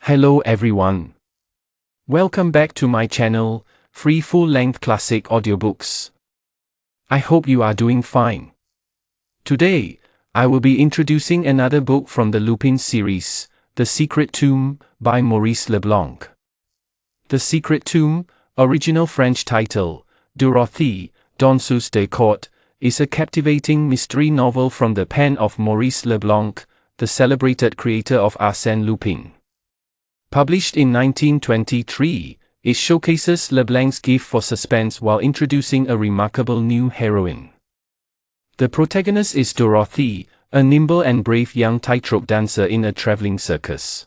Hello everyone. Welcome back to my channel, Free Full-Length Classic Audiobooks. I hope you are doing fine. Today, I will be introducing another book from the Lupin series, The Secret Tomb, by Maurice Leblanc. The Secret Tomb, original French title, Dorothy, Danseuse de Court, is a captivating mystery novel from the pen of Maurice Leblanc, the celebrated creator of Arsène Lupin. Published in 1923, it showcases Leblanc's gift for suspense while introducing a remarkable new heroine. The protagonist is Dorothy, a nimble and brave young tightrope dancer in a traveling circus.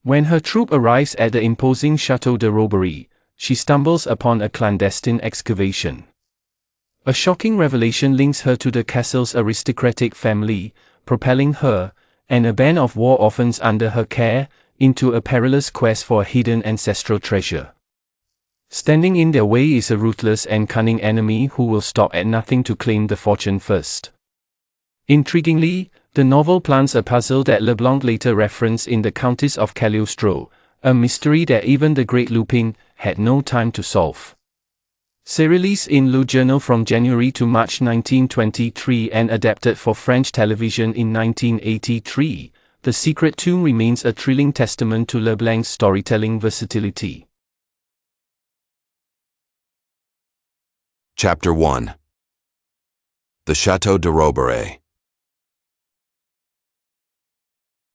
When her troupe arrives at the imposing Château de Roborey, she stumbles upon a clandestine excavation. A shocking revelation links her to the castle's aristocratic family, propelling her, and a band of war orphans under her care, into a perilous quest for a hidden ancestral treasure. Standing in their way is a ruthless and cunning enemy who will stop at nothing to claim the fortune first. Intriguingly, the novel plants a puzzle that Leblanc later referenced in The Countess of Cagliostro, a mystery that even the great Lupin had no time to solve. Released in Le Journal from January to March 1923 and adapted for French television in 1983, The Secret Tomb remains a thrilling testament to Leblanc's storytelling versatility. Chapter 1. The Château de Robore.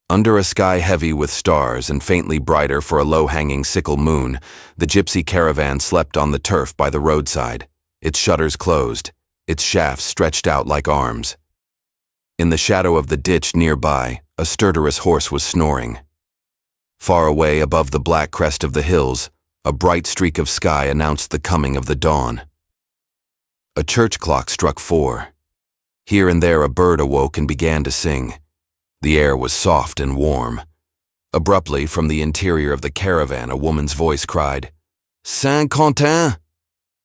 Under a sky heavy with stars and faintly brighter for a low-hanging sickle moon, the gypsy caravan slept on the turf by the roadside, its shutters closed, its shafts stretched out like arms. In the shadow of the ditch nearby, a stertorous horse was snoring. Far away above the black crest of the hills, a bright streak of sky announced the coming of the dawn. A church clock struck 4. Here and there a bird awoke and began to sing. The air was soft and warm. Abruptly, from the interior of the caravan, a woman's voice cried, "Saint-Quentin!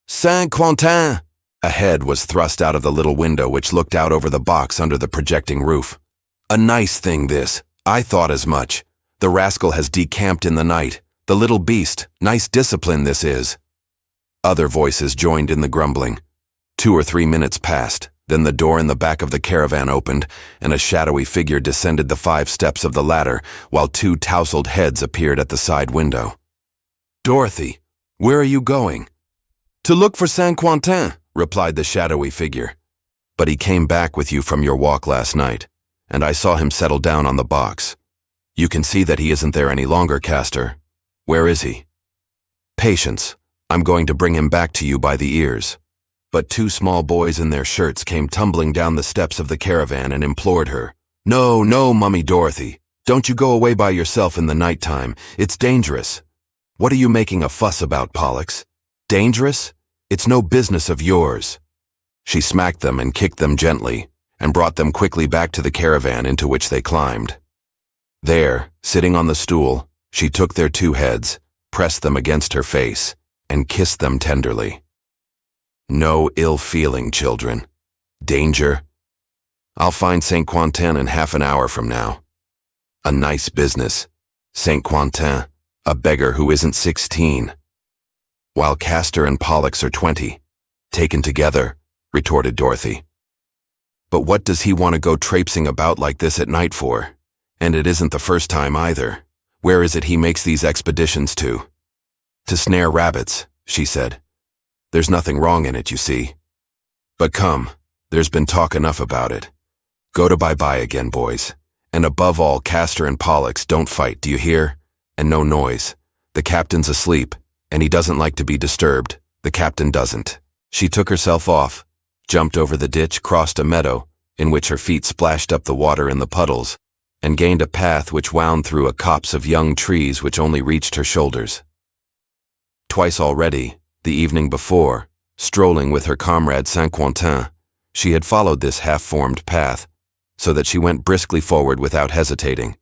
Saint-Quentin!" A head was thrust out of the little window which looked out over the box under the projecting roof. "A nice thing this, I thought as much. The rascal has decamped in the night. The little beast, nice discipline this is." Other voices joined in the grumbling. 2 or 3 minutes passed, then the door in the back of the caravan opened, and a shadowy figure descended the 5 steps of the ladder, while 2 tousled heads appeared at the side window. "Dorothy, where are you going?" "To look for Saint-Quentin," replied the shadowy figure. "But he came back with you from your walk last night, and I saw him settle down on the box. You can see that he isn't there any longer, Castor. Where is he?" "Patience. I'm going to bring him back to you by the ears." But 2 small boys in their shirts came tumbling down the steps of the caravan and implored her. "No, no, Mummy Dorothy. Don't you go away by yourself in the night time. It's dangerous." "What are you making a fuss about, Pollux? Dangerous? It's no business of yours." She smacked them and kicked them gently, and brought them quickly back to the caravan into which they climbed. There, sitting on the stool, she took their 2 heads, pressed them against her face, and kissed them tenderly. "No ill feeling, children. Danger? I'll find Saint-Quentin in half an hour from now. A nice business. Saint-Quentin, a beggar who isn't 16. While Castor and Pollux are 20. Taken together," retorted Dorothy. "But what does he want to go traipsing about like this at night for? And it isn't the first time either. Where is it he makes these expeditions to?" "To snare rabbits," she said. "There's nothing wrong in it, you see. But come, there's been talk enough about it. Go to bye-bye again, boys. And above all, Castor and Pollux, don't fight, do you hear? And no noise. The captain's asleep, and he doesn't like to be disturbed. The captain doesn't." She took herself off, jumped over the ditch, crossed a meadow, in which her feet splashed up the water in the puddles, and gained a path which wound through a copse of young trees which only reached her shoulders. Twice already, the evening before, strolling with her comrade Saint-Quentin, she had followed this half-formed path, so that she went briskly forward without hesitating.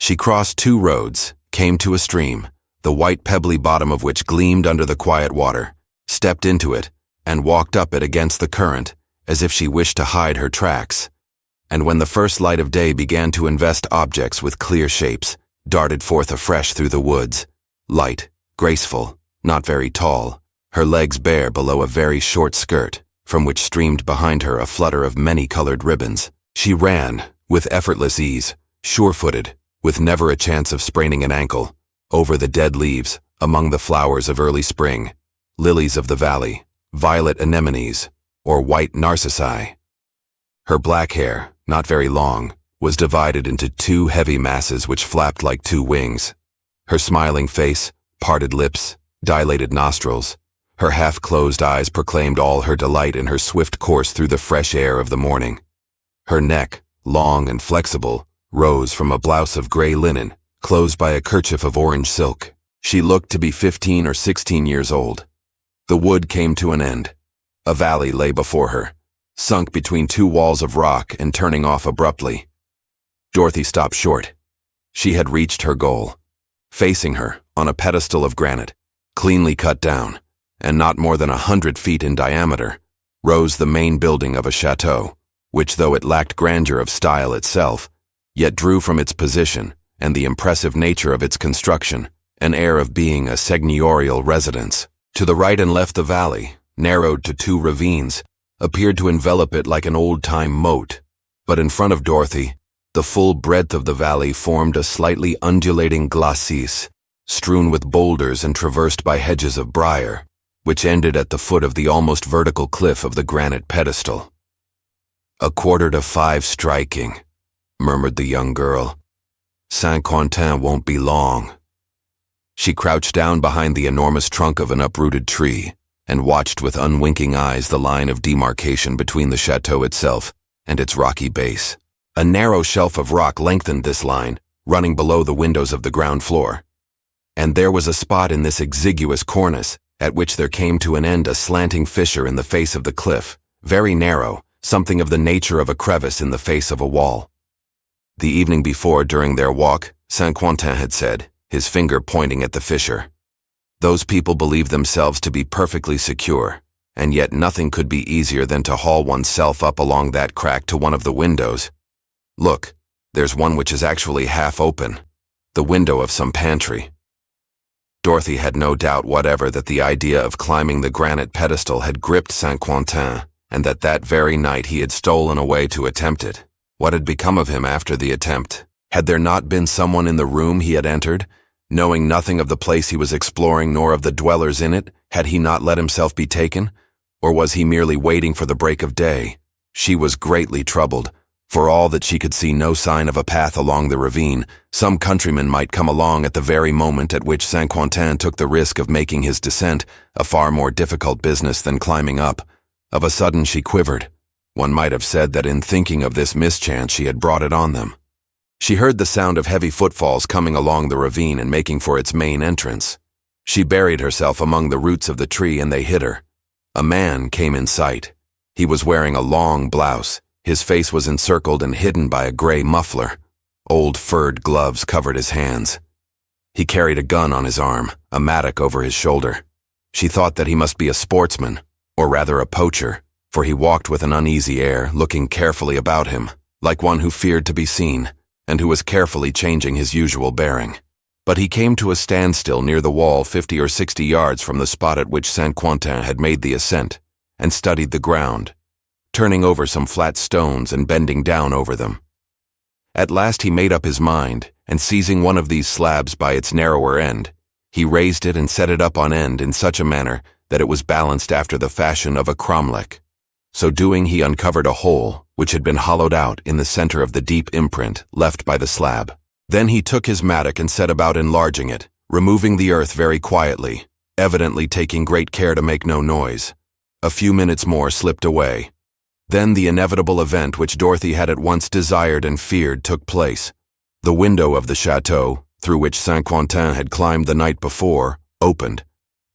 She crossed 2 roads, came to a stream, the white pebbly bottom of which gleamed under the quiet water, stepped into it, and walked up it against the current, as if she wished to hide her tracks. And when the first light of day began to invest objects with clear shapes, darted forth afresh through the woods, light, graceful, not very tall, her legs bare below a very short skirt, from which streamed behind her a flutter of many-colored ribbons. She ran, with effortless ease, sure-footed, with never a chance of spraining an ankle, over the dead leaves, among the flowers of early spring, lilies of the valley, violet anemones, or white narcissi. Her black hair, not very long, was divided into two heavy masses which flapped like two wings. Her smiling face, parted lips, dilated nostrils, her half-closed eyes proclaimed all her delight in her swift course through the fresh air of the morning. Her neck, long and flexible, rose from a blouse of gray linen, closed by a kerchief of orange silk. She looked to be 15 or 16 years old. The wood came to an end. A valley lay before her, sunk between two walls of rock and turning off abruptly. Dorothy stopped short. She had reached her goal. Facing her, on a pedestal of granite, cleanly cut down, and not more than 100 feet in diameter, rose the main building of a chateau, which, though it lacked grandeur of style itself, yet drew from its position and the impressive nature of its construction an air of being a seigneurial residence. To the right and left the valley, narrowed to two ravines, appeared to envelop it like an old-time moat, but in front of Dorothy, the full breadth of the valley formed a slightly undulating glacis, strewn with boulders and traversed by hedges of briar, which ended at the foot of the almost vertical cliff of the granite pedestal. "5:15 striking," murmured the young girl. "Saint-Quentin won't be long." She crouched down behind the enormous trunk of an uprooted tree and watched with unwinking eyes the line of demarcation between the chateau itself and its rocky base. A narrow shelf of rock lengthened this line, running below the windows of the ground floor. And there was a spot in this exiguous cornice at which there came to an end a slanting fissure in the face of the cliff, very narrow, something of the nature of a crevice in the face of a wall. The evening before, during their walk, Saint-Quentin had said, his finger pointing at the fissure, "Those people believe themselves to be perfectly secure, and yet nothing could be easier than to haul oneself up along that crack to one of the windows. Look, there's one which is actually half open, the window of some pantry." Dorothy had no doubt whatever that the idea of climbing the granite pedestal had gripped Saint-Quentin, and that very night he had stolen away to attempt it. What had become of him after the attempt? Had there not been someone in the room he had entered? Knowing nothing of the place he was exploring nor of the dwellers in it, had he not let himself be taken? Or was he merely waiting for the break of day? She was greatly troubled. For all that she could see no sign of a path along the ravine, some countryman might come along at the very moment at which Saint-Quentin took the risk of making his descent, a far more difficult business than climbing up. Of a sudden she quivered. One might have said that in thinking of this mischance she had brought it on them. She heard the sound of heavy footfalls coming along the ravine and making for its main entrance. She buried herself among the roots of the tree and they hid her. A man came in sight. He was wearing a long blouse. His face was encircled and hidden by a gray muffler. Old furred gloves covered his hands. He carried a gun on his arm, a mattock over his shoulder. She thought that he must be a sportsman, or rather a poacher, for he walked with an uneasy air, looking carefully about him, like one who feared to be seen, and who was carefully changing his usual bearing. But he came to a standstill near the wall 50 or 60 yards from the spot at which Saint-Quentin had made the ascent, and studied the ground, turning over some flat stones and bending down over them. At last he made up his mind, and seizing one of these slabs by its narrower end, he raised it and set it up on end in such a manner that it was balanced after the fashion of a cromlech. So doing, he uncovered a hole, which had been hollowed out in the center of the deep imprint left by the slab. Then he took his mattock and set about enlarging it, removing the earth very quietly, evidently taking great care to make no noise. A few minutes more slipped away. Then the inevitable event which Dorothy had at once desired and feared took place. The window of the chateau, through which Saint-Quentin had climbed the night before, opened,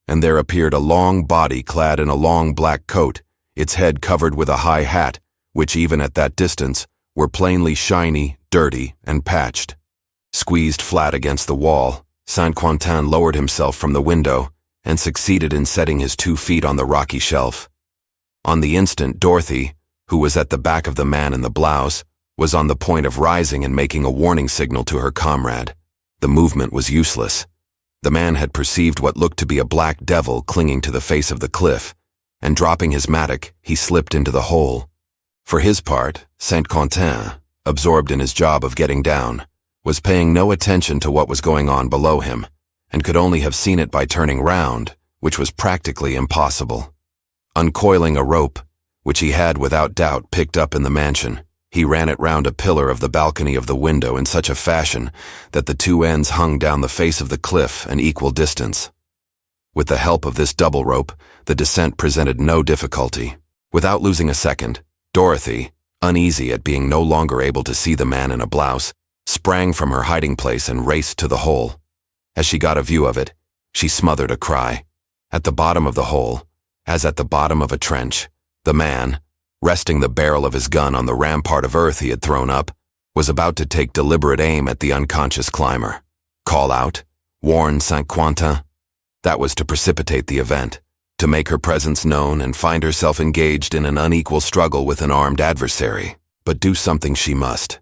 and there appeared a long body clad in a long black coat, its head covered with a high hat, which even at that distance were plainly shiny, dirty, and patched. Squeezed flat against the wall, Saint-Quentin lowered himself from the window and succeeded in setting his 2 feet on the rocky shelf. On the instant, Dorothy, who was at the back of the man in the blouse, was on the point of rising and making a warning signal to her comrade. The movement was useless. The man had perceived what looked to be a black devil clinging to the face of the cliff, and dropping his mattock, he slipped into the hole. For his part, Saint-Quentin, absorbed in his job of getting down, was paying no attention to what was going on below him, and could only have seen it by turning round, which was practically impossible. Uncoiling a rope, which he had without doubt picked up in the mansion, he ran it round a pillar of the balcony of the window in such a fashion that the two ends hung down the face of the cliff an equal distance. With the help of this double rope, the descent presented no difficulty. Without losing a second, Dorothy, uneasy at being no longer able to see the man in a blouse, sprang from her hiding place and raced to the hole. As she got a view of it, she smothered a cry. At the bottom of the hole, as at the bottom of a trench, the man, resting the barrel of his gun on the rampart of earth he had thrown up, was about to take deliberate aim at the unconscious climber. Call out, warn Saint-Quentin. That was to precipitate the event, to make her presence known and find herself engaged in an unequal struggle with an armed adversary. But do something she must.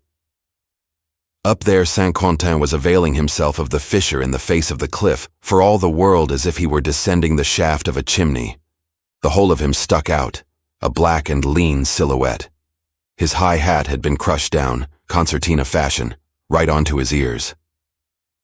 Up there, Saint-Quentin was availing himself of the fissure in the face of the cliff, for all the world as if he were descending the shaft of a chimney. The whole of him stuck out, a black and lean silhouette. His high hat had been crushed down, concertina fashion, right onto his ears.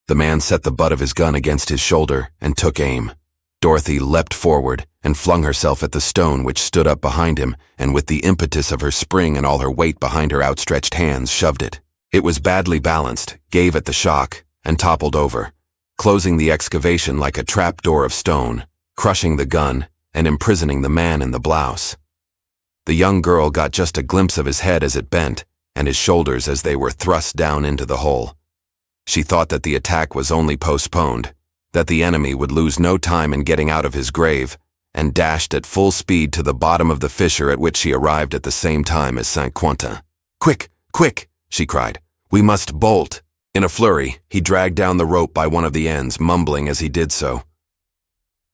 The man set the butt of his gun against his shoulder and took aim. Dorothy leapt forward and flung herself at the stone which stood up behind him, and with the impetus of her spring and all her weight behind her outstretched hands shoved it. It was badly balanced, gave at the shock, and toppled over, closing the excavation like a trap-door of stone, crushing the gun, and imprisoning the man in the blouse. The young girl got just a glimpse of his head as it bent, and his shoulders as they were thrust down into the hole. She thought that the attack was only postponed, that the enemy would lose no time in getting out of his grave, and dashed at full speed to the bottom of the fissure, at which she arrived at the same time as Saint-Quentin. "Quick, quick!" she cried. "We must bolt." In a flurry, he dragged down the rope by one of the ends, mumbling as he did so.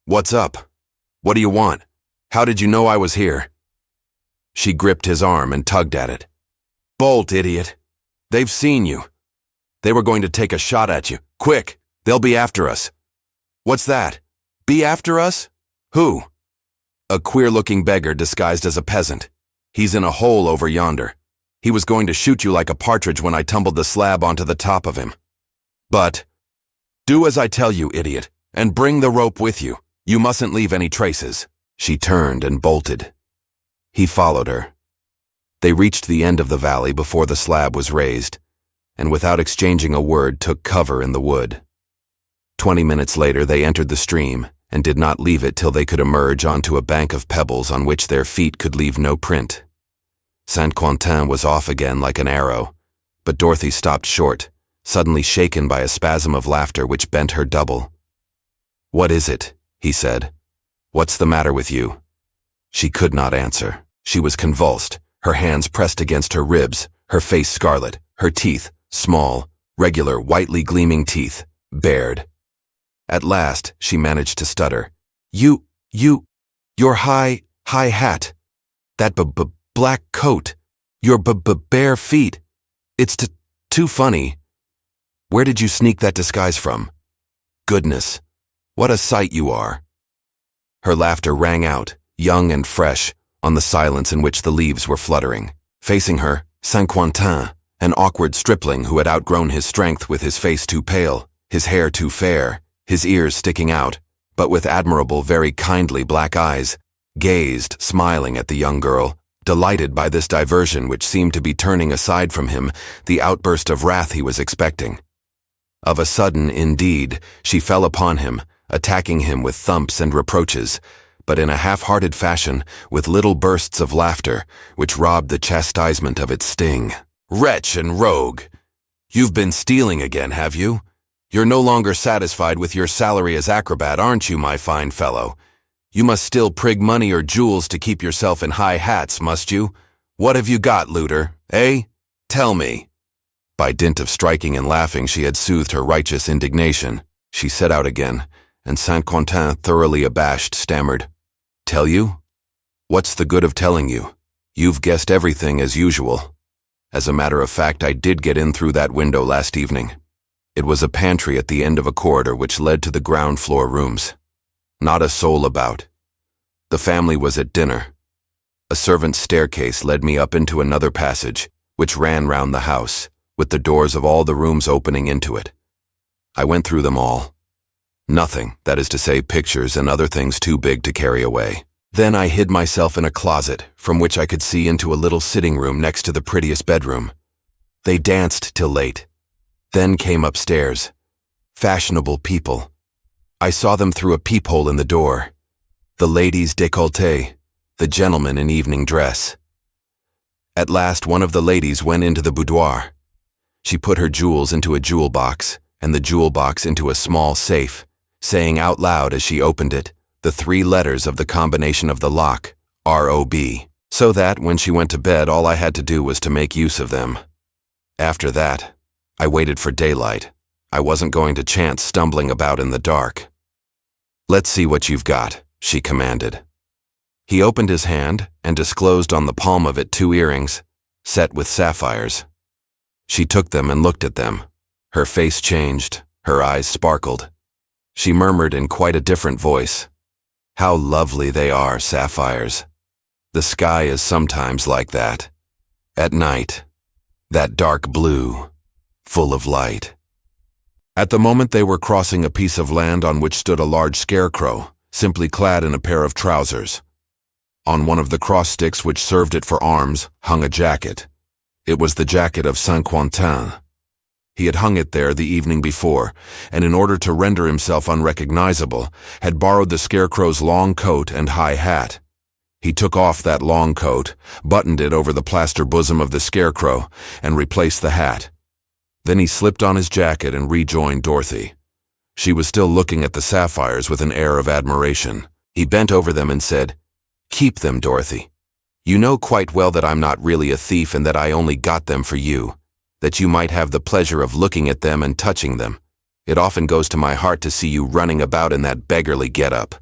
"What's up? What do you want? How did you know I was here?" She gripped his arm and tugged at it. "Bolt, idiot! They've seen you. They were going to take a shot at you. Quick! They'll be after us." "What's that? Be after us? Who?" "A queer-looking beggar disguised as a peasant. He's in a hole over yonder. He was going to shoot you like a partridge when I tumbled the slab onto the top of him. But do as I tell you, idiot, and bring the rope with you. You mustn't leave any traces." She turned and bolted. He followed her. They reached the end of the valley before the slab was raised, and without exchanging a word took cover in the wood. 20 minutes later they entered the stream, and did not leave it till they could emerge onto a bank of pebbles on which their feet could leave no print. Saint-Quentin was off again like an arrow, but Dorothy stopped short, suddenly shaken by a spasm of laughter which bent her double. "What is it?" he said. "What's the matter with you?" She could not answer. She was convulsed, her hands pressed against her ribs, her face scarlet, her teeth, small, regular, whitely gleaming teeth, bared. At last she managed to stutter. Your high hat, that black coat, your bare feet. It's too funny. Where did you sneak that disguise from? Goodness, what a sight you are." Her laughter rang out, young and fresh, on the silence in which the leaves were fluttering. Facing her, Saint-Quentin, an awkward stripling who had outgrown his strength, with his face too pale, his hair too fair, his ears sticking out, but with admirable, very kindly black eyes, gazed, smiling at the young girl, delighted by this diversion which seemed to be turning aside from him the outburst of wrath he was expecting. Of a sudden, indeed, she fell upon him, attacking him with thumps and reproaches, but in a half-hearted fashion, with little bursts of laughter, which robbed the chastisement of its sting. "Wretch and rogue! You've been stealing again, have you? You're no longer satisfied with your salary as acrobat, aren't you, my fine fellow? You must still prig money or jewels to keep yourself in high hats, must you? What have you got, looter, eh? Tell me." By dint of striking and laughing, she had soothed her righteous indignation. She set out again, and Saint-Quentin, thoroughly abashed, stammered, "Tell you? What's the good of telling you? You've guessed everything as usual. As a matter of fact, I did get in through that window last evening. It was a pantry at the end of a corridor which led to the ground floor rooms. Not a soul about. The family was at dinner. A servant's staircase led me up into another passage, which ran round the house, with the doors of all the rooms opening into it. I went through them all. Nothing, that is to say, pictures and other things too big to carry away. Then I hid myself in a closet, from which I could see into a little sitting room next to the prettiest bedroom. They danced till late. Then came upstairs. Fashionable people. I saw them through a peephole in the door. The ladies décolleté, the gentlemen in evening dress. At last one of the ladies went into the boudoir. She put her jewels into a jewel box, and the jewel box into a small safe, saying out loud as she opened it, the 3 letters of the combination of the lock, R-O-B, so that, when she went to bed, all I had to do was to make use of them. After that, I waited for daylight. I wasn't going to chance stumbling about in the dark. "Let's see what you've got," she commanded. He opened his hand and disclosed on the palm of it 2 earrings, set with sapphires. She took them and looked at them. Her face changed, her eyes sparkled. She murmured in quite a different voice, "How lovely they are, sapphires. The sky is sometimes like that. At night, that dark blue, full of light." At the moment they were crossing a piece of land on which stood a large scarecrow, simply clad in a pair of trousers. On one of the cross sticks which served it for arms hung a jacket. It was the jacket of Saint-Quentin. He had hung it there the evening before, and in order to render himself unrecognizable, had borrowed the scarecrow's long coat and high hat. He took off that long coat, buttoned it over the plaster bosom of the scarecrow, and replaced the hat. Then he slipped on his jacket and rejoined Dorothy. She was still looking at the sapphires with an air of admiration. He bent over them and said, "Keep them, Dorothy. You know quite well that I'm not really a thief and that I only got them for you, that you might have the pleasure of looking at them and touching them. It often goes to my heart to see you running about in that beggarly get-up,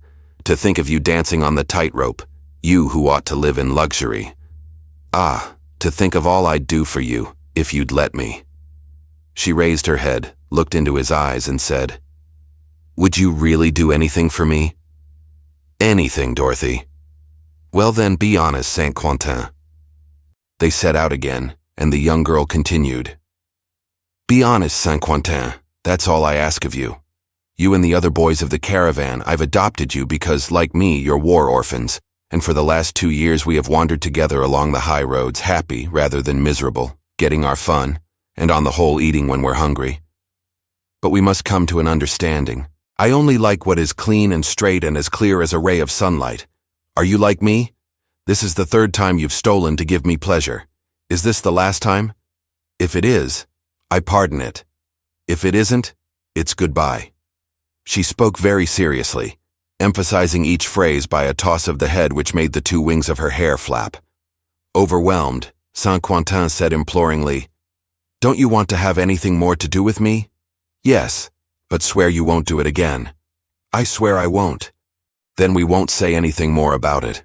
to think of you dancing on the tightrope, you who ought to live in luxury. Ah, to think of all I'd do for you, if you'd let me." She raised her head, looked into his eyes, and said, "Would you really do anything for me?" "Anything, Dorothy." "Well then, be honest, Saint-Quentin." They set out again, and the young girl continued, "Be honest, Saint-Quentin, that's all I ask of you. You and the other boys of the caravan, I've adopted you because, like me, you're war orphans, and for the last 2 years we have wandered together along the high roads, happy rather than miserable, getting our fun, and on the whole eating when we're hungry. But we must come to an understanding. I only like what is clean and straight and as clear as a ray of sunlight. Are you like me? This is the 3rd time you've stolen to give me pleasure. Is this the last time? If it is, I pardon it. If it isn't, it's goodbye." She spoke very seriously, emphasizing each phrase by a toss of the head which made the 2 wings of her hair flap. Overwhelmed, Saint-Quentin said imploringly, "Don't you want to have anything more to do with me?" "Yes, but swear you won't do it again." "I swear I won't." "Then we won't say anything more about it.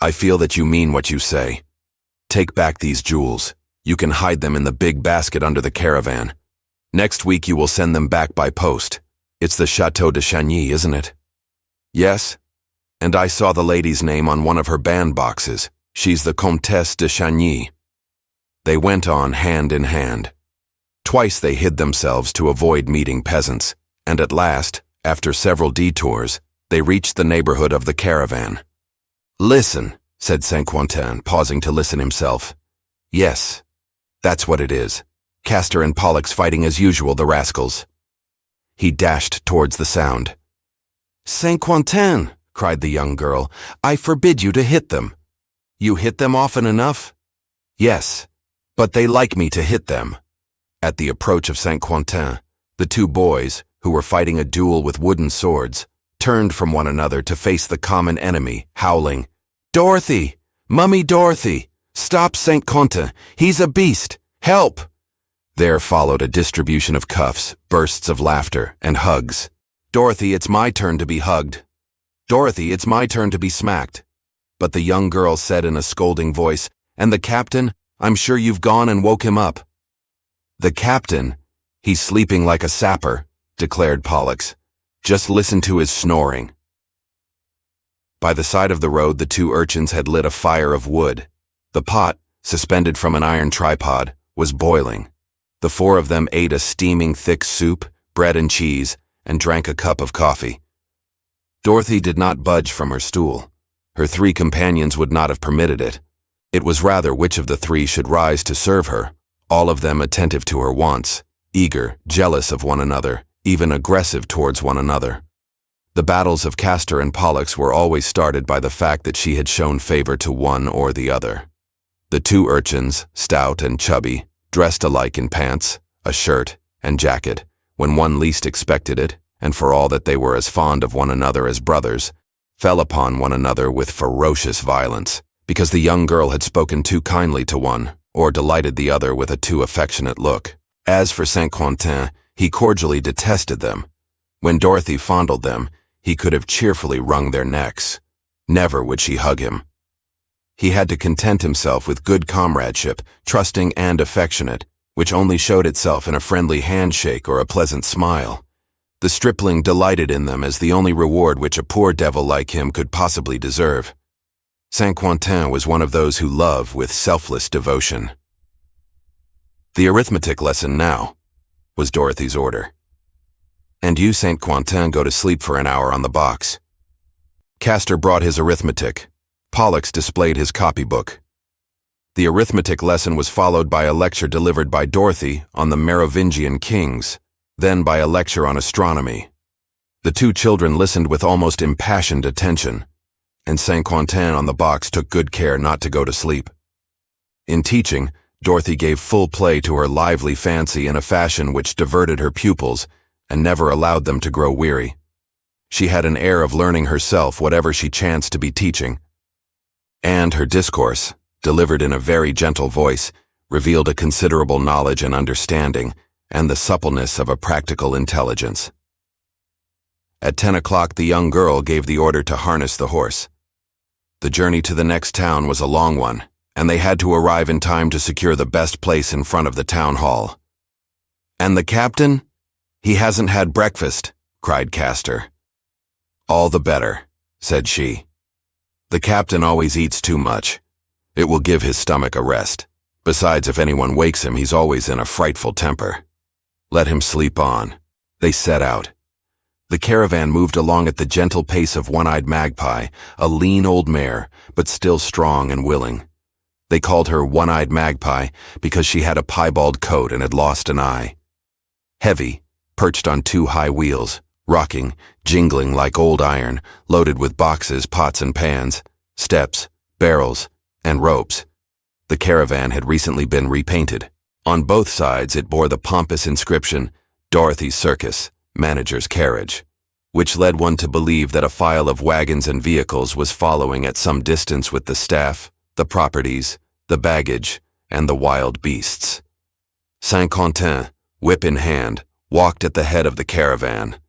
I feel that you mean what you say. Take back these jewels. You can hide them in the big basket under the caravan. Next week you will send them back by post. It's the Château de Chagny, isn't it?" "Yes. And I saw the lady's name on one of her bandboxes. She's the Comtesse de Chagny." They went on hand in hand. Twice they hid themselves to avoid meeting peasants, and at last, after several detours, they reached the neighborhood of the caravan. "Listen," said Saint-Quentin, pausing to listen himself. "Yes, that's what it is. Castor and Pollux fighting as usual, the rascals." He dashed towards the sound. "Saint-Quentin," cried the young girl, "I forbid you to hit them." "You hit them often enough?" "Yes, but they like me to hit them." At the approach of Saint-Quentin, the 2 boys, who were fighting a duel with wooden swords, turned from one another to face the common enemy, howling, "Dorothy! Mummy Dorothy! Stop Saint-Quentin! He's a beast! Help!" There followed a distribution of cuffs, bursts of laughter, and hugs. "Dorothy, it's my turn to be hugged. Dorothy, it's my turn to be smacked." But the young girl said in a scolding voice, "And the captain? I'm sure you've gone and woke him up." "The captain? "He's sleeping like a sapper," declared Pollux. "Just listen to his snoring." By the side of the road, the two urchins had lit a fire of wood. The pot, suspended from an iron tripod, was boiling. The four of them ate a steaming thick soup, bread and cheese, and drank a cup of coffee. Dorothy did not budge from her stool. Her three companions would not have permitted it. It was rather which of the three should rise to serve her, all of them attentive to her wants, eager, jealous of one another, even aggressive towards one another. The battles of Castor and Pollux were always started by the fact that she had shown favor to one or the other. The two urchins, stout and chubby, dressed alike in pants, a shirt, and jacket, when one least expected it, and for all that they were as fond of one another as brothers, fell upon one another with ferocious violence, because the young girl had spoken too kindly to one, or delighted the other with a too affectionate look. As for Saint-Quentin, he cordially detested them. When Dorothy fondled them, he could have cheerfully wrung their necks. Never would she hug him. He had to content himself with good comradeship, trusting and affectionate, which only showed itself in a friendly handshake or a pleasant smile. The stripling delighted in them as the only reward which a poor devil like him could possibly deserve. Saint-Quentin was one of those who love with selfless devotion. "The arithmetic lesson now," was Dorothy's order. "And you, Saint-Quentin, go to sleep for an hour on the box." Castor brought his arithmetic. Pollux displayed his copybook. The arithmetic lesson was followed by a lecture delivered by Dorothy on the Merovingian kings, then by a lecture on astronomy. The two children listened with almost impassioned attention, and Saint-Quentin on the box took good care not to go to sleep. In teaching, Dorothy gave full play to her lively fancy in a fashion which diverted her pupils and never allowed them to grow weary. She had an air of learning herself whatever she chanced to be teaching, and her discourse, delivered in a very gentle voice, revealed a considerable knowledge and understanding, and the suppleness of a practical intelligence. At 10 o'clock the young girl gave the order to harness the horse. The journey to the next town was a long one, and they had to arrive in time to secure the best place in front of the town hall. "And the captain? He hasn't had breakfast," cried Castor. "All the better," said she. "The captain always eats too much. It will give his stomach a rest. Besides, if anyone wakes him, he's always in a frightful temper. Let him sleep on." They set out. The caravan moved along at the gentle pace of One-Eyed Magpie, a lean old mare, but still strong and willing. They called her One-Eyed Magpie because she had a piebald coat and had lost an eye. Heavy, perched on two high wheels, rocking, jingling like old iron, loaded with boxes, pots and pans, steps, barrels, and ropes. The caravan had recently been repainted. On both sides it bore the pompous inscription, "Dorothy's Circus, Manager's Carriage," which led one to believe that a file of wagons and vehicles was following at some distance with the staff, the properties, the baggage, and the wild beasts. Saint-Quentin, whip in hand, walked at the head of the caravan.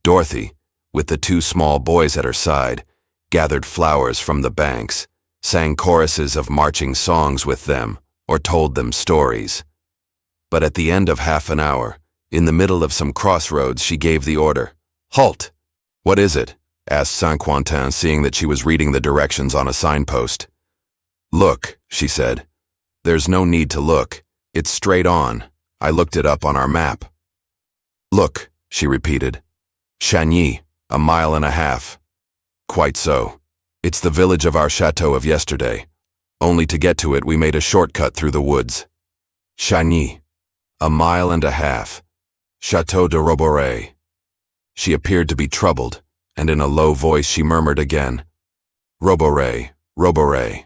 Dorothy, with the two small boys at her side, gathered flowers from the banks, sang choruses of marching songs with them, or told them stories. But at the end of half an hour, in the middle of some crossroads, she gave the order, "Halt!" "What is it?" asked Saint-Quentin, seeing that she was reading the directions on a signpost. "Look," she said. "There's no need to look. It's straight on. I looked it up on our map." "Look," she repeated. "Chagny, a mile and a half." "Quite so. It's the village of our chateau of yesterday. Only to get to it we made a shortcut through the woods. Chagny, a mile and a half. Château de Roborey." She appeared to be troubled, and in a low voice she murmured again, "Roborey, Roborey."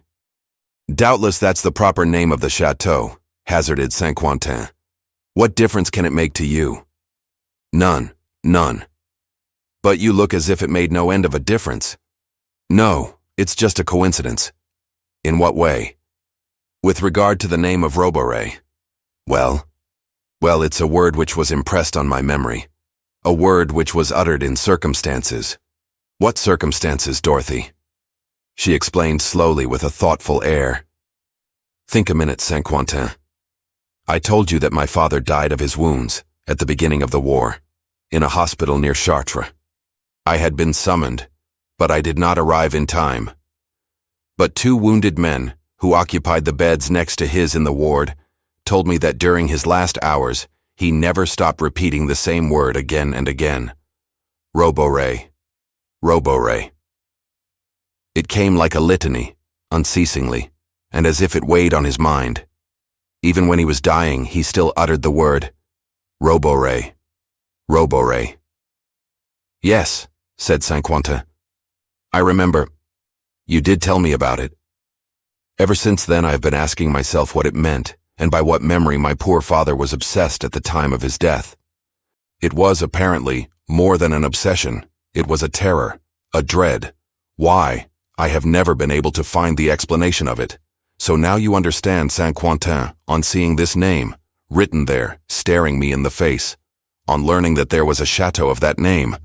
"Doubtless that's the proper name of the chateau," hazarded Saint-Quentin. "What difference can it make to you?" "None, none." "But you look as if it made no end of a difference." "No, it's just a coincidence." "In what way?" "With regard to the name of Roborey." Well, it's a word which was impressed on my memory. A word which was uttered in circumstances." "What circumstances, Dorothy?" She explained slowly with a thoughtful air. "Think a minute, Saint-Quentin. I told you that my father died of his wounds, at the beginning of the war, in a hospital near Chartres. I had been summoned, but I did not arrive in time. But 2 wounded men, who occupied the beds next to his in the ward, told me that during his last hours, he never stopped repeating the same word again and again. Robore. Robore. It came like a litany, unceasingly, and as if it weighed on his mind. Even when he was dying, he still uttered the word, Robore. Robore. Yes, said Saint-Quentin. I remember. You did tell me about it. Ever since then I have been asking myself what it meant, and by what memory my poor father was obsessed at the time of his death. It was, apparently, more than an obsession. It was a terror, a dread. Why? I have never been able to find the explanation of it. So now you understand, Saint-Quentin, on seeing this name, written there, staring me in the face, on learning that there was a chateau of that name.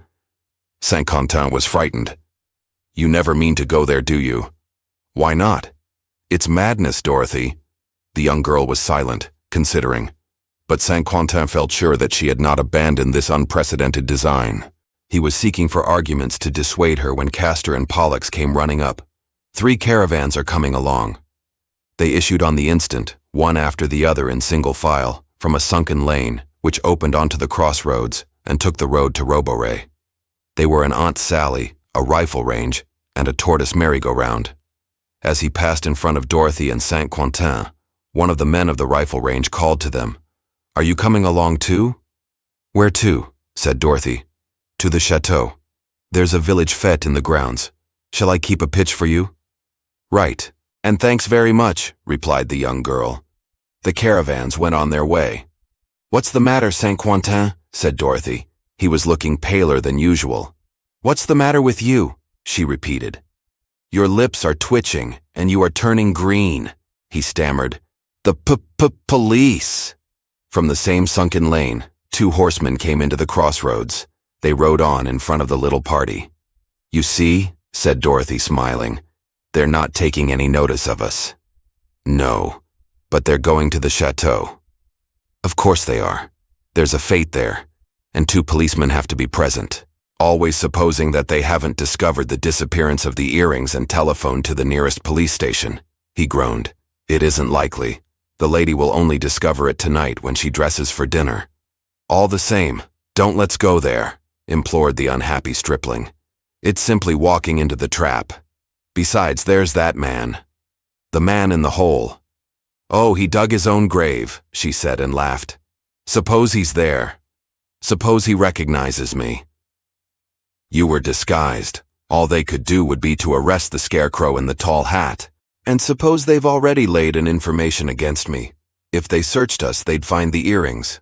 Saint-Quentin was frightened. You never mean to go there, do you? Why not? It's madness, Dorothy. The young girl was silent, considering. But Saint-Quentin felt sure that she had not abandoned this unprecedented design. He was seeking for arguments to dissuade her when Castor and Pollux came running up. 3 caravans are coming along. They issued on the instant, one after the other in single file, from a sunken lane, which opened onto the crossroads, and took the road to Roborey. They were an Aunt Sally, a rifle range, and a tortoise merry-go-round. As he passed in front of Dorothy and Saint-Quentin, one of the men of the rifle range called to them, "Are you coming along too?" "Where to?" said Dorothy. "To the chateau. There's a village fete in the grounds. Shall I keep a pitch for you?" "Right, and thanks very much," replied the young girl. The caravans went on their way. "What's the matter, Saint-Quentin?" said Dorothy. He was looking paler than usual. "What's the matter with you?" she repeated. "Your lips are twitching, and you are turning green," he stammered. "The police!" From the same sunken lane, 2 horsemen came into the crossroads. They rode on in front of the little party. "You see," said Dorothy, smiling, "they're not taking any notice of us." "No, but they're going to the chateau." "Of course they are. There's a fete there, and 2 policemen have to be present. Always supposing that they haven't discovered the disappearance of the earrings and telephoned to the nearest police station," he groaned. "It isn't likely. The lady will only discover it tonight when she dresses for dinner." "All the same, don't let's go there," implored the unhappy stripling. "It's simply walking into the trap. Besides, there's that man. The man in the hole." "Oh, he dug his own grave," she said and laughed. "Suppose he's there. Suppose he recognizes me." "You were disguised. All they could do would be to arrest the scarecrow in the tall hat. And suppose they've already laid an information against me. If they searched us, they'd find the earrings.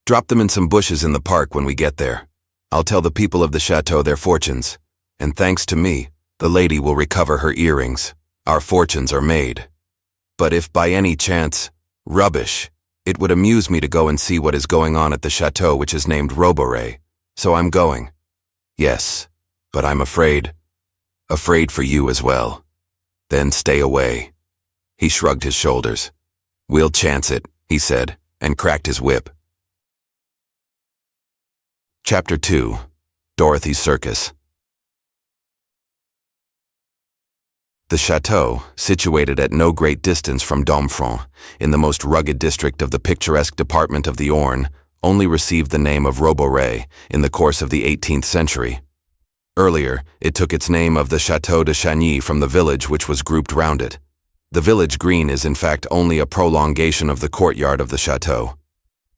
Drop them in some bushes in the park when we get there. I'll tell the people of the chateau their fortunes, and thanks to me, the lady will recover her earrings. Our fortunes are made. But if by any chance, rubbish, it would amuse me to go and see what is going on at the chateau which is named Roborey, so I'm going. Yes, but I'm afraid for you as well. Then stay away." He shrugged his shoulders. "We'll chance it," he said, and cracked his whip. Chapter 2. Dorothy's Circus. The chateau, situated at no great distance from Domfront, in the most rugged district of the picturesque department of the Orne, only received the name of Roborey in the course of the 18th century. Earlier, it took its name of the Château de Chagny from the village which was grouped round it. The village green is in fact only a prolongation of the courtyard of the chateau.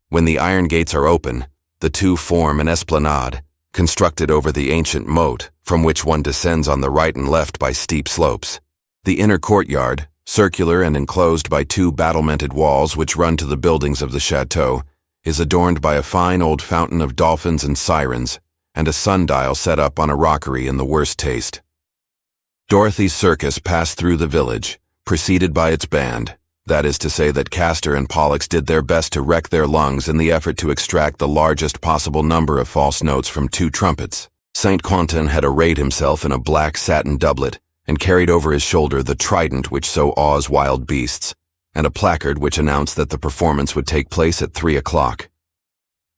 When the iron gates are open, the 2 form an esplanade, constructed over the ancient moat, from which one descends on the right and left by steep slopes. The inner courtyard, circular and enclosed by 2 battlemented walls which run to the buildings of the chateau, is adorned by a fine old fountain of dolphins and sirens, and a sundial set up on a rockery in the worst taste. Dorothy's circus passed through the village, preceded by its band. That is to say that Castor and Pollux did their best to wreck their lungs in the effort to extract the largest possible number of false notes from 2 trumpets. Saint-Quentin had arrayed himself in a black satin doublet, and carried over his shoulder the trident which so awes wild beasts, and a placard which announced that the performance would take place at 3 o'clock.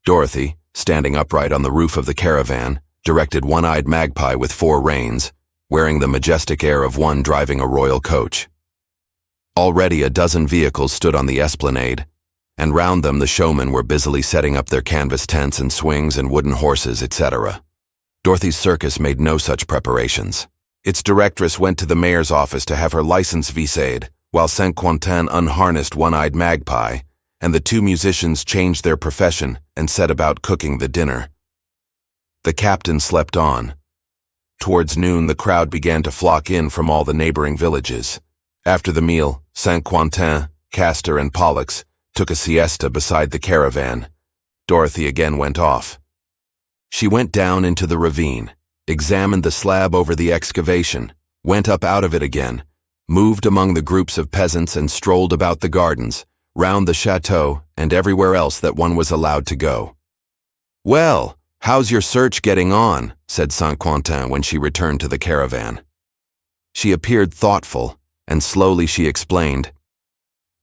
Dorothy, standing upright on the roof of the caravan, directed one-eyed magpie with 4 reins, wearing the majestic air of one driving a royal coach. Already a dozen vehicles stood on the esplanade, and round them the showmen were busily setting up their canvas tents and swings and wooden horses, etc. Dorothy's circus made no such preparations. Its directress went to the mayor's office to have her license VIII, while Saint-Quentin unharnessed one-eyed magpie, and the 2 musicians changed their profession and set about cooking the dinner. The captain slept on. Towards noon the crowd began to flock in from all the neighboring villages. After the meal, Saint-Quentin, Castor, and Pollux took a siesta beside the caravan. Dorothy again went off. She went down into the ravine, examined the slab over the excavation, went up out of it again, moved among the groups of peasants and strolled about the gardens, round the chateau, and everywhere else that one was allowed to go. "Well, how's your search getting on?" said Saint-Quentin when she returned to the caravan. She appeared thoughtful, and slowly she explained.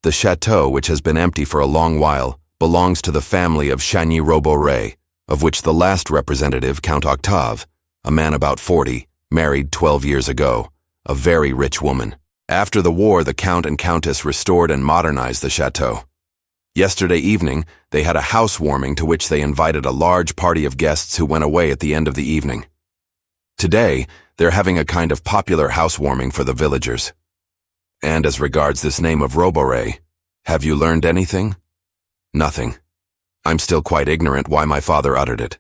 "The chateau, which has been empty for a long while, belongs to the family of Robore, of which the last representative, Count Octave, a man about 40, married 12 years ago, a very rich woman. After the war, the Count and Countess restored and modernized the chateau. Yesterday evening, they had a housewarming to which they invited a large party of guests who went away at the end of the evening. Today, they're having a kind of popular housewarming for the villagers. And as regards this name of Robore, have you learned anything?" "Nothing. I'm still quite ignorant why my father uttered it."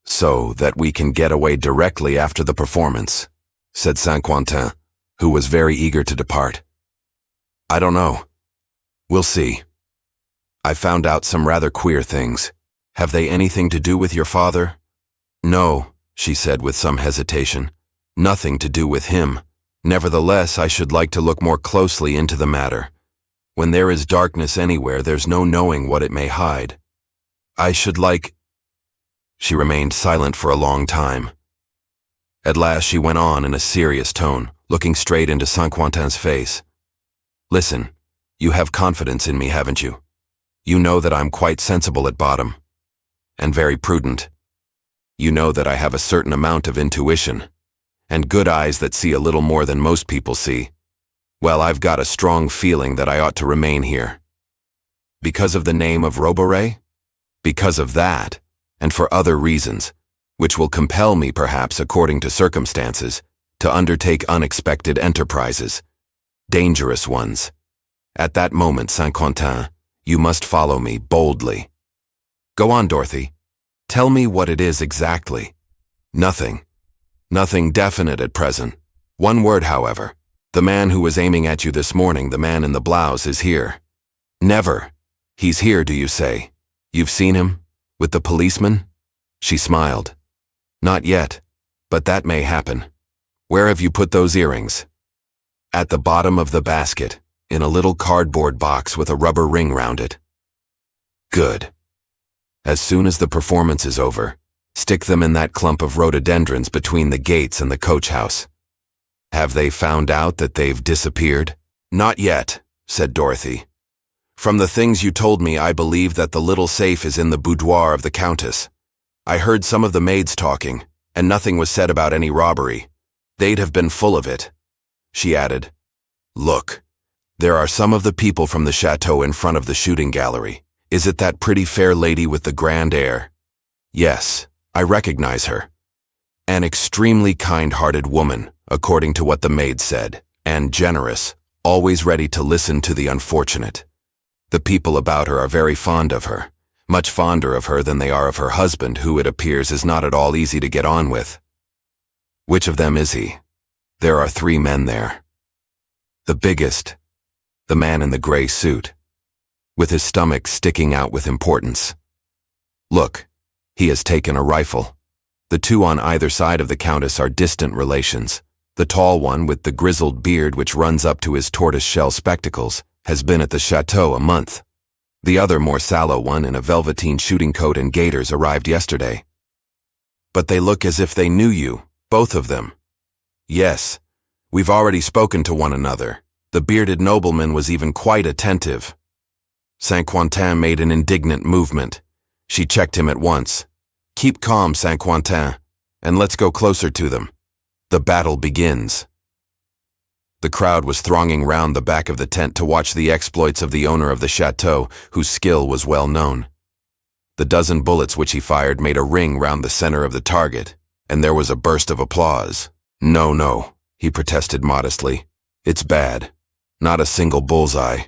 "So that we can get away directly after the performance," said Saint-Quentin, who was very eager to depart. "I don't know. We'll see. I found out some rather queer things. Have they anything to do with your father?" "No," she said with some hesitation. "Nothing to do with him. Nevertheless, I should like to look more closely into the matter. When there is darkness anywhere, there's no knowing what it may hide. I should like—" She remained silent for a long time. At last she went on in a serious tone, looking straight into Saint-Quentin's face. "Listen, you have confidence in me, haven't you? You know that I'm quite sensible at bottom, and very prudent. You know that I have a certain amount of intuition, and good eyes that see a little more than most people see. Well, I've got a strong feeling that I ought to remain here. Because of the name of Robore? Because of that, and for other reasons, which will compel me, perhaps according to circumstances, to undertake unexpected enterprises, dangerous ones. At that moment, Saint-Quentin, you must follow me boldly. Go on, Dorothy. Tell me what it is exactly." "Nothing. Nothing definite at present. One word, however. The man who was aiming at you this morning, the man in the blouse, is here." "Never. He's here, do you say? You've seen him? With the policeman?" She smiled. "Not yet, but that may happen. Where have you put those earrings?" "At the bottom of the basket, in a little cardboard box with a rubber ring round it." "Good. As soon as the performance is over, stick them in that clump of rhododendrons between the gates and the coach house." "Have they found out that they've disappeared?" "Not yet," said Dorothy. "From the things you told me, I believe that the little safe is in the boudoir of the Countess. I heard some of the maids talking, and nothing was said about any robbery. They'd have been full of it." She added, "Look, there are some of the people from the chateau in front of the shooting gallery. Is it that pretty fair lady with the grand air?" "Yes, I recognize her. An extremely kind-hearted woman, according to what the maid said, and generous, always ready to listen to the unfortunate. The people about her are very fond of her, much fonder of her than they are of her husband, who, it appears, is not at all easy to get on with." "Which of them is he?" "There are 3 men there. The biggest, the man in the gray suit, with his stomach sticking out with importance. Look, he has taken a rifle. The 2 on either side of the Countess are distant relations. The tall one, with the grizzled beard which runs up to his tortoise-shell spectacles, has been at the chateau a month. The other, more sallow one, in a velveteen shooting coat and gaiters, arrived yesterday." "But they look as if they knew you, both of them." "Yes, we've already spoken to one another. The bearded nobleman was even quite attentive." Saint-Quentin made an indignant movement. She checked him at once. "Keep calm, Saint-Quentin, and let's go closer to them. The battle begins." The crowd was thronging round the back of the tent to watch the exploits of the owner of the chateau, whose skill was well known. The dozen bullets which he fired made a ring round the center of the target, and there was a burst of applause. No, he protested modestly. "It's bad. Not a single bullseye."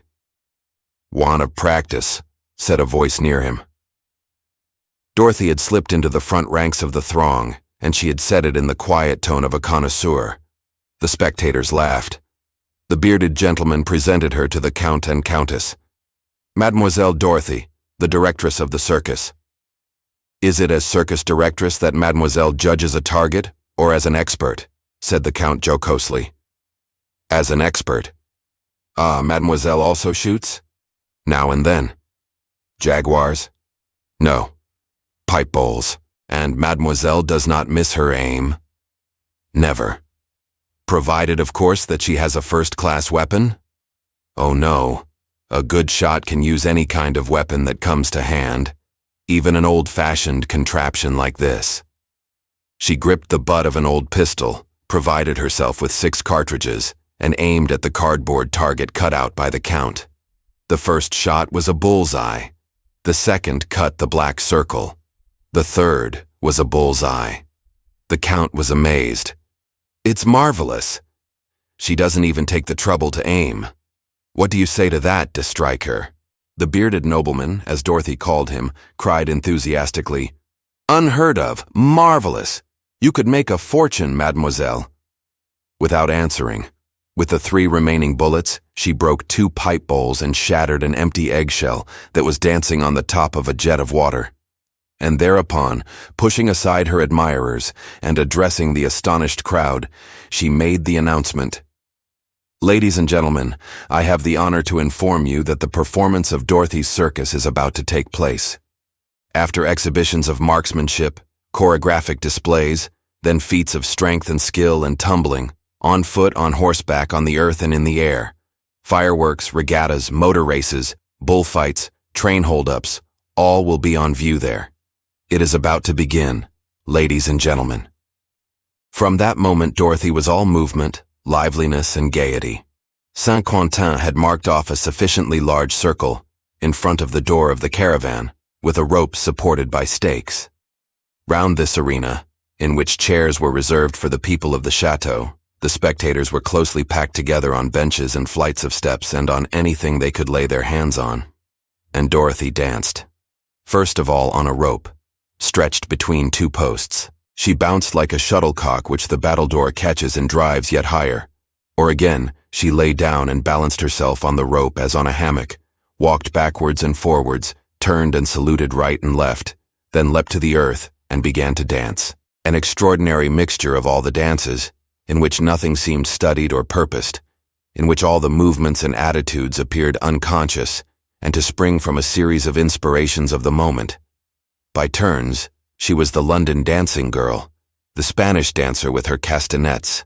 "Want of practice," said a voice near him. Dorothy had slipped into the front ranks of the throng, and she had said it in the quiet tone of a connoisseur. The spectators laughed. The bearded gentleman presented her to the Count and Countess. "Mademoiselle Dorothy, the directress of the circus." "Is it as circus directress that Mademoiselle judges a target, or as an expert?" said the Count jocosely. "As an expert." "Ah, Mademoiselle also shoots?" "Now and then." "Jaguars?" "No." "Pipe bowls. And Mademoiselle does not miss her aim?" "Never." "Provided, of course, that she has a first-class weapon?" "Oh no. A good shot can use any kind of weapon that comes to hand, even an old-fashioned contraption like this." She gripped the butt of an old pistol, provided herself with 6 cartridges, and aimed at the cardboard target cut out by the Count. The first shot was a bullseye. The second cut the black circle. The third was a bullseye. The Count was amazed. "It's marvelous. She doesn't even take the trouble to aim. What do you say to that, de Stryker?" The bearded nobleman, as Dorothy called him, cried enthusiastically, "Unheard of! Marvelous! You could make a fortune, mademoiselle." Without answering, with the 3 remaining bullets, she broke 2 pipe bowls and shattered an empty eggshell that was dancing on the top of a jet of water. And thereupon, pushing aside her admirers and addressing the astonished crowd, she made the announcement. "Ladies and gentlemen, I have the honor to inform you that the performance of Dorothy's circus is about to take place. After exhibitions of marksmanship, choreographic displays, then feats of strength and skill and tumbling, on foot, on horseback, on the earth and in the air, fireworks, regattas, motor races, bullfights, train holdups, all will be on view there. It is about to begin, ladies and gentlemen." From that moment, Dorothy was all movement, liveliness, and gaiety. Saint-Quentin had marked off a sufficiently large circle in front of the door of the caravan, with a rope supported by stakes. Round this arena, in which chairs were reserved for the people of the chateau, the spectators were closely packed together on benches and flights of steps and on anything they could lay their hands on. And Dorothy danced. First of all on a rope, stretched between 2 posts. She bounced like a shuttlecock which the battledore catches and drives yet higher. Or again, she lay down and balanced herself on the rope as on a hammock, walked backwards and forwards, turned and saluted right and left, then leapt to the earth and began to dance. An extraordinary mixture of all the dances, in which nothing seemed studied or purposed, in which all the movements and attitudes appeared unconscious and to spring from a series of inspirations of the moment. By turns, she was the London dancing girl, the Spanish dancer with her castanets,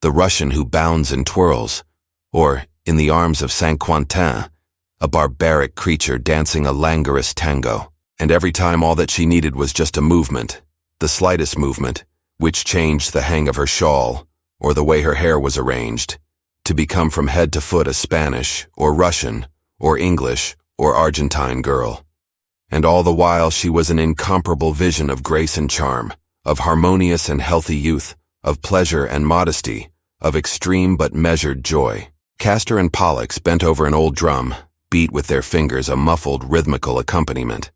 the Russian who bounds and twirls, or, in the arms of Saint-Quentin, a barbaric creature dancing a languorous tango. And every time all that she needed was just a movement, the slightest movement, which changed the hang of her shawl, or the way her hair was arranged, to become from head to foot a Spanish, or Russian, or English, or Argentine girl. And all the while she was an incomparable vision of grace and charm, of harmonious and healthy youth, of pleasure and modesty, of extreme but measured joy. Castor and Pollux, bent over an old drum, beat with their fingers a muffled rhythmical accompaniment.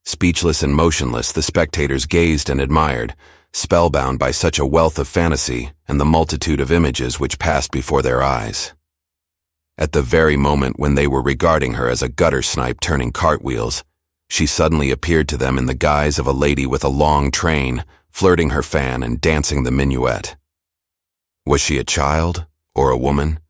Speechless and motionless, the spectators gazed and admired, spellbound by such a wealth of fantasy and the multitude of images which passed before their eyes. At the very moment when they were regarding her as a gutter snipe turning cartwheels, she suddenly appeared to them in the guise of a lady with a long train, flirting her fan and dancing the minuet. Was she a child or a woman?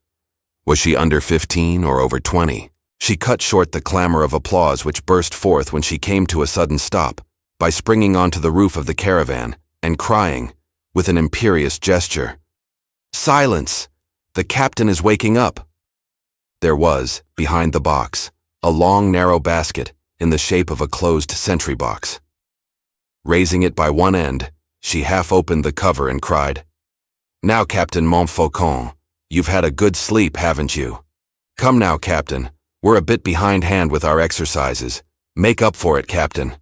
Was she under 15 or over 20? She cut short the clamor of applause which burst forth when she came to a sudden stop, by springing onto the roof of the caravan and crying, with an imperious gesture, "Silence! The captain is waking up!" There was, behind the box, a long narrow basket, in the shape of a closed sentry box. Raising it by one end, she half opened the cover and cried, "Now, Captain Montfaucon, you've had a good sleep, haven't you? Come now, Captain, we're a bit behindhand with our exercises. Make up for it, Captain."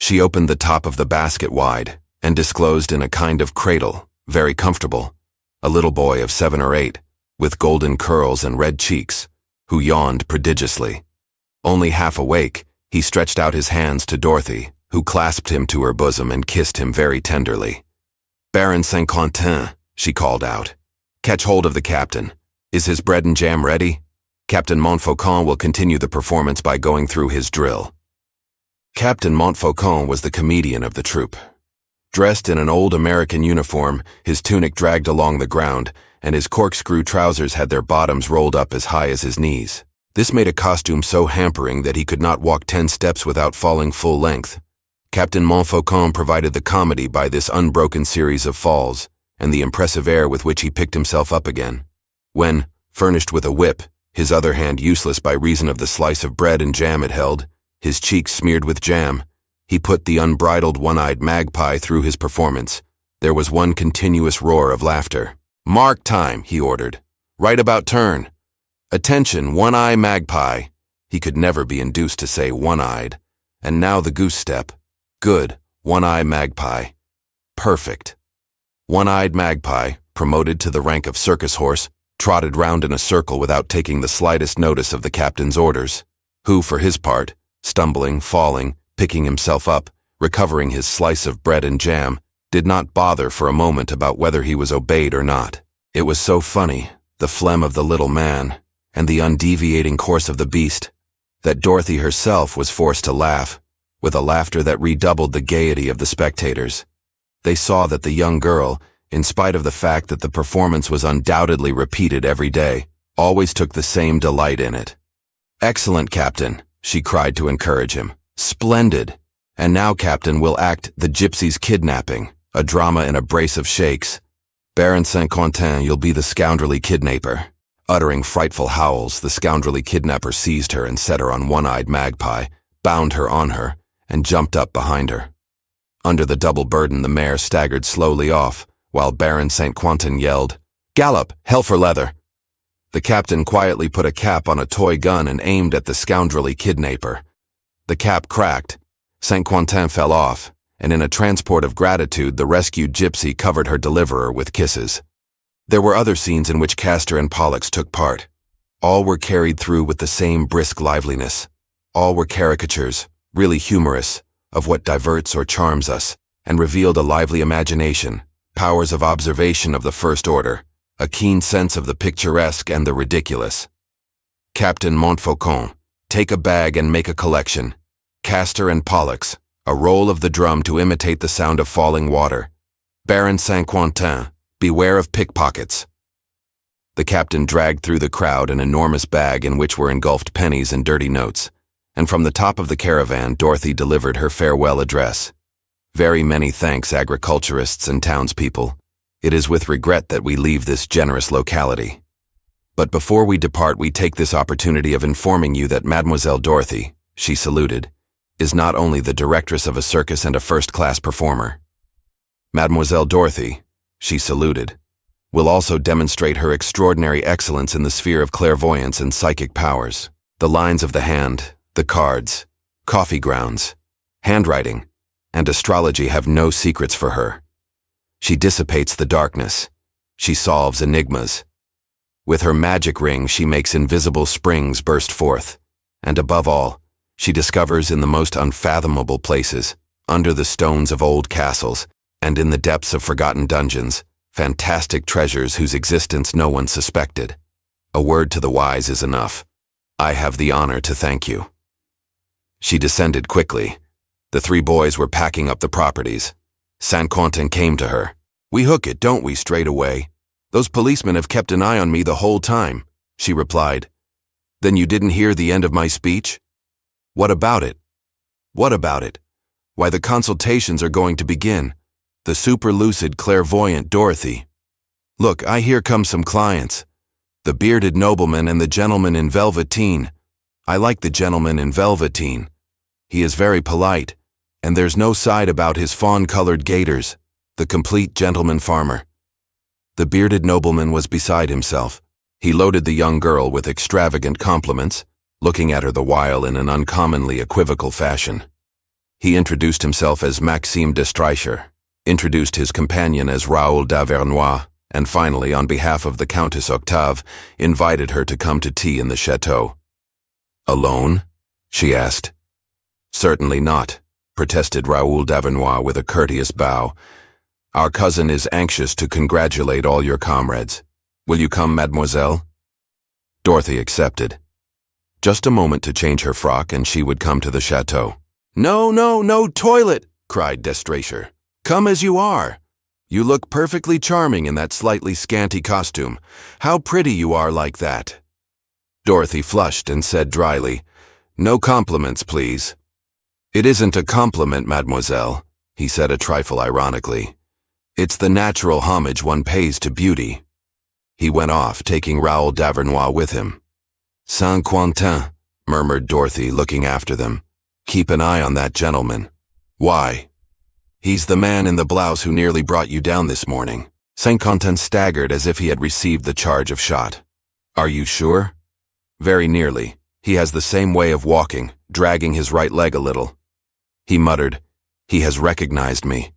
She opened the top of the basket wide and disclosed in a kind of cradle, very comfortable, a little boy of 7 or 8, with golden curls and red cheeks, who yawned prodigiously. Only half awake, he stretched out his hands to Dorothy, who clasped him to her bosom and kissed him very tenderly. "Baron Saint-Quentin," she called out, "catch hold of the captain. Is his bread and jam ready? Captain Montfaucon will continue the performance by going through his drill." Captain Montfaucon was the comedian of the troupe. Dressed in an old American uniform, his tunic dragged along the ground, and his corkscrew trousers had their bottoms rolled up as high as his knees. This made a costume so hampering that he could not walk 10 steps without falling full length. Captain Montfaucon provided the comedy by this unbroken series of falls, and the impressive air with which he picked himself up again. When, furnished with a whip, his other hand useless by reason of the slice of bread and jam it held, his cheeks smeared with jam, he put the unbridled one-eyed magpie through his performance. There was one continuous roar of laughter. "Mark time," he ordered. "Right about turn. Attention, one-eye magpie." He could never be induced to say one-eyed. And now the goose step. Good, one-eye magpie. Perfect. One-eyed magpie, promoted to the rank of circus horse, trotted round in a circle without taking the slightest notice of the captain's orders, who, for his part, stumbling, falling, picking himself up, recovering his slice of bread and jam, did not bother for a moment about whether he was obeyed or not. It was so funny, the phlegm of the little man, and the undeviating course of the beast, that Dorothy herself was forced to laugh, with a laughter that redoubled the gaiety of the spectators. They saw that the young girl, in spite of the fact that the performance was undoubtedly repeated every day, always took the same delight in it. "Excellent, Captain," she cried to encourage him. "Splendid. And now, Captain, we'll act The Gypsy's Kidnapping, a drama in a brace of shakes. Baron Saint-Quentin, you'll be the scoundrelly kidnapper." Uttering frightful howls, the scoundrelly kidnapper seized her and set her on one-eyed magpie, bound her on her, and jumped up behind her. Under the double burden, the mare staggered slowly off, while Baron Saint-Quentin yelled, "Gallop, hell for leather!" The captain quietly put a cap on a toy gun and aimed at the scoundrelly kidnapper. The cap cracked, Saint-Quentin fell off, and in a transport of gratitude the rescued gypsy covered her deliverer with kisses. There were other scenes in which Castor and Pollux took part. All were carried through with the same brisk liveliness. All were caricatures, really humorous, of what diverts or charms us, and revealed a lively imagination, powers of observation of the first order, a keen sense of the picturesque and the ridiculous. Captain Montfaucon, take a bag and make a collection. Castor and Pollux, a roll of the drum to imitate the sound of falling water. Baron Saint-Quentin, beware of pickpockets. The captain dragged through the crowd an enormous bag in which were engulfed pennies and dirty notes, and from the top of the caravan Dorothy delivered her farewell address. "Very many thanks, agriculturists and townspeople. It is with regret that we leave this generous locality. But before we depart, we take this opportunity of informing you that Mademoiselle Dorothy," she saluted, "is not only the directress of a circus and a first-class performer. Mademoiselle Dorothy," she saluted, "will also demonstrate her extraordinary excellence in the sphere of clairvoyance and psychic powers. The lines of the hand, the cards, coffee grounds, handwriting, and astrology have no secrets for her. She dissipates the darkness. She solves enigmas. With her magic ring she makes invisible springs burst forth, and above all, she discovers in the most unfathomable places, under the stones of old castles, and in the depths of forgotten dungeons, fantastic treasures whose existence no one suspected. A word to the wise is enough. I have the honor to thank you." She descended quickly. The 3 boys were packing up the properties. Saint-Quentin came to her. "We hook it, don't we, straight away? Those policemen have kept an eye on me the whole time," she replied. "Then you didn't hear the end of my speech?" "What about it?" "What about it? Why, the consultations are going to begin. The super-lucid clairvoyant Dorothy. Look, here come some clients. The bearded nobleman and the gentleman in velveteen. I like the gentleman in velveteen. He is very polite, and there's no side about his fawn-colored gaiters, the complete gentleman farmer. The bearded nobleman was beside himself. He loaded the young girl with extravagant compliments, looking at her the while in an uncommonly equivocal fashion. He introduced himself as Maxime de Streicher, introduced his companion as Raoul d'Avernois, and finally, on behalf of the Countess Octave, invited her to come to tea in the chateau. "Alone?" she asked. "Certainly not," protested Raoul d'Avernois with a courteous bow. "Our cousin is anxious to congratulate all your comrades. Will you come, mademoiselle?" Dorothy accepted. Just a moment to change her frock and she would come to the chateau. "No, no, no toilet!" cried de Streicher. "Come as you are. You look perfectly charming in that slightly scanty costume. How pretty you are like that." Dorothy flushed and said dryly, "No compliments, please." "It isn't a compliment, mademoiselle," he said a trifle ironically. "It's the natural homage one pays to beauty." He went off, taking Raoul d'Avernois with him. "Saint-Quentin," murmured Dorothy, looking after them. "Keep an eye on that gentleman." "Why?" "He's the man in the blouse who nearly brought you down this morning." Saint-Quentin staggered as if he had received the charge of shot. "Are you sure?" "Very nearly. He has the same way of walking, dragging his right leg a little." He muttered, "He has recognized me."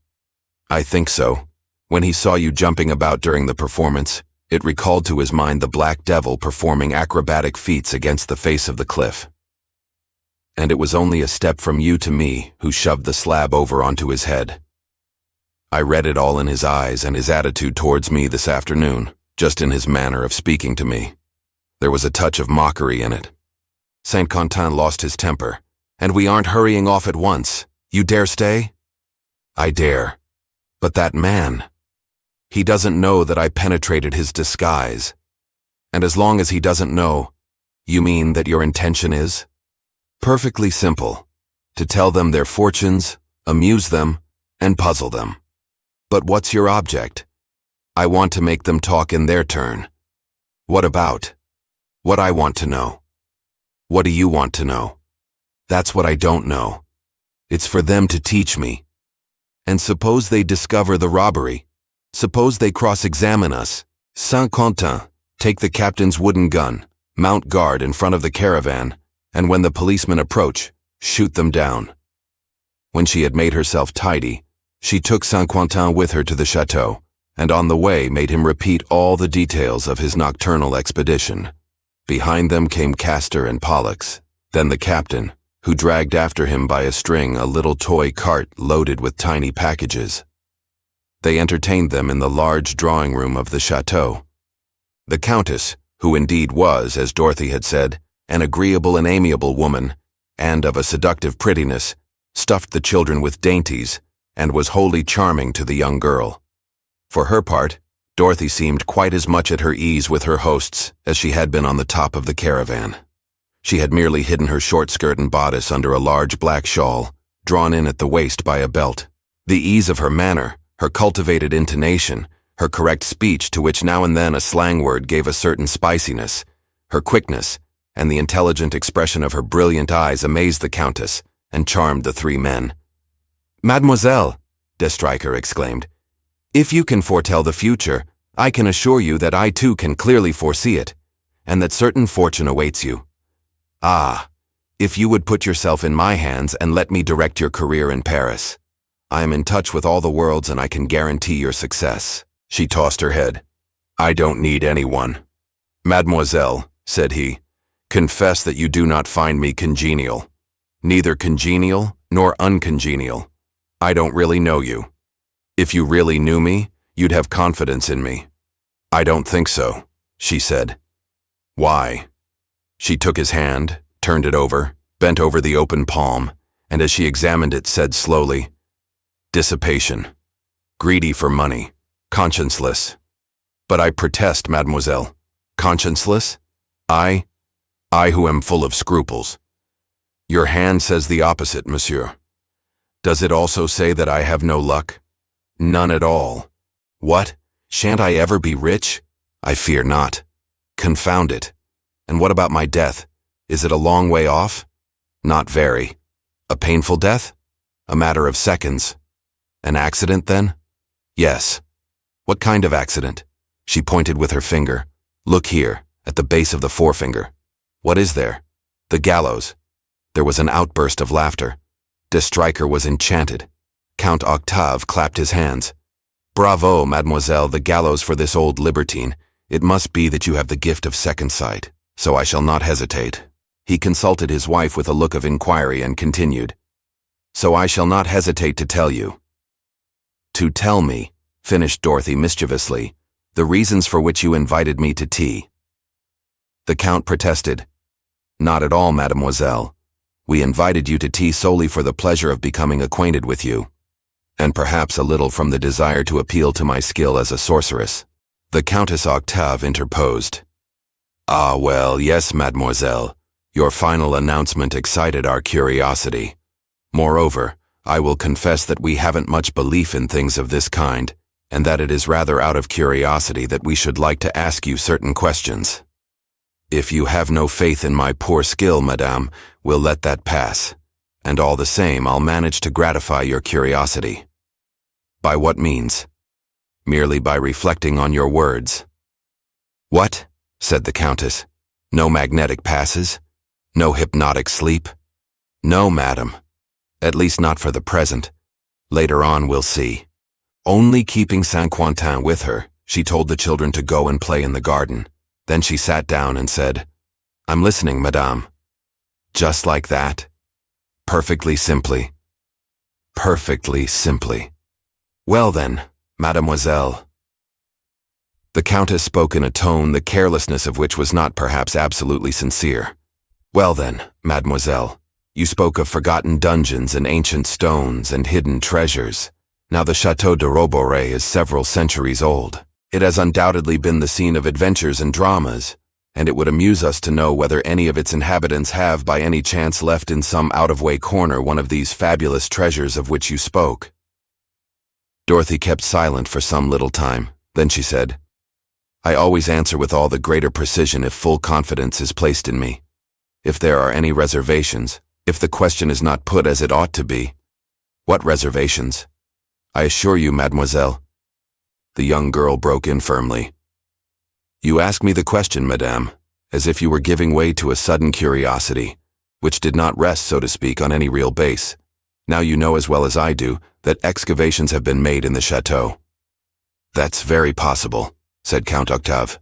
"I think so. When he saw you jumping about during the performance, it recalled to his mind the black devil performing acrobatic feats against the face of the cliff. And it was only a step from you to me who shoved the slab over onto his head. I read it all in his eyes and his attitude towards me this afternoon, just in his manner of speaking to me. There was a touch of mockery in it." Saint-Quentin lost his temper. "And we aren't hurrying off at once. You dare stay?" "I dare. But that man, he doesn't know that I penetrated his disguise. And as long as he doesn't know, you mean that your intention is?" "Perfectly simple. To tell them their fortunes, amuse them, and puzzle them." "But what's your object?" "I want to make them talk in their turn." "What about?" "What I want to know." "What do you want to know?" "That's what I don't know. It's for them to teach me." "And suppose they discover the robbery? Suppose they cross-examine us?" "Saint-Quentin, take the captain's wooden gun, mount guard in front of the caravan, and when the policemen approach, shoot them down." When she had made herself tidy, she took Saint-Quentin with her to the chateau, and on the way made him repeat all the details of his nocturnal expedition. Behind them came Castor and Pollux, then the captain, who dragged after him by a string a little toy cart loaded with tiny packages. They entertained them in the large drawing room of the chateau. The countess, who indeed was, as Dorothy had said, an agreeable and amiable woman, and of a seductive prettiness, stuffed the children with dainties, and was wholly charming to the young girl. For her part, Dorothy seemed quite as much at her ease with her hosts as she had been on the top of the caravan. She had merely hidden her short skirt and bodice under a large black shawl, drawn in at the waist by a belt. The ease of her manner, her cultivated intonation, her correct speech to which now and then a slang word gave a certain spiciness, her quickness, and the intelligent expression of her brilliant eyes amazed the Countess and charmed the three men. "Mademoiselle," de Streicher exclaimed, "if you can foretell the future, I can assure you that I too can clearly foresee it, and that certain fortune awaits you. Ah, if you would put yourself in my hands and let me direct your career in Paris. I am in touch with all the worlds and I can guarantee your success." She tossed her head. "I don't need anyone." "Mademoiselle," said he, "confess that you do not find me congenial. Neither congenial nor uncongenial. I don't really know you. If you really knew me, you'd have confidence in me." "I don't think so," she said. "Why?" She took his hand, turned it over, bent over the open palm, and as she examined it said slowly, "Dissipation. Greedy for money. Conscienceless." "But I protest, mademoiselle. Conscienceless? I who am full of scruples." "Your hand says the opposite, monsieur." "Does it also say that I have no luck?" "None at all." "What? Shan't I ever be rich?" "I fear not." "Confound it. And what about my death? Is it a long way off?" "Not very. A painful death? A matter of seconds. An accident, then? Yes. What kind of accident? She pointed with her finger. Look here, at the base of the forefinger. What is there? The gallows. There was an outburst of laughter. De Stryker was enchanted. Count Octave clapped his hands. Bravo, mademoiselle, the gallows for this old libertine. It must be that you have the gift of second sight, so I shall not hesitate. He consulted his wife with a look of inquiry and continued. So I shall not hesitate to tell you. To tell me, finished Dorothy mischievously, the reasons for which you invited me to tea. The Count protested. Not at all, mademoiselle. We invited you to tea solely for the pleasure of becoming acquainted with you, and perhaps a little from the desire to appeal to my skill as a sorceress. The Countess Octave interposed. Ah, well, yes, mademoiselle. Your final announcement excited our curiosity. Moreover, I will confess that we haven't much belief in things of this kind, and that it is rather out of curiosity that we should like to ask you certain questions. If you have no faith in my poor skill, madame, we'll let that pass. And all the same, I'll manage to gratify your curiosity. By what means? Merely by reflecting on your words. What? Said the Countess. No magnetic passes? No hypnotic sleep? No, madam. At least not for the present. Later on we'll see. Only keeping Saint-Quentin with her, she told the children to go and play in the garden. Then she sat down and said, I'm listening, madame. Just like that? Perfectly simply. Perfectly simply. Well then, mademoiselle. The Countess spoke in a tone the carelessness of which was not perhaps absolutely sincere. Well then, mademoiselle, you spoke of forgotten dungeons and ancient stones and hidden treasures. Now the Château de Roborey is several centuries old. It has undoubtedly been the scene of adventures and dramas, and it would amuse us to know whether any of its inhabitants have by any chance left in some out-of-way corner one of these fabulous treasures of which you spoke. Dorothy kept silent for some little time. Then she said, I always answer with all the greater precision if full confidence is placed in me. If there are any reservations, if the question is not put as it ought to be. What reservations? I assure you, mademoiselle. The young girl broke in firmly. You ask me the question, madame, as if you were giving way to a sudden curiosity, which did not rest, so to speak, on any real base. Now you know as well as I do that excavations have been made in the chateau. That's very possible, said Count Octave.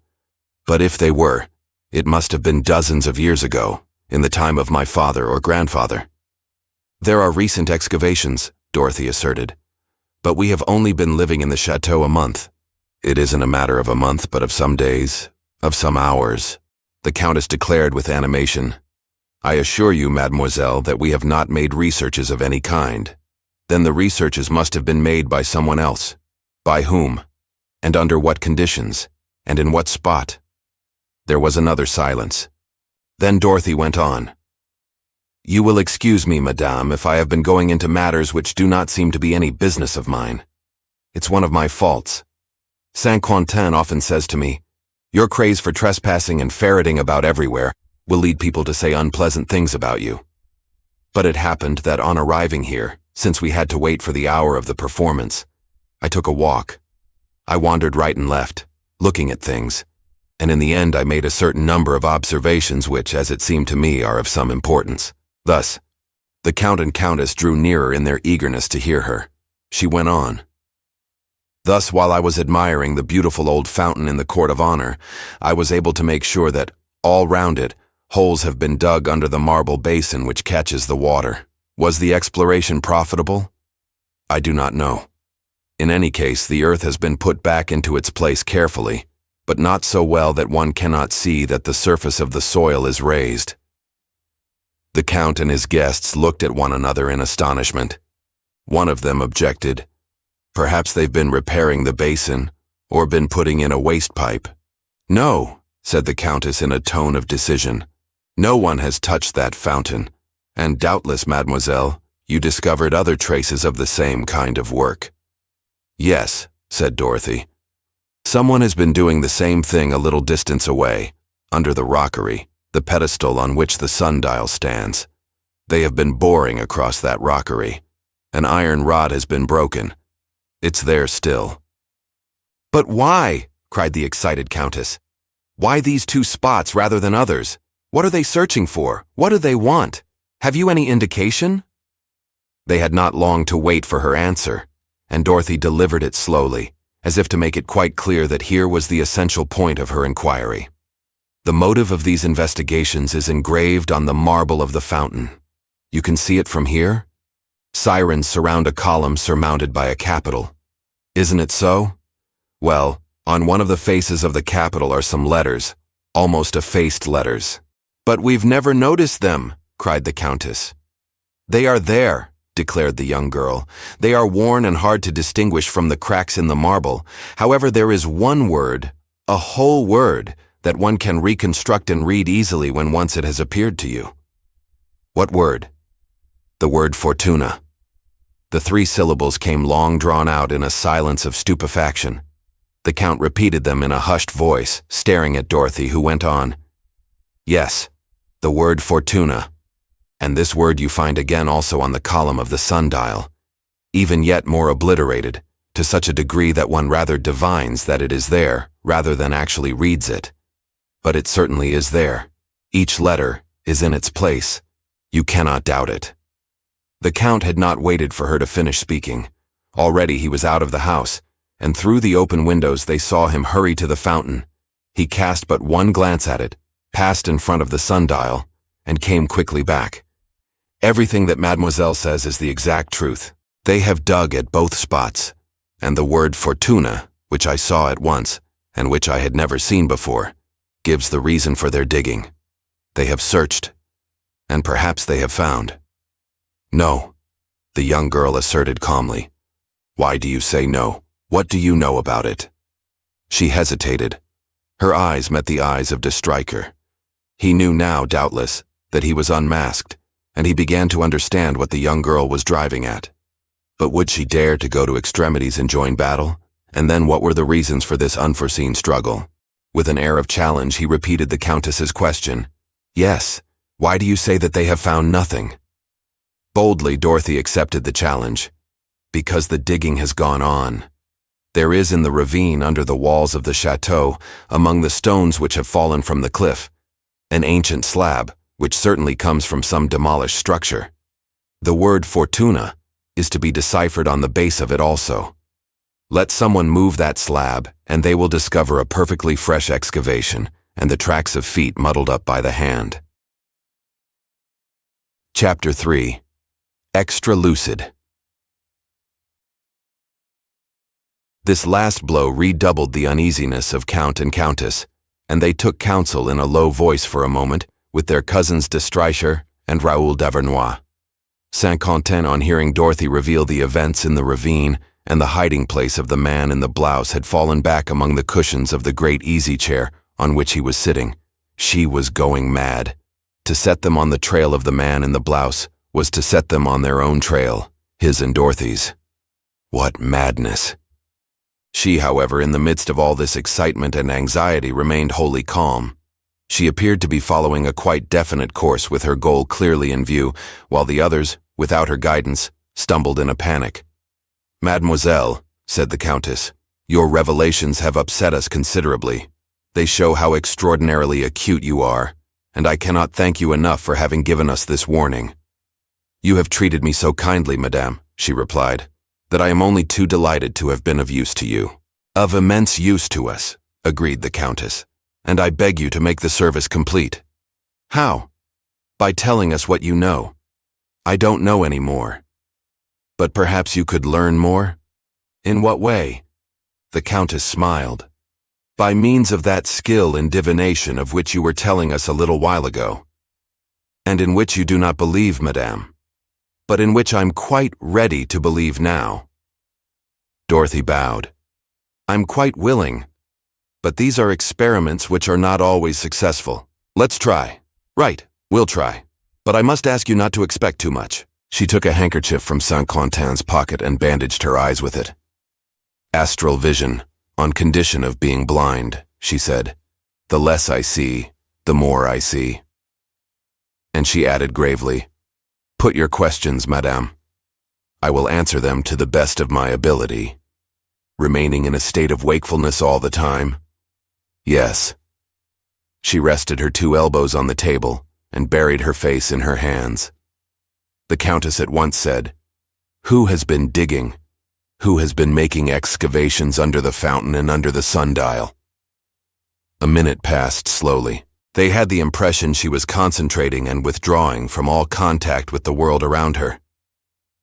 But if they were, it must have been dozens of years ago, in the time of my father or grandfather. There are recent excavations, Dorothy asserted. But we have only been living in the chateau a month. It isn't a matter of a month, but of some days, of some hours, the Countess declared with animation. I assure you, mademoiselle, that we have not made researches of any kind. Then the researches must have been made by someone else. By whom? And under what conditions? And in what spot? There was another silence. Then Dorothy went on. You will excuse me, madame, if I have been going into matters which do not seem to be any business of mine. It's one of my faults. Saint-Quentin often says to me, your craze for trespassing and ferreting about everywhere will lead people to say unpleasant things about you. But it happened that on arriving here, since we had to wait for the hour of the performance, I took a walk. I wandered right and left, looking at things, and in the end I made a certain number of observations which, as it seemed to me, are of some importance. Thus, the Count and Countess drew nearer in their eagerness to hear her. She went on. Thus, while I was admiring the beautiful old fountain in the court of honor, I was able to make sure that, all round it, holes have been dug under the marble basin which catches the water. Was the exploration profitable? I do not know. In any case, the earth has been put back into its place carefully, but not so well that one cannot see that the surface of the soil is raised. The Count and his guests looked at one another in astonishment. One of them objected. Perhaps they've been repairing the basin, or been putting in a waste pipe. No, said the Countess in a tone of decision. No one has touched that fountain, and doubtless, mademoiselle, you discovered other traces of the same kind of work. Yes, said Dorothy. Someone has been doing the same thing a little distance away, under the rockery, the pedestal on which the sundial stands. They have been boring across that rockery. An iron rod has been broken. It's there still. But why? Cried the excited Countess. Why these two spots rather than others? What are they searching for? What do they want? Have you any indication? They had not long to wait for her answer, and Dorothy delivered it slowly, as if to make it quite clear that here was the essential point of her inquiry. The motive of these investigations is engraved on the marble of the fountain. You can see it from here? Sirens surround a column surmounted by a capital. Isn't it so? Well, on one of the faces of the capital are some letters, almost effaced letters. But we've never noticed them, cried the Countess. They are there, declared the young girl. They are worn and hard to distinguish from the cracks in the marble. However, there is one word, a whole word, that one can reconstruct and read easily when once it has appeared to you. What word? The word Fortuna. The 3 syllables came long drawn out in a silence of stupefaction. The Count repeated them in a hushed voice, staring at Dorothy, who went on. Yes, the word Fortuna. And this word you find again also on the column of the sundial, even yet more obliterated, to such a degree that one rather divines that it is there, rather than actually reads it. But it certainly is there. Each letter is in its place. You cannot doubt it. The Count had not waited for her to finish speaking. Already he was out of the house, and through the open windows they saw him hurry to the fountain. He cast but one glance at it, passed in front of the sundial, and came quickly back. Everything that Mademoiselle says is the exact truth. They have dug at both spots, and the word Fortuna, which I saw at once, and which I had never seen before, gives the reason for their digging. They have searched, and perhaps they have found. No, the young girl asserted calmly. Why do you say no? What do you know about it? She hesitated. Her eyes met the eyes of de Stryker. He knew now, doubtless, that he was unmasked, and he began to understand what the young girl was driving at. But would she dare to go to extremities and join battle? And then what were the reasons for this unforeseen struggle? With an air of challenge, he repeated the Countess's question. Yes, why do you say that they have found nothing? Boldly, Dorothy accepted the challenge. Because the digging has gone on. There is in the ravine under the walls of the chateau, among the stones which have fallen from the cliff, an ancient slab, which certainly comes from some demolished structure. The word Fortuna is to be deciphered on the base of it also. Let someone move that slab, and they will discover a perfectly fresh excavation, and the tracks of feet muddled up by the hand. Chapter 3. Extra Lucid. This last blow redoubled the uneasiness of Count and Countess, and they took counsel in a low voice for a moment with their cousins de Stryker and Raoul d'Avernois. Saint-Quentin, on hearing Dorothy reveal the events in the ravine and the hiding place of the man in the blouse, had fallen back among the cushions of the great easy-chair on which he was sitting. She was going mad. To set them on the trail of the man in the blouse was to set them on their own trail, his and Dorothy's. What madness! She, however, in the midst of all this excitement and anxiety, remained wholly calm. She appeared to be following a quite definite course with her goal clearly in view, while the others, without her guidance, stumbled in a panic. Mademoiselle, said the Countess, your revelations have upset us considerably. They show how extraordinarily acute you are, and I cannot thank you enough for having given us this warning. You have treated me so kindly, madame, she replied, that I am only too delighted to have been of use to you. Of immense use to us, agreed the Countess, and I beg you to make the service complete. How? By telling us what you know. I don't know any more. But perhaps you could learn more? In what way? The Countess smiled. By means of that skill in divination of which you were telling us a little while ago, and in which you do not believe, madame, but in which I'm quite ready to believe now. Dorothy bowed. I'm quite willing, but these are experiments which are not always successful. Let's try. Right, we'll try. But I must ask you not to expect too much. She took a handkerchief from Saint-Quentin's pocket and bandaged her eyes with it. Astral vision, on condition of being blind, she said. The less I see, the more I see. And she added gravely, Put your questions, madame. I will answer them to the best of my ability. Remaining in a state of wakefulness all the time? Yes. She rested her 2 elbows on the table and buried her face in her hands. The Countess at once said, "Who has been digging? Who has been making excavations under the fountain and under the sundial?" A minute passed slowly. They had the impression she was concentrating and withdrawing from all contact with the world around her.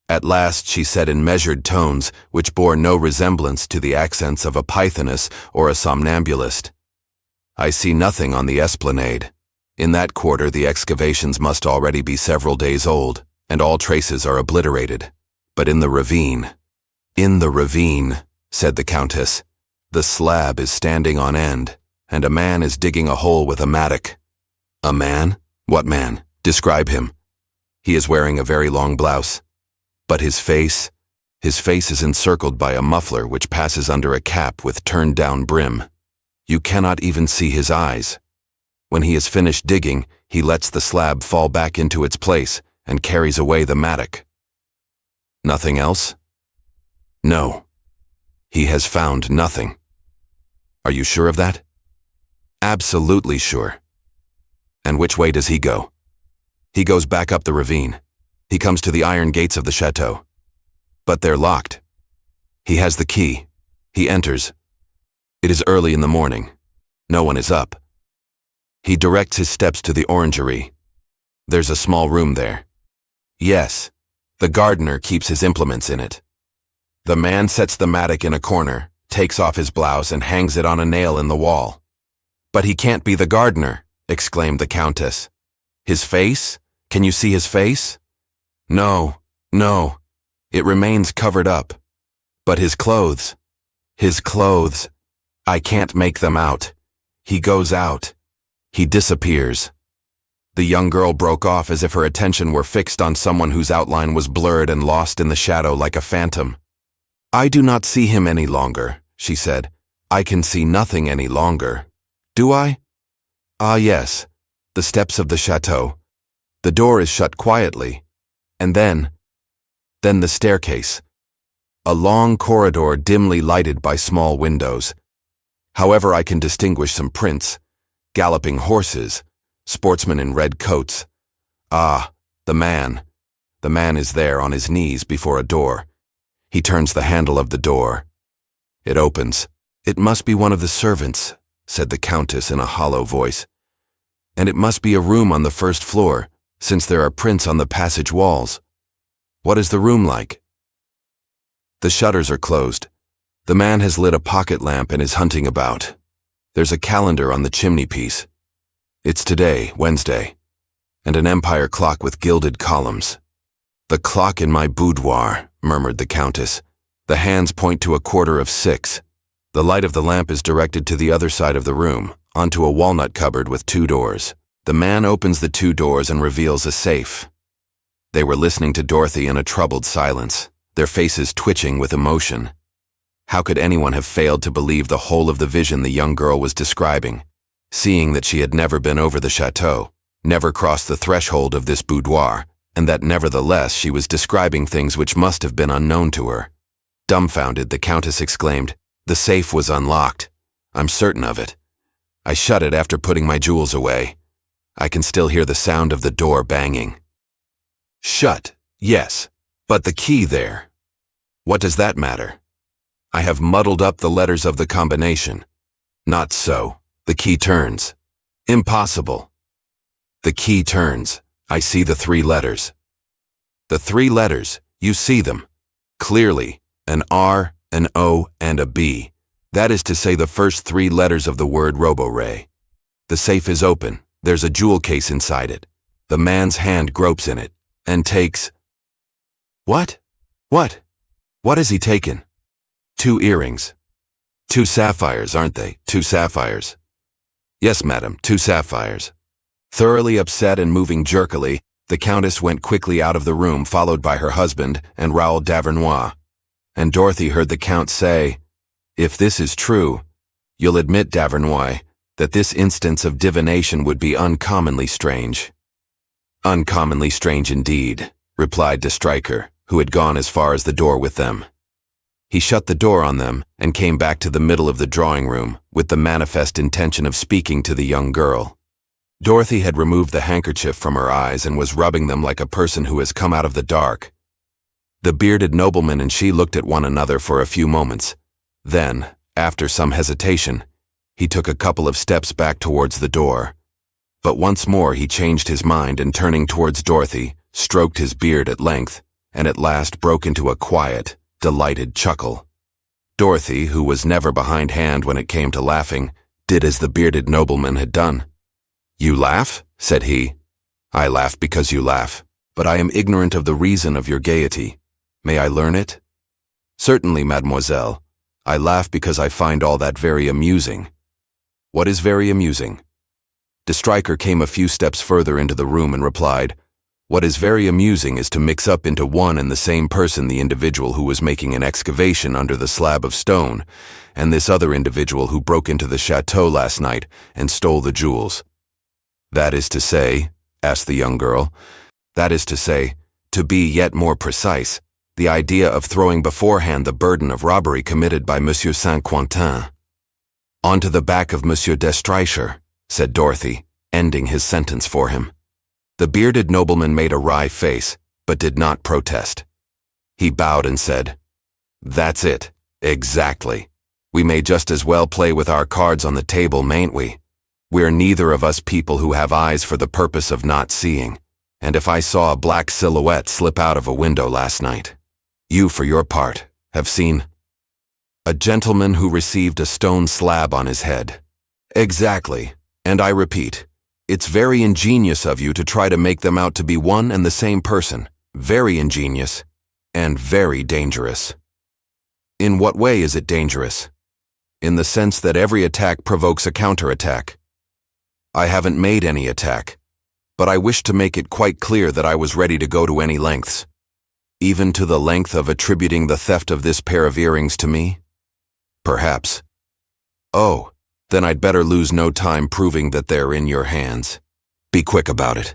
At last she said in measured tones which bore no resemblance to the accents of a pythoness or a somnambulist, "I see nothing on the esplanade. In that quarter the excavations must already be several days old, and all traces are obliterated. But in the ravine," said the Countess, "the slab is standing on end, and a man is digging a hole with a mattock." "A man? What man? Describe him." "He is wearing a very long blouse. But his face is encircled by a muffler which passes under a cap with turned-down brim. You cannot even see his eyes. When he has finished digging, he lets the slab fall back into its place and carries away the mattock." "Nothing else?" "No. He has found nothing." "Are you sure of that?" "Absolutely sure." "And which way does he go?" "He goes back up the ravine. He comes to the iron gates of the chateau." "But they're locked." "He has the key. He enters. It is early in the morning. No one is up. He directs his steps to the orangery. There's a small room there." "Yes. The gardener keeps his implements in it." "The man sets the mattock in a corner, takes off his blouse and hangs it on a nail in the wall." "But he can't be the gardener," exclaimed the Countess. "His face? Can you see his face?" No. It remains covered up. But his clothes. I can't make them out. He goes out. He disappears." The young girl broke off as if her attention were fixed on someone whose outline was blurred and lost in the shadow like a phantom. "I do not see him any longer," she said. "I can see nothing any longer. Do I? Ah, yes. The steps of the chateau. The door is shut quietly. And then the staircase. A long corridor dimly lighted by small windows. However, I can distinguish some prints, galloping horses, sportsmen in red coats. Ah, the man. The man is there on his knees before a door. He turns the handle of the door. It opens. It must be one of the servants," said the Countess in a hollow voice. "And it must be a room on the first floor, since there are prints on the passage walls. What is the room like?" "The shutters are closed. The man has lit a pocket lamp and is hunting about. There's a calendar on the chimney-piece. It's today, Wednesday, and an empire clock with gilded columns." "The clock in my boudoir," murmured the Countess. "The hands point to 6:15. The light of the lamp is directed to the other side of the room, onto a walnut cupboard with 2 doors. The man opens the 2 doors and reveals a safe." They were listening to Dorothy in a troubled silence, their faces twitching with emotion. How could anyone have failed to believe the whole of the vision the young girl was describing, seeing that she had never been over the chateau, never crossed the threshold of this boudoir, and that nevertheless she was describing things which must have been unknown to her? Dumbfounded, the Countess exclaimed, "The safe was unlocked. I'm certain of it. I shut it after putting my jewels away. I can still hear the sound of the door banging." "Shut, yes, but the key there. What does that matter? I have muddled up the letters of the combination." "Not so. The key turns." "Impossible." "The key turns. I see the 3 letters." "The 3 letters, you see them. Clearly, an R, an O, and a B. That is to say the first 3 letters of the word Roborey. The safe is open. There's a jewel case inside it. The man's hand gropes in it, and takes—" "What? What? What has he taken?" "2 earrings. 2 sapphires, aren't they? 2 sapphires." "Yes, madam, 2 sapphires." Thoroughly upset and moving jerkily, the Countess went quickly out of the room, followed by her husband and Raoul d'Avernois. And Dorothy heard the Count say, "If this is true, you'll admit, d'Avernois, that this instance of divination would be uncommonly strange." "Uncommonly strange indeed," replied de Stryker, who had gone as far as the door with them. He shut the door on them and came back to the middle of the drawing room with the manifest intention of speaking to the young girl. Dorothy had removed the handkerchief from her eyes and was rubbing them like a person who has come out of the dark. The bearded nobleman and she looked at one another for a few moments. Then, after some hesitation, he took a couple of steps back towards the door. But once more he changed his mind and turning towards Dorothy, stroked his beard at length, and at last broke into a quiet, delighted chuckle. Dorothy, who was never behindhand when it came to laughing, did as the bearded nobleman had done. "You laugh?" said he. "I laugh because you laugh, but I am ignorant of the reason of your gaiety. May I learn it?" "Certainly, mademoiselle. I laugh because I find all that very amusing." "What is very amusing?" De Stryker came a few steps further into the room and replied, "What is very amusing is to mix up into one and the same person the individual who was making an excavation under the slab of stone, and this other individual who broke into the chateau last night and stole the jewels." "That is to say," asked the young girl, "that is to say, to be yet more precise, the idea of throwing beforehand the burden of robbery committed by Monsieur Saint-Quentin onto the back of Monsieur de Stryker," said Dorothy, ending his sentence for him. The bearded nobleman made a wry face, but did not protest. He bowed and said, "That's it, exactly. We may just as well play with our cards on the table, mayn't we? We're neither of us people who have eyes for the purpose of not seeing, and if I saw a black silhouette slip out of a window last night, you, for your part, have seen a gentleman who received a stone slab on his head." "Exactly, and I repeat, it's very ingenious of you to try to make them out to be one and the same person. Very ingenious, and very dangerous." "In what way is it dangerous?" "In the sense that every attack provokes a counterattack." "I haven't made any attack, but I wish to make it quite clear that I was ready to go to any lengths. Even to the length of attributing the theft of this pair of earrings to me?" "Perhaps." "Oh, then I'd better lose no time proving that they're in your hands. Be quick about it."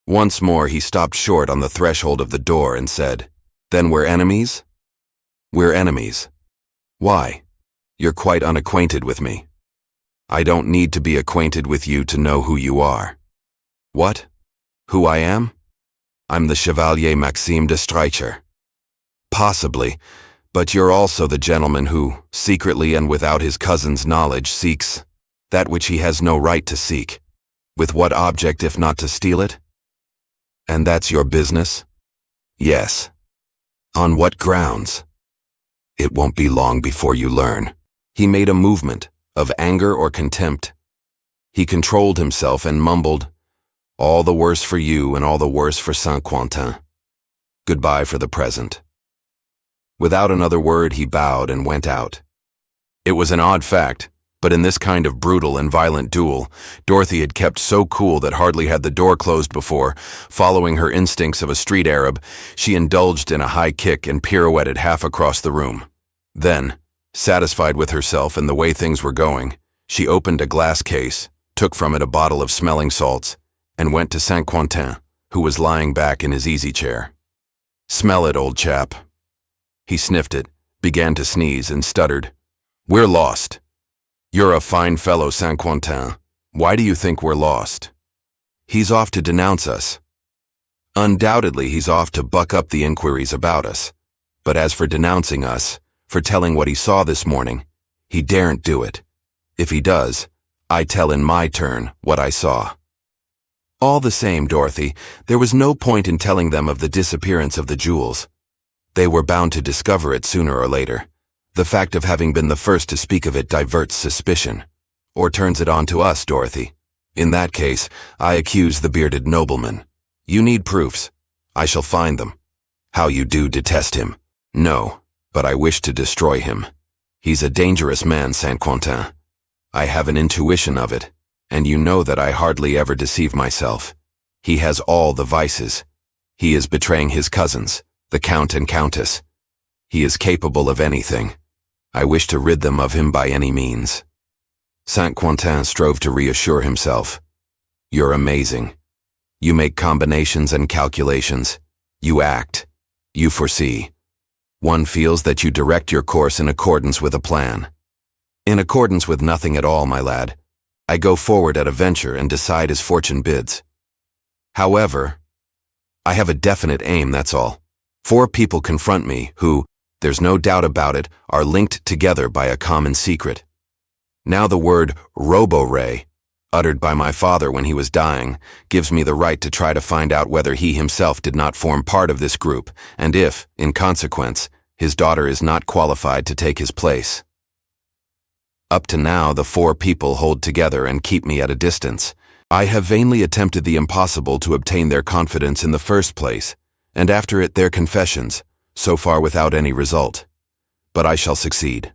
Once more he stopped short on the threshold of the door and said, "Then we're enemies?" "We're enemies." "Why? You're quite unacquainted with me." "I don't need to be acquainted with you to know who you are." "What? Who I am?" "I'm the Chevalier Maxime de Stryker." "Possibly, but you're also the gentleman who, secretly and without his cousin's knowledge, seeks that which he has no right to seek. With what object if not to steal it?" "And that's your business?" "Yes." "On what grounds?" "It won't be long before you learn." He made a movement of anger or contempt. He controlled himself and mumbled, "All the worse for you and all the worse for Saint-Quentin. Goodbye for the present." Without another word he bowed and went out. It was an odd fact, but in this kind of brutal and violent duel, Dorothy had kept so cool that hardly had the door closed before, following her instincts of a street Arab, she indulged in a high kick and pirouetted half across the room. Then, satisfied with herself and the way things were going, she opened a glass case, took from it a bottle of smelling salts, and went to Saint-Quentin, who was lying back in his easy chair. "Smell it, old chap." He sniffed it, began to sneeze, and stuttered, "We're lost." "You're a fine fellow, Saint-Quentin. Why do you think we're lost?" "He's off to denounce us." "Undoubtedly he's off to buck up the inquiries about us. But as for denouncing us, for telling what he saw this morning, he daren't do it. If he does, I tell in my turn what I saw." "All the same, Dorothy, there was no point in telling them of the disappearance of the jewels. They were bound to discover it sooner or later. The fact of having been the first to speak of it diverts suspicion, or turns it on to us, Dorothy. In that case, I accuse the bearded nobleman. You need proofs. I shall find them. How you do detest him. No, but I wish to destroy him. He's a dangerous man, Saint-Quentin. I have an intuition of it, and you know that I hardly ever deceive myself. He has all the vices. He is betraying his cousins, the Count and Countess. He is capable of anything. I wish to rid them of him by any means." Saint-Quentin strove to reassure himself. "You're amazing. You make combinations and calculations. You act. You foresee. One feels that you direct your course in accordance with a plan. In accordance with nothing at all, my lad. I go forward at a venture and decide as fortune bids. However, I have a definite aim, that's all. 4 people confront me who, there's no doubt about it, are linked together by a common secret. Now the word Roborey, uttered by my father when he was dying, gives me the right to try to find out whether he himself did not form part of this group, and if, in consequence, his daughter is not qualified to take his place. Up to now, the 4 people hold together and keep me at a distance. I have vainly attempted the impossible to obtain their confidence in the first place, and after it their confessions, so far without any result. But I shall succeed.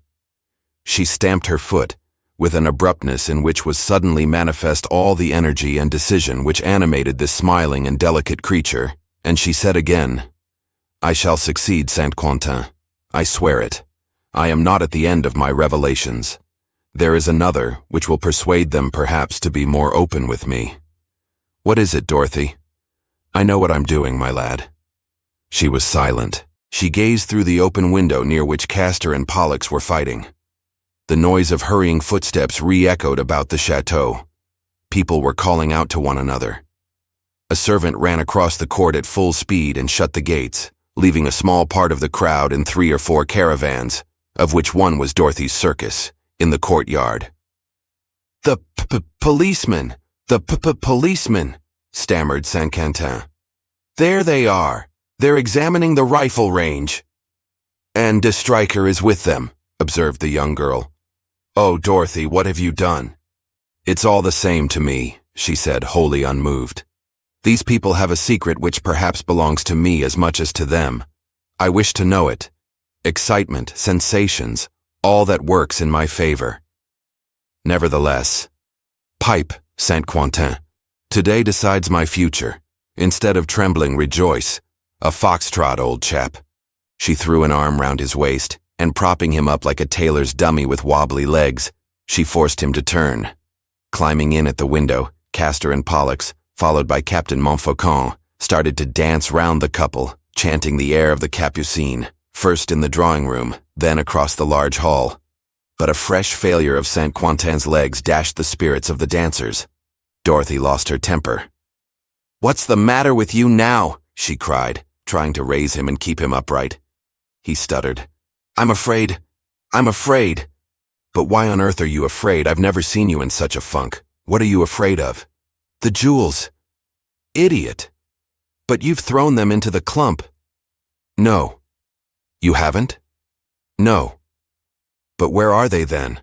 She stamped her foot, with an abruptness in which was suddenly manifest all the energy and decision which animated this smiling and delicate creature, and she said again, I shall succeed, Saint-Quentin. I swear it. I am not at the end of my revelations. There is another which will persuade them perhaps to be more open with me. What is it, Dorothy? I know what I'm doing, my lad. She was silent. She gazed through the open window near which Castor and Pollux were fighting. The noise of hurrying footsteps re-echoed about the chateau. People were calling out to one another. A servant ran across the court at full speed and shut the gates, leaving a small part of the crowd in 3 or 4 caravans, of which one was Dorothy's Circus, in the courtyard. The policeman! The policeman! Stammered Saint-Quentin. There they are. They're examining the rifle range. And De Stryker is with them, observed the young girl. Oh, Dorothy, what have you done? It's all the same to me, she said, wholly unmoved. These people have a secret which perhaps belongs to me as much as to them. I wish to know it. Excitement, sensations, all that works in my favor. Nevertheless, pipe, Saint-Quentin. Today decides my future. Instead of trembling, rejoice. A foxtrot, old chap. She threw an arm round his waist, and propping him up like a tailor's dummy with wobbly legs, she forced him to turn. Climbing in at the window, Castor and Pollux, followed by Captain Montfaucon, started to dance round the couple, chanting the air of the Capucine, first in the drawing room, then across the large hall. But a fresh failure of Saint-Quentin's legs dashed the spirits of the dancers. Dorothy lost her temper. What's the matter with you now? She cried, trying to raise him and keep him upright. He stuttered. I'm afraid. But why on earth are you afraid? I've never seen you in such a funk. What are you afraid of? The jewels. Idiot. But you've thrown them into the clump. No. You haven't? No. But where are they then?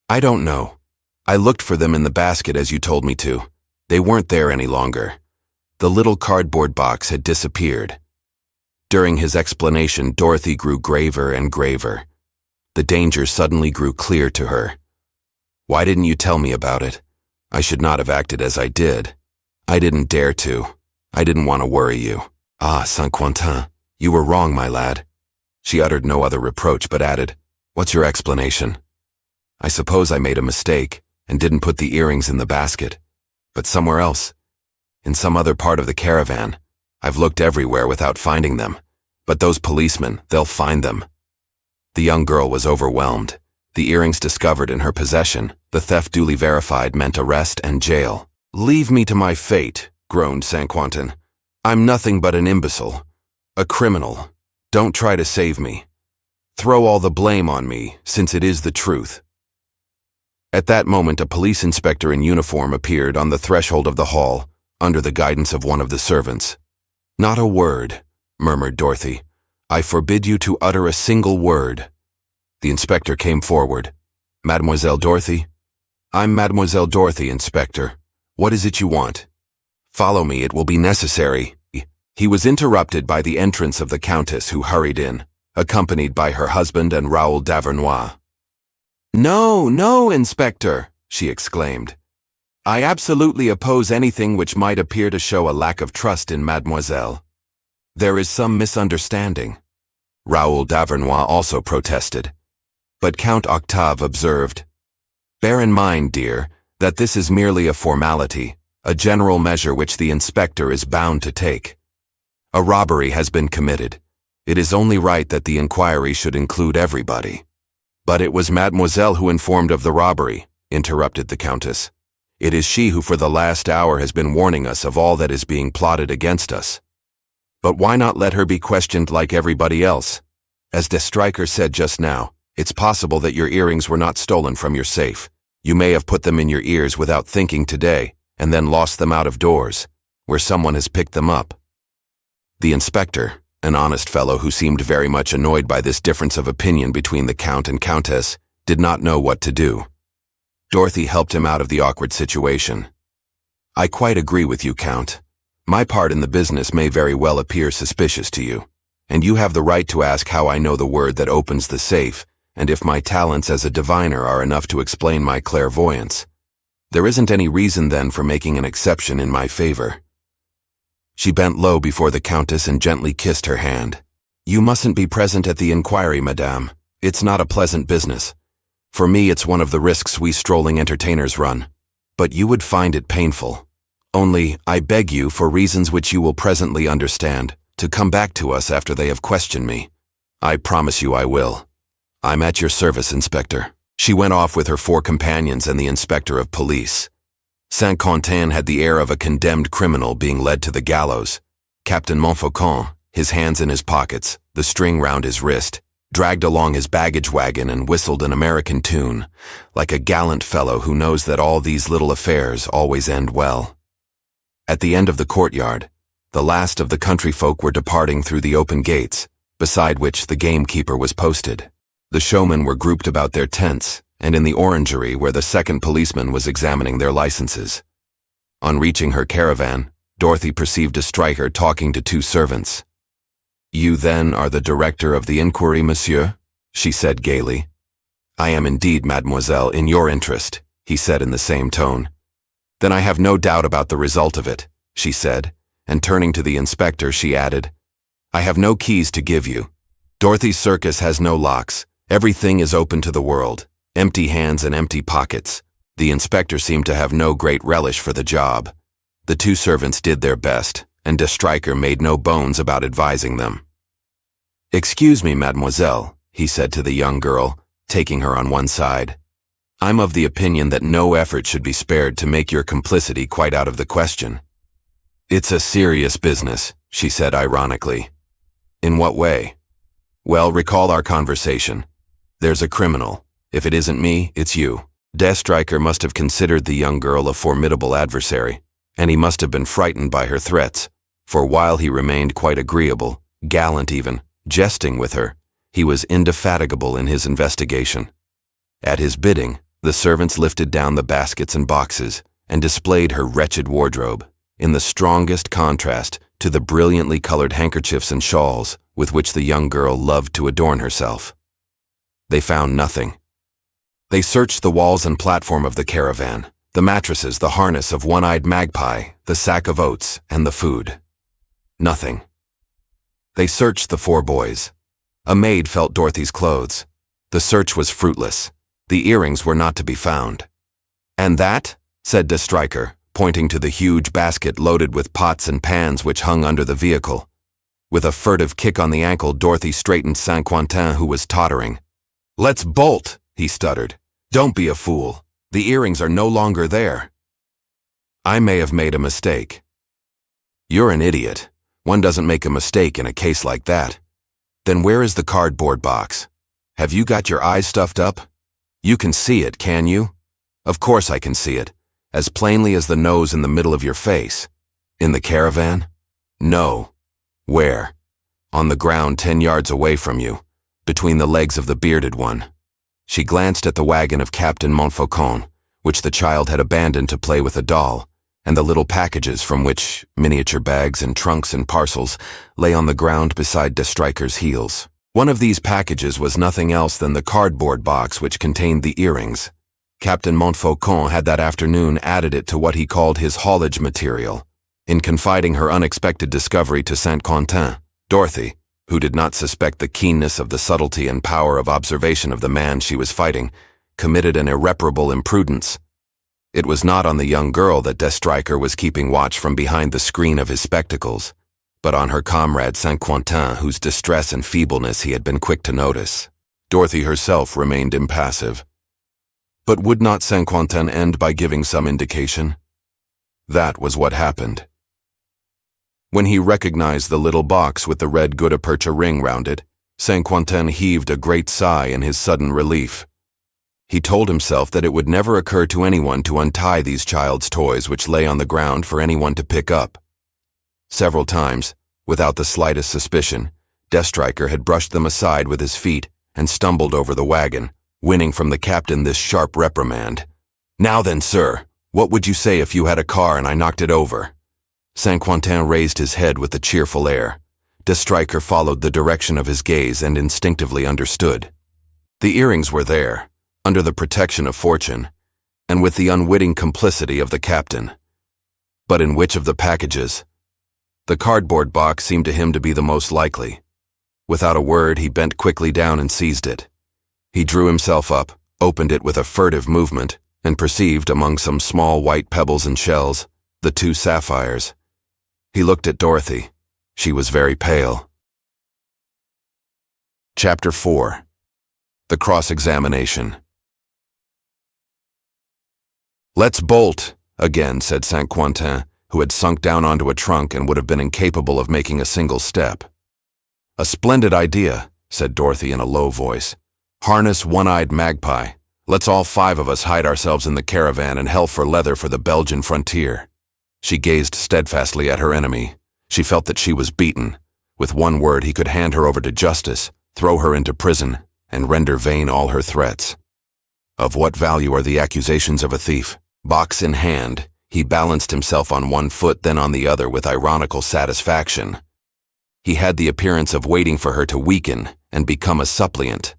I don't know. I looked for them in the basket as you told me to. They weren't there any longer. The little cardboard box had disappeared. During his explanation, Dorothy grew graver and graver. The danger suddenly grew clear to her. Why didn't you tell me about it? I should not have acted as I did. I didn't dare to. I didn't want to worry you. Ah, Saint-Quentin, you were wrong, my lad. She uttered no other reproach, but added, What's your explanation? I suppose I made a mistake and didn't put the earrings in the basket, but somewhere else, in some other part of the caravan. I've looked everywhere without finding them, but those policemen, they'll find them. The young girl was overwhelmed. The earrings discovered in her possession, the theft duly verified, meant arrest and jail. Leave me to my fate, groaned Saint-Quentin. I'm nothing but an imbecile, a criminal. Don't try to save me. Throw all the blame on me, since it is the truth. At that moment, a police inspector in uniform appeared on the threshold of the hall, under the guidance of one of the servants. Not a word, murmured Dorothy. I forbid you to utter a single word. The inspector came forward. Mademoiselle Dorothy? I'm Mademoiselle Dorothy, Inspector. What is it you want? Follow me, it will be necessary. He was interrupted by the entrance of the Countess, who hurried in, accompanied by her husband and Raoul d'Avernois. No, no, Inspector, she exclaimed. I absolutely oppose anything which might appear to show a lack of trust in Mademoiselle. There is some misunderstanding. Raoul d'Avernois also protested. But Count Octave observed, Bear in mind, dear, that this is merely a formality, a general measure which the inspector is bound to take. A robbery has been committed. It is only right that the inquiry should include everybody. But it was Mademoiselle who informed of the robbery, interrupted the Countess. It is she who for the last hour has been warning us of all that is being plotted against us. But why not let her be questioned like everybody else? As de Stryker said just now, it's possible that your earrings were not stolen from your safe. You may have put them in your ears without thinking today, and then lost them out of doors, where someone has picked them up. The inspector, an honest fellow who seemed very much annoyed by this difference of opinion between the Count and Countess, did not know what to do. Dorothy helped him out of the awkward situation. I quite agree with you, Count. My part in the business may very well appear suspicious to you, and you have the right to ask how I know the word that opens the safe, and if my talents as a diviner are enough to explain my clairvoyance. There isn't any reason then for making an exception in my favor. She bent low before the Countess and gently kissed her hand. You mustn't be present at the inquiry, madame. It's not a pleasant business. For me, it's one of the risks we strolling entertainers run. But you would find it painful. Only, I beg you, for reasons which you will presently understand, to come back to us after they have questioned me. I promise you I will. I'm at your service, Inspector. She went off with her 4 companions and the Inspector of Police. Saint-Quentin had the air of a condemned criminal being led to the gallows. Captain Montfaucon, his hands in his pockets, the string round his wrist, dragged along his baggage wagon and whistled an American tune, like a gallant fellow who knows that all these little affairs always end well. At the end of the courtyard, the last of the country folk were departing through the open gates, beside which the gamekeeper was posted. The showmen were grouped about their tents, and in the orangery where the second policeman was examining their licenses. On reaching her caravan, Dorothy perceived a striker talking to 2 servants. You then are the director of the inquiry, monsieur? She said gaily. I am indeed, mademoiselle, in your interest, he said in the same tone. Then I have no doubt about the result of it, she said, and turning to the inspector she added, I have no keys to give you. Dorothy's circus has no locks. Everything is open to the world. Empty hands and empty pockets. The inspector seemed to have no great relish for the job. The 2 servants did their best, and de Stryker made no bones about advising them. Excuse me, mademoiselle, he said to the young girl, taking her on one side. I'm of the opinion that no effort should be spared to make your complicity quite out of the question. It's a serious business, she said ironically. In what way? Well, recall our conversation. There's a criminal. If it isn't me, it's you. De Stryker must have considered the young girl a formidable adversary, and he must have been frightened by her threats, for while he remained quite agreeable, gallant even, jesting with her, he was indefatigable in his investigation. At his bidding, the servants lifted down the baskets and boxes and displayed her wretched wardrobe, in the strongest contrast to the brilliantly colored handkerchiefs and shawls with which the young girl loved to adorn herself. They found nothing. They searched the walls and platform of the caravan, the mattresses, the harness of one-eyed magpie, the sack of oats, and the food. Nothing. They searched the 4 boys. A maid felt Dorothy's clothes. The search was fruitless. The earrings were not to be found. And that, said de Stryker, pointing to the huge basket loaded with pots and pans which hung under the vehicle. With a furtive kick on the ankle, Dorothy straightened Saint-Quentin, who was tottering. Let's bolt, he stuttered. Don't be a fool. The earrings are no longer there. I may have made a mistake. You're an idiot. One doesn't make a mistake in a case like that. Then where is the cardboard box? Have you got your eyes stuffed up? You can see it, can you? Of course I can see it, as plainly as the nose in the middle of your face. In the caravan? No. Where? On the ground 10 yards away from you, between the legs of the bearded one. She glanced at the wagon of Captain Montfaucon, which the child had abandoned to play with a doll, and the little packages from which, miniature bags and trunks and parcels, lay on the ground beside de Stryker's heels. One of these packages was nothing else than the cardboard box which contained the earrings. Captain Montfaucon had that afternoon added it to what he called his haulage material. In confiding her unexpected discovery to Saint-Quentin, Dorothy, who did not suspect the keenness of the subtlety and power of observation of the man she was fighting, committed an irreparable imprudence. It was not on the young girl that de Stryker was keeping watch from behind the screen of his spectacles, but on her comrade Saint-Quentin, whose distress and feebleness he had been quick to notice. Dorothy herself remained impassive. But would not Saint-Quentin end by giving some indication? That was what happened. When he recognized the little box with the red gutta-percha ring round it, Saint-Quentin heaved a great sigh in his sudden relief. He told himself that it would never occur to anyone to untie these child's toys which lay on the ground for anyone to pick up. Several times, without the slightest suspicion, Deathstriker had brushed them aside with his feet and stumbled over the wagon, winning from the captain this sharp reprimand. "Now then, sir, what would you say if you had a car and I knocked it over?" Saint-Quentin raised his head with a cheerful air. Deathstriker followed the direction of his gaze and instinctively understood. The earrings were there, under the protection of fortune, and with the unwitting complicity of the captain. But in which of the packages? The cardboard box seemed to him to be the most likely. Without a word, he bent quickly down and seized it. He drew himself up, opened it with a furtive movement, and perceived among some small white pebbles and shells the 2 sapphires. He looked at Dorothy. She was very pale. Chapter 4. The Cross-Examination. "Let's bolt," again said Saint-Quentin, who had sunk down onto a trunk and would have been incapable of making a single step. "A splendid idea," said Dorothy in a low voice. "Harness One-Eyed Magpie. Let's all 5 of us hide ourselves in the caravan and hell for leather for the Belgian frontier." She gazed steadfastly at her enemy. She felt that she was beaten. With one word he could hand her over to justice, throw her into prison, and render vain all her threats. Of what value are the accusations of a thief? Box in hand, he balanced himself on one foot then on the other with ironical satisfaction. He had the appearance of waiting for her to weaken and become a suppliant.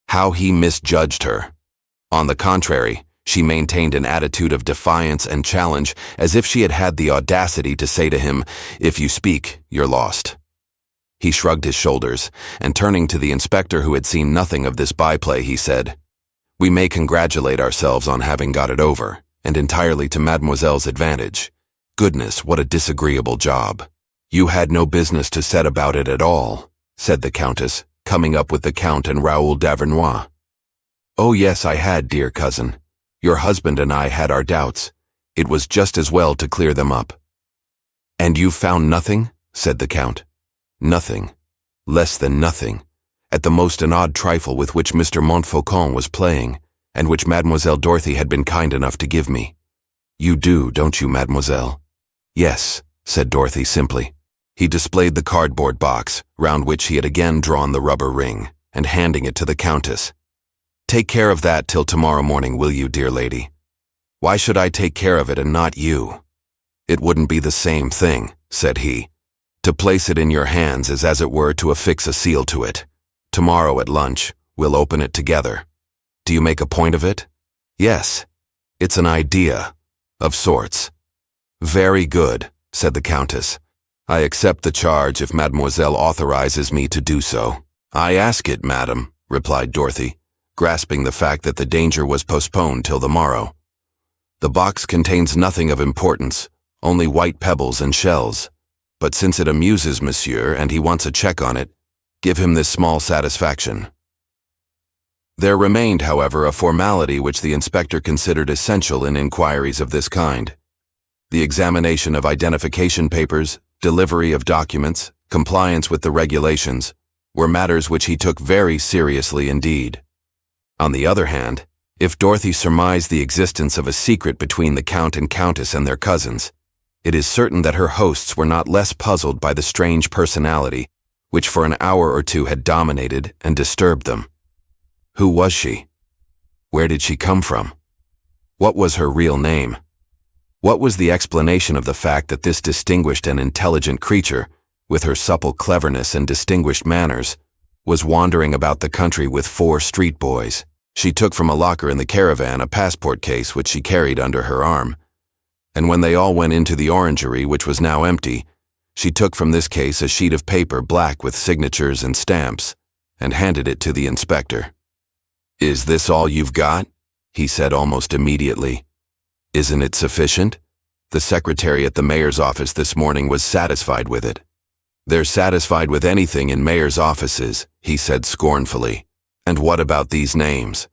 How he misjudged her! On the contrary, she maintained an attitude of defiance and challenge, as if she had had the audacity to say to him, "If you speak, you're lost." He shrugged his shoulders, and turning to the inspector who had seen nothing of this byplay, he said, "We may congratulate ourselves on having got it over, and entirely to mademoiselle's advantage. Goodness, what a disagreeable job." "You had no business to set about it at all," said the Countess, coming up with the Count and Raoul d'Avernois. "Oh yes, I had, dear cousin. Your husband and I had our doubts. It was just as well to clear them up." "And you found nothing?" said the Count. "Nothing. Less than nothing. At the most an odd trifle with which Mr. Montfaucon was playing, and which Mademoiselle Dorothy had been kind enough to give me. You do, don't you, mademoiselle?" "Yes," said Dorothy simply. He displayed the cardboard box, round which he had again drawn the rubber ring, and handing it to the Countess. "Take care of that till tomorrow morning, will you, dear lady?" "Why should I take care of it and not you?" "It wouldn't be the same thing," said he. "To place it in your hands is as it were to affix a seal to it. Tomorrow at lunch, we'll open it together. Do you make a point of it?" "Yes. It's an idea. Of sorts." "Very good," said the Countess. "I accept the charge if mademoiselle authorizes me to do so." "I ask it, madam," replied Dorothy, grasping the fact that the danger was postponed till the morrow. "The box contains nothing of importance, only white pebbles and shells. But since it amuses monsieur and he wants a check on it, give him this small satisfaction." There remained, however, a formality which the inspector considered essential in inquiries of this kind. The examination of identification papers, delivery of documents, compliance with the regulations, were matters which he took very seriously indeed. On the other hand, if Dorothy surmised the existence of a secret between the Count and Countess and their cousins, it is certain that her hosts were not less puzzled by the strange personality which for an hour or two had dominated and disturbed them. Who was she? Where did she come from? What was her real name? What was the explanation of the fact that this distinguished and intelligent creature, with her supple cleverness and distinguished manners, was wandering about the country with 4 street boys? She took from a locker in the caravan a passport case which she carried under her arm, and when they all went into the orangery, which was now empty, she took from this case a sheet of paper black with signatures and stamps, and handed it to the inspector. "Is this all you've got?" he said almost immediately. "Isn't it sufficient? The secretary at the mayor's office this morning was satisfied with it. They're satisfied with anything in mayor's offices, he said scornfully. And what about these names?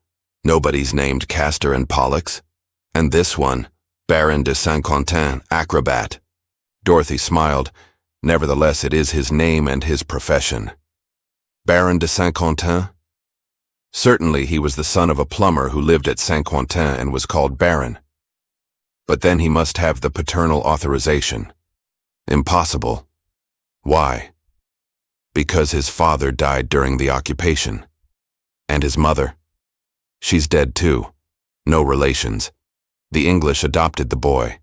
Nobody's named Castor and Pollux? And this one, Baron de Saint-Quentin, acrobat. Dorothy smiled. Nevertheless, it is his name and his profession. Baron de Saint-Quentin? Certainly he was the son of a plumber who lived at Saint-Quentin and was called Baron. But then he must have the paternal authorization. Impossible. Why? Because his father died during the occupation. And his mother. She's dead too. No relations. The English adopted the boy.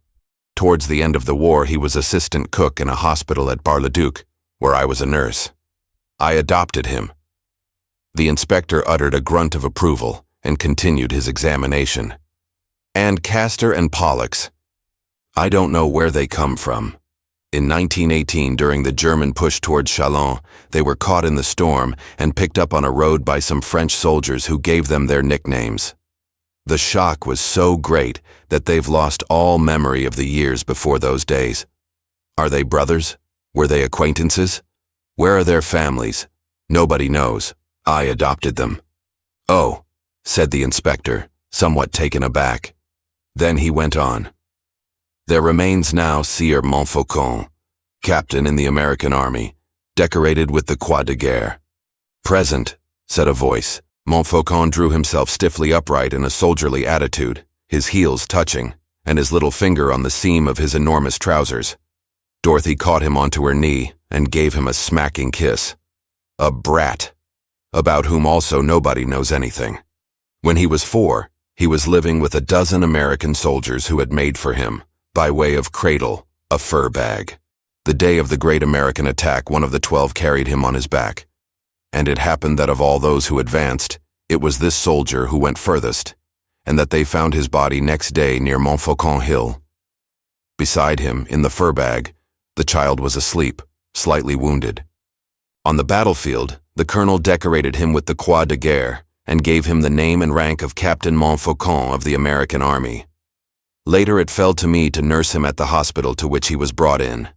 Towards the end of the war, he was assistant cook in a hospital at Bar-le-Duc, where I was a nurse. I adopted him. The inspector uttered a grunt of approval and continued his examination. And Castor and Pollux. I don't know where they come from. In 1918, during the German push towards Château, they were caught in the storm and picked up on a road by some French soldiers who gave them their nicknames. The shock was so great that they've lost all memory of the years before those days. Are they brothers? Were they acquaintances? Where are their families? Nobody knows. I adopted them. Oh, said the inspector, somewhat taken aback. Then he went on. There remains now Sire Montfaucon, captain in the American Army, decorated with the Croix de Guerre. Present, said a voice. Montfaucon drew himself stiffly upright in a soldierly attitude, his heels touching, and his little finger on the seam of his enormous trousers. Dorothy caught him onto her knee and gave him a smacking kiss. A brat, about whom also nobody knows anything. When he was 4, he was living with a dozen American soldiers who had made for him, by way of cradle, a fur bag. The day of the great American attack, one of the 12 carried him on his back. And it happened that of all those who advanced, it was this soldier who went furthest, and that they found his body next day near Montfaucon Hill. Beside him, in the fur bag, the child was asleep, slightly wounded. On the battlefield, the colonel decorated him with the Croix de Guerre and gave him the name and rank of Captain Montfaucon of the American Army. Later it fell to me to nurse him at the hospital to which he was brought in.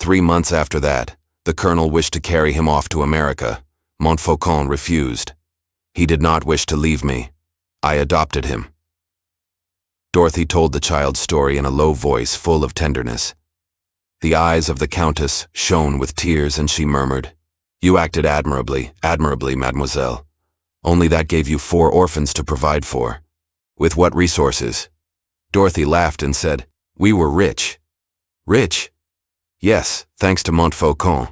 3 months after that, the colonel wished to carry him off to America. Montfaucon refused. He did not wish to leave me. I adopted him. Dorothy told the child's story in a low voice full of tenderness. The eyes of the Countess shone with tears and she murmured, "You acted admirably, admirably, mademoiselle. Only that gave you 4 orphans to provide for. With what resources?" Dorothy laughed and said, "We were rich." "Rich?" "Yes, thanks to Montfaucon.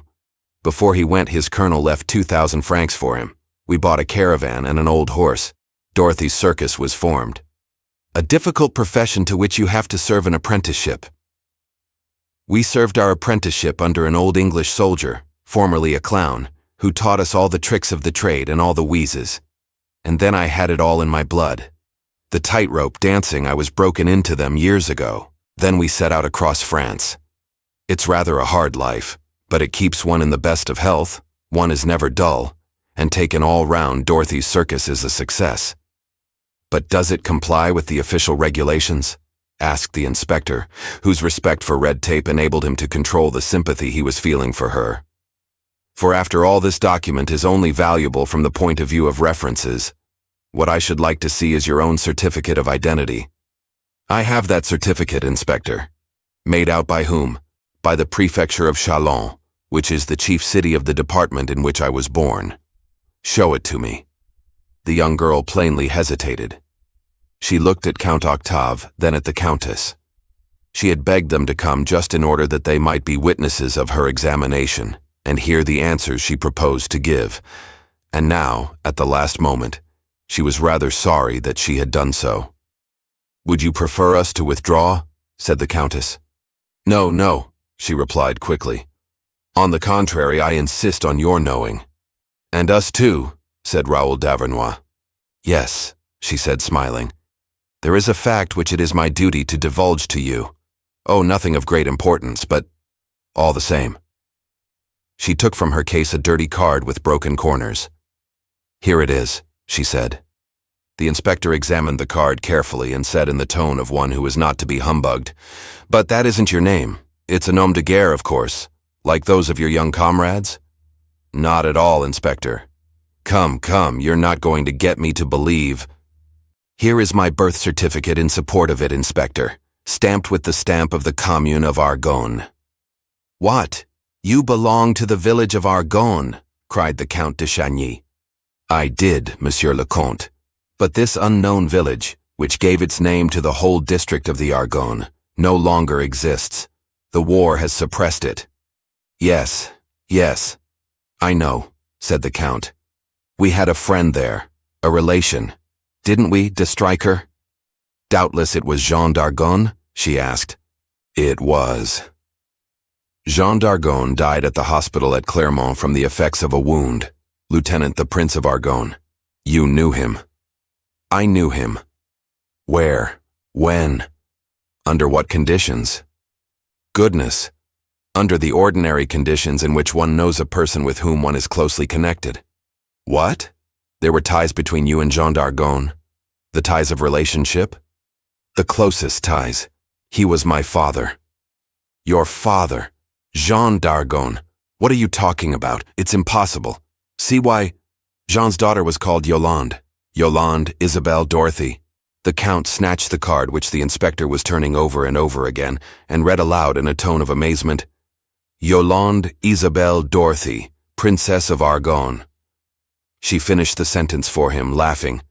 Before he went, his colonel left 2,000 francs for him. We bought a caravan and an old horse. Dorothy's Circus was formed. A difficult profession to which you have to serve an apprenticeship. We served our apprenticeship under an old English soldier, formerly a clown, who taught us all the tricks of the trade and all the wheezes. And then I had it all in my blood. The tightrope dancing, I was broken into them years ago. Then we set out across France. It's rather a hard life, but it keeps one in the best of health. One is never dull, and taken all round, Dorothy's Circus is a success." "But does it comply with the official regulations?" asked the inspector, whose respect for red tape enabled him to control the sympathy he was feeling for her. "For after all, this document is only valuable from the point of view of references. What I should like to see is your own certificate of identity." "I have that certificate, Inspector." "Made out by whom?" "By the prefecture of Château, which is the chief city of the department in which I was born." "Show it to me." The young girl plainly hesitated. She looked at Count Octave, then at the Countess. She had begged them to come just in order that they might be witnesses of her examination and hear the answers she proposed to give. And now, at the last moment, she was rather sorry that she had done so. "Would you prefer us to withdraw?" said the Countess. "No, no," she replied quickly. "On the contrary, I insist on your knowing." "And us too," said Raoul d'Avernois. "Yes," she said, smiling. "There is a fact which it is my duty to divulge to you. Oh, nothing of great importance, but all the same." She took from her case a dirty card with broken corners. "Here it is," she said. The inspector examined the card carefully and said in the tone of one who is not to be humbugged, "But that isn't your name. It's a nom de guerre, of course. Like those of your young comrades? Not at all, Inspector. Come, you're not going to get me to believe. Here is my birth certificate in support of it, Inspector, stamped with the stamp of the commune of Argonne. What? You belong to the village of Argonne, cried the Count de Chagny. I did, Monsieur le Comte. But this unknown village, which gave its name to the whole district of the Argonne, no longer exists. The war has suppressed it. Yes, I know, said the Count. We had a friend there, a relation. Didn't we, de Stryker? Doubtless it was Jean d'Argonne, she asked. It was. Jean d'Argonne died at the hospital at Clermont from the effects of a wound. Lieutenant the Prince of Argonne. You knew him. I knew him. Where? When? Under what conditions? Goodness. Under the ordinary conditions in which one knows a person with whom one is closely connected. What? There were ties between you and Jean d'Argonne? The ties of relationship? The closest ties. He was my father. Your father? Jean d'Argonne? What are you talking about? It's impossible. See why? Jean's daughter was called Yolande. Yolande, Isabelle, Dorothy. The Count snatched the card which the inspector was turning over and over again, and read aloud in a tone of amazement. Yolande, Isabelle, Dorothy, Princess of Argonne. She finished the sentence for him, laughing.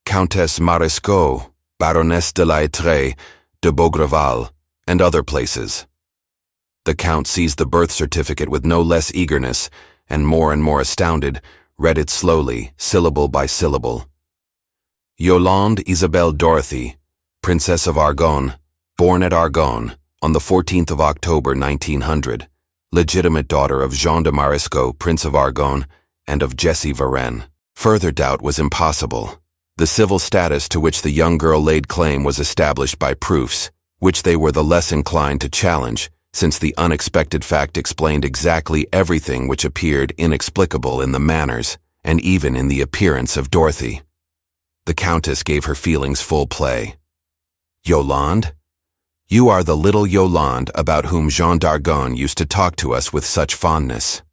Countess Marescot, Baroness de L'Aitré, de Beaugreval, and other places. The Count seized the birth certificate with no less eagerness, and more astounded, read it slowly, syllable by syllable. Yolande Isabelle Dorothy, Princess of Argonne, born at Argonne, on the 14th of October 1900, legitimate daughter of Jean de Marescot, Prince of Argonne, and of Jessie Varenne. Further doubt was impossible. The civil status to which the young girl laid claim was established by proofs, which they were the less inclined to challenge, since the unexpected fact explained exactly everything which appeared inexplicable in the manners, and even in the appearance of Dorothy. The Countess gave her feelings full play. Yolande? You are the little Yolande about whom Jean d'Argonne used to talk to us with such fondness.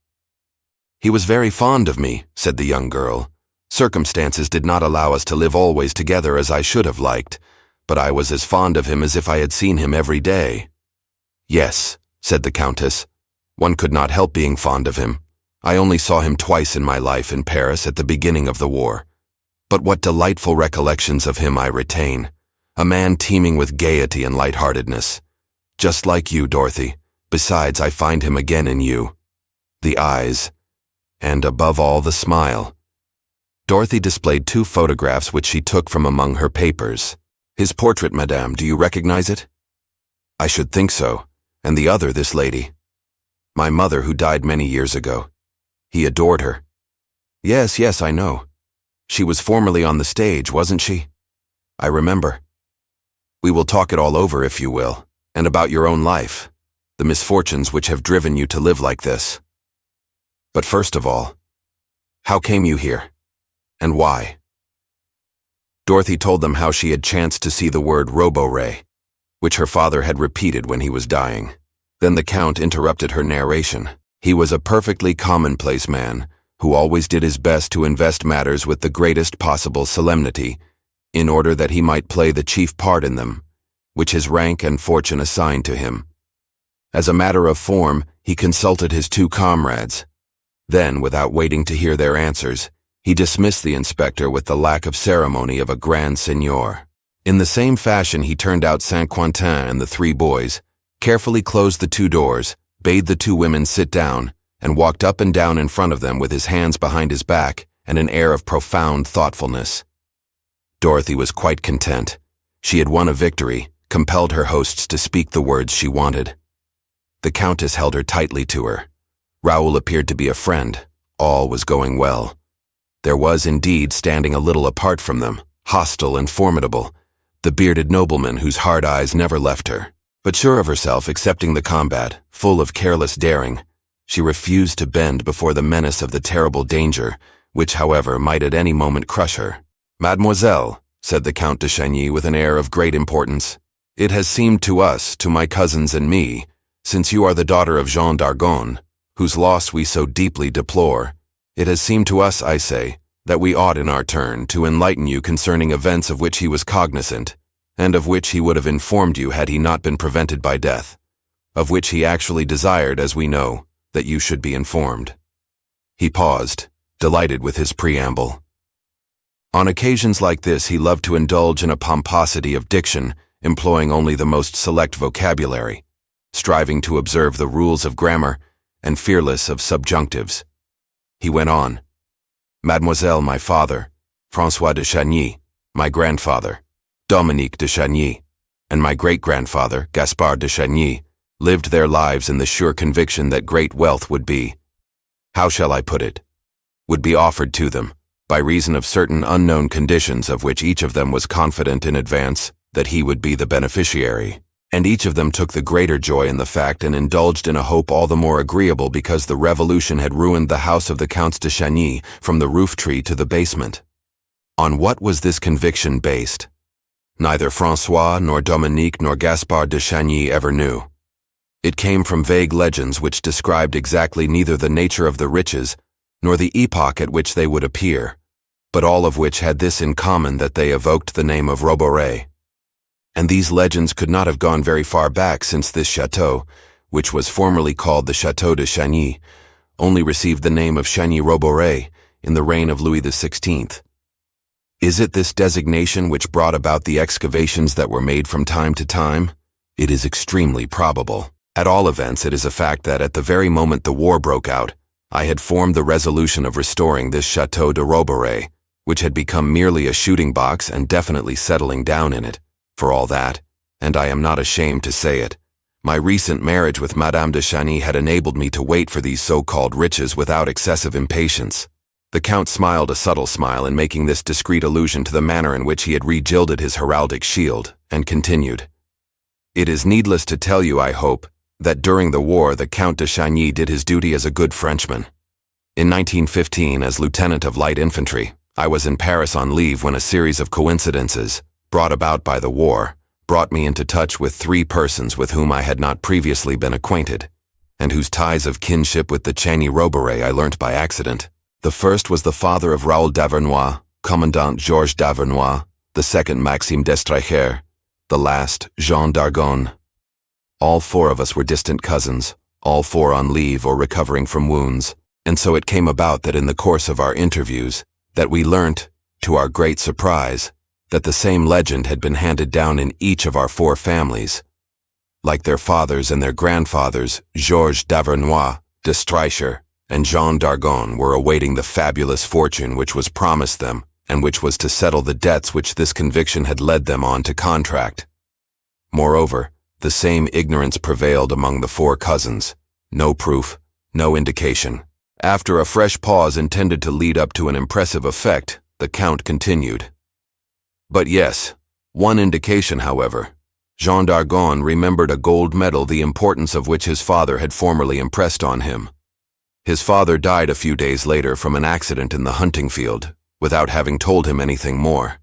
He was very fond of me, said the young girl. Circumstances did not allow us to live always together as I should have liked, but I was as fond of him as if I had seen him every day. Yes, said the Countess. One could not help being fond of him. I only saw him twice in my life in Paris at the beginning of the war. But what delightful recollections of him I retain. A man teeming with gaiety and lightheartedness. Just like you, Dorothy. Besides, I find him again in you. The eyes. And above all, the smile. Dorothy displayed 2 photographs which she took from among her papers. His portrait, madame, do you recognize it? I should think so. And the other, this lady. My mother, who died many years ago. He adored her. Yes, I know. She was formerly on the stage, wasn't she? I remember. We will talk it all over, if you will, and about your own life, the misfortunes which have driven you to live like this. But first of all, how came you here? And why? Dorothy told them how she had chanced to see the word Roborey, which her father had repeated when he was dying. Then the Count interrupted her narration. He was a perfectly commonplace man, who always did his best to invest matters with the greatest possible solemnity, in order that he might play the chief part in them, which his rank and fortune assigned to him. As a matter of form, he consulted his 2 comrades. Then, without waiting to hear their answers, he dismissed the inspector with the lack of ceremony of a grand seigneur. In the same fashion, he turned out Saint-Quentin and the 3 boys, carefully closed the 2 doors, bade the 2 women sit down, and walked up and down in front of them with his hands behind his back and an air of profound thoughtfulness. Dorothy was quite content. She had won a victory, compelled her hosts to speak the words she wanted. The Countess held her tightly to her. Raoul appeared to be a friend. All was going well. There was, indeed, standing a little apart from them, hostile and formidable, the bearded nobleman whose hard eyes never left her. But sure of herself, accepting the combat, full of careless daring, she refused to bend before the menace of the terrible danger, which, however, might at any moment crush her. Mademoiselle, said the Count de Chagny with an air of great importance, it has seemed to us, to my cousins and me, Since you are the daughter of Jean d'Argonne, whose loss we so deeply deplore, it has seemed to us, I say, that we ought in our turn to enlighten you concerning events of which he was cognizant, and of which he would have informed you had he not been prevented by death, of which he actually desired, as we know, that you should be informed. He paused, delighted with his preamble. On occasions like this he loved to indulge in a pomposity of diction, employing only the most select vocabulary, striving to observe the rules of grammar, and fearless of subjunctives. He went on, Mademoiselle, my father, François de Chagny, my grandfather, Dominique de Chagny, and my great-grandfather, Gaspard de Chagny, lived their lives in the sure conviction that great wealth would be, how shall I put it, would be offered to them, by reason of certain unknown conditions of which each of them was confident in advance that he would be the beneficiary, and each of them took the greater joy in the fact and indulged in a hope all the more agreeable because the revolution had ruined the house of the Counts de Chagny from the roof-tree to the basement. On what was this conviction based? Neither François nor Dominique nor Gaspard de Chagny ever knew. It came from vague legends which described exactly neither the nature of the riches nor the epoch at which they would appear, but all of which had this in common that they evoked the name of Roborey. And these legends could not have gone very far back, since this chateau, which was formerly called the Château de Chagny, only received the name of Chagny-Roborey in the reign of Louis XVI. Is it this designation which brought about the excavations that were made from time to time? It is extremely probable. At all events, it is a fact that at the very moment the war broke out, I had formed the resolution of restoring this Château de Roborey, which had become merely a shooting box and definitely settling down in it. For all that, and I am not ashamed to say it, my recent marriage with Madame de Chagny had enabled me to wait for these so-called riches without excessive impatience. The Count smiled a subtle smile in making this discreet allusion to the manner in which he had regilded his heraldic shield, and continued, It is needless to tell you, I hope, that during the war the Count de Chagny did his duty as a good Frenchman. In 1915, as lieutenant of light infantry, I was in Paris on leave when a series of coincidences, brought about by the war, brought me into touch with three persons with whom I had not previously been acquainted, and whose ties of kinship with the Chagny-Roborey I learnt by accident. The first was the father of Raoul d'Avernois, Commandant Georges d'Avernois, the second Maxime d'Estreicher, the last Jean d'Argonne. All four of us were distant cousins, all four on leave or recovering from wounds, and so it came about that in the course of our interviews, that we learnt, to our great surprise, that the same legend had been handed down in each of our four families. Like their fathers and their grandfathers, Georges d'Avernois, d'Estreicher, and Jean d'Argonne were awaiting the fabulous fortune which was promised them, and which was to settle the debts which this conviction had led them on to contract. Moreover, the same ignorance prevailed among the four cousins. No proof, no indication. After a fresh pause intended to lead up to an impressive effect, the Count continued. But yes, one indication, however. Jean d'Argonne remembered a gold medal the importance of which his father had formerly impressed on him. His father died a few days later from an accident in the hunting field, without having told him anything more.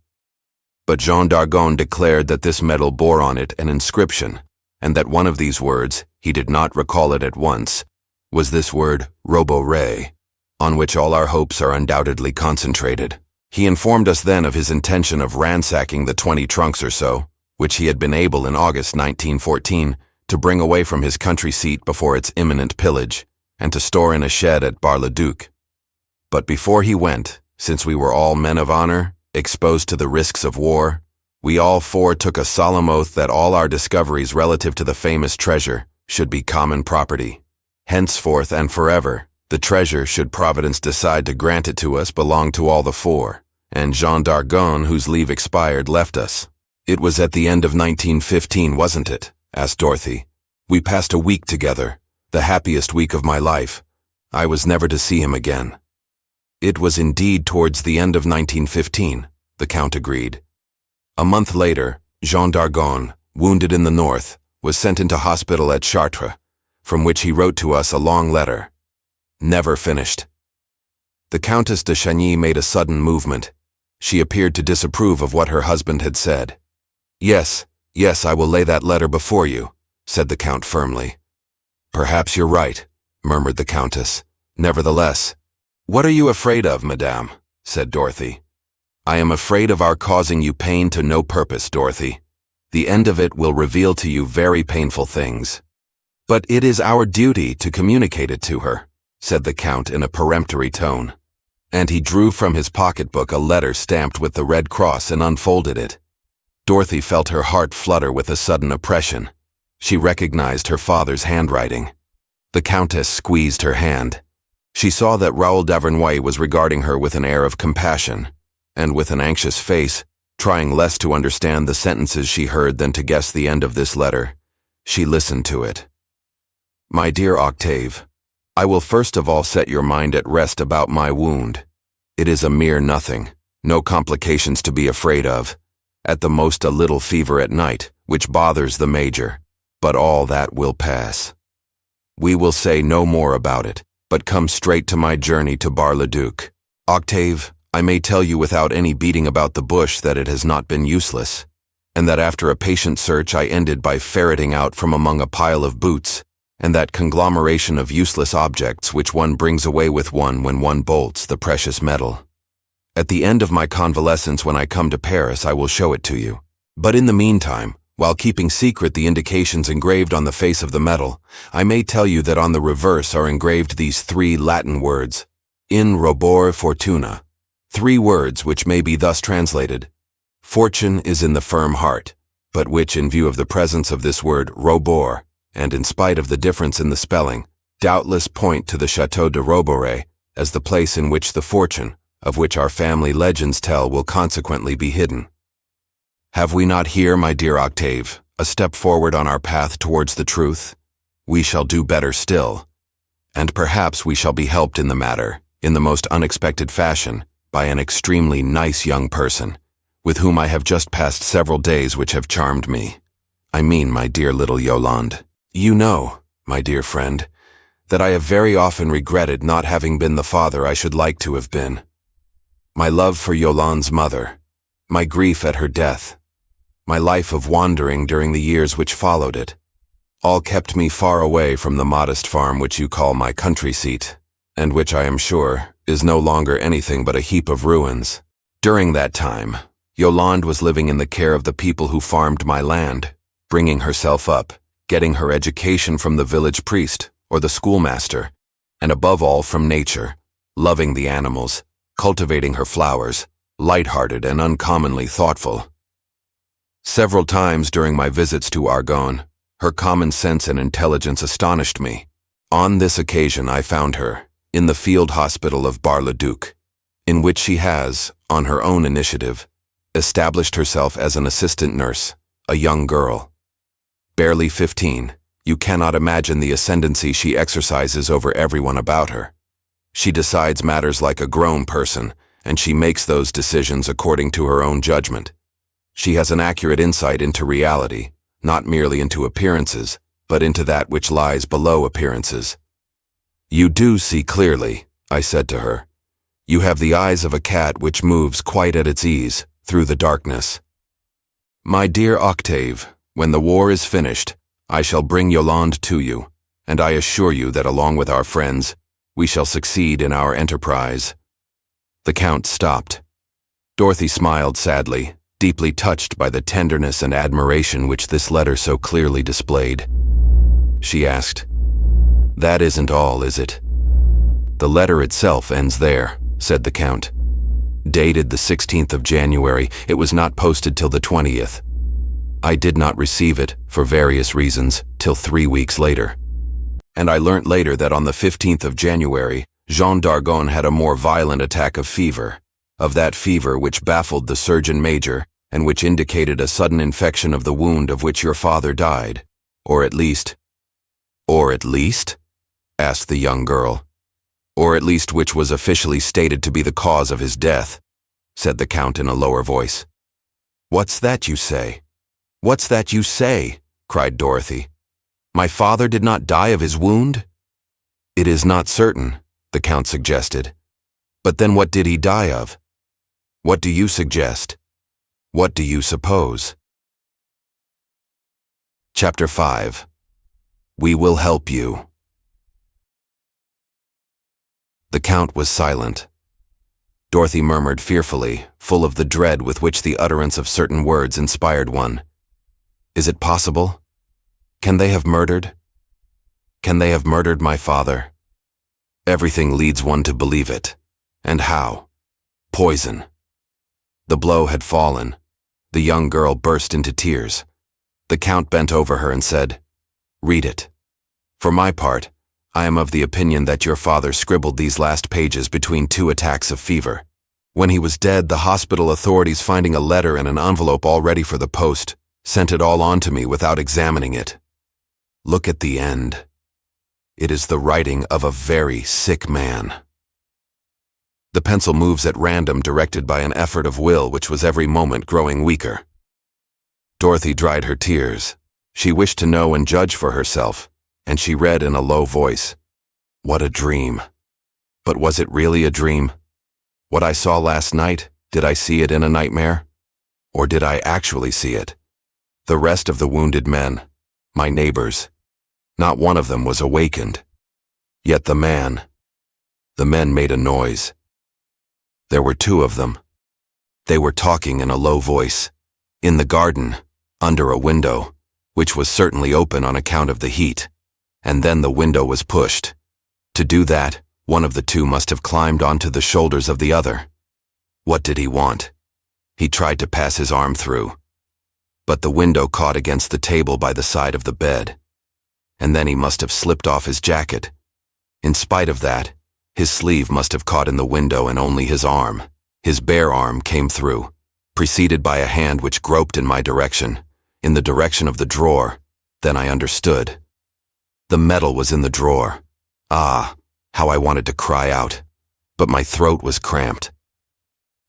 But Jean d'Argonne declared that this medal bore on it an inscription, and that one of these words, he did not recall it at once, was this word Roborey, on which all our hopes are undoubtedly concentrated. He informed us then of his intention of ransacking the 20 trunks or so, which he had been able in August 1914 to bring away from his country seat before its imminent pillage, and to store in a shed at Bar-le-Duc. But before he went, since we were all men of honor, exposed to the risks of war, we all four took a solemn oath that all our discoveries relative to the famous treasure should be common property. Henceforth and forever, the treasure, should Providence decide to grant it to us, belonged to all the four, and Jean d'Argonne, whose leave expired, left us. It was at the end of 1915, wasn't it? Asked Dorothy. We passed a week together, the happiest week of my life. I was never to see him again. It was indeed towards the end of 1915, the Count agreed. A month later, Jean d'Argonne, wounded in the north, was sent into hospital at Chartres, from which he wrote to us a long letter. Never finished. The Countess de Chagny made a sudden movement. She appeared to disapprove of what her husband had said. Yes, I will lay that letter before you, said the Count firmly. Perhaps you're right, murmured the Countess. Nevertheless, what are you afraid of, madame? Said Dorothy. I am afraid of our causing you pain to no purpose, Dorothy. The end of it will reveal to you very painful things. But it is our duty to communicate it to her, said the Count in a peremptory tone. And he drew from his pocketbook a letter stamped with the Red Cross and unfolded it. Dorothy felt her heart flutter with a sudden oppression. She recognized her father's handwriting. The Countess squeezed her hand. She saw that Raoul d'Avernois was regarding her with an air of compassion, and with an anxious face, trying less to understand the sentences she heard than to guess the end of this letter, she listened to it. My dear Octave, I will first of all set your mind at rest about my wound. It is a mere nothing, no complications to be afraid of. At the most a little fever at night, which bothers the major, but all that will pass. We will say no more about it, but come straight to my journey to Bar-le-Duc. Octave, I may tell you without any beating about the bush that it has not been useless, and that after a patient search I ended by ferreting out from among a pile of boots, and that conglomeration of useless objects which one brings away with one when one bolts the precious metal. At the end of my convalescence when I come to Paris I will show it to you. But in the meantime, while keeping secret the indications engraved on the face of the metal, I may tell you that on the reverse are engraved these 3 Latin words, in Robore Fortuna, 3 words which may be thus translated, Fortune is in the firm heart, but which in view of the presence of this word Robore, and in spite of the difference in the spelling, doubtless point to the Château de Roborey as the place in which the fortune, of which our family legends tell, will consequently be hidden. Have we not here, my dear Octave, a step forward on our path towards the truth? We shall do better still. And perhaps we shall be helped in the matter, in the most unexpected fashion, by an extremely nice young person, with whom I have just passed several days which have charmed me. I mean my dear little Yolande. You know, my dear friend, that I have very often regretted not having been the father I should like to have been. My love for Yolande's mother, my grief at her death, my life of wandering during the years which followed it, all kept me far away from the modest farm which you call my country seat, and which I am sure is no longer anything but a heap of ruins. During that time, Yolande was living in the care of the people who farmed my land, bringing herself up, getting her education from the village priest or the schoolmaster, and above all from nature, loving the animals, cultivating her flowers, light-hearted and uncommonly thoughtful. Several times during my visits to Argonne, her common sense and intelligence astonished me. On this occasion I found her in the field hospital of Bar-le-Duc, in which she has, on her own initiative, established herself as an assistant nurse, a young girl. Barely 15, you cannot imagine the ascendancy she exercises over everyone about her. She decides matters like a grown person, and she makes those decisions according to her own judgment. She has an accurate insight into reality, not merely into appearances, but into that which lies below appearances. You do see clearly, I said to her. You have the eyes of a cat which moves quite at its ease through the darkness. My dear Octave, when the war is finished, I shall bring Yolande to you, and I assure you that along with our friends, we shall succeed in our enterprise. The Count stopped. Dorothy smiled sadly, deeply touched by the tenderness and admiration which this letter so clearly displayed. She asked, "That isn't all, is it?" "The letter itself ends there," said the Count. "Dated the 16th of January, it was not posted till the 20th. I did not receive it, for various reasons, till 3 weeks later. And I learnt later that on the 15th of January, Jean d'Argonne had a more violent attack of fever, of that fever which baffled the Surgeon Major and which indicated a sudden infection of the wound of which your father died, or at least—" "Or at least?" asked the young girl. "Or at least which was officially stated to be the cause of his death," said the Count in a lower voice. "What's that you say? What's that you say?" cried Dorothy. "My father did not die of his wound?" "It is not certain," the Count suggested. "But then what did he die of? What do you suggest? What do you suppose?" Chapter 5. We will help you." The Count was silent. Dorothy murmured fearfully, full of the dread with which the utterance of certain words inspired one. "Is it possible? Can they have murdered? Can they have murdered my father? Everything leads one to believe it. And how? Poison." The blow had fallen. The young girl burst into tears. The Count bent over her and said, "Read it. For my part, I am of the opinion that your father scribbled these last pages between 2 attacks of fever. When he was dead, the hospital authorities, finding a letter and an envelope all ready for the post, sent it all on to me without examining it. Look at the end. It is the writing of a very sick man." The pencil moves at random, directed by an effort of will which was every moment growing weaker. Dorothy dried her tears. She wished to know and judge for herself, and she read in a low voice, "What a dream. But was it really a dream? What I saw last night, did I see it in a nightmare? Or did I actually see it? The rest of the wounded men, my neighbors, not one of them was awakened. Yet the men made a noise. There were 2 of them. They were talking in a low voice, in the garden, under a window, which was certainly open on account of the heat, and then the window was pushed. To do that, one of the 2 must have climbed onto the shoulders of the other. What did he want? He tried to pass his arm through, but the window caught against the table by the side of the bed, and then he must have slipped off his jacket. In spite of that, his sleeve must have caught in the window, and only his arm, his bare arm, came through, preceded by a hand which groped in my direction, in the direction of the drawer. Then I understood. The metal was in the drawer. Ah, how I wanted to cry out, but my throat was cramped.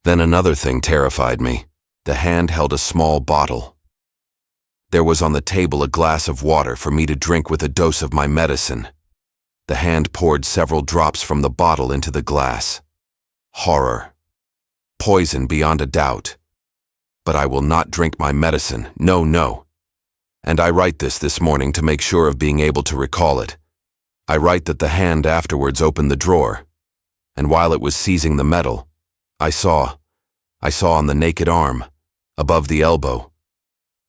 Then another thing terrified me. The hand held a small bottle. There was on the table a glass of water for me to drink with a dose of my medicine. The hand poured several drops from the bottle into the glass. Horror. Poison beyond a doubt. But I will not drink my medicine. No, no. And I write this morning to make sure of being able to recall it. I write that the hand afterwards opened the drawer, and while it was seizing the metal, I saw on the naked arm, above the elbow,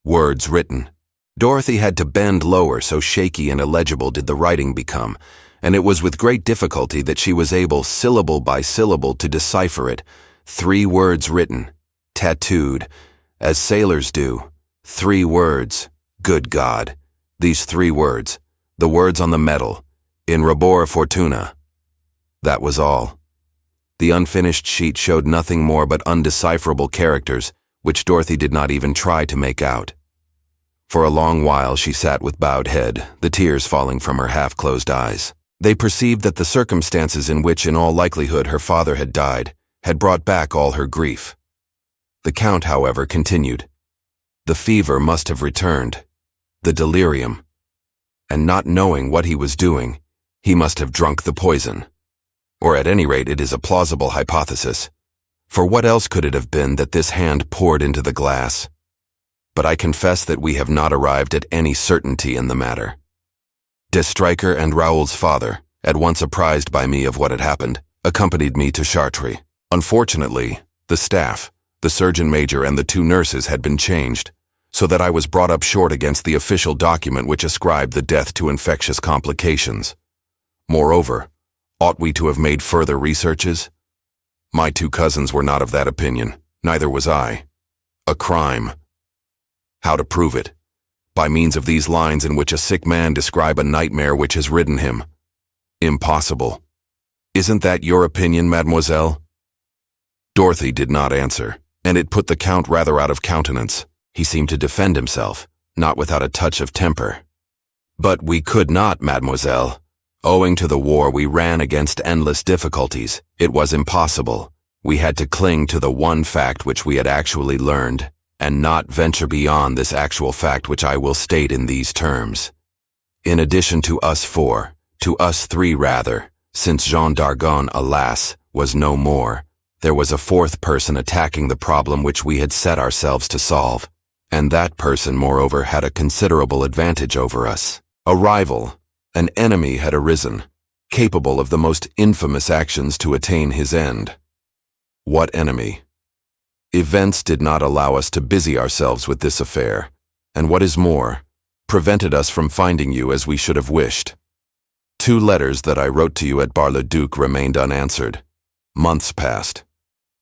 words written. Dorothy had to bend lower, so shaky and illegible did the writing become, and it was with great difficulty that she was able, syllable by syllable, to decipher it. 3 words written, tattooed, as sailors do. 3 words. Good God. These 3 words, the words on the metal, in Robore Fortuna. That was all. The unfinished sheet showed nothing more but undecipherable characters, which Dorothy did not even try to make out. For a long while she sat with bowed head, the tears falling from her half-closed eyes. They perceived that the circumstances in which, in all likelihood, her father had died, had brought back all her grief. The Count, however, continued. The fever must have returned, the delirium, and not knowing what he was doing, he must have drunk the poison. Or at any rate, it is a plausible hypothesis. For what else could it have been that this hand poured into the glass? But I confess that we have not arrived at any certainty in the matter. De Stryker and Raoul's father, at once apprised by me of what had happened, accompanied me to Chartres. Unfortunately, the staff, the surgeon major and the 2 nurses had been changed, so that I was brought up short against the official document which ascribed the death to infectious complications. Moreover, ought we to have made further researches? My 2 cousins were not of that opinion, neither was I. A crime. How to prove it? By means of these lines in which a sick man describe a nightmare which has ridden him. Impossible. Isn't that your opinion, mademoiselle? Dorothy did not answer, and it put the Count rather out of countenance. He seemed to defend himself, not without a touch of temper. But we could not, mademoiselle. Owing to the war, we ran against endless difficulties. It was impossible. We had to cling to the one fact which we had actually learned, and not venture beyond this actual fact, which I will state in these terms. In addition to us 4, to us 3 rather, since Jean d'Argonne, alas, was no more, there was a 4th person attacking the problem which we had set ourselves to solve, and that person, moreover, had a considerable advantage over us. A rival, an enemy had arisen, capable of the most infamous actions to attain his end. What enemy? Events did not allow us to busy ourselves with this affair, and what is more, prevented us from finding you as we should have wished. 2 letters that I wrote to you at Bar-le-Duc remained unanswered. Months passed.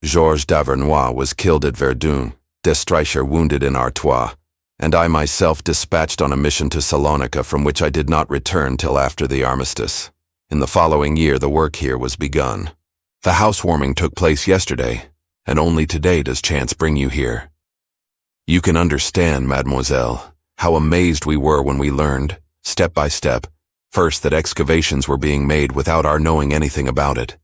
Georges d'Avernois was killed at Verdun, Destreicher wounded in Artois, and I myself dispatched on a mission to Salonika from which I did not return till after the armistice. In the following year the work here was begun. The housewarming took place yesterday, and only today does chance bring you here. You can understand, mademoiselle, how amazed we were when we learned, step by step, first that excavations were being made without our knowing anything about it,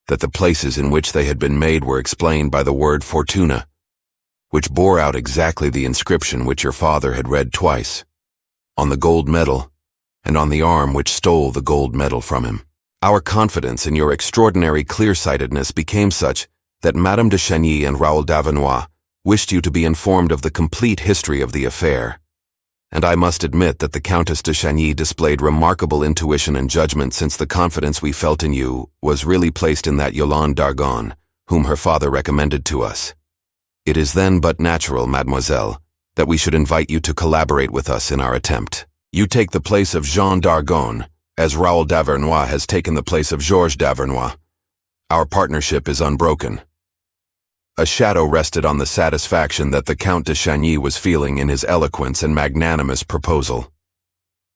that the places in which they had been made were explained by the word Fortuna, which bore out exactly the inscription which your father had read twice, on the gold medal, and on the arm which stole the gold medal from him. Our confidence in your extraordinary clear-sightedness became such that Madame de Chagny and Raoul d'Avernois wished you to be informed of the complete history of the affair, and I must admit that the Countess de Chagny displayed remarkable intuition and judgment, since the confidence we felt in you was really placed in that Yolande d'Argonne, whom her father recommended to us. It is then but natural, mademoiselle, that we should invite you to collaborate with us in our attempt. You take the place of Jean d'Argonne, as Raoul d'Avernois has taken the place of Georges d'Avernois. Our partnership is unbroken. A shadow rested on the satisfaction that the Count de Chagny was feeling in his eloquence and magnanimous proposal.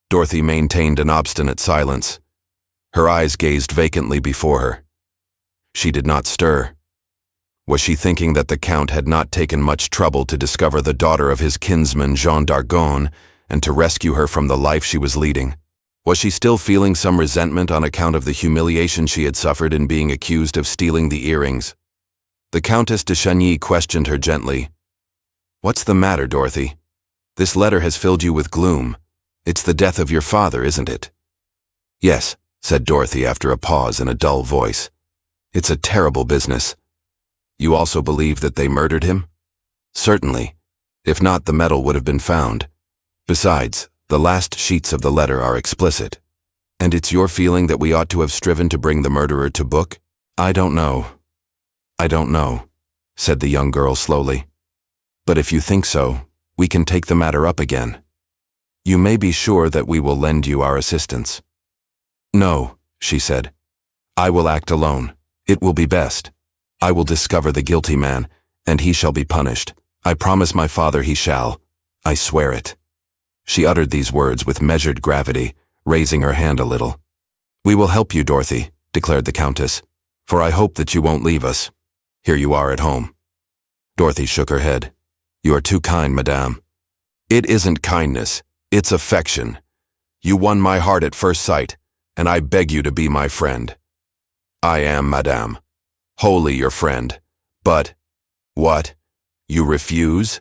Dorothy maintained an obstinate silence. Her eyes gazed vacantly before her. She did not stir. Was she thinking that the Count had not taken much trouble to discover the daughter of his kinsman Jean d'Argonne and to rescue her from the life she was leading? Was she still feeling some resentment on account of the humiliation she had suffered in being accused of stealing the earrings? The Countess de Chagny questioned her gently. "What's the matter, Dorothy? This letter has filled you with gloom. It's the death of your father, isn't it?" "Yes," said Dorothy after a pause in a dull voice. "It's a terrible business." "You also believe that they murdered him?" "Certainly. If not, the medal would have been found. Besides, the last sheets of the letter are explicit. And it's your feeling that we ought to have striven to bring the murderer to book?" "I don't know, said the young girl slowly. "But if you think so, we can take the matter up again. You may be sure that we will lend you our assistance." "No," she said. "I will act alone. It will be best. I will discover the guilty man, and he shall be punished. I promise my father he shall. I swear it." She uttered these words with measured gravity, raising her hand a little. "We will help you, Dorothy," declared the Countess, "for I hope that you won't leave us. Here you are at home." Dorothy shook her head. "You are too kind, madame." "It isn't kindness, it's affection. You won my heart at first sight, and I beg you to be my friend." "I am, madame, wholly your friend. But—" "What? You refuse?"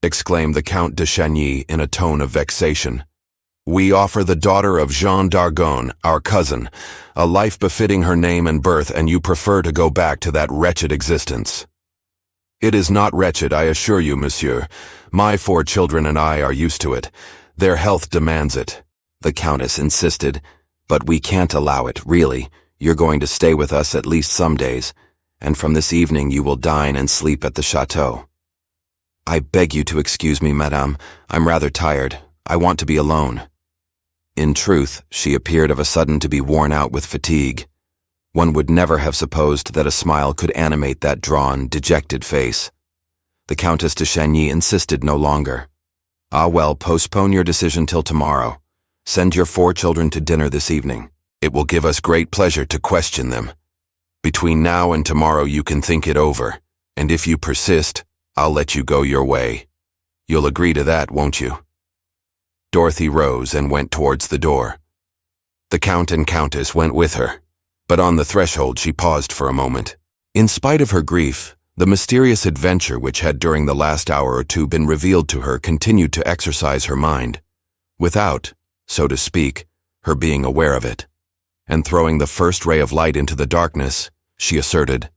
exclaimed the Count de Chagny in a tone of vexation. "We offer the daughter of Jean d'Argonne, our cousin, a life befitting her name and birth, and you prefer to go back to that wretched existence." "It is not wretched, I assure you, monsieur. My 4 children and I are used to it. Their health demands it," the Countess insisted. "But we can't allow it, really. You're going to stay with us at least some days, and from this evening you will dine and sleep at the chateau." "I beg you to excuse me, madame. I'm rather tired. I want to be alone." In truth, she appeared of a sudden to be worn out with fatigue. One would never have supposed that a smile could animate that drawn, dejected face. The Countess de Chagny insisted no longer. "Ah well, postpone your decision till tomorrow. Send your 4 children to dinner this evening. It will give us great pleasure to question them. Between now and tomorrow you can think it over, and if you persist, I'll let you go your way. You'll agree to that, won't you?" Dorothy rose and went towards the door. The Count and Countess went with her, but on the threshold she paused for a moment. In spite of her grief, the mysterious adventure which had during the last hour or 2 been revealed to her continued to exercise her mind, without, so to speak, her being aware of it. And throwing the first ray of light into the darkness, she asserted,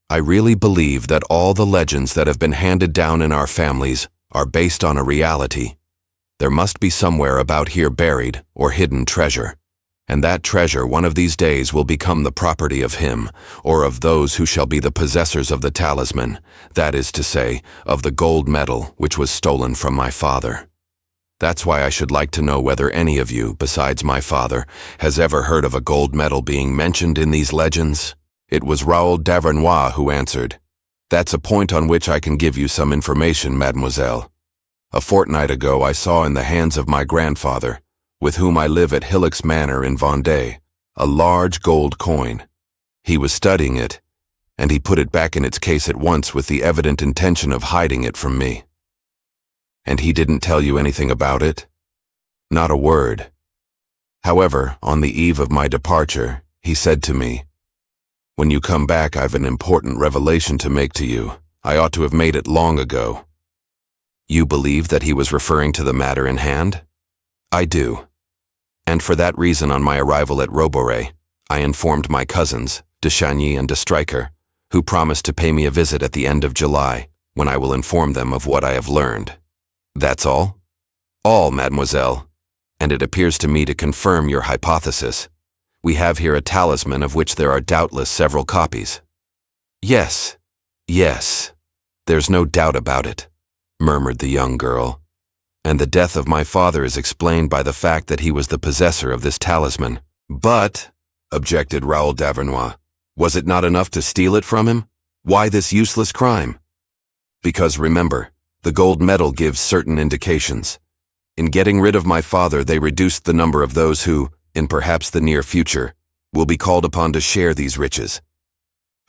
"I really believe that all the legends that have been handed down in our families are based on a reality. There must be somewhere about here buried or hidden treasure, and that treasure one of these days will become the property of him, or of those who shall be the possessors of the talisman, that is to say, of the gold medal which was stolen from my father. That's why I should like to know whether any of you, besides my father, has ever heard of a gold medal being mentioned in these legends. It was Raoul d'Avernois who answered. That's a point on which I can give you some information, mademoiselle. A fortnight ago I saw in the hands of my grandfather, with whom I live at Hillock's Manor in Vendée, a large gold coin. He was studying it, and he put it back in its case at once with the evident intention of hiding it from me. And he didn't tell you anything about it? Not a word. However, on the eve of my departure, he said to me, "When you come back, I've an important revelation to make to you. I ought to have made it long ago." You believe that he was referring to the matter in hand? I do. And for that reason, on my arrival at Roborey, I informed my cousins, de Chagny and de Stryker, who promised to pay me a visit at the end of July, when I will inform them of what I have learned. That's all? All, mademoiselle. And it appears to me to confirm your hypothesis. We have here a talisman of which there are doubtless several copies. Yes, yes, there's no doubt about it, murmured the young girl. And the death of my father is explained by the fact that he was the possessor of this talisman. But, objected Raoul d'Avernois, was it not enough to steal it from him? Why this useless crime? Because remember, the gold medal gives certain indications. In getting rid of my father, they reduced the number of those who, in perhaps the near future, will be called upon to share these riches.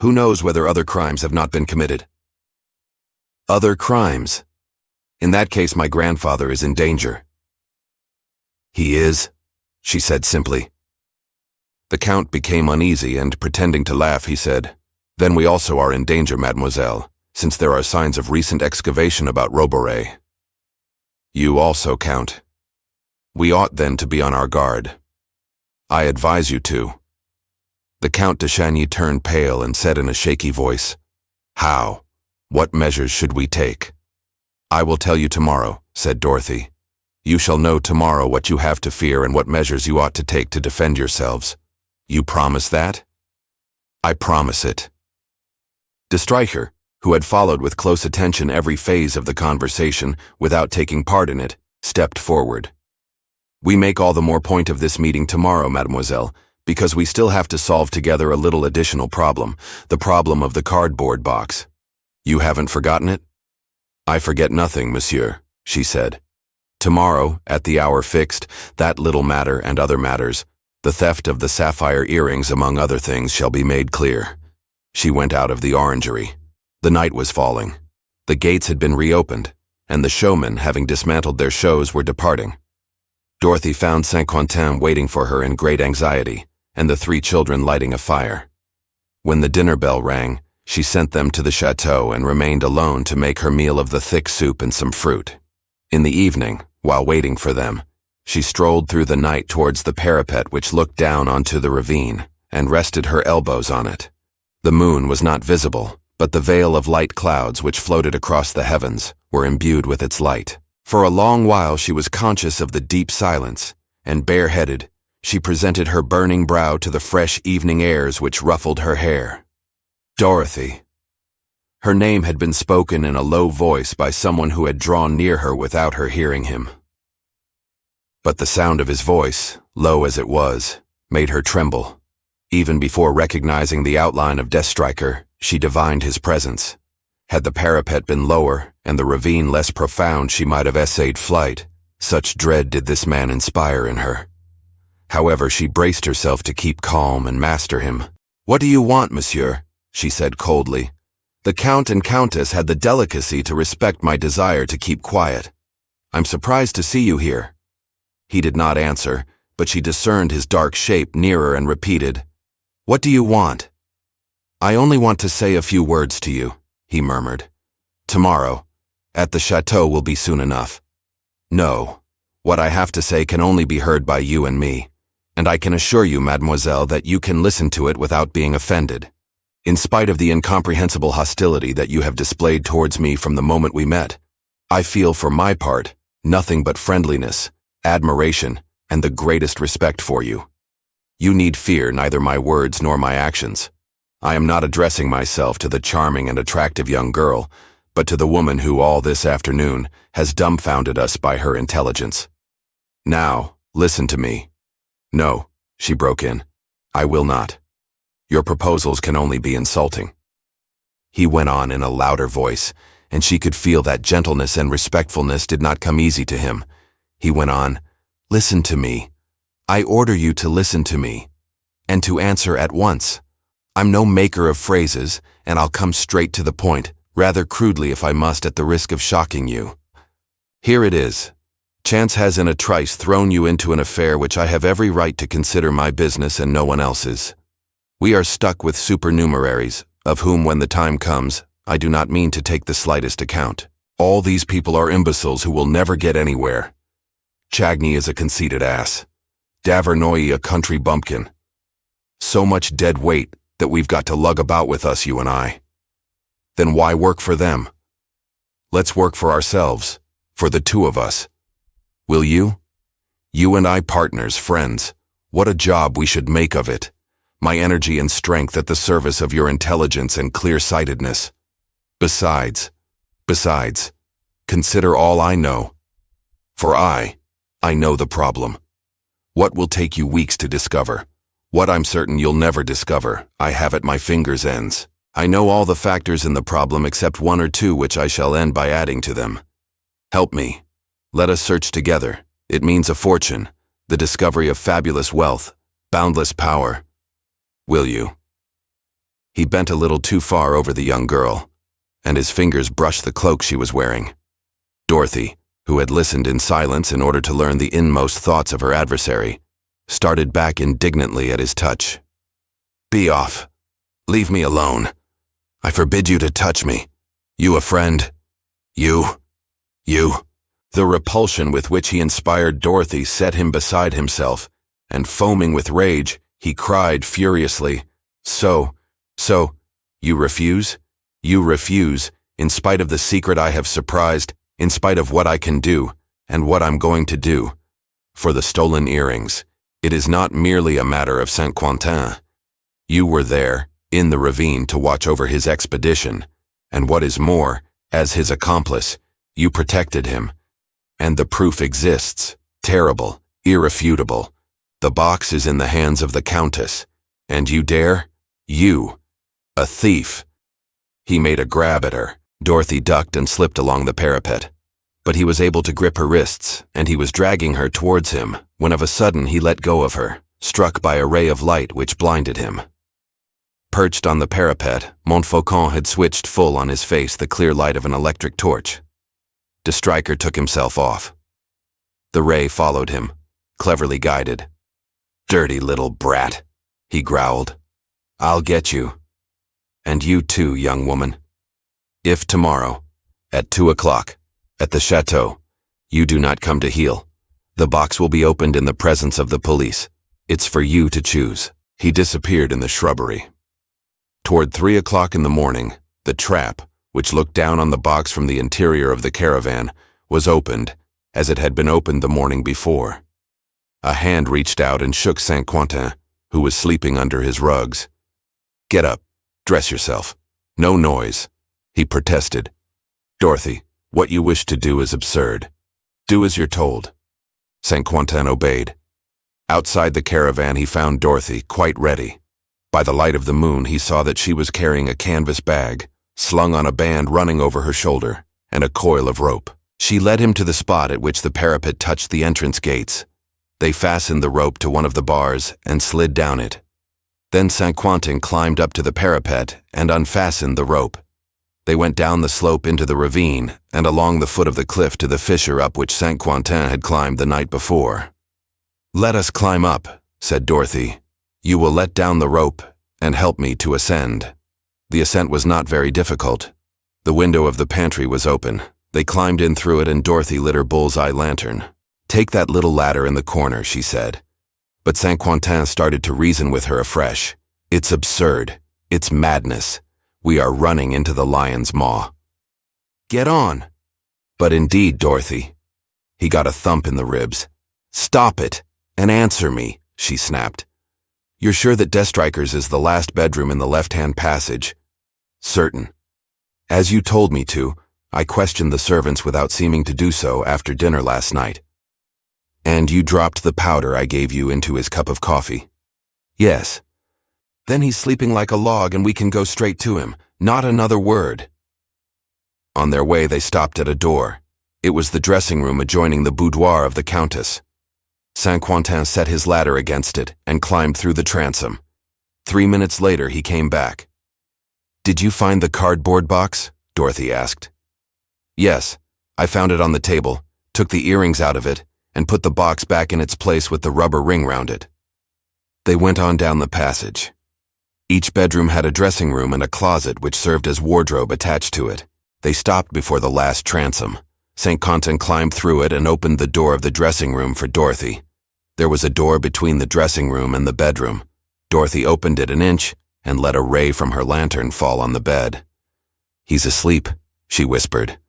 Who knows whether other crimes have not been committed? Other crimes? In that case, my grandfather is in danger. He is, she said simply. The Count became uneasy, and pretending to laugh, he said, "Then we also are in danger, mademoiselle, since there are signs of recent excavation about Roborey." You also, Count. We ought then to be on our guard. I advise you to. The Count de Chagny turned pale and said in a shaky voice, "How? What measures should we take?" "I will tell you tomorrow," said Dorothy. "You shall know tomorrow what you have to fear and what measures you ought to take to defend yourselves. You promise that?" "I promise it." De Stryker, who had followed with close attention every phase of the conversation without taking part in it, stepped forward. "We make all the more point of this meeting tomorrow, mademoiselle, because we still have to solve together a little additional problem, the problem of the cardboard box. You haven't forgotten it?" "I forget nothing, monsieur," she said. "Tomorrow, at the hour fixed, that little matter and other matters, the theft of the sapphire earrings among other things, shall be made clear." She went out of the orangery. The night was falling. The gates had been reopened, and the showmen, having dismantled their shows, were departing. Dorothy found Saint-Quentin waiting for her in great anxiety, and the three children lighting a fire. When the dinner bell rang, she sent them to the chateau and remained alone to make her meal of the thick soup and some fruit. In the evening, while waiting for them, she strolled through the night towards the parapet which looked down onto the ravine, and rested her elbows on it. The moon was not visible, but the veil of light clouds which floated across the heavens were imbued with its light. For a long while she was conscious of the deep silence, and bareheaded, she presented her burning brow to the fresh evening airs which ruffled her hair. Dorothy. Her name had been spoken in a low voice by someone who had drawn near her without her hearing him. But the sound of his voice, low as it was, made her tremble. Even before recognizing the outline of de Stryker, she divined his presence. Had the parapet been lower and the ravine less profound, she might have essayed flight. Such dread did this man inspire in her. However, she braced herself to keep calm and master him. "What do you want, monsieur?" she said coldly. "The Count and Countess had the delicacy to respect my desire to keep quiet. I'm surprised to see you here." He did not answer, but she discerned his dark shape nearer and repeated, "What do you want?" "I only want to say a few words to you," he murmured. "Tomorrow, at the chateau, will be soon enough. No, what I have to say can only be heard by you and me, and I can assure you, mademoiselle, that you can listen to it without being offended. In spite of the incomprehensible hostility that you have displayed towards me from the moment we met, I feel, for my part, Nothing but friendliness, admiration, and the greatest respect for you. You need fear neither my words nor my actions. I am not addressing myself to the charming and attractive young girl, but to the woman who all this afternoon has dumbfounded us by her intelligence. Now, listen to me. No, she broke in. I will not. Your proposals can only be insulting. He went on in a louder voice, and she could feel that gentleness and respectfulness did not come easy to him. He went on, listen to me. I order you to listen to me, and to answer at once. I'm no maker of phrases, and I'll come straight to the point, rather crudely if I must at the risk of shocking you. Here it is. Chance has in a trice thrown you into an affair which I have every right to consider my business and no one else's. We are stuck with supernumeraries, of whom when the time comes, I do not mean to take the slightest account. All these people are imbeciles who will never get anywhere. Chagny is a conceited ass. Davernoy a country bumpkin. So much dead weight that we've got to lug about with us, you and I. Then why work for them? Let's work for ourselves, for the two of us. Will you? You and I partners, friends. What a job we should make of it. My energy and strength at the service of your intelligence and clear-sightedness. Besides, consider all I know. For I know the problem. What will take you weeks to discover? What I'm certain you'll never discover, I have at my fingers' ends. I know all the factors in the problem except one or two which I shall end by adding to them. Help me. Let us search together. It means a fortune, the discovery of fabulous wealth, boundless power. Will you? He bent a little too far over the young girl, and his fingers brushed the cloak she was wearing. Dorothy, who had listened in silence in order to learn the inmost thoughts of her adversary, started back indignantly at his touch. Be off. Leave me alone. I forbid you to touch me. You a friend? You. The repulsion with which he inspired Dorothy set him beside himself, and foaming with rage, he cried furiously, So, you refuse? You refuse, in spite of the secret I have surprised, in spite of what I can do, and what I'm going to do. For the stolen earrings, it is not merely a matter of Saint-Quentin. You were there, in the ravine, to watch over his expedition, and what is more, as his accomplice, you protected him. And the proof exists, terrible, irrefutable. The box is in the hands of the Countess, and you dare? You, a thief. He made a grab at her. Dorothy ducked and slipped along the parapet. But he was able to grip her wrists, and he was dragging her towards him, when of a sudden he let go of her, struck by a ray of light which blinded him. Perched on the parapet, Montfaucon had switched full on his face the clear light of an electric torch. De Stryker took himself off. The ray followed him, cleverly guided. Dirty little brat, he growled. I'll get you. And you too, young woman. If tomorrow, at 2 o'clock, at the chateau, you do not come to heel, the box will be opened in the presence of the police. It's for you to choose. He disappeared in the shrubbery. Toward 3 o'clock in the morning, the trap, which looked down on the box from the interior of the caravan, was opened, as it had been opened the morning before. A hand reached out and shook Saint-Quentin, who was sleeping under his rugs. Get up, dress yourself. No noise, he protested. Dorothy, what you wish to do is absurd. Do as you're told. Saint-Quentin obeyed. Outside the caravan he found Dorothy, quite ready. By the light of the moon he saw that she was carrying a canvas bag, slung on a band running over her shoulder, and a coil of rope. She led him to the spot at which the parapet touched the entrance gates. They fastened the rope to one of the bars and slid down it. Then Saint-Quentin climbed up to the parapet and unfastened the rope. They went down the slope into the ravine and along the foot of the cliff to the fissure up which Saint-Quentin had climbed the night before. Let us climb up, said Dorothy. You will let down the rope and help me to ascend. The ascent was not very difficult. The window of the pantry was open. They climbed in through it and Dorothy lit her bull's-eye lantern. Take that little ladder in the corner, she said. But Saint-Quentin started to reason with her afresh. It's absurd. It's madness. We are running into the lion's maw. Get on. But indeed, Dorothy. He got a thump in the ribs. "Stop it, and answer me," she snapped. "You're sure that Destriker's is the last bedroom in the left-hand passage?" "Certain. As you told me to, I questioned the servants without seeming to do so after dinner last night." "And you dropped the powder I gave you into his cup of coffee?" "Yes." "Then he's sleeping like a log and we can go straight to him. Not another word." On their way, they stopped at a door. It was the dressing room adjoining the boudoir of the Countess. Saint-Quentin set his ladder against it and climbed through the transom. 3 minutes later, he came back. "Did you find the cardboard box?" Dorothy asked. "Yes, I found it on the table, took the earrings out of it, and put the box back in its place with the rubber ring round it." They went on down the passage. Each bedroom had a dressing room and a closet which served as wardrobe attached to it. They stopped before the last transom. Saint-Quentin climbed through it and opened the door of the dressing room for Dorothy. There was a door between the dressing room and the bedroom. Dorothy opened it an inch and let a ray from her lantern fall on the bed. "He's asleep," she whispered.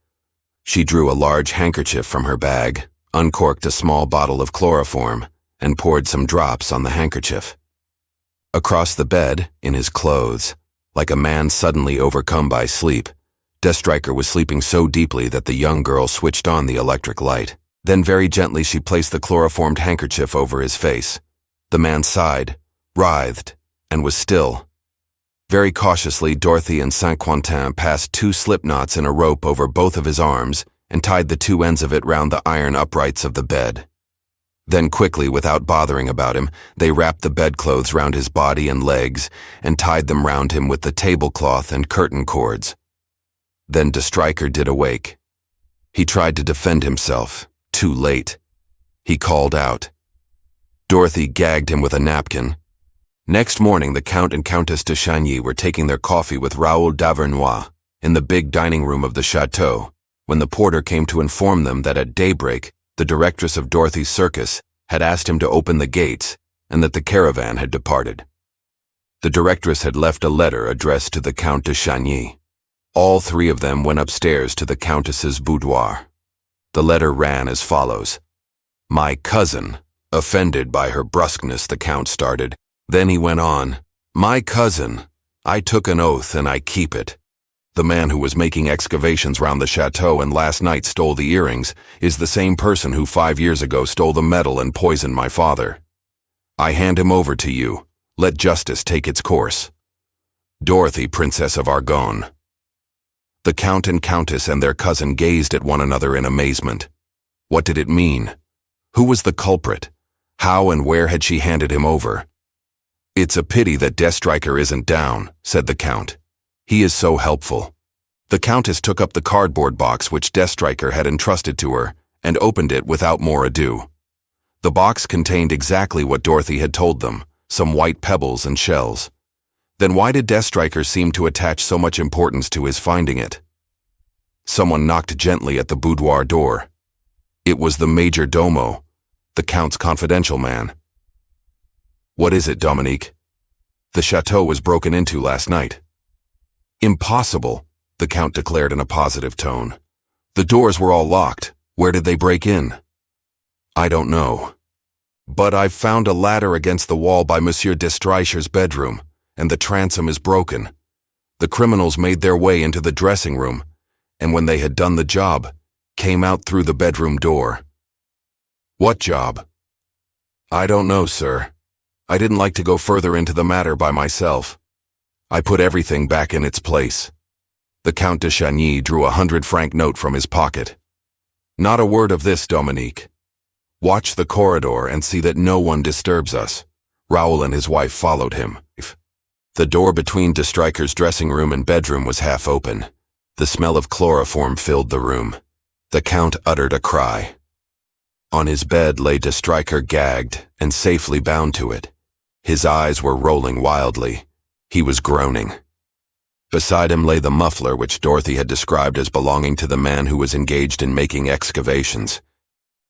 She drew a large handkerchief from her bag, uncorked a small bottle of chloroform, and poured some drops on the handkerchief. Across the bed, in his clothes, like a man suddenly overcome by sleep, Destriker was sleeping so deeply that the young girl switched on the electric light. Then very gently she placed the chloroformed handkerchief over his face. The man sighed, writhed, and was still. Very cautiously, Dorothy and Saint-Quentin passed 2 slip knots in a rope over both of his arms and tied the 2 ends of it round the iron uprights of the bed. Then quickly, without bothering about him, they wrapped the bedclothes round his body and legs and tied them round him with the tablecloth and curtain cords. Then Destriker did awake. He tried to defend himself. Too late. He called out. Dorothy gagged him with a napkin. Next morning, the Count and Countess de Chagny were taking their coffee with Raoul d'Avernois in the big dining room of the chateau, when the porter came to inform them that at daybreak, the directress of Dorothy's circus had asked him to open the gates and that the caravan had departed. The directress had left a letter addressed to the Count de Chagny. All 3 of them went upstairs to the Countess's boudoir. The letter ran as follows. "My cousin," offended by her brusqueness, the Count started. Then he went on, "My cousin, I took an oath and I keep it. The man who was making excavations round the chateau and last night stole the earrings is the same person who 5 years ago stole the medal and poisoned my father. I hand him over to you. Let justice take its course. Dorothy, Princess of Argonne." The Count and Countess and their cousin gazed at one another in amazement. What did it mean? Who was the culprit? How and where had she handed him over? "It's a pity that Destriker isn't down," said the Count. "He is so helpful." The Countess took up the cardboard box which Destriker had entrusted to her and opened it without more ado. The box contained exactly what Dorothy had told them, some white pebbles and shells. Then why did Destriker seem to attach so much importance to his finding it? Someone knocked gently at the boudoir door. It was the major domo, the Count's confidential man. "What is it, Dominique?" "The chateau was broken into last night." "Impossible," the Count declared in a positive tone. "The doors were all locked. Where did they break in?" "I don't know. But I've found a ladder against the wall by Monsieur Destricher's bedroom, and the transom is broken. The criminals made their way into the dressing room, and when they had done the job, came out through the bedroom door." "What job?" "I don't know, sir. I didn't like to go further into the matter by myself. I put everything back in its place." The Count de Chagny drew a 100-franc note from his pocket. "Not a word of this, Dominique. Watch the corridor and see that no one disturbs us." Raoul and his wife followed him. The door between Destriker's dressing room and bedroom was half open. The smell of chloroform filled the room. The Count uttered a cry. On his bed lay Destriker gagged and safely bound to it. His eyes were rolling wildly. He was groaning. Beside him lay the muffler which Dorothy had described as belonging to the man who was engaged in making excavations.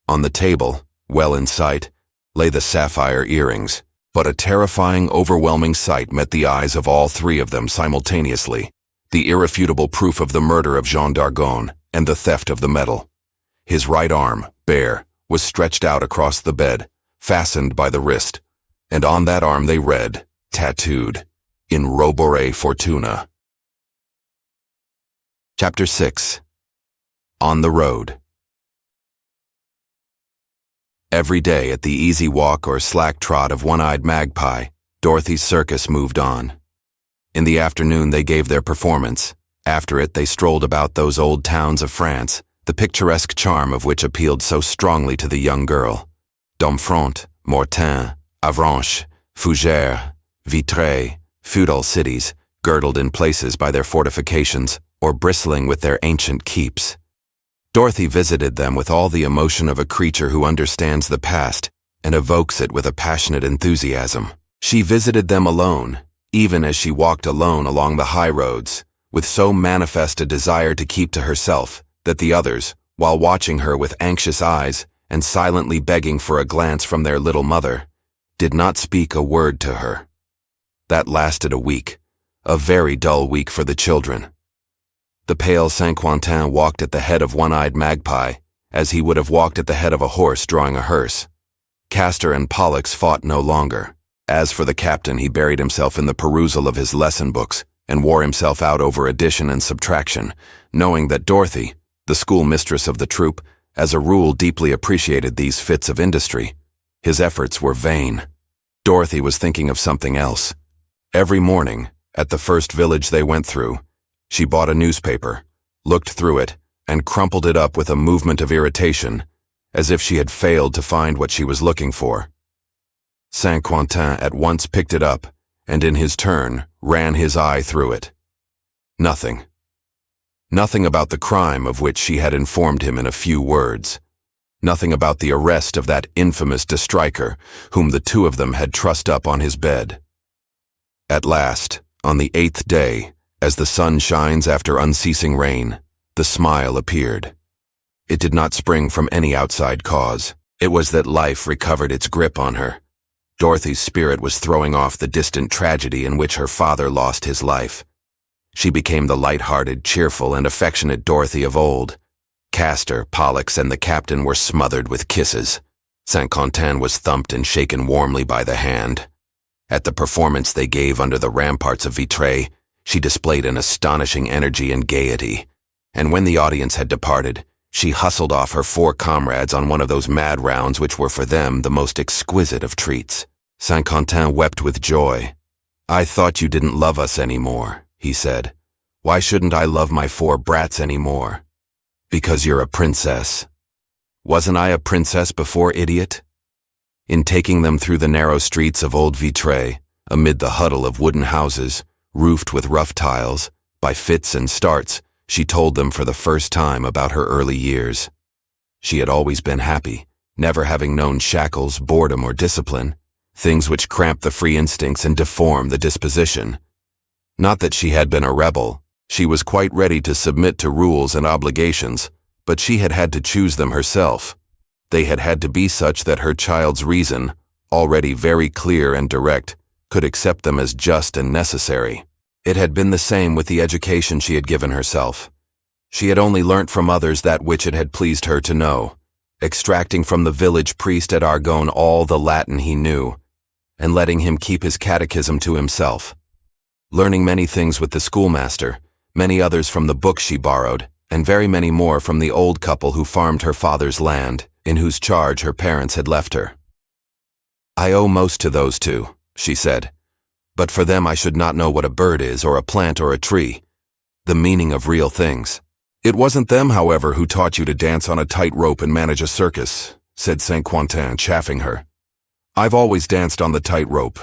On the table, well in sight, lay the sapphire earrings. But a terrifying, overwhelming sight met the eyes of all 3 of them simultaneously, the irrefutable proof of the murder of Jean d'Argonne and the theft of the medal. His right arm, bare, was stretched out across the bed, fastened by the wrist, and on that arm they read, tattooed, in Robore Fortuna. Chapter 6. On the Road. Every day at the easy walk or slack trot of one-eyed magpie, Dorothy's circus moved on. In the afternoon they gave their performance. After it they strolled about those old towns of France, the picturesque charm of which appealed so strongly to the young girl. Domfront, Mortain, Avranches, Fougères, Vitré, feudal cities, girdled in places by their fortifications, or bristling with their ancient keeps. Dorothy visited them with all the emotion of a creature who understands the past and evokes it with a passionate enthusiasm. She visited them alone, even as she walked alone along the high roads, with so manifest a desire to keep to herself that the others, while watching her with anxious eyes and silently begging for a glance from their little mother, did not speak a word to her. That lasted a week, a very dull week for the children. The pale Saint-Quentin walked at the head of one-eyed magpie, as he would have walked at the head of a horse drawing a hearse. Castor and Pollux fought no longer. As for the captain, he buried himself in the perusal of his lesson books and wore himself out over addition and subtraction, knowing that Dorothy, the schoolmistress of the troop, as a rule deeply appreciated these fits of industry. His efforts were vain. Dorothy was thinking of something else. Every morning, at the first village they went through, she bought a newspaper, looked through it, and crumpled it up with a movement of irritation, as if she had failed to find what she was looking for. Saint-Quentin at once picked it up, and in his turn ran his eye through it. Nothing. Nothing about the crime of which she had informed him in a few words. Nothing about the arrest of that infamous destriker whom the two of them had trussed up on his bed. At last, on the 8th day, as the sun shines after unceasing rain, the smile appeared. It did not spring from any outside cause. It was that life recovered its grip on her. Dorothy's spirit was throwing off the distant tragedy in which her father lost his life. She became the light-hearted, cheerful, and affectionate Dorothy of old. Castor, Pollux, and the captain were smothered with kisses. Saint-Quentin was thumped and shaken warmly by the hand. At the performance they gave under the ramparts of Vitré, she displayed an astonishing energy and gaiety, and when the audience had departed, she hustled off her 4 comrades on one of those mad rounds which were for them the most exquisite of treats. Saint-Quentin wept with joy. "I thought you didn't love us any more," he said. "Why shouldn't I love my 4 brats any more?" "Because you're a princess." "Wasn't I a princess before, idiot?" In taking them through the narrow streets of old Vitré, amid the huddle of wooden houses, roofed with rough tiles, by fits and starts, she told them for the first time about her early years. She had always been happy, never having known shackles, boredom, or discipline, things which cramp the free instincts and deform the disposition. Not that she had been a rebel. She was quite ready to submit to rules and obligations, but she had had to choose them herself. They had had to be such that her child's reason, already very clear and direct, could accept them as just and necessary. It had been the same with the education she had given herself. She had only learnt from others that which it had pleased her to know, extracting from the village priest at Argonne all the Latin he knew, and letting him keep his catechism to himself. Learning many things with the schoolmaster, many others from the books she borrowed, and very many more from the old couple who farmed her father's land, in whose charge her parents had left her. "I owe most to those 2, she said. "But for them I should not know what a bird is, or a plant, or a tree. The meaning of real things." "It wasn't them, however, who taught you to dance on a tight rope and manage a circus," said Saint-Quentin, chaffing her. "I've always danced on the tight rope.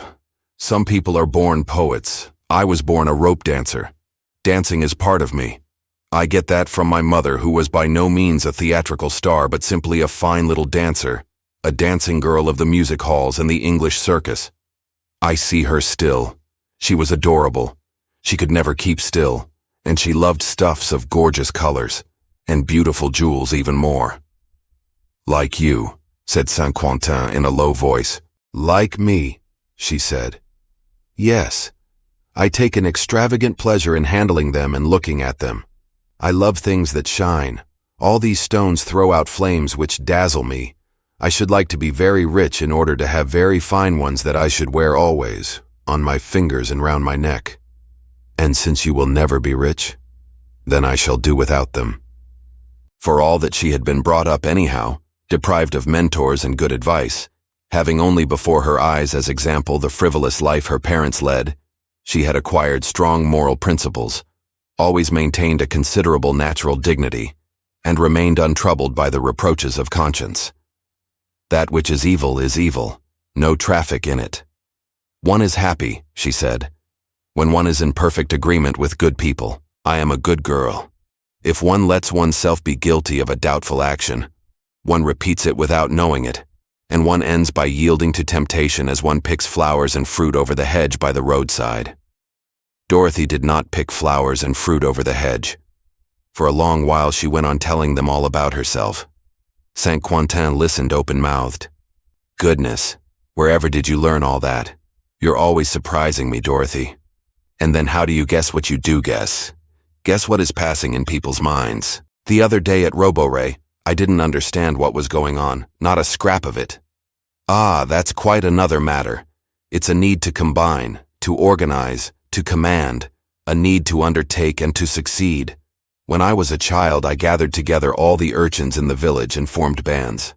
Some people are born poets. I was born a rope dancer. Dancing is part of me. I get that from my mother, who was by no means a theatrical star, but simply a fine little dancer, a dancing girl of the music halls and the English circus. I see her still. She was adorable. She could never keep still, and she loved stuffs of gorgeous colors, and beautiful jewels even more." "Like you," said Saint-Quentin in a low voice. "Like me," she said. "Yes. I take an extravagant pleasure in handling them and looking at them. I love things that shine, All these stones throw out flames which dazzle me. I should like to be very rich in order to have very fine ones that I should wear always, on my fingers and round my neck. And since you will never be rich, then I shall do without them." For all that she had been brought up anyhow, deprived of mentors and good advice, having only before her eyes as example the frivolous life her parents led, she had acquired strong moral principles, always maintained a considerable natural dignity, and remained untroubled by the reproaches of conscience. That which is evil, no traffic in it. One is happy, she said, when one is in perfect agreement with good people. I am a good girl. If one lets oneself be guilty of a doubtful action, one repeats it without knowing it, and one ends by yielding to temptation as one picks flowers and fruit over the hedge by the roadside. Dorothy did not pick flowers and fruit over the hedge. For a long while she went on telling them all about herself. Saint Quentin listened open-mouthed. "Goodness, wherever did you learn all that? You're always surprising me, Dorothy. And then how do you guess what you do guess? Guess what is passing in people's minds? The other day at Roborey, I didn't understand what was going on, not a scrap of it. Ah, that's quite another matter. It's a need to combine, to organize, to command, a need to undertake and to succeed. When I was a child, I gathered together all the urchins in the village and formed bands.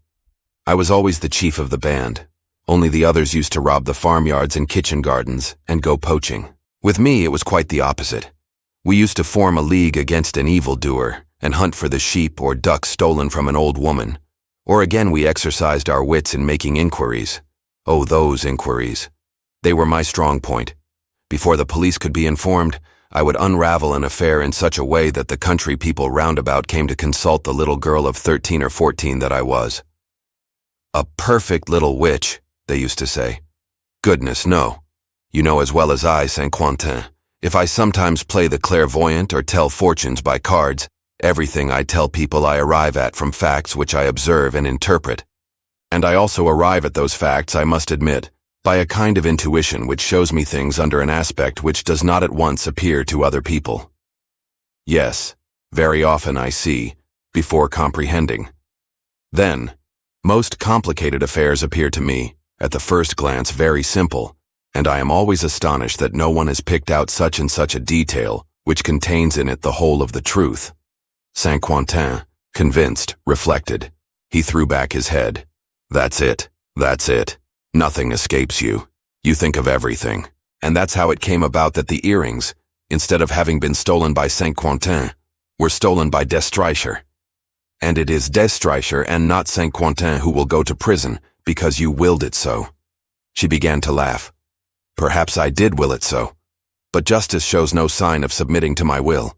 I was always the chief of the band. Only the others used to rob the farmyards and kitchen gardens and go poaching. With me, it was quite the opposite. We used to form a league against an evildoer and hunt for the sheep or ducks stolen from an old woman. Or again, we exercised our wits in making inquiries. Oh, those inquiries. They were my strong point. Before the police could be informed, I would unravel an affair in such a way that the country people roundabout came to consult the little girl of 13 or 14 that I was. A perfect little witch, they used to say. Goodness, no. You know as well as I, Saint Quentin, if I sometimes play the clairvoyant or tell fortunes by cards, everything I tell people I arrive at from facts which I observe and interpret. And I also arrive at those facts, I must admit, by a kind of intuition which shows me things under an aspect which does not at once appear to other people. Yes, very often I see, before comprehending. Then, most complicated affairs appear to me, at the first glance, very simple, and I am always astonished that no one has picked out such and such a detail which contains in it the whole of the truth. Saint Quentin, convinced, reflected. He threw back his head. That's it. Nothing escapes you. You think of everything. And that's how it came about that the earrings, instead of having been stolen by Saint Quentin, were stolen by Destreicher. And it is Destreicher and not Saint Quentin who will go to prison because you willed it so. She began to laugh. Perhaps I did will it so. But justice shows no sign of submitting to my will.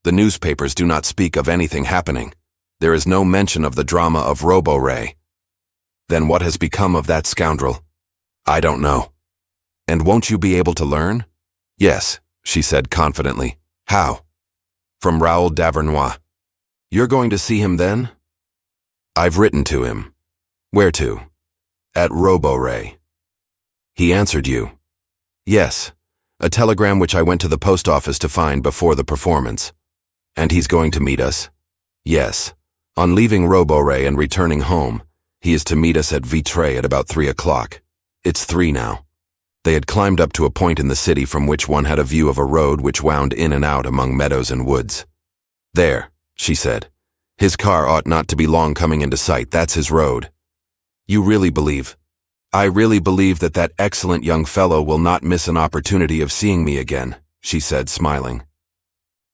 The newspapers do not speak of anything happening. There is no mention of the drama of Roborey. Then what has become of that scoundrel? I don't know. And won't you be able to learn? Yes, she said confidently. How? From Raoul d'Avernois. You're going to see him then? I've written to him. Where to? At Roborey. He answered you? Yes, a telegram which I went to the post office to find before the performance. And he's going to meet us? Yes. On leaving Roborey and returning home, he is to meet us at VIII at about 3 o'clock. It's 3 now. They had climbed up to a point in the city from which one had a view of a road which wound in and out among meadows and woods. There, she said. His car ought not to be long coming into sight. That's his road. You really believe? I really believe that that excellent young fellow will not miss an opportunity of seeing me again, she said, smiling.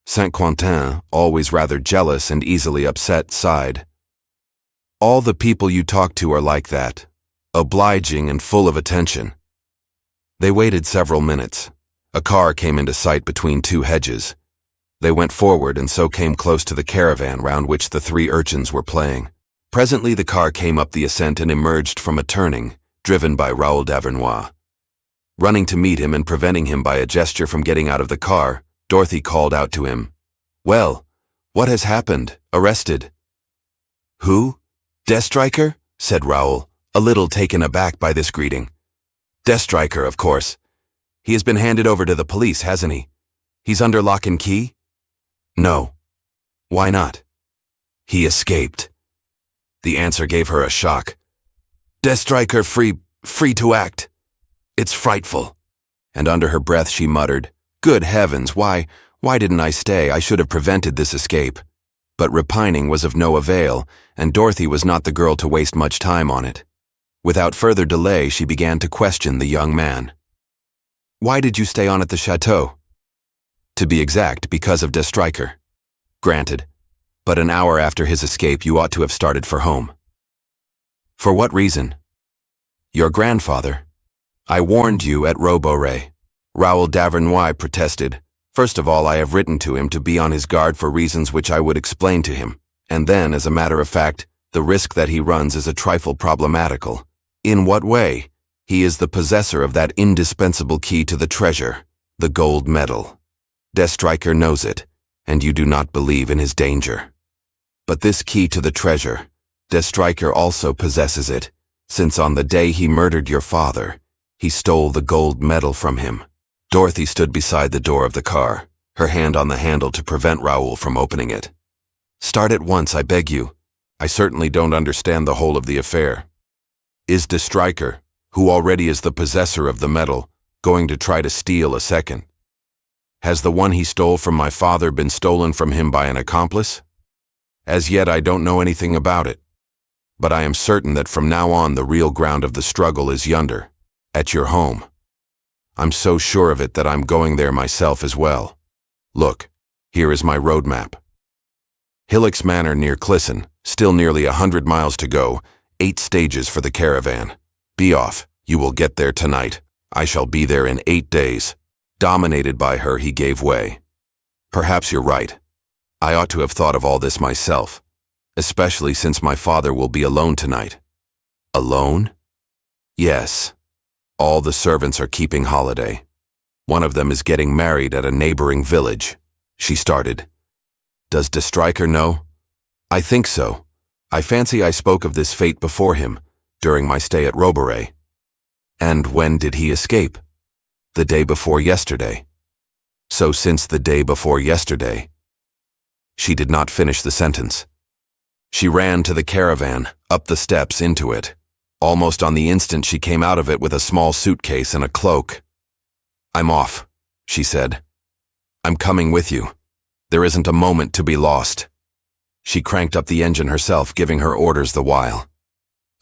Saint Quentin, always rather jealous and easily upset, sighed. All the people you talk to are like that, obliging and full of attention. They waited several minutes. A car came into sight between 2 hedges. They went forward and so came close to the caravan round which the 3 urchins were playing. Presently the car came up the ascent and emerged from a turning, driven by Raoul d'Avernois. Running to meet him and preventing him by a gesture from getting out of the car, Dorothy called out to him, Well, what has happened? Arrested? Who? Destreicher? Said Raoul, a little taken aback by this greeting. Destreicher, of course. He has been handed over to the police, hasn't he? He's under lock and key? No. Why not? He escaped. The answer gave her a shock. Deathstriker free to act. It's frightful. And under her breath she muttered, Good heavens, why didn't I stay? I should have prevented this escape. But repining was of no avail, and Dorothy was not the girl to waste much time on it. Without further delay, she began to question the young man. Why did you stay on at the chateau? To be exact, because of Deathstriker. Granted. But an hour after his escape, you ought to have started for home. For what reason? Your grandfather. I warned you at Roborey. Raoul d'Avernois protested. First of all, I have written to him to be on his guard for reasons which I would explain to him, and then, as a matter of fact, the risk that he runs is a trifle problematical. In what way? He is the possessor of that indispensable key to the treasure, the gold medal. Deathstriker knows it, and you do not believe in his danger. But this key to the treasure, Deathstriker also possesses it, since on the day he murdered your father, he stole the gold medal from him. Dorothy stood beside the door of the car, her hand on the handle to prevent Raoul from opening it. Start at once, I beg you. I certainly don't understand the whole of the affair. Is Deathstriker, who already is the possessor of the medal, going to try to steal a second? Has the one he stole from my father been stolen from him by an accomplice? As yet I don't know anything about it. But I am certain that from now on the real ground of the struggle is yonder, at your home. I'm so sure of it that I'm going there myself as well. Look, here is my road map. Hillock's Manor near Clisson, still nearly 100 miles to go, 8 stages for the caravan. Be off, you will get there tonight. I shall be there in 8 days. Dominated by her, he gave way. Perhaps you're right. I ought to have thought of all this myself, especially since my father will be alone tonight. Alone? Yes. All the servants are keeping holiday. One of them is getting married at a neighboring village. She started. Does Deathstriker know? I think so. I fancy I spoke of this fate before him, during my stay at Roborey. And when did he escape? The day before yesterday. So since the day before yesterday. She did not finish the sentence. She ran to the caravan, up the steps into it. Almost on the instant she came out of it with a small suitcase and a cloak. I'm off, she said. I'm coming with you. There isn't a moment to be lost. She cranked up the engine herself, giving her orders the while.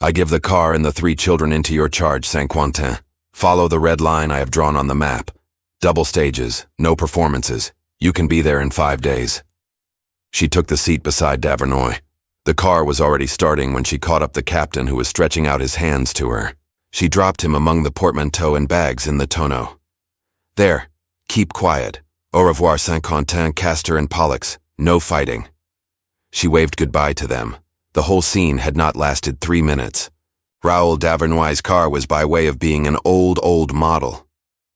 I give the car and the 3 children into your charge, Saint-Quentin. Follow the red line I have drawn on the map. Double stages, no performances. You can be there in 5 days. She took the seat beside d'Avernois. The car was already starting when she caught up the captain, who was stretching out his hands to her. She dropped him among the portmanteau and bags in the tonneau. There, keep quiet. Au revoir, Saint-Quentin, Castor and Pollux. No fighting. She waved goodbye to them. The whole scene had not lasted 3 minutes. Raoul d'Avernois' car was by way of being an old model.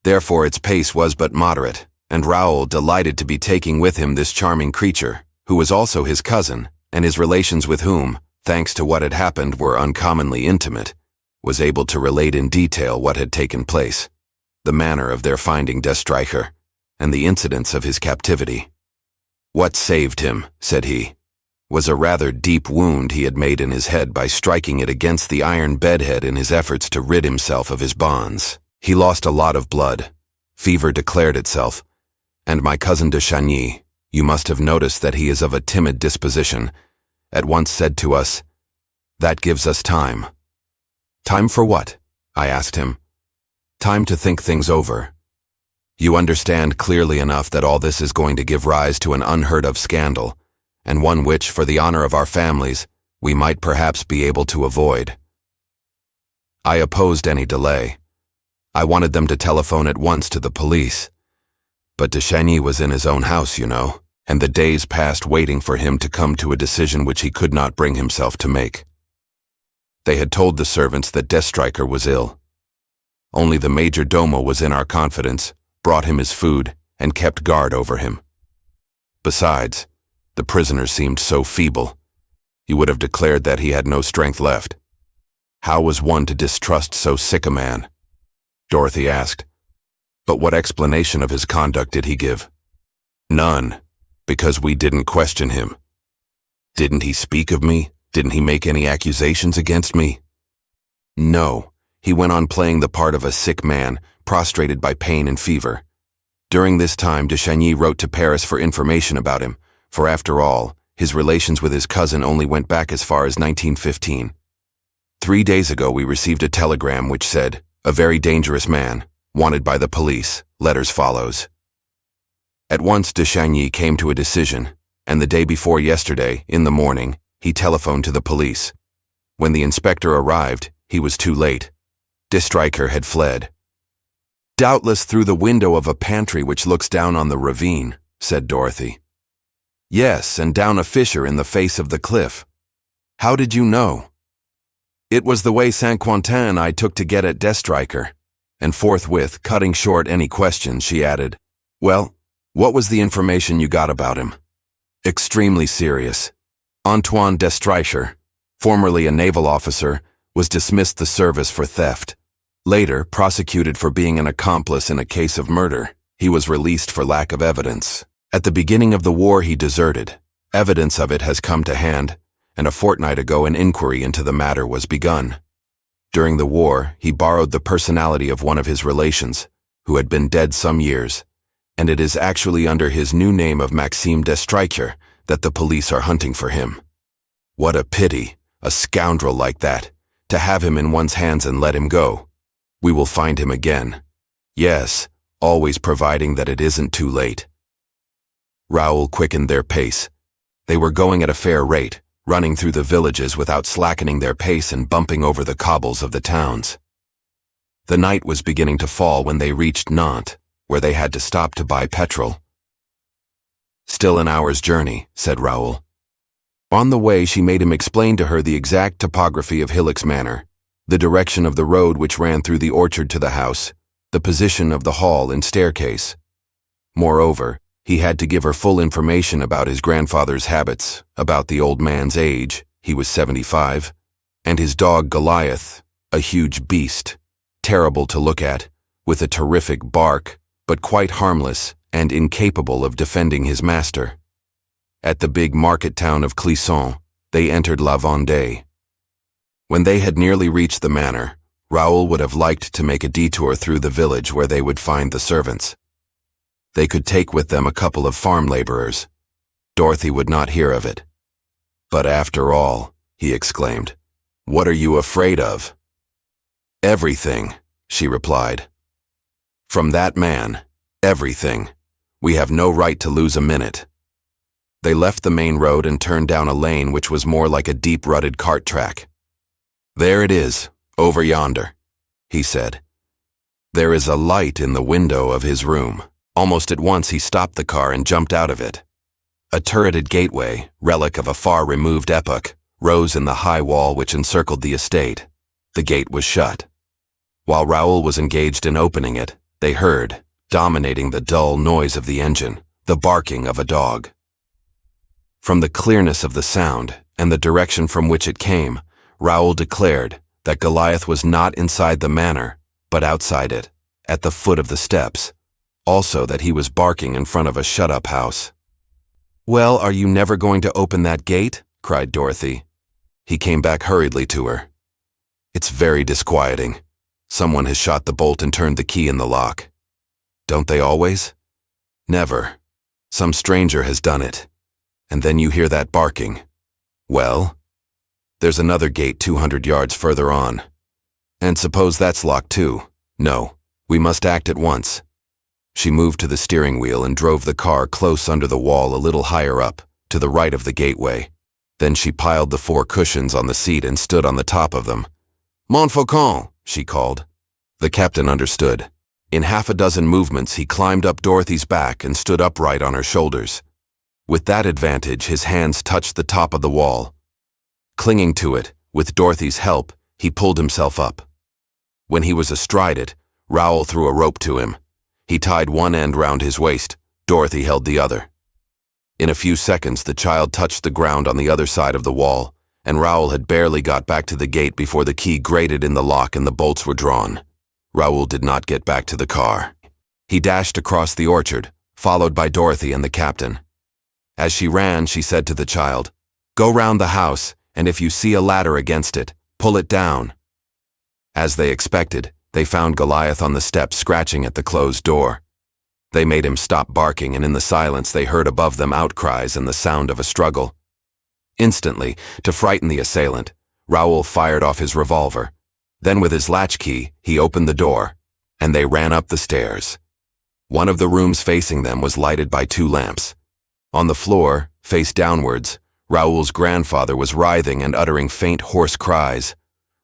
Therefore its pace was but moderate, and Raoul, delighted to be taking with him this charming creature, who was also his cousin, and his relations with whom, thanks to what had happened, were uncommonly intimate, was able to relate in detail what had taken place, the manner of their finding Deathstriker, and the incidents of his captivity. What saved him, said he, was a rather deep wound he had made in his head by striking it against the iron bedhead in his efforts to rid himself of his bonds. He lost a lot of blood. Fever declared itself, and my cousin de Chagny, you must have noticed that he is of a timid disposition, at once said to us, That gives us time. Time for what? I asked him. Time to think things over. You understand clearly enough that all this is going to give rise to an unheard-of scandal, and one which, for the honor of our families, we might perhaps be able to avoid. I opposed any delay. I wanted them to telephone at once to the police. But de Chagny was in his own house, you know, and the days passed waiting for him to come to a decision which he could not bring himself to make. They had told the servants that Deathstriker was ill. Only the major domo was in our confidence, brought him his food, and kept guard over him. Besides, the prisoner seemed so feeble. He would have declared that he had no strength left. How was one to distrust so sick a man? Dorothy asked. But what explanation of his conduct did he give? None, because we didn't question him. Didn't he speak of me? Didn't he make any accusations against me? No. He went on playing the part of a sick man, prostrated by pain and fever. During this time, de Chagny wrote to Paris for information about him, for after all, his relations with his cousin only went back as far as 1915. 3 days ago we received a telegram which said, "A very dangerous man, wanted by the police, letters follows." At once de Chagny came to a decision, and the day before yesterday, in the morning, he telephoned to the police. When the inspector arrived, he was too late. De Stryker had fled. "Doubtless through the window of a pantry which looks down on the ravine," said Dorothy. "Yes, and down a fissure in the face of the cliff." "How did you know?" "It was the way Saint-Quentin I took to get at De Stryker." And forthwith, cutting short any questions, she added, "Well, what was the information you got about him?" "Extremely serious. Antoine de Stryker, formerly a naval officer, was dismissed the service for theft. Later, prosecuted for being an accomplice in a case of murder, he was released for lack of evidence. At the beginning of the war he deserted. Evidence of it has come to hand, and a fortnight ago an inquiry into the matter was begun. During the war, he borrowed the personality of one of his relations, who had been dead some years, and it is actually under his new name of Maxime de Stryker that the police are hunting for him. What a pity, a scoundrel like that, to have him in one's hands and let him go. We will find him again. Yes, always providing that it isn't too late." Raoul quickened their pace. They were going at a fair rate, running through the villages without slackening their pace and bumping over the cobbles of the towns. The night was beginning to fall when they reached Nantes, where they had to stop to buy petrol. "Still an hour's journey," said Raoul. On the way she made him explain to her the exact topography of Hillock's Manor, the direction of the road which ran through the orchard to the house, the position of the hall and staircase. Moreover, he had to give her full information about his grandfather's habits, about the old man's age, he was 75, and his dog Goliath, a huge beast, terrible to look at, with a terrific bark, but quite harmless and incapable of defending his master. At the big market town of Clisson, they entered La Vendée. When they had nearly reached the manor, Raoul would have liked to make a detour through the village where they would find the servants. They could take with them a couple of farm laborers. Dorothy would not hear of it. "But after all," he exclaimed, "what are you afraid of?" "Everything," she replied. "From that man, everything. We have no right to lose a minute." They left the main road and turned down a lane which was more like a deep-rutted cart track. "There it is, over yonder," he said. "There is a light in the window of his room." Almost at once he stopped the car and jumped out of it. A turreted gateway, relic of a far-removed epoch, rose in the high wall which encircled the estate. The gate was shut. While Raoul was engaged in opening it, they heard, dominating the dull noise of the engine, the barking of a dog. From the clearness of the sound and the direction from which it came, Raoul declared that Goliath was not inside the manor, but outside it, at the foot of the steps. Also that he was barking in front of a shut-up house. "Well, are you never going to open that gate?" cried Dorothy. He came back hurriedly to her. "It's very disquieting. Someone has shot the bolt and turned the key in the lock." "Don't they always?" "Never. Some stranger has done it. And then you hear that barking. Well, there's another gate 200 yards further on. And suppose that's locked too. No, we must act at once." She moved to the steering wheel and drove the car close under the wall a little higher up, to the right of the gateway. Then she piled the 4 cushions on the seat and stood on the top of them. "Montfaucon," she called. The captain understood. In half a dozen movements he climbed up Dorothy's back and stood upright on her shoulders. With that advantage his hands touched the top of the wall. Clinging to it, with Dorothy's help, he pulled himself up. When he was astride it, Raoul threw a rope to him. He tied one end round his waist. Dorothy held the other. In a few seconds the child touched the ground on the other side of the wall, and Raoul had barely got back to the gate before the key grated in the lock and the bolts were drawn. Raoul did not get back to the car. He dashed across the orchard, followed by Dorothy and the captain. As she ran, she said to the child, Go round the house, and if you see a ladder against it, pull it down." As they expected, they found Goliath on the steps scratching at the closed door. They made him stop barking, and in the silence they heard above them outcries and the sound of a struggle. Instantly, to frighten the assailant, Raoul fired off his revolver. Then with his latchkey, he opened the door, and they ran up the stairs. One of the rooms facing them was lighted by 2 lamps. On the floor, face downwards, Raoul's grandfather was writhing and uttering faint, hoarse cries.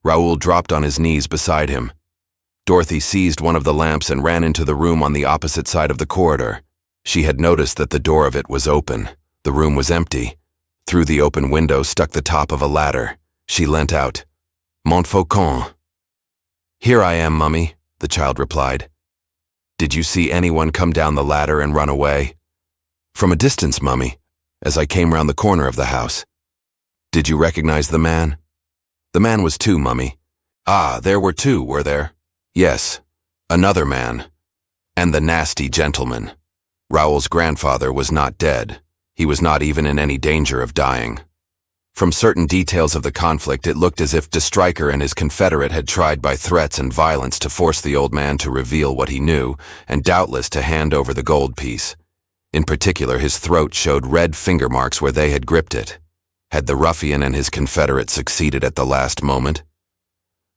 Raoul dropped on his knees beside him. Dorothy seized one of the lamps and ran into the room on the opposite side of the corridor. She had noticed that the door of it was open. The room was empty. Through the open window stuck the top of a ladder. She leant out. "Montfaucon." "Here I am, Mummy," the child replied. "Did you see anyone come down the ladder and run away?" "From a distance, Mummy, as I came round the corner of the house." "Did you recognize the man?" "The man was 2, Mummy." "Ah, there were 2, were there?" "Yes, another man, and the nasty gentleman." Raoul's grandfather was not dead. He was not even in any danger of dying. From certain details of the conflict, it looked as if de Stryker and his confederate had tried by threats and violence to force the old man to reveal what he knew, and doubtless to hand over the gold piece. In particular, his throat showed red finger marks where they had gripped it. Had the ruffian and his confederate succeeded at the last moment?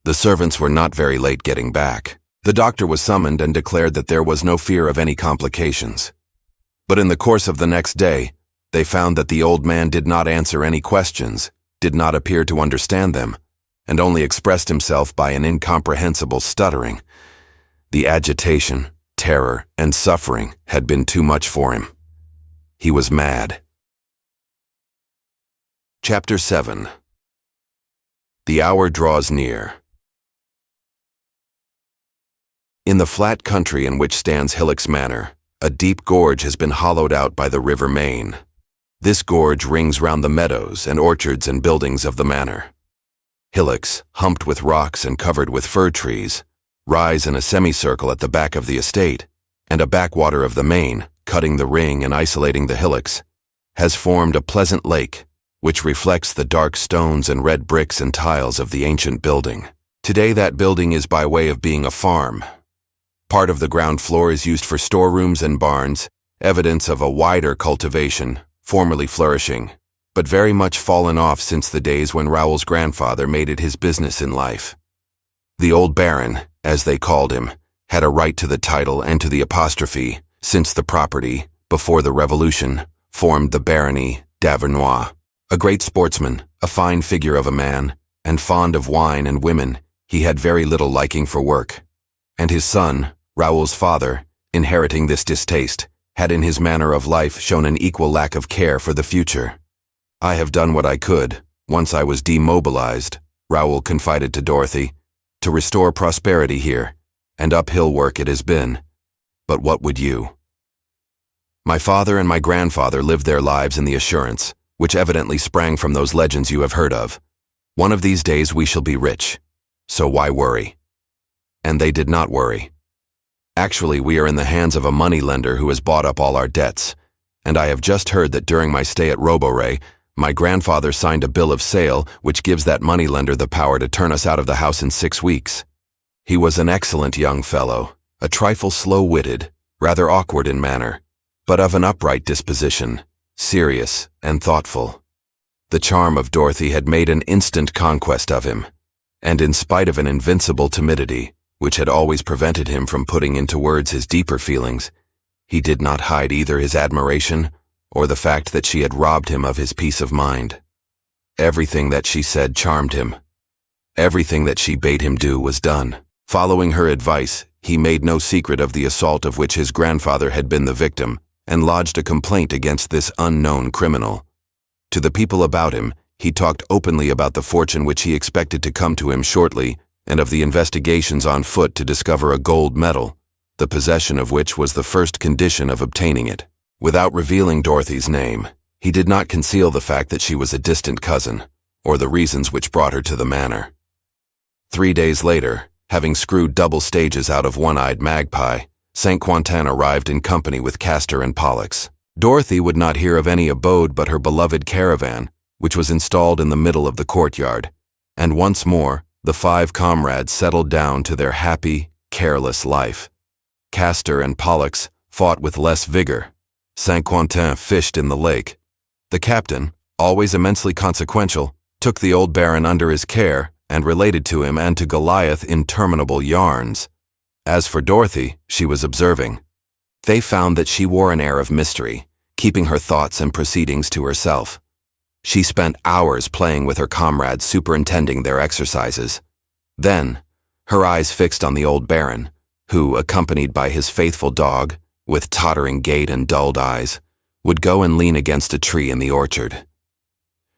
The servants were not very late getting back. The doctor was summoned and declared that there was no fear of any complications. But in the course of the next day, they found that the old man did not answer any questions, did not appear to understand them, and only expressed himself by an incomprehensible stuttering. The agitation, terror, and suffering had been too much for him. He was mad. Chapter 7. The hour draws near. In the flat country in which stands Hillock's Manor, a deep gorge has been hollowed out by the River Main. This gorge rings round the meadows and orchards and buildings of the manor. Hillocks, humped with rocks and covered with fir trees, rise in a semicircle at the back of the estate, and a backwater of the Main, cutting the ring and isolating the hillocks, has formed a pleasant lake, which reflects the dark stones and red bricks and tiles of the ancient building. Today that building is by way of being a farm. Part of the ground floor is used for storerooms and barns, evidence of a wider cultivation, formerly flourishing, but very much fallen off since the days when Raoul's grandfather made it his business in life. The old baron, as they called him, had a right to the title and to the apostrophe, since the property, before the Revolution, formed the barony d'Avernois. A great sportsman, a fine figure of a man, and fond of wine and women, he had very little liking for work. And his son, Raoul's father, inheriting this distaste, had in his manner of life shown an equal lack of care for the future. "I have done what I could, once I was demobilized," Raoul confided to Dorothy, "to restore prosperity here, and uphill work it has been. But what would you? My father and my grandfather lived their lives in the assurance, which evidently sprang from those legends you have heard of. One of these days we shall be rich, so why worry?" And they did not worry. Actually, we are in the hands of a money-lender who has bought up all our debts, and I have just heard that during my stay at Roborey, my grandfather signed a bill of sale which gives that money-lender the power to turn us out of the house in 6 weeks. He was an excellent young fellow, a trifle slow-witted, rather awkward in manner, but of an upright disposition, serious and thoughtful. The charm of Dorothy had made an instant conquest of him, and in spite of an invincible timidity, which had always prevented him from putting into words his deeper feelings, he did not hide either his admiration or the fact that she had robbed him of his peace of mind. Everything that she said charmed him. Everything that she bade him do was done. Following her advice, he made no secret of the assault of which his grandfather had been the victim, and lodged a complaint against this unknown criminal. To the people about him, he talked openly about the fortune which he expected to come to him shortly, and of the investigations on foot to discover a gold medal, the possession of which was the first condition of obtaining it. Without revealing Dorothy's name, he did not conceal the fact that she was a distant cousin, or the reasons which brought her to the manor. 3 days later, having screwed double stages out of One-Eyed Magpie, St. Quentin arrived in company with Castor and Pollux. Dorothy would not hear of any abode but her beloved caravan, which was installed in the middle of the courtyard, and once more the 5 comrades settled down to their happy, careless life. Castor and Pollux fought with less vigor. Saint-Quentin fished in the lake. The captain, always immensely consequential, took the old baron under his care and related to him and to Goliath interminable yarns. As for Dorothy, she was observing. They found that she wore an air of mystery, keeping her thoughts and proceedings to herself. She spent hours playing with her comrades superintending their exercises. Then, her eyes fixed on the old baron, who, accompanied by his faithful dog, with tottering gait and dulled eyes, would go and lean against a tree in the orchard.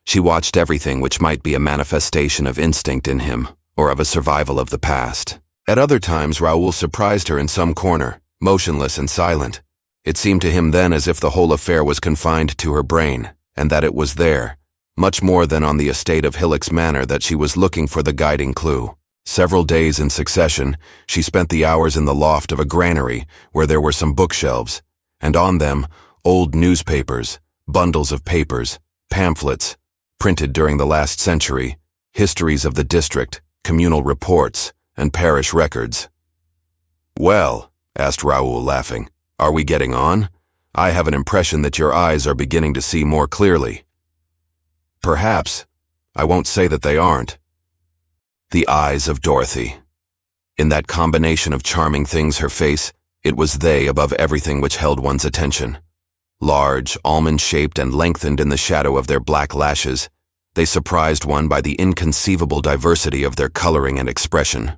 She watched everything which might be a manifestation of instinct in him, or of a survival of the past. At other times Raoul surprised her in some corner, motionless and silent. It seemed to him then as if the whole affair was confined to her brain, and that it was there, much more than on the estate of Hillock's Manor, that she was looking for the guiding clue. Several days in succession, she spent the hours in the loft of a granary where there were some bookshelves, and on them old newspapers, bundles of papers, pamphlets, printed during the last century, histories of the district, communal reports, and parish records. "Well," asked Raoul, laughing, "are we getting on? I have an impression that your eyes are beginning to see more clearly." "Perhaps. I won't say that they aren't." The eyes of Dorothy. In that combination of charming things, her face, it was they above everything which held one's attention. Large, almond-shaped and lengthened in the shadow of their black lashes, they surprised one by the inconceivable diversity of their coloring and expression.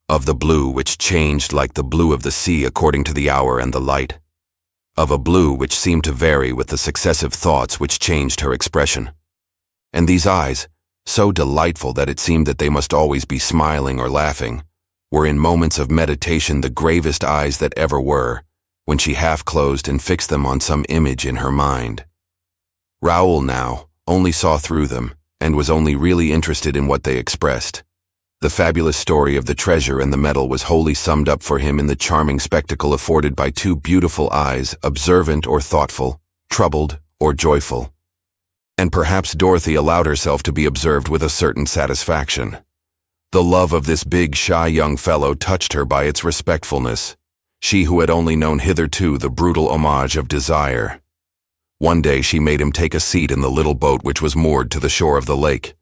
Of the blue which changed like the blue of the sea according to the hour and the light. Of a blue which seemed to vary with the successive thoughts which changed her expression. And these eyes, so delightful that it seemed that they must always be smiling or laughing, were in moments of meditation the gravest eyes that ever were, when she half closed and fixed them on some image in her mind. Raoul now only saw through them, and was only really interested in what they expressed. The fabulous story of the treasure and the medal was wholly summed up for him in the charming spectacle afforded by 2 beautiful eyes, observant or thoughtful, troubled or joyful. And perhaps Dorothy allowed herself to be observed with a certain satisfaction. The love of this big, shy young fellow touched her by its respectfulness, she who had only known hitherto the brutal homage of desire. One day she made him take a seat in the little boat which was moored to the shore of the lake,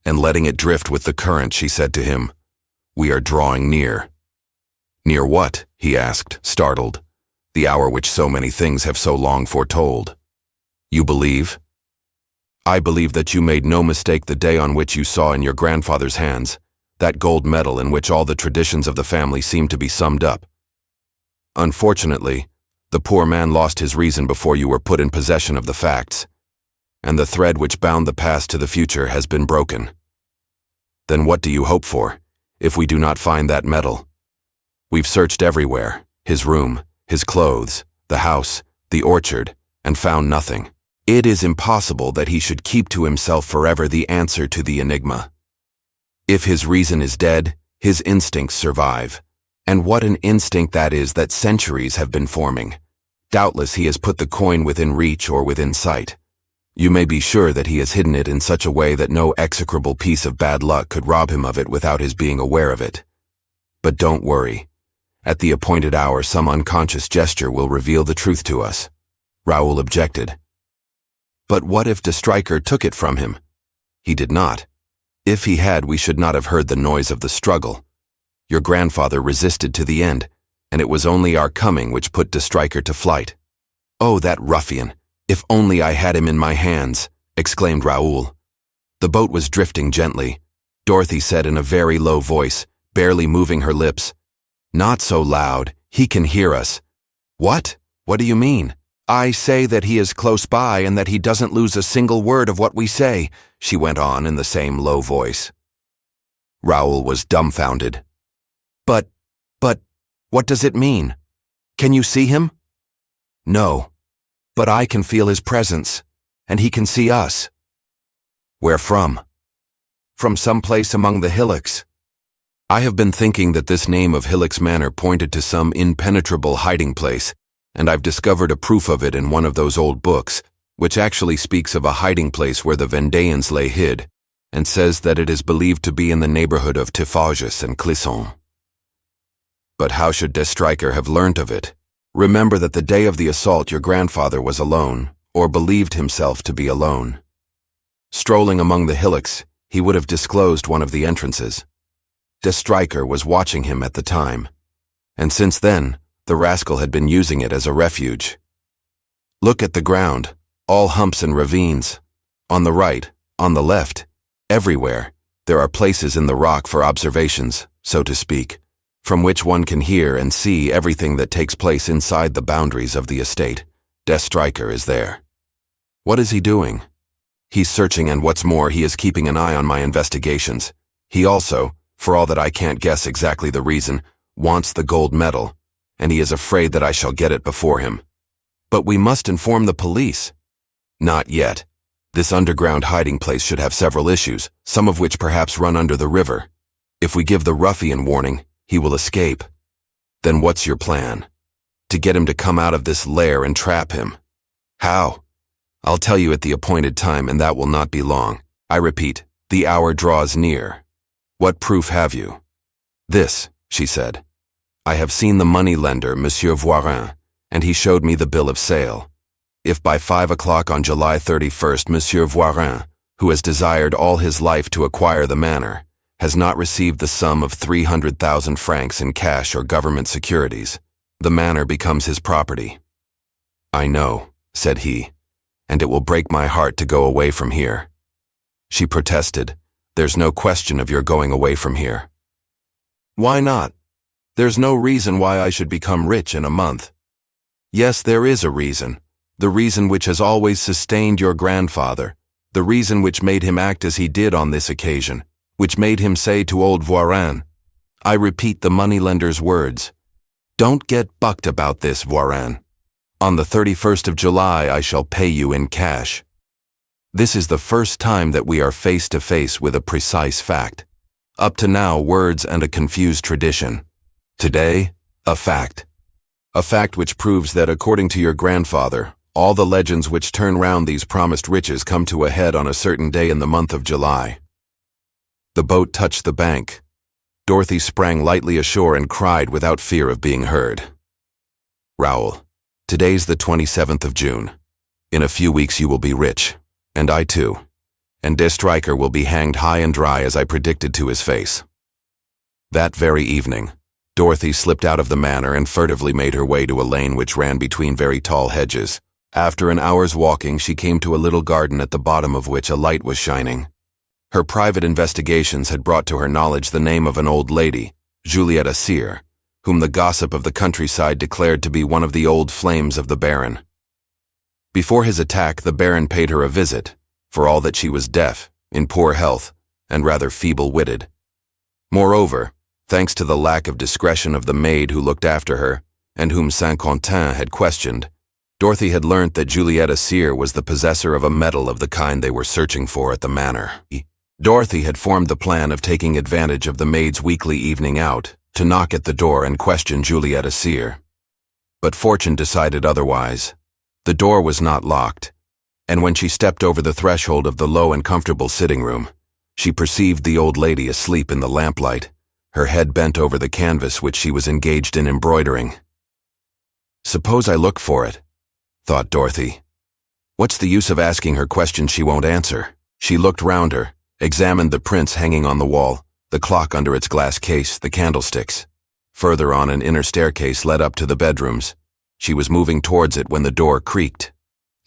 and letting it drift with the current, she said to him, "We are drawing near." "Near what?" he asked, startled. "The hour which so many things have so long foretold." "You believe?" "I believe that you made no mistake the day on which you saw in your grandfather's hands that gold medal in which all the traditions of the family seem to be summed up. Unfortunately, the poor man lost his reason before you were put in possession of the facts, and the thread which bound the past to the future has been broken. Then what do you hope for, if we do not find that medal? We've searched everywhere, his room, his clothes, the house, the orchard, and found nothing. It is impossible that he should keep to himself forever the answer to the enigma. If his reason is dead, his instincts survive. And what an instinct that is that centuries have been forming. Doubtless he has put the coin within reach or within sight. You may be sure that he has hidden it in such a way that no execrable piece of bad luck could rob him of it without his being aware of it. But don't worry. At the appointed hour, some unconscious gesture will reveal the truth to us." Raoul objected. "But what if de Stryker took it from him?" "He did not. If he had, we should not have heard the noise of the struggle. Your grandfather resisted to the end, and it was only our coming which put de Stryker to flight." "Oh, that ruffian! If only I had him in my hands!" exclaimed Raoul. The boat was drifting gently. Dorothy said in a very low voice, barely moving her lips, "Not so loud, he can hear us." "What? What do you mean?" "I say that he is close by and that he doesn't lose a single word of what we say," she went on in the same low voice. Raoul was dumbfounded. But, what does it mean? Can you see him?" "No, but I can feel his presence, and he can see us." "Where from?" "From some place among the hillocks." I have been thinking that this name of Hillock's Manor pointed to some impenetrable hiding place, and I've discovered a proof of it in one of those old books, which actually speaks of a hiding place where the Vendéans lay hid, and says that it is believed to be in the neighborhood of Tiffauges and Clisson. But how should de Stryker have learnt of it? Remember that the day of the assault your grandfather was alone, or believed himself to be alone. Strolling among the hillocks, he would have disclosed one of the entrances. De Stryker was watching him at the time, and since then, the rascal had been using it as a refuge. Look at the ground, all humps and ravines. On the right, on the left, everywhere, there are places in the rock for observations, so to speak, from which one can hear and see everything that takes place inside the boundaries of the estate. De Stryker is there. What is he doing? He's searching, and what's more, he is keeping an eye on my investigations. He also, for all that I can't guess exactly the reason, wants the gold medal, and he is afraid that I shall get it before him. But we must inform the police. Not yet. This underground hiding place should have several issues, some of which perhaps run under the river. If we give the ruffian warning, he will escape. Then what's your plan? To get him to come out of this lair and trap him. How? I'll tell you at the appointed time, and that will not be long. I repeat, the hour draws near. What proof have you? This, she said. I have seen the money-lender, Monsieur Voirin, and he showed me the bill of sale. If by 5 o'clock on July 31st, Monsieur Voirin, who has desired all his life to acquire the manor, has not received the sum of 300,000 francs in cash or government securities, the manor becomes his property. I know, said he, and it will break my heart to go away from here. She protested, there's no question of your going away from here. Why not? There's no reason why I should become rich in a month. Yes, there is a reason. The reason which has always sustained your grandfather, the reason which made him act as he did on this occasion, which made him say to old Voirin, I repeat the moneylender's words, don't get bucked about this, Voirin. On the 31st of July I shall pay you in cash. This is the first time that we are face to face with a precise fact. Up to now, words and a confused tradition. Today, a fact. A fact which proves that, according to your grandfather, all the legends which turn round these promised riches come to a head on a certain day in the month of July. The boat touched the bank. Dorothy sprang lightly ashore and cried without fear of being heard. Raoul, today's the 27th of June. In a few weeks you will be rich, and I too. And de Stryker will be hanged high and dry as I predicted to his face. That very evening, Dorothy slipped out of the manor and furtively made her way to a lane which ran between very tall hedges. After an hour's walking, she came to a little garden at the bottom of which a light was shining. Her private investigations had brought to her knowledge the name of an old lady, Juliette Assir, whom the gossip of the countryside declared to be one of the old flames of the Baron. Before his attack, the Baron paid her a visit, for all that she was deaf, in poor health, and rather feeble-witted. Moreover, thanks to the lack of discretion of the maid who looked after her, and whom Saint-Quentin had questioned, Dorothy had learnt that Juliette Assir was the possessor of a medal of the kind they were searching for at the manor. Dorothy had formed the plan of taking advantage of the maid's weekly evening out to knock at the door and question Juliette Assir. But fortune decided otherwise. The door was not locked, and when she stepped over the threshold of the low and comfortable sitting room, she perceived the old lady asleep in the lamplight, her head bent over the canvas which she was engaged in embroidering. Suppose I look for it, thought Dorothy. What's the use of asking her questions she won't answer? She looked round her, examined the prints hanging on the wall, the clock under its glass case, the candlesticks. Further on, an inner staircase led up to the bedrooms. She was moving towards it when the door creaked.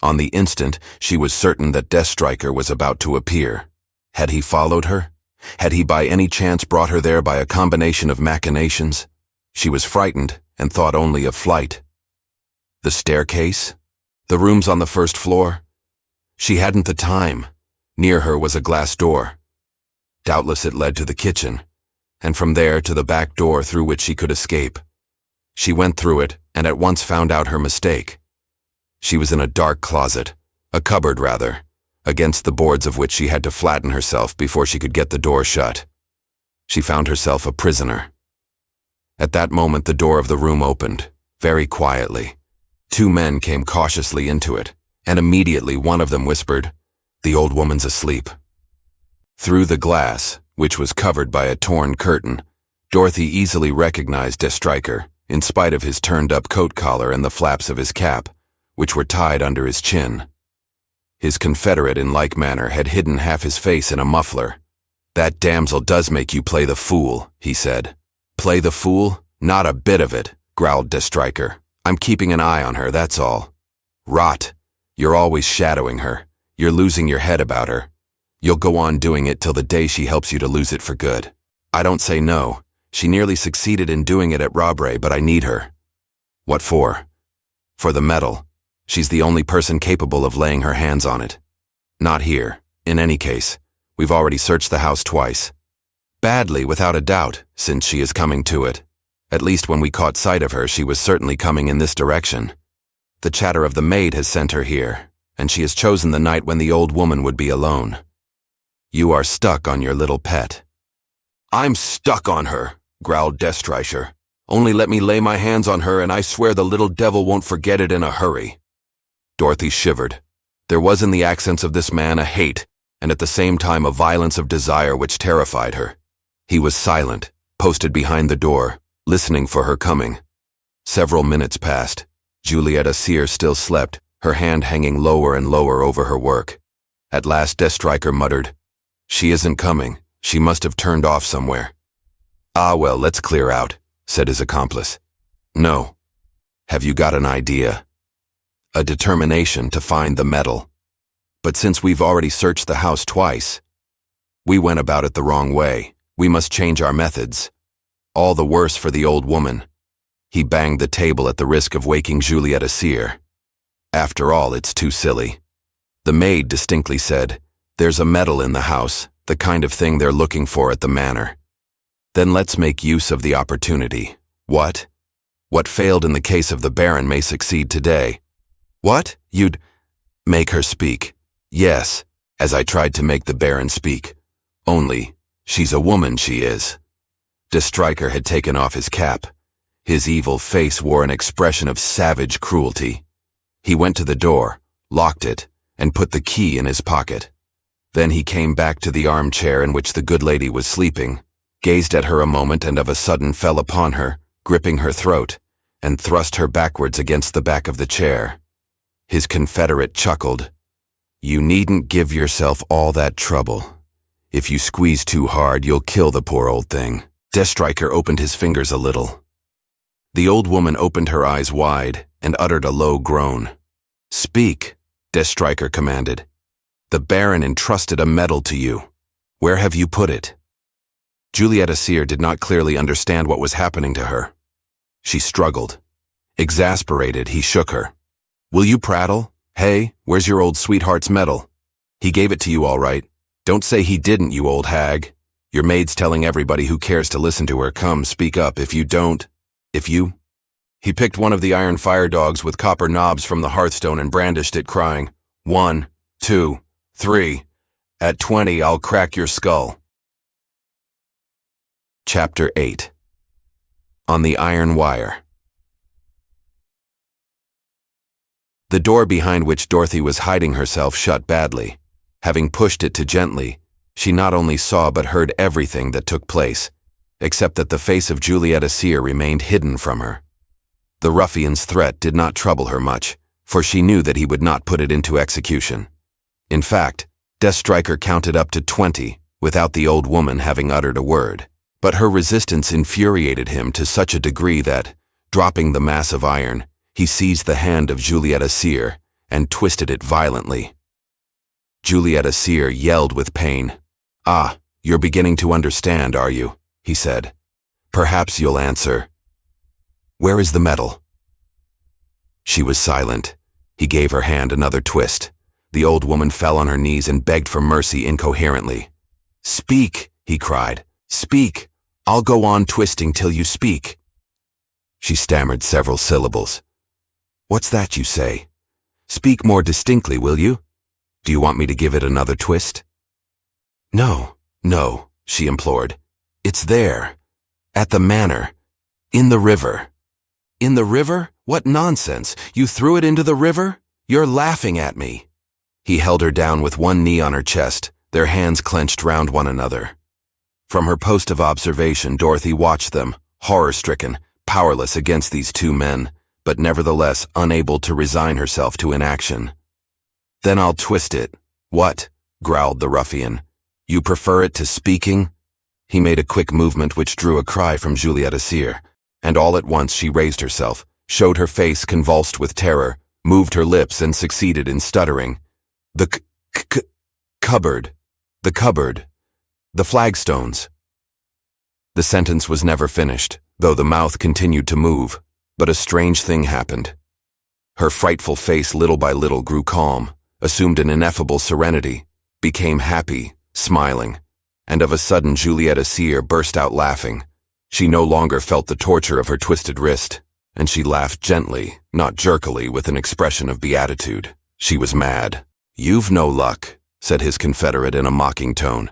On the instant, she was certain that de Stryker was about to appear. Had he followed her? Had he by any chance brought her there by a combination of machinations? She was frightened and thought only of flight. The staircase? The rooms on the first floor? She hadn't the time. Near her was a glass door. Doubtless it led to the kitchen, and from there to the back door through which she could escape. She went through it and at once found out her mistake. She was in a dark closet, a cupboard rather, against the boards of which she had to flatten herself before she could get the door shut. She found herself a prisoner. At that moment the door of the room opened, very quietly. Two men came cautiously into it, and immediately one of them whispered, "The old woman's asleep." Through the glass, which was covered by a torn curtain, Dorothy easily recognized de Stryker, in spite of his turned-up coat collar and the flaps of his cap, which were tied under his chin. His confederate, in like manner, had hidden half his face in a muffler. "That damsel does make you play the fool," he said. "Play the fool? Not a bit of it," growled de Stryker. "I'm keeping an eye on her, that's all." "Rot. You're always shadowing her. You're losing your head about her. You'll go on doing it till the day she helps you to lose it for good. I don't say no. She nearly succeeded in doing it at Roborey, but I need her." "What for?" "For the medal. She's the only person capable of laying her hands on it." "Not here. In any case, we've already searched the house twice. Badly, without a doubt, since she is coming to it. At least when we caught sight of her, she was certainly coming in this direction. The chatter of the maid has sent her here, and she has chosen the night when the old woman would be alone. You are stuck on your little pet." "I'm stuck on her," growled de Stryker. "Only let me lay my hands on her and I swear the little devil won't forget it in a hurry." Dorothy shivered. There was in the accents of this man a hate, and at the same time a violence of desire which terrified her. He was silent, posted behind the door, listening for her coming. Several minutes passed. Julietta Sear still slept, her hand hanging lower and lower over her work. At last de Stryker muttered, "She isn't coming. She must have turned off somewhere." "Ah, well, let's clear out," said his accomplice. "No. Have you got an idea?" "A determination to find the medal. But since we've already searched the house twice, we went about it the wrong way. We must change our methods. All the worse for the old woman." He banged the table at the risk of waking Julietta Sear. "After all, it's too silly. The maid distinctly said, 'There's a medal in the house, the kind of thing they're looking for at the manor.' Then let's make use of the opportunity. What? What failed in the case of the Baron may succeed today." "What? You'd make her speak?" "Yes, as I tried to make the Baron speak. Only, she's a woman, she is." De Stryker had taken off his cap. His evil face wore an expression of savage cruelty. He went to the door, locked it, and put the key in his pocket. Then he came back to the armchair in which the good lady was sleeping, gazed at her a moment and of a sudden fell upon her, gripping her throat, and thrust her backwards against the back of the chair. His confederate chuckled. "You needn't give yourself all that trouble. If you squeeze too hard, you'll kill the poor old thing." De Stryker opened his fingers a little. The old woman opened her eyes wide and uttered a low groan. "Speak," de Stryker commanded. "The Baron entrusted a medal to you. Where have you put it?" Julietta Sear did not clearly understand what was happening to her. She struggled. Exasperated, he shook her. "Will you prattle? Hey, where's your old sweetheart's medal? He gave it to you all right. Don't say he didn't, you old hag. Your maid's telling everybody who cares to listen to her, come, speak up. If you don't, He picked one of the iron fire dogs with copper knobs from the hearthstone and brandished it, crying, 1, 2, 3. At 20, I'll crack your skull." Chapter 8. On the Iron Wire. The door behind which Dorothy was hiding herself shut badly. Having pushed it too gently, she not only saw but heard everything that took place, except that the face of Julietta Sear remained hidden from her. The ruffian's threat did not trouble her much, for she knew that he would not put it into execution. In fact, de Stryker counted up to 20 without the old woman having uttered a word. But her resistance infuriated him to such a degree that, dropping the mass of iron, he seized the hand of Julietta Sear and twisted it violently. Julietta Sear yelled with pain. "Ah, you're beginning to understand, are you?" he said. "Perhaps you'll answer. Where is the medal?" She was silent. He gave her hand another twist. The old woman fell on her knees and begged for mercy incoherently. "Speak," he cried. "Speak. I'll go on twisting till you speak." She stammered several syllables. "What's that you say? Speak more distinctly, will you? Do you want me to give it another twist?" No, she implored. "It's there. At the manor. In the river." "In the river? What nonsense! You threw it into the river? You're laughing at me." He held her down with one knee on her chest, their hands clenched round one another. From her post of observation, Dorothy watched them, horror-stricken, powerless against these two men, but nevertheless unable to resign herself to inaction. "Then I'll twist it." "What?" growled the ruffian. "You prefer it to speaking?" He made a quick movement which drew a cry from Juliet Assir, and all at once she raised herself, showed her face convulsed with terror, moved her lips and succeeded in stuttering. "The cupboard. The cupboard. The flagstones." The sentence was never finished, though the mouth continued to move, but a strange thing happened. Her frightful face little by little grew calm, assumed an ineffable serenity, became happy, smiling, and of a sudden Juliet Assir burst out laughing. She no longer felt the torture of her twisted wrist, and she laughed gently, not jerkily, with an expression of beatitude. She was mad. "You've no luck," said his confederate in a mocking tone.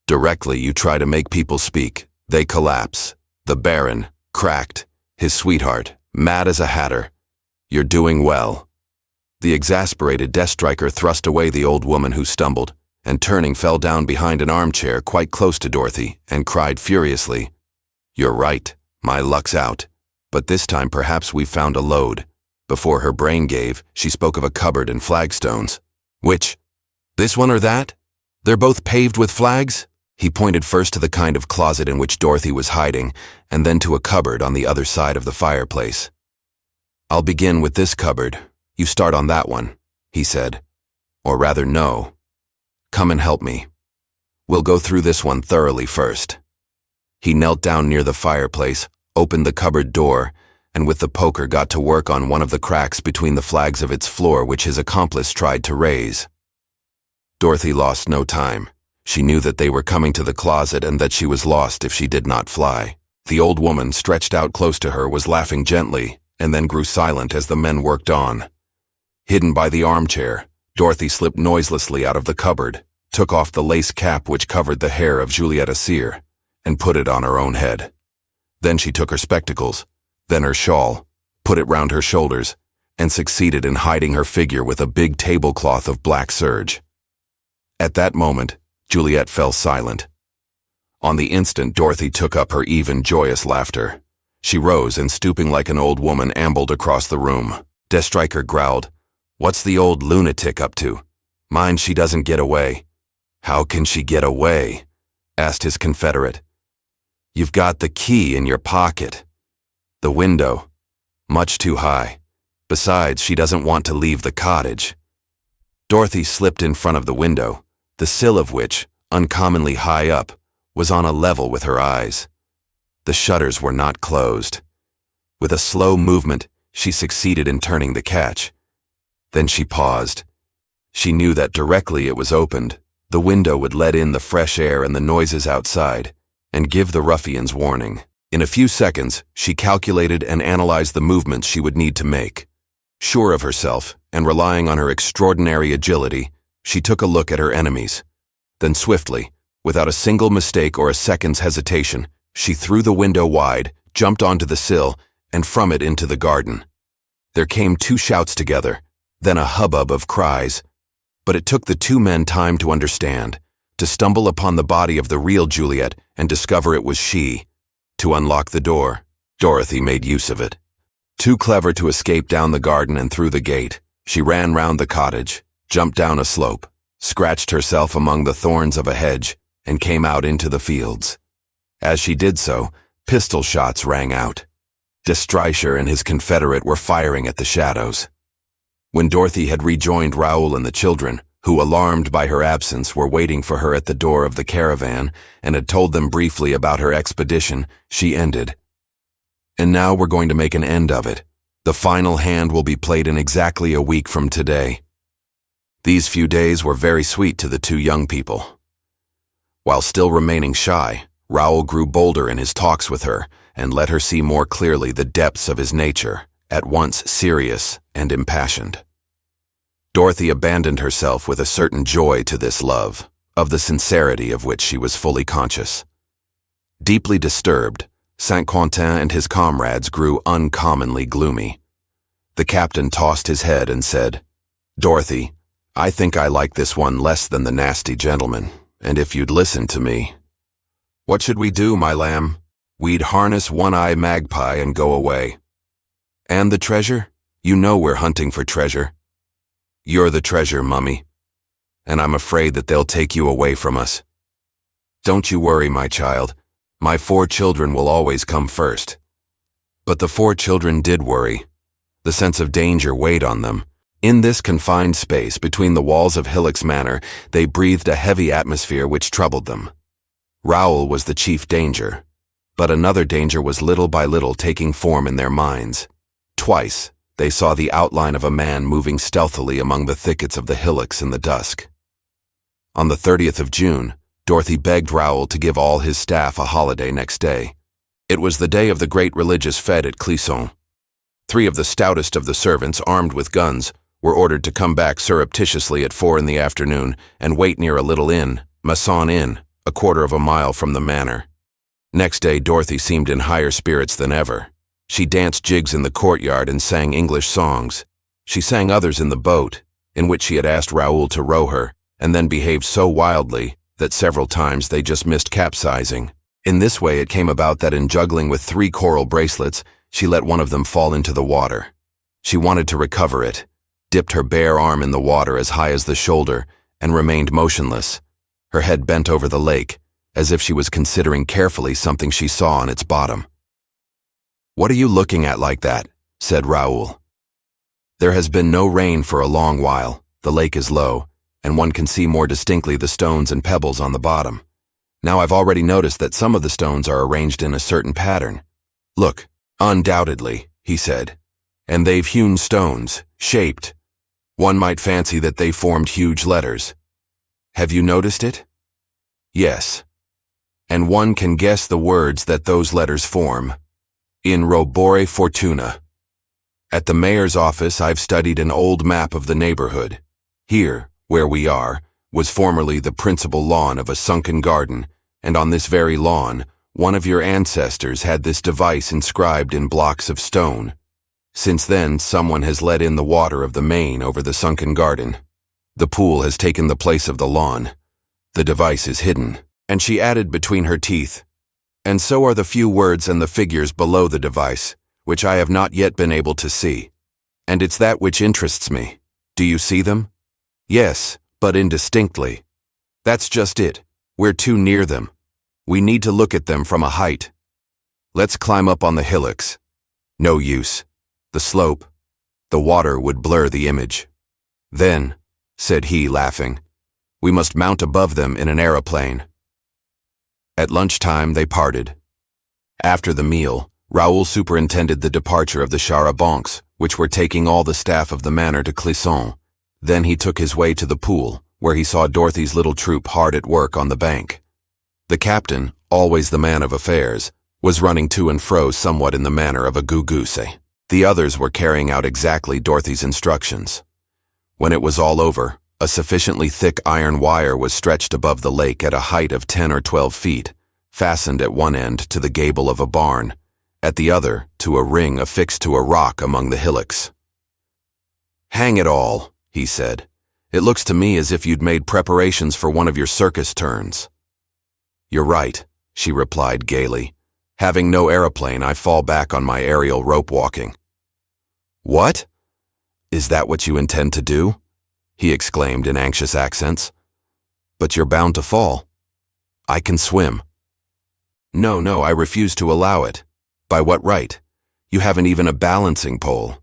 "Directly you try to make people speak, they collapse. The Baron, cracked, his sweetheart, mad as a hatter. You're doing well." The exasperated desk striker thrust away the old woman who stumbled, and turning fell down behind an armchair quite close to Dorothy, and cried furiously, "You're right, my luck's out. But this time perhaps we've found a load." Before her brain gave, she spoke of a cupboard and flagstones. "Which? This one or that? They're both paved with flags?" He pointed first to the kind of closet in which Dorothy was hiding, and then to a cupboard on the other side of the fireplace. "I'll begin with this cupboard. You start on that one," he said. "Or rather, no. Come and help me. We'll go through this one thoroughly first." He knelt down near the fireplace, opened the cupboard door, and with the poker got to work on one of the cracks between the flags of its floor which his accomplice tried to raise. Dorothy lost no time. She knew that they were coming to the closet and that she was lost if she did not fly. The old woman, stretched out close to her, was laughing gently, and then grew silent as the men worked on. Hidden by the armchair, Dorothy slipped noiselessly out of the cupboard, took off the lace cap which covered the hair of Juliet Assir, and put it on her own head. Then she took her spectacles, then her shawl, put it round her shoulders, and succeeded in hiding her figure with a big tablecloth of black serge. At that moment, Juliet fell silent. On the instant, Dorothy took up her even, joyous laughter. She rose and, stooping like an old woman, ambled across the room. Desk striker growled, "What's the old lunatic up to? Mind she doesn't get away." "How can she get away?" asked his confederate. "You've got the key in your pocket." "The window. Much too high. Besides, she doesn't want to leave the cottage." Dorothy slipped in front of the window, the sill of which, uncommonly high up, was on a level with her eyes. The shutters were not closed. With a slow movement, she succeeded in turning the catch. Then she paused. She knew that directly it was opened, the window would let in the fresh air and the noises outside, and give the ruffians warning. In a few seconds, she calculated and analyzed the movements she would need to make. Sure of herself, and relying on her extraordinary agility, she took a look at her enemies. Then swiftly, without a single mistake or a second's hesitation, she threw the window wide, jumped onto the sill, and from it into the garden. There came two shouts together, then a hubbub of cries. But it took the two men time to understand, to stumble upon the body of the real Juliet and discover it was she. To unlock the door, Dorothy made use of it. Too clever to escape down the garden and through the gate, she ran round the cottage, jumped down a slope, scratched herself among the thorns of a hedge, and came out into the fields. As she did so, pistol shots rang out. De Streicher and his confederate were firing at the shadows. When Dorothy had rejoined Raoul and the children, who, alarmed by her absence, were waiting for her at the door of the caravan and had told them briefly about her expedition, she ended. "And now we're going to make an end of it. The final hand will be played in exactly a week from today." These few days were very sweet to the two young people. While still remaining shy, Raoul grew bolder in his talks with her and let her see more clearly the depths of his nature, at once serious and impassioned. Dorothy abandoned herself with a certain joy to this love, of the sincerity of which she was fully conscious. Deeply disturbed, Saint-Quentin and his comrades grew uncommonly gloomy. The captain tossed his head and said, Dorothy, I think I like this one less than the nasty gentleman, and if you'd listen to me. What should we do, my lamb? We'd harness One-Eye Magpie and go away. And the treasure? You know we're hunting for treasure. You're the treasure, Mummy, and I'm afraid that they'll take you away from us. Don't you worry, my child. My 4 children will always come first. But the 4 children did worry. The sense of danger weighed on them. In this confined space between the walls of Hillock's Manor, they breathed a heavy atmosphere which troubled them. Raoul was the chief danger, but another danger was little by little taking form in their minds. Twice, they saw the outline of a man moving stealthily among the thickets of the hillocks in the dusk. On the 30th of June, Dorothy begged Raoul to give all his staff a holiday next day. It was the day of the great religious fête at XVIII. 3 of the stoutest of the servants, armed with guns, were ordered to come back surreptitiously at 4 in the afternoon and wait near a little inn, Masson Inn, a quarter of a mile from the manor. Next day, Dorothy seemed in higher spirits than ever. She danced jigs in the courtyard and sang English songs. She sang others in the boat, in which she had asked Raoul to row her, and then behaved so wildly that several times they just missed capsizing. In this way it came about that in juggling with 3 coral bracelets, she let one of them fall into the water. She wanted to recover it, dipped her bare arm in the water as high as the shoulder, and remained motionless, her head bent over the lake, as if she was considering carefully something she saw on its bottom. "What are you looking at like that?" said Raoul. "There has been no rain for a long while, the lake is low, and one can see more distinctly the stones and pebbles on the bottom. Now I've already noticed that some of the stones are arranged in a certain pattern. Look, undoubtedly," he said, "and they've hewn stones, shaped. One might fancy that they formed huge letters. Have you noticed it?" "Yes. And one can guess the words that those letters form. In Robore Fortuna. At the mayor's office I've studied an old map of the neighborhood. Here, where we are, was formerly the principal lawn of a sunken garden, and on this very lawn, one of your ancestors had this device inscribed in blocks of stone. Since then, someone has let in the water of the main over the sunken garden. The pool has taken the place of the lawn. The device is hidden." And she added between her teeth, "And so are the few words and the figures below the device, which I have not yet been able to see. And it's that which interests me. Do you see them?" "Yes, but indistinctly." "That's just it. We're too near them. We need to look at them from a height. Let's climb up on the hillocks." "No use. The slope. The water would blur the image." "Then," said he, laughing, "we must mount above them in an aeroplane." At lunchtime they parted. After the meal, Raoul superintended the departure of the charabancs, which were taking all the staff of the manor to Clisson. Then he took his way to the pool, where he saw Dorothy's little troop hard at work on the bank. The captain, always the man of affairs, was running to and fro somewhat in the manner of a goose. The others were carrying out exactly Dorothy's instructions. When it was all over, a sufficiently thick iron wire was stretched above the lake at a height of 10 or 12 feet, fastened at one end to the gable of a barn, at the other to a ring affixed to a rock among the hillocks. "Hang it all," he said. "It looks to me as if you'd made preparations for one of your circus turns." "You're right," she replied gaily. "Having no aeroplane, I fall back on my aerial rope walking." "What? Is that what you intend to do?" he exclaimed in anxious accents. "But you're bound to fall." "I can swim." No, I refuse to allow it." "By what right? You haven't even a balancing pole."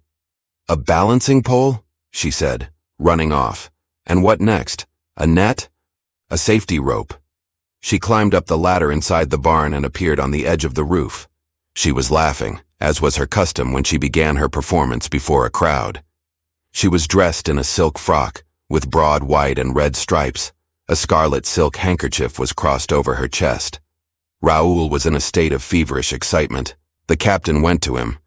"A balancing pole?" she said, running off. "And what next? A net?" "A safety rope." She climbed up the ladder inside the barn and appeared on the edge of the roof. She was laughing, as was her custom when she began her performance before a crowd. She was dressed in a silk frock, with broad white and red stripes. A scarlet silk handkerchief was crossed over her chest. Raoul was in a state of feverish excitement. The captain went to him.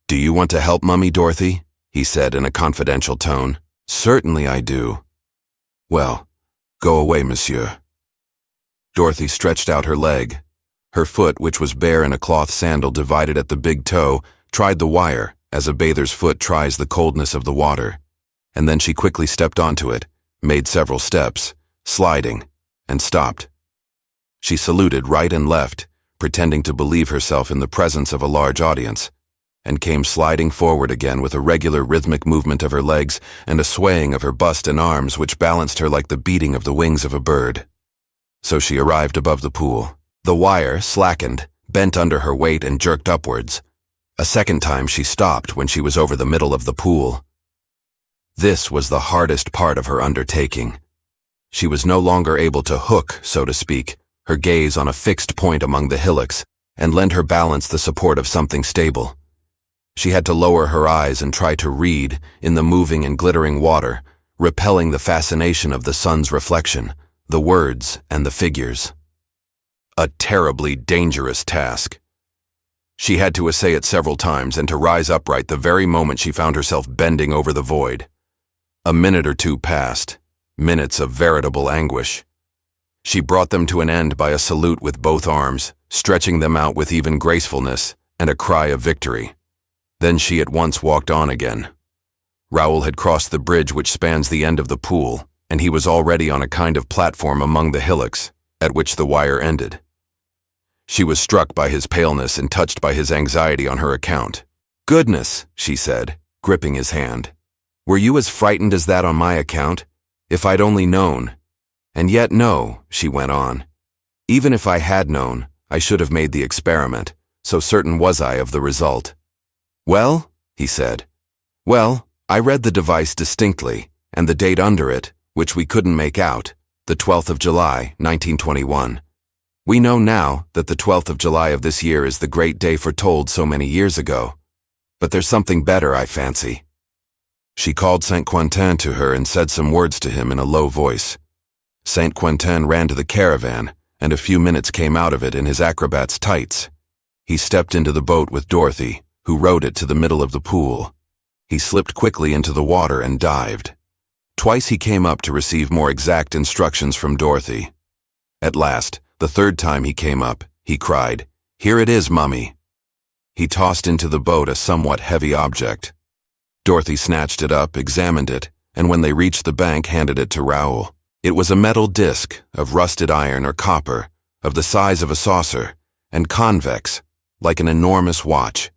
"Do you want to help Mummy, Dorothy?" he said in a confidential tone. "Certainly I do." "Well, go away, monsieur." Dorothy stretched out her leg. Her foot, which was bare in a cloth sandal divided at the big toe, tried the wire, as a bather's foot tries the coldness of the water. and then she quickly stepped onto it, made several steps, sliding, and stopped. She saluted right and left, pretending to believe herself in the presence of a large audience, and came sliding forward again with a regular rhythmic movement of her legs and a swaying of her bust and arms which balanced her like the beating of the wings of a bird. So she arrived above the pool. The wire slackened, bent under her weight and jerked upwards. A second time she stopped when she was over the middle of the pool. This was the hardest part of her undertaking. She was no longer able to hook, so to speak, her gaze on a fixed point among the hillocks, and lend her balance the support of something stable. She had to lower her eyes and try to read, in the moving and glittering water, repelling the fascination of the sun's reflection, the words and the figures. A terribly dangerous task. She had to essay it several times and to rise upright the very moment she found herself bending over the void. A minute or two passed, minutes of veritable anguish. She brought them to an end by a salute with both arms, stretching them out with even gracefulness, and a cry of victory. Then she at once walked on again. Raoul had crossed the bridge which spans the end of the pool, and he was already on a kind of platform among the hillocks, at which the wire ended. She was struck by his paleness and touched by his anxiety on her account. "Goodness," she said, gripping his hand. "Were you as frightened as that on my account? If I'd only known." "And yet no," she went on. "Even if I had known, I should have made the experiment, so certain was I of the result." "Well," he said. "Well, I read the device distinctly, and the date under it, which we couldn't make out, the 12th of July, 1921. We know now that the 12th of July of this year is the great day foretold so many years ago. But there's something better, I fancy." She called Saint Quentin to her and said some words to him in a low voice. Saint Quentin ran to the caravan, and a few minutes came out of it in his acrobat's tights. He stepped into the boat with Dorothy, who rowed it to the middle of the pool. He slipped quickly into the water and dived. Twice he came up to receive more exact instructions from Dorothy. At last, the third time he came up, he cried, "Here it is, Mummy." He tossed into the boat a somewhat heavy object. Dorothy snatched it up, examined it, and when they reached the bank handed it to Raoul. It was a metal disc of rusted iron or copper, of the size of a saucer, and convex, like an enormous watch.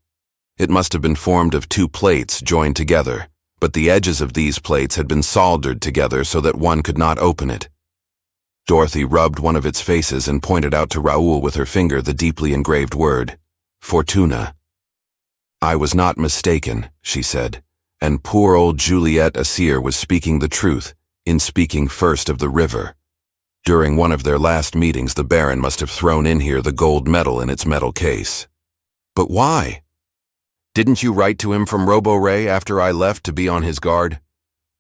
It must have been formed of two plates joined together, but the edges of these plates had been soldered together so that one could not open it. Dorothy rubbed one of its faces and pointed out to Raoul with her finger the deeply engraved word, Fortuna. "I was not mistaken," she said, "and poor old Juliette Assir was speaking the truth in speaking first of the river. During one of their last meetings the Baron must have thrown in here the gold medal in its metal case." "But why?" "Didn't you write to him from Roborey after I left to be on his guard?"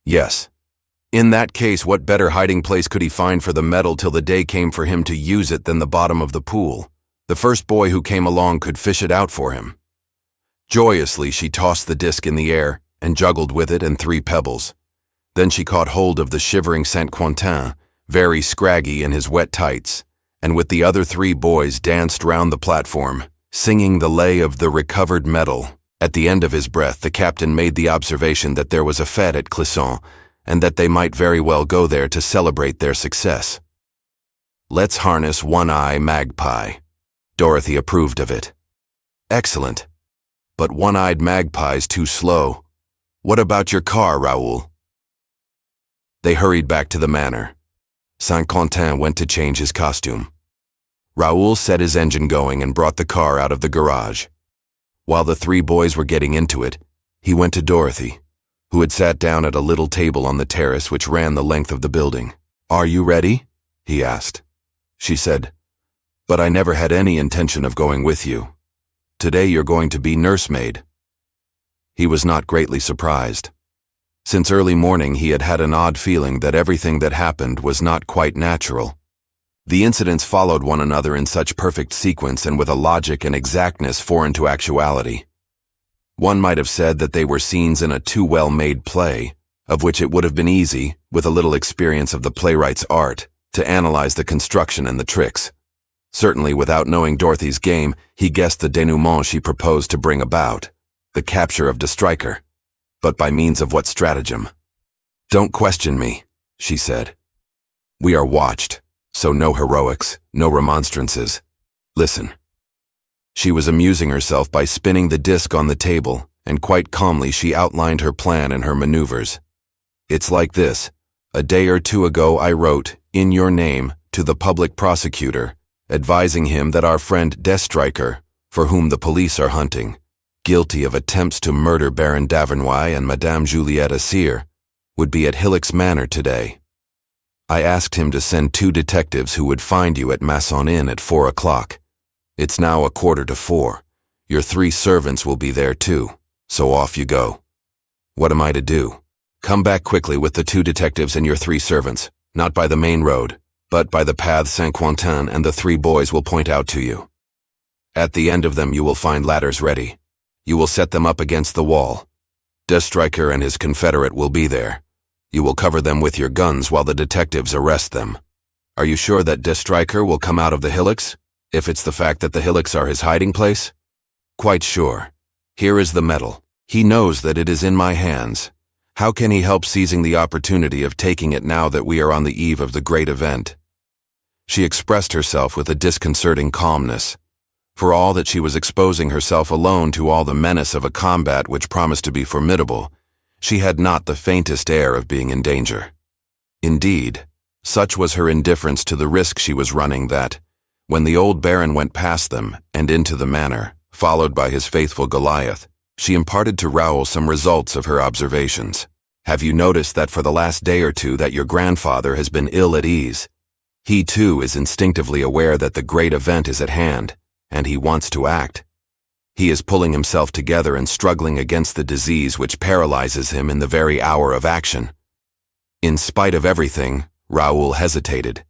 "Yes." "In that case, what better hiding place could he find for the medal till the day came for him to use it than the bottom of the pool? The first boy who came along could fish it out for him." Joyously she tossed the disc in the air and juggled with it and 3 pebbles. Then she caught hold of the shivering Saint Quentin, very scraggy in his wet tights, and with the other 3 boys danced round the platform, singing the lay of the recovered medal. At the end of his breath, the captain made the observation that there was a fête at Clisson, and that they might very well go there to celebrate their success. "Let's harness One-Eye Magpie." Dorothy approved of it. "Excellent. But One-Eyed Magpie's too slow. What about your car, Raoul?" They hurried back to the manor. Saint Quentin went to change his costume. Raoul set his engine going and brought the car out of the garage. While the 3 boys were getting into it, he went to Dorothy, who had sat down at a little table on the terrace which ran the length of the building. "Are you ready?" he asked. She said, "But I never had any intention of going with you. Today you're going to be nursemaid." He was not greatly surprised. Since early morning he had had an odd feeling that everything that happened was not quite natural. The incidents followed one another in such perfect sequence and with a logic and exactness foreign to actuality. One might have said that they were scenes in a too well-made play, of which it would have been easy, with a little experience of the playwright's art, to analyze the construction and the tricks. Certainly, without knowing Dorothy's game, he guessed the denouement she proposed to bring about, the capture of de Stryker. But by means of what stratagem? Don't question me, she said. We are watched, so no heroics, no remonstrances. Listen. She was amusing herself by spinning the disc on the table, and quite calmly she outlined her plan and her maneuvers. It's like this. A day or two ago I wrote, in your name, to the public prosecutor, advising him that our friend Destriker, for whom the police are hunting, guilty of attempts to murder Baron Davernois and Madame Juliette Assir, would be at Hillock's Manor today. I asked him to send 2 detectives who would find you at Masson Inn at 4 o'clock. It's now 3:15. Your 3 servants will be there too, so off you go. What am I to do? Come back quickly with the 2 detectives and your 3 servants, not by the main road, but by the path Saint-Quentin, and the 3 boys will point out to you. At the end of them you will find ladders ready. You will set them up against the wall. Destriker and his confederate will be there. You will cover them with your guns while the detectives arrest them. Are you sure that Destriker will come out of the hillocks, if it's the fact that the hillocks are his hiding place? Quite sure. Here is the medal. He knows that it is in my hands. How can he help seizing the opportunity of taking it now that we are on the eve of the great event? She expressed herself with a disconcerting calmness. For all that she was exposing herself alone to all the menace of a combat which promised to be formidable, she had not the faintest air of being in danger. Indeed, such was her indifference to the risk she was running that, when the old Baron went past them and into the manor, followed by his faithful Goliath, she imparted to Raoul some results of her observations. Have you noticed that for the last day or two that your grandfather has been ill at ease? He too is instinctively aware that the great event is at hand, and he wants to act. He is pulling himself together and struggling against the disease which paralyzes him in the very hour of action. In spite of everything, Raoul hesitated.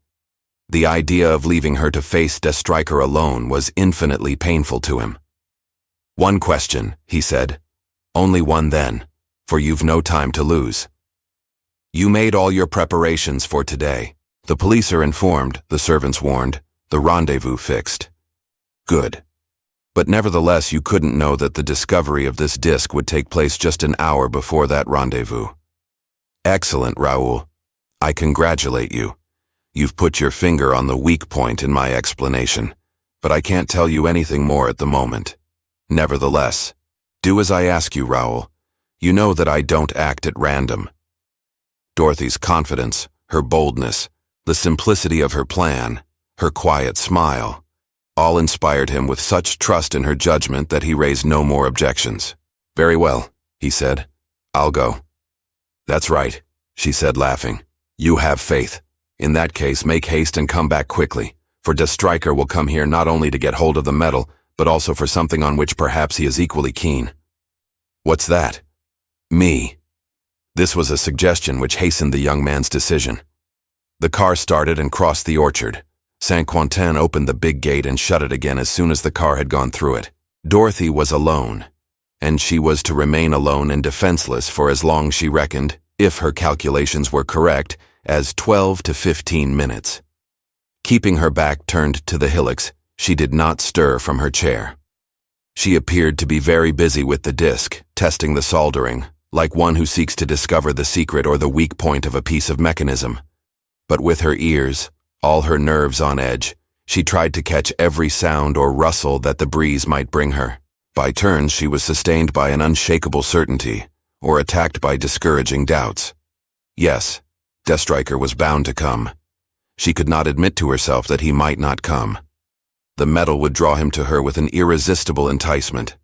The idea of leaving her to face Destriker alone was infinitely painful to him. One question, he said. Only one then, for you've no time to lose. You made all your preparations for today. The police are informed, the servants warned, the rendezvous fixed. Good. But nevertheless you couldn't know that the discovery of this disc would take place just an hour before that rendezvous. Excellent, Raoul. I congratulate you. You've put your finger on the weak point in my explanation, but I can't tell you anything more at the moment. Nevertheless, do as I ask you, Raoul. You know that I don't act at random. Dorothy's confidence, her boldness, the simplicity of her plan, her quiet smile, all inspired him with such trust in her judgment that he raised no more objections. Very well, he said. I'll go. That's right, she said, laughing. You have faith. In that case, make haste and come back quickly, for Destriker will come here not only to get hold of the medal, but also for something on which perhaps he is equally keen. What's that? Me. This was a suggestion which hastened the young man's decision. The car started and crossed the orchard. Saint-Quentin opened the big gate and shut it again as soon as the car had gone through it. Dorothy was alone, and she was to remain alone and defenseless for as long she reckoned, if her calculations were correct, as 12 to 15 minutes. Keeping her back turned to the hillocks, she did not stir from her chair. She appeared to be very busy with the disc, testing the soldering, like one who seeks to discover the secret or the weak point of a piece of mechanism. But with her ears, all her nerves on edge, she tried to catch every sound or rustle that the breeze might bring her. By turns she was sustained by an unshakable certainty, or attacked by discouraging doubts. Yes, Destriker was bound to come. She could not admit to herself that he might not come. The medal would draw him to her with an irresistible enticement.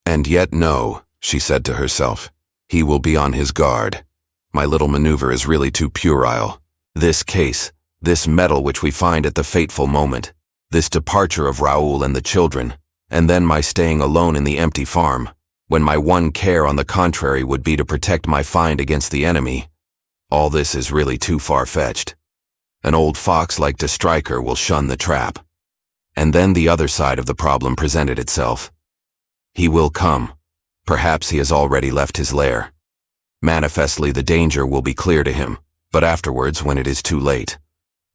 And yet no, she said to herself, he will be on his guard. My little maneuver is really too puerile. This case, this medal which we find at the fateful moment, this departure of Raoul and the children, and then my staying alone in the empty farm, when my one care on the contrary would be to protect my find against the enemy. All this is really too far-fetched. An old fox like Destriker will shun the trap. And then the other side of the problem presented itself. He will come. Perhaps he has already left his lair. Manifestly the danger will be clear to him, but afterwards when it is too late.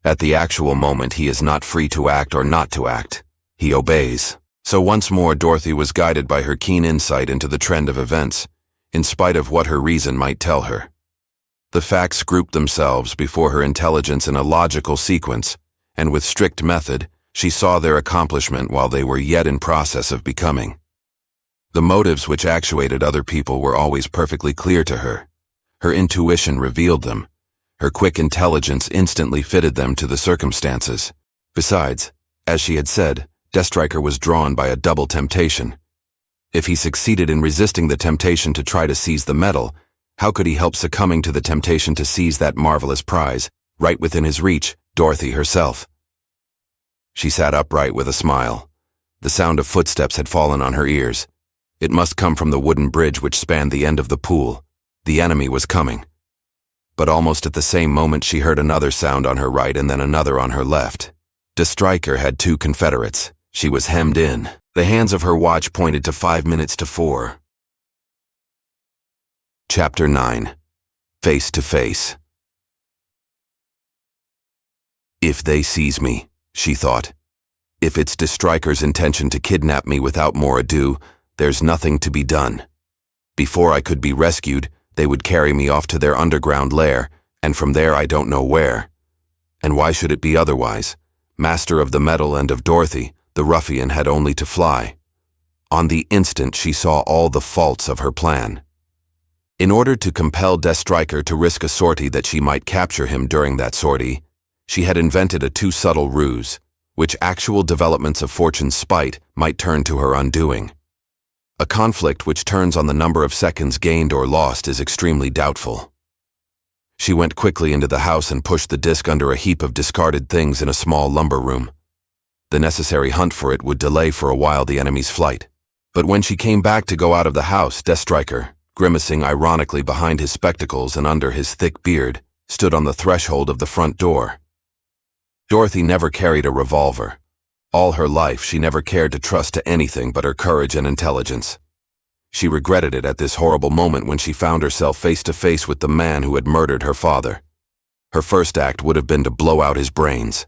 At the actual moment he is not free to act or not to act. He obeys. So once more Dorothy was guided by her keen insight into the trend of events, in spite of what her reason might tell her. The facts grouped themselves before her intelligence in a logical sequence, and with strict method, she saw their accomplishment while they were yet in process of becoming. The motives which actuated other people were always perfectly clear to her. Her intuition revealed them. Her quick intelligence instantly fitted them to the circumstances. Besides, as she had said, Destriker was drawn by a double temptation. If he succeeded in resisting the temptation to try to seize the medal, how could he help succumbing to the temptation to seize that marvelous prize, right within his reach, Dorothy herself? She sat upright with a smile. The sound of footsteps had fallen on her ears. It must come from the wooden bridge which spanned the end of the pool. The enemy was coming. But almost at the same moment she heard another sound on her right and then another on her left. Destriker had two confederates. She was hemmed in. The hands of her watch pointed to 5 minutes to 4. Chapter 9. Face to Face. If they seize me, she thought. If it's Destriker's intention to kidnap me without more ado, there's nothing to be done. Before I could be rescued, they would carry me off to their underground lair, and from there I don't know where. And why should it be otherwise? Master of the medal and of Dorothy, the ruffian had only to fly. On the instant she saw all the faults of her plan. In order to compel Destriker to risk a sortie that she might capture him during that sortie, she had invented a too subtle ruse, which actual developments of Fortune's spite might turn to her undoing. A conflict which turns on the number of seconds gained or lost is extremely doubtful. She went quickly into the house and pushed the disc under a heap of discarded things in a small lumber room. The necessary hunt for it would delay for a while the enemy's flight. But when she came back to go out of the house, Destriker, grimacing ironically behind his spectacles and under his thick beard, stood on the threshold of the front door. Dorothy never carried a revolver. All her life she never cared to trust to anything but her courage and intelligence. She regretted it at this horrible moment when she found herself face to face with the man who had murdered her father. Her first act would have been to blow out his brains.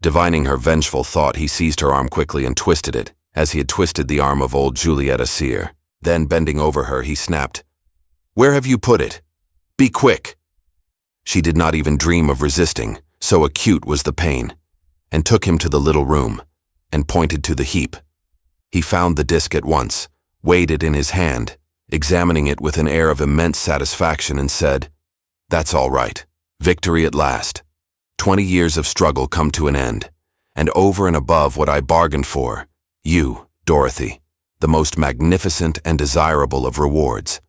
Divining her vengeful thought, he seized her arm quickly and twisted it, as he had twisted the arm of old Juliet Sear. Then, bending over her, he snapped, "Where have you put it? Be quick!" She did not even dream of resisting, so acute was the pain, and took him to the little room, and pointed to the heap. He found the disc at once, weighed it in his hand, examining it with an air of immense satisfaction, and said, "That's all right. Victory at last. 20 years of struggle come to an end, and over and above what I bargained for, you, Dorothy, the most magnificent and desirable of rewards."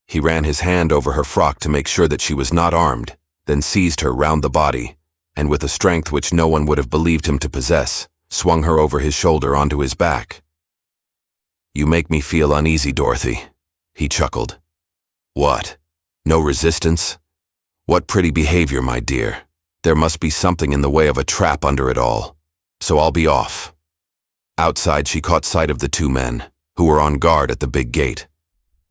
He ran his hand over her frock to make sure that she was not armed, then seized her round the body, and with a strength which no one would have believed him to possess, swung her over his shoulder onto his back. "You make me feel uneasy, Dorothy," he chuckled. "What? No resistance? What pretty behavior, my dear. There must be something in the way of a trap under it all. So I'll be off." Outside she caught sight of the two men, who were on guard at the big gate.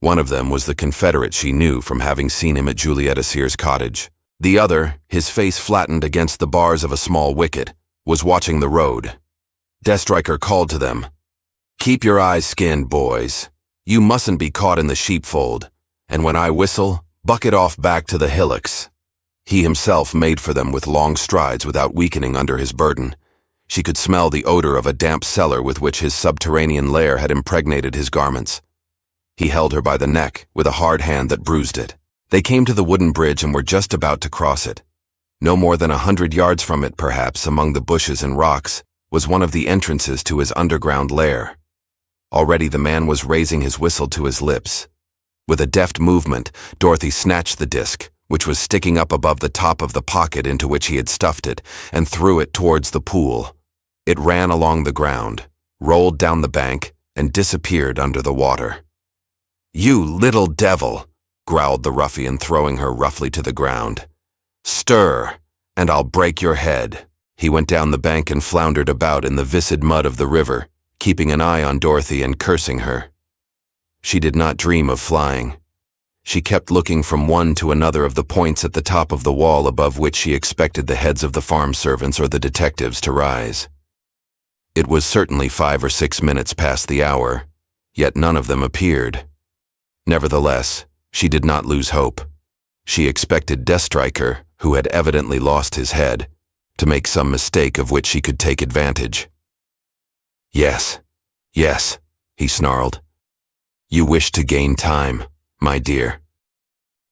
One of them was the Confederate she knew from having seen him at Juliet Sear's cottage. The other, his face flattened against the bars of a small wicket, was watching the road. Destriker called to them, "Keep your eyes skinned, boys. You mustn't be caught in the sheepfold, and when I whistle, buck it off back to the hillocks." He himself made for them with long strides without weakening under his burden. She could smell the odor of a damp cellar with which his subterranean lair had impregnated his garments. He held her by the neck with a hard hand that bruised it. They came to the wooden bridge and were just about to cross it. No more than 100 yards from it, perhaps, among the bushes and rocks, was one of the entrances to his underground lair. Already the man was raising his whistle to his lips. With a deft movement, Dorothy snatched the disc, which was sticking up above the top of the pocket into which he had stuffed it, and threw it towards the pool. It ran along the ground, rolled down the bank, and disappeared under the water. "You little devil!" growled the ruffian, throwing her roughly to the ground. "Stir, and I'll break your head." He went down the bank and floundered about in the viscid mud of the river, keeping an eye on Dorothy and cursing her. She did not dream of flying. She kept looking from one to another of the points at the top of the wall above which she expected the heads of the farm servants or the detectives to rise. It was certainly 5 or 6 minutes past the hour, yet none of them appeared. Nevertheless, she did not lose hope. She expected Deathstriker, who had evidently lost his head, to make some mistake of which she could take advantage. "Yes, yes," he snarled. "You wish to gain time, my dear.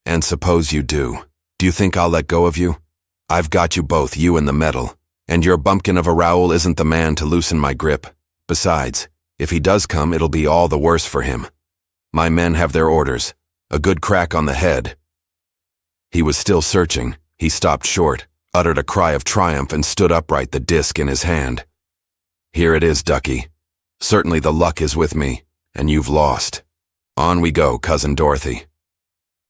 And suppose you do. Do you think I'll let go of you? I've got you both, you and the metal, and your bumpkin of a Raoul isn't the man to loosen my grip. Besides, if he does come, it'll be all the worse for him. My men have their orders. A good crack on the head." He was still searching. He stopped short, uttered a cry of triumph, and stood upright, the disc in his hand. "Here it is, Ducky. Certainly the luck is with me, and you've lost. On we go, Cousin Dorothy."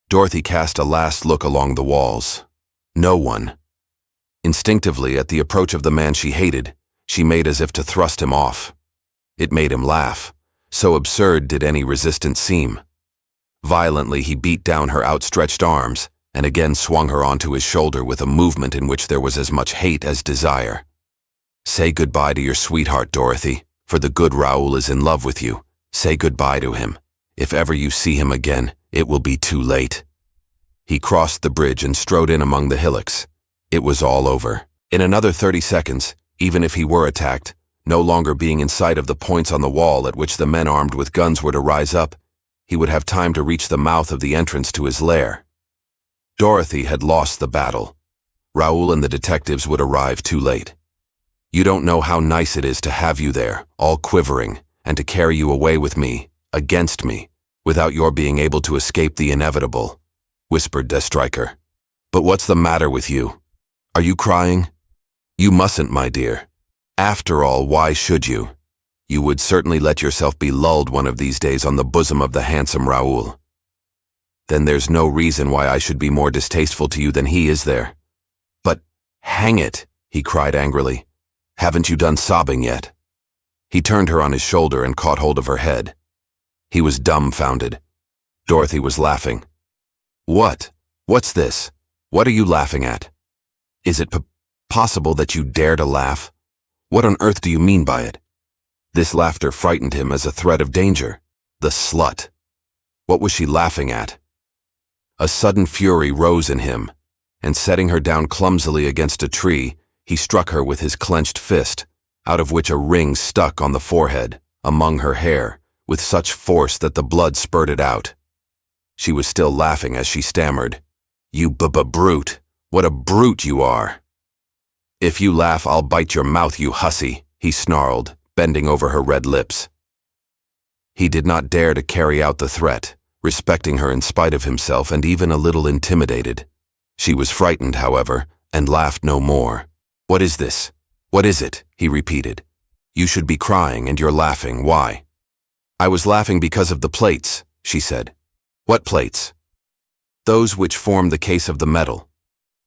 Dorothy cast a last look along the walls. No one. Instinctively, at the approach of the man she hated, she made as if to thrust him off. It made him laugh. So absurd did any resistance seem. Violently, he beat down her outstretched arms, and again swung her onto his shoulder with a movement in which there was as much hate as desire. "Say goodbye to your sweetheart, Dorothy, for the good Raoul is in love with you. Say goodbye to him. If ever you see him again, it will be too late." He crossed the bridge and strode in among the hillocks. It was all over. In another 30 seconds, even if he were attacked, no longer being in sight of the points on the wall at which the men armed with guns were to rise up, he would have time to reach the mouth of the entrance to his lair. Dorothy had lost the battle. Raoul and the detectives would arrive too late. "You don't know how nice it is to have you there, all quivering, and to carry you away with me, against me, without your being able to escape the inevitable," whispered Deathstriker. "But what's the matter with you? Are you crying? You mustn't, my dear. After all, why should you? You would certainly let yourself be lulled one of these days on the bosom of the handsome Raoul. Then there's no reason why I should be more distasteful to you than he is there. But, hang it," he cried angrily. "Haven't you done sobbing yet?" He turned her on his shoulder and caught hold of her head. He was dumbfounded. Dorothy was laughing. "What? What's this? What are you laughing at? Is it possible that you dare to laugh? What on earth do you mean by it?" This laughter frightened him as a threat of danger. The slut. What was she laughing at? A sudden fury rose in him, and setting her down clumsily against a tree, he struck her with his clenched fist, out of which a ring stuck on the forehead, among her hair, with such force that the blood spurted out. She was still laughing as she stammered, "You brute! What a brute you are!" "If you laugh, I'll bite your mouth, you hussy," he snarled, bending over her red lips. He did not dare to carry out the threat, respecting her in spite of himself and even a little intimidated. She was frightened, however, and laughed no more. "What is this? What is it?" he repeated. "You should be crying and you're laughing. Why?" "I was laughing because of the plates," she said. "What plates?" "Those which form the case of the metal."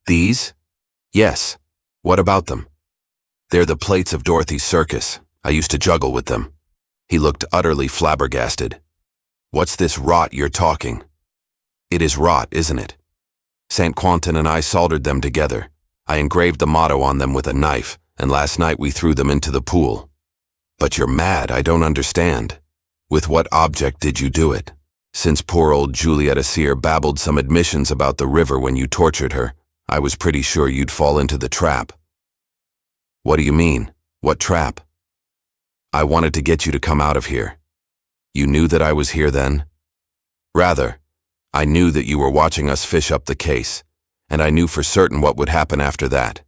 "These?" "Yes. What about them?" "They're the plates of Dorothy's circus. I used to juggle with them." He looked utterly flabbergasted. "What's this rot you're talking?" "It is rot, isn't it? St. Quentin and I soldered them together. I engraved the motto on them with a knife, and last night we threw them into the pool." "But you're mad, I don't understand. With what object did you do it? Since poor old Juliet Elixir babbled some admissions about the river when you tortured her, I was pretty sure you'd fall into the trap." "What do you mean? What trap?" "I wanted to get you to come out of here. You knew that I was here then?" "Rather. I knew that you were watching us fish up the case, and I knew for certain what would happen after that.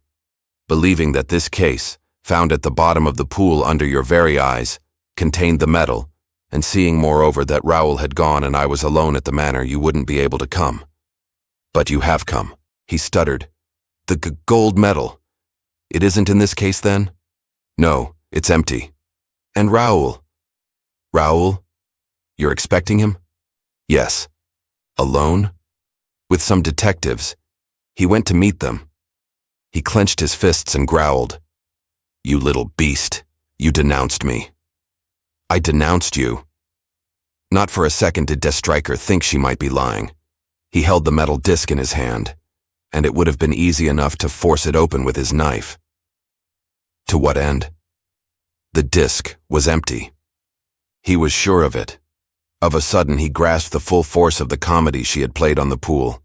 Believing that this case, found at the bottom of the pool under your very eyes, contained the metal, and seeing moreover that Raoul had gone and I was alone at the manor, you wouldn't be able to come. But you have come," he stuttered. "The gold medal. It isn't in this case then?" "No, it's empty." "And Raoul?" "Raoul? You're expecting him?" "Yes." "Alone?" "With some detectives. He went to meet them." He clenched his fists and growled, "You little beast, you denounced me." "I denounced you?" Not for a second did Deathstriker think she might be lying. He held the metal disc in his hand, and it would have been easy enough to force it open with his knife. To what end? The disc was empty. He was sure of it. Of a sudden, he grasped the full force of the comedy she had played on the pool.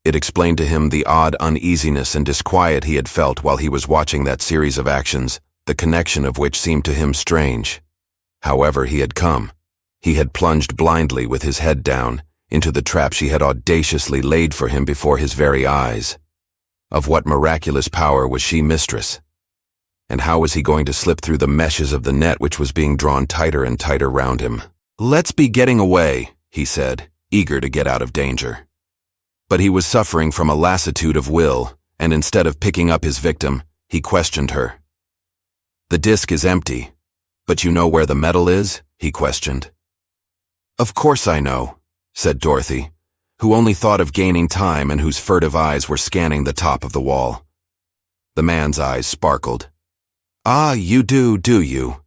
It explained to him the odd uneasiness and disquiet he had felt while he was watching that series of actions, the connection of which seemed to him strange. However he had come, he had plunged blindly with his head down into the trap she had audaciously laid for him before his very eyes. Of what miraculous power was she mistress? And how was he going to slip through the meshes of the net which was being drawn tighter and tighter round him? "Let's be getting away," he said, eager to get out of danger. But he was suffering from a lassitude of will, and instead of picking up his victim, he questioned her. "The disc is empty, but you know where the metal is?" he questioned. "Of course I know," said Dorothy, who only thought of gaining time and whose furtive eyes were scanning the top of the wall. The man's eyes sparkled. "Ah, you do you?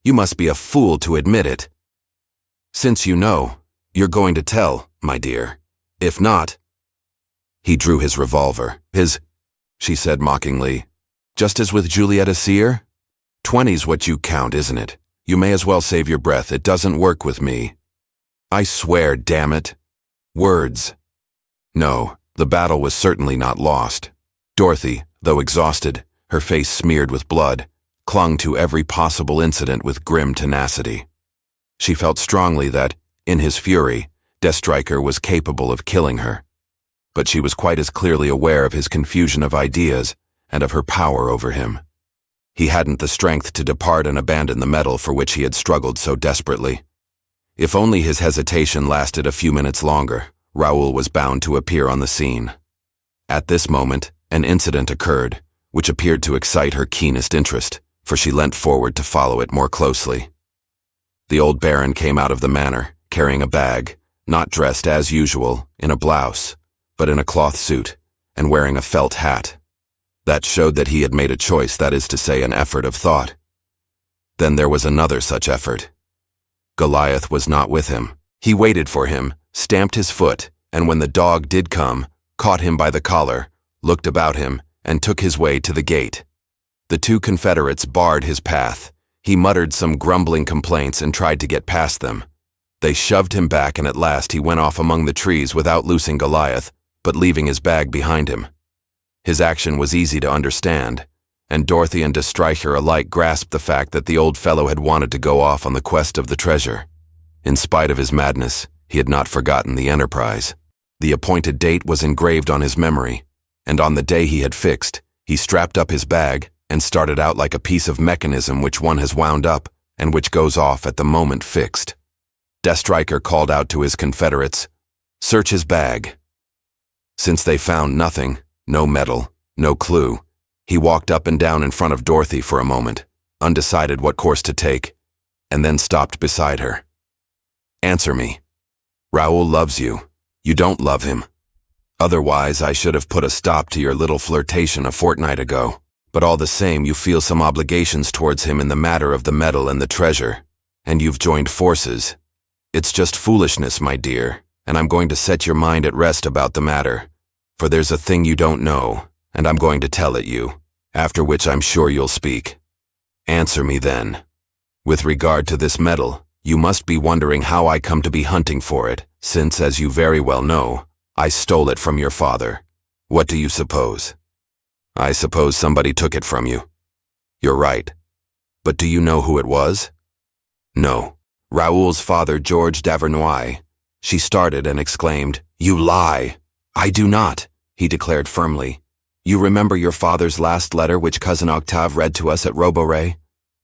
You must be a fool to admit it. Since you know, you're going to tell, my dear. If not—" He drew his revolver. She said mockingly. "Just as with Juliet Elixir? 20's what you count, isn't it? You may as well save your breath. It doesn't work with me. I swear, damn it. Words." No, the battle was certainly not lost. Dorothy, though exhausted, her face smeared with blood, clung to every possible incident with grim tenacity. She felt strongly that, in his fury, Deathstriker was capable of killing her. But she was quite as clearly aware of his confusion of ideas and of her power over him. He hadn't the strength to depart and abandon the metal for which he had struggled so desperately. If only his hesitation lasted a few minutes longer, Raoul was bound to appear on the scene. At this moment, an incident occurred, which appeared to excite her keenest interest, for she leant forward to follow it more closely. The old baron came out of the manor, carrying a bag, not dressed as usual, in a blouse, but in a cloth suit, and wearing a felt hat. That showed that he had made a choice, that is to say, an effort of thought. Then there was another such effort. Goliath was not with him. He waited for him, stamped his foot, and when the dog did come, caught him by the collar, looked about him, and took his way to the gate. The two Confederates barred his path. He muttered some grumbling complaints and tried to get past them. They shoved him back, and at last he went off among the trees without loosing Goliath, but leaving his bag behind him. His action was easy to understand, and Dorothy and Deathstriker alike grasped the fact that the old fellow had wanted to go off on the quest of the treasure. In spite of his madness, he had not forgotten the enterprise. The appointed date was engraved on his memory, and on the day he had fixed, he strapped up his bag and started out like a piece of mechanism which one has wound up and which goes off at the moment fixed. Deathstriker called out to his Confederates, "Search his bag." Since they found nothing, no metal, no clue, he walked up and down in front of Dorothy for a moment, undecided what course to take, and then stopped beside her. "Answer me. Raoul loves you. You don't love him. Otherwise, I should have put a stop to your little flirtation a fortnight ago. But all the same, you feel some obligations towards him in the matter of the metal and the treasure, and you've joined forces. It's just foolishness, my dear, and I'm going to set your mind at rest about the matter. For there's a thing you don't know, and I'm going to tell it you, after which I'm sure you'll speak. Answer me then. With regard to this metal, you must be wondering how I come to be hunting for it, since, as you very well know, I stole it from your father. What do you suppose? I suppose somebody took it from you. You're right. But do you know who it was? No. Raoul's father, George d'Avernois. She started and exclaimed, "You lie!" "I do not," he declared firmly. "You remember your father's last letter which Cousin Octave read to us at Roborey?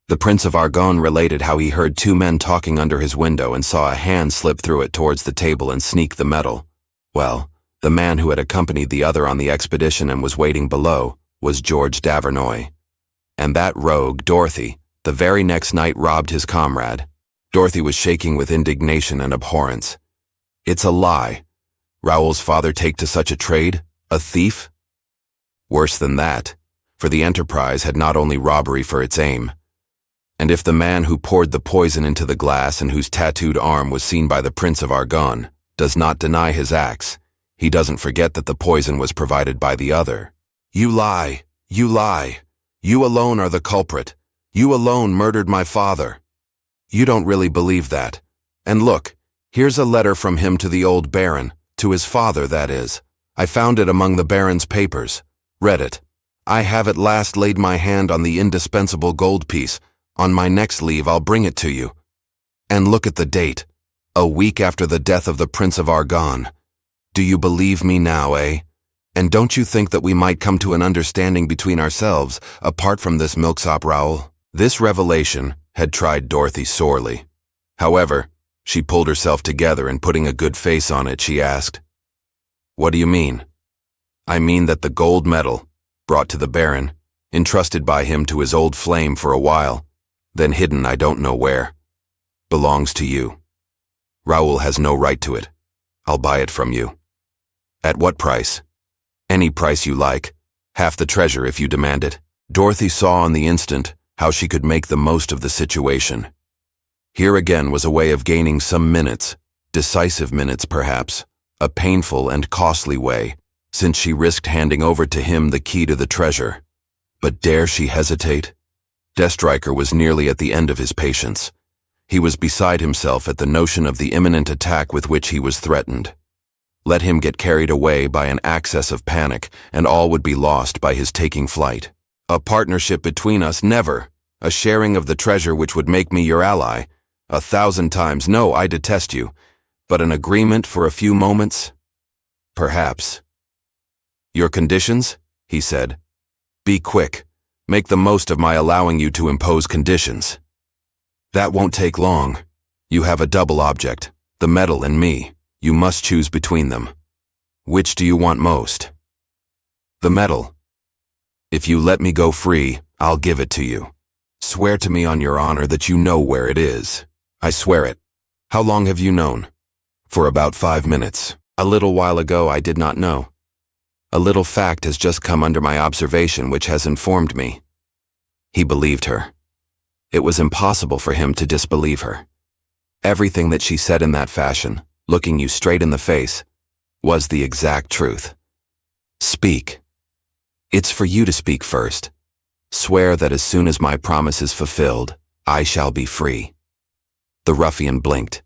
The Prince of Argonne related how he heard two men talking under his window and saw a hand slip through it towards the table and sneak the metal. Well, the man who had accompanied the other on the expedition and was waiting below was George d'Avernois. And that rogue, Dorothy, the very next night robbed his comrade." Dorothy was shaking with indignation and abhorrence. "It's a lie. Raoul's father take to such a trade? A thief?" Worse than that, for the enterprise had not only robbery for its aim. And if the man who poured the poison into the glass and whose tattooed arm was seen by the Prince of Argonne does not deny his acts, he doesn't forget that the poison was provided by the other. "You lie! You lie! You alone are the culprit! You alone murdered my father!" "You don't really believe that. And look, here's a letter from him to the old baron, to his father, that is. I found it among the Baron's papers. Read it. I have at last laid my hand on the indispensable gold piece. On my next leave I'll bring it to you. And look at the date. A week after the death of the Prince of Argonne. Do you believe me now, eh? And don't you think that we might come to an understanding between ourselves, apart from this milksop Raoul? This revelation had tried Dorothy sorely. However, she pulled herself together and putting a good face on it, she asked, "What do you mean?" "I mean that the gold medal, brought to the Baron, entrusted by him to his old flame for a while, then hidden I don't know where, belongs to you. Raoul has no right to it. I'll buy it from you." "At what price?" "Any price you like. Half the treasure if you demand it." Dorothy saw on the instant how she could make the most of the situation. Here again was a way of gaining some minutes, decisive minutes perhaps, a painful and costly way, since she risked handing over to him the key to the treasure. But dare she hesitate? Destriker was nearly at the end of his patience. He was beside himself at the notion of the imminent attack with which he was threatened. Let him get carried away by an access of panic, and all would be lost by his taking flight. "A partnership between us, never. A sharing of the treasure which would make me your ally. 1,000 times, no, I detest you. But an agreement for a few moments? Perhaps." "Your conditions?" he said. "Be quick. Make the most of my allowing you to impose conditions." "That won't take long. You have a double object, the medal and me. You must choose between them. Which do you want most?" "The medal. If you let me go free, I'll give it to you. Swear to me on your honor that you know where it is." "I swear it." "How long have you known?" "For about 5 minutes. A little while ago I did not know. A little fact has just come under my observation which has informed me." He believed her. It was impossible for him to disbelieve her. Everything that she said in that fashion, looking you straight in the face, was the exact truth. "Speak. It's for you to speak first. Swear that as soon as my promise is fulfilled, I shall be free." The ruffian blinked.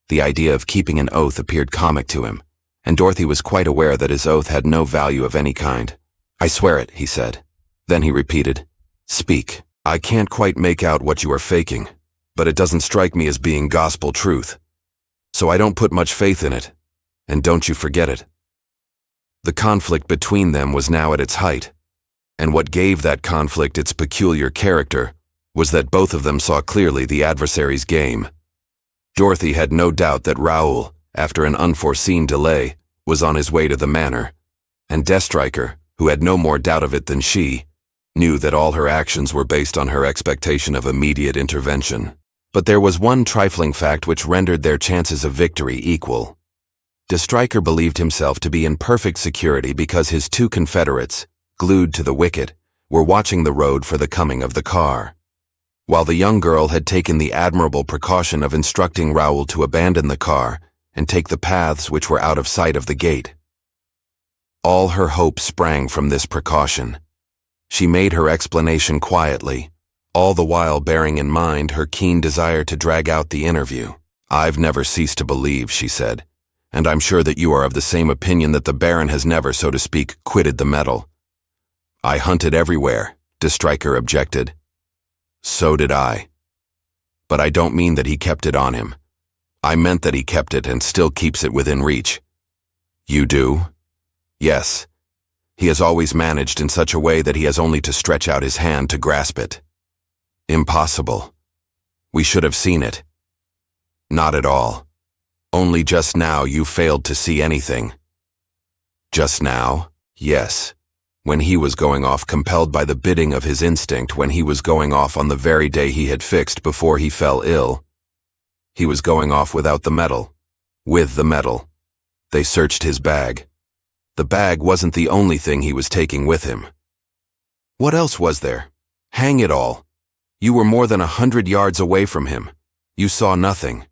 The idea of keeping an oath appeared comic to him, and Dorothy was quite aware that his oath had no value of any kind. "I swear it," he said. Then he repeated, "Speak. I can't quite make out what you are faking, but it doesn't strike me as being gospel truth. So I don't put much faith in it, and don't you forget it." The conflict between them was now at its height, and what gave that conflict its peculiar character was that both of them saw clearly the adversary's game. Dorothy had no doubt that Raoul, after an unforeseen delay, was on his way to the manor, and Destriker, who had no more doubt of it than she, knew that all her actions were based on her expectation of immediate intervention. But there was one trifling fact which rendered their chances of victory equal. Destriker believed himself to be in perfect security because his 2 confederates, glued to the wicket, were watching the road for the coming of the car, while the young girl had taken the admirable precaution of instructing Raoul to abandon the car and take the paths which were out of sight of the gate. All her hope sprang from this precaution. She made her explanation quietly, all the while bearing in mind her keen desire to drag out the interview. "I've never ceased to believe," she said, "and I'm sure that you are of the same opinion that the Baron has never, so to speak, quitted the medal." "I hunted everywhere," Destriker objected. "So did I. But I don't mean that he kept it on him. I meant that he kept it and still keeps it within reach." "You do?" "Yes. He has always managed in such a way that he has only to stretch out his hand to grasp it." "Impossible. We should have seen it." "Not at all. Only just now you failed to see anything." "Just now?" "Yes. When he was going off compelled by the bidding of his instinct, when he was going off on the very day he had fixed before he fell ill. He was going off without the medal. With the medal. They searched his bag. The bag wasn't the only thing he was taking with him." "What else was there? Hang it all. You were more than 100 yards away from him. You saw nothing."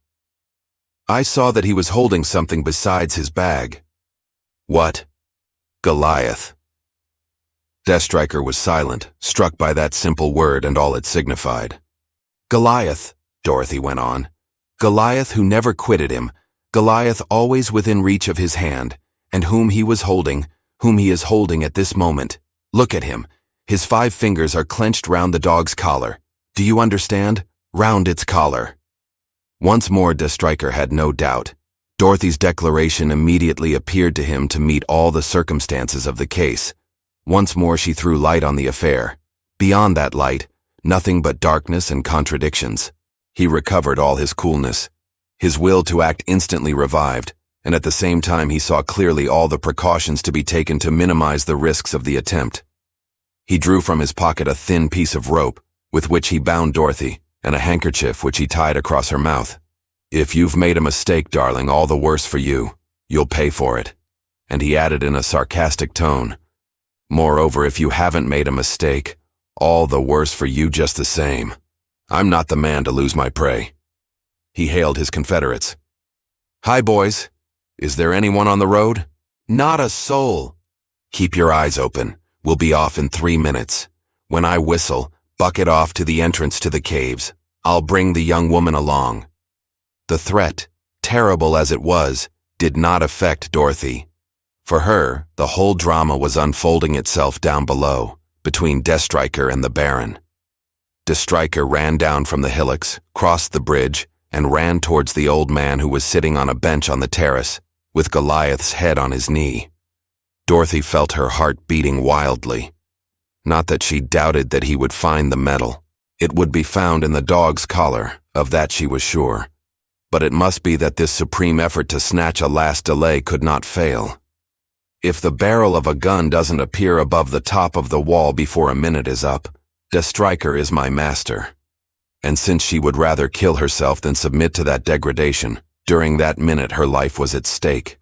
"I saw that he was holding something besides his bag." "What?" "Goliath." Destriker was silent, struck by that simple word and all it signified. "Goliath," Dorothy went on. "Goliath who never quitted him. Goliath always within reach of his hand, And whom he is holding at this moment. Look at him. His 5 fingers are clenched round the dog's collar. Do you understand? Round its collar. Once more de Stryker had no doubt. Dorothy's declaration immediately appeared to him to meet all the circumstances of the case. Once more she threw light on the affair. Beyond that light, nothing but darkness and contradictions. He recovered all his coolness. His will to act instantly revived, and at the same time he saw clearly all the precautions to be taken to minimize the risks of the attempt. He drew from his pocket a thin piece of rope, with which he bound Dorothy, and a handkerchief which he tied across her mouth. "If you've made a mistake, darling, all the worse for you. You'll pay for it." And he added in a sarcastic tone, "Moreover, if you haven't made a mistake, all the worse for you just the same. I'm not the man to lose my prey." He hailed his confederates. "Hi, boys. Is there anyone on the road?" "Not a soul." "Keep your eyes open. We'll be off in 3 minutes. When I whistle, bucket off to the entrance to the caves. I'll bring the young woman along." The threat, terrible as it was, did not affect Dorothy. For her, the whole drama was unfolding itself down below, between de Stryker and the Baron. De Stryker ran down from the hillocks, crossed the bridge, and ran towards the old man who was sitting on a bench on the terrace, with Goliath's head on his knee. Dorothy felt her heart beating wildly. Not that she doubted that he would find the medal. It would be found in the dog's collar, of that she was sure. But it must be that this supreme effort to snatch a last delay could not fail. If the barrel of a gun doesn't appear above the top of the wall before a minute is up, de Stryker is my master. And since she would rather kill herself than submit to that degradation, during that minute her life was at stake.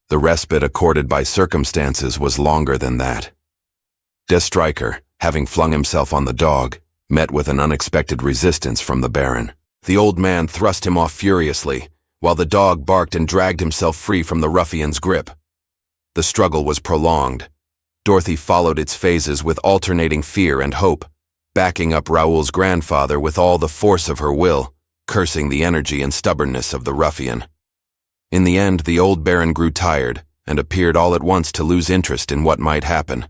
The respite accorded by circumstances was longer than that. De Stryker, having flung himself on the dog, met with an unexpected resistance from the Baron. The old man thrust him off furiously, while the dog barked and dragged himself free from the ruffian's grip. The struggle was prolonged. Dorothy followed its phases with alternating fear and hope, backing up Raoul's grandfather with all the force of her will, cursing the energy and stubbornness of the ruffian. In the end, the old Baron grew tired and appeared all at once to lose interest in what might happen.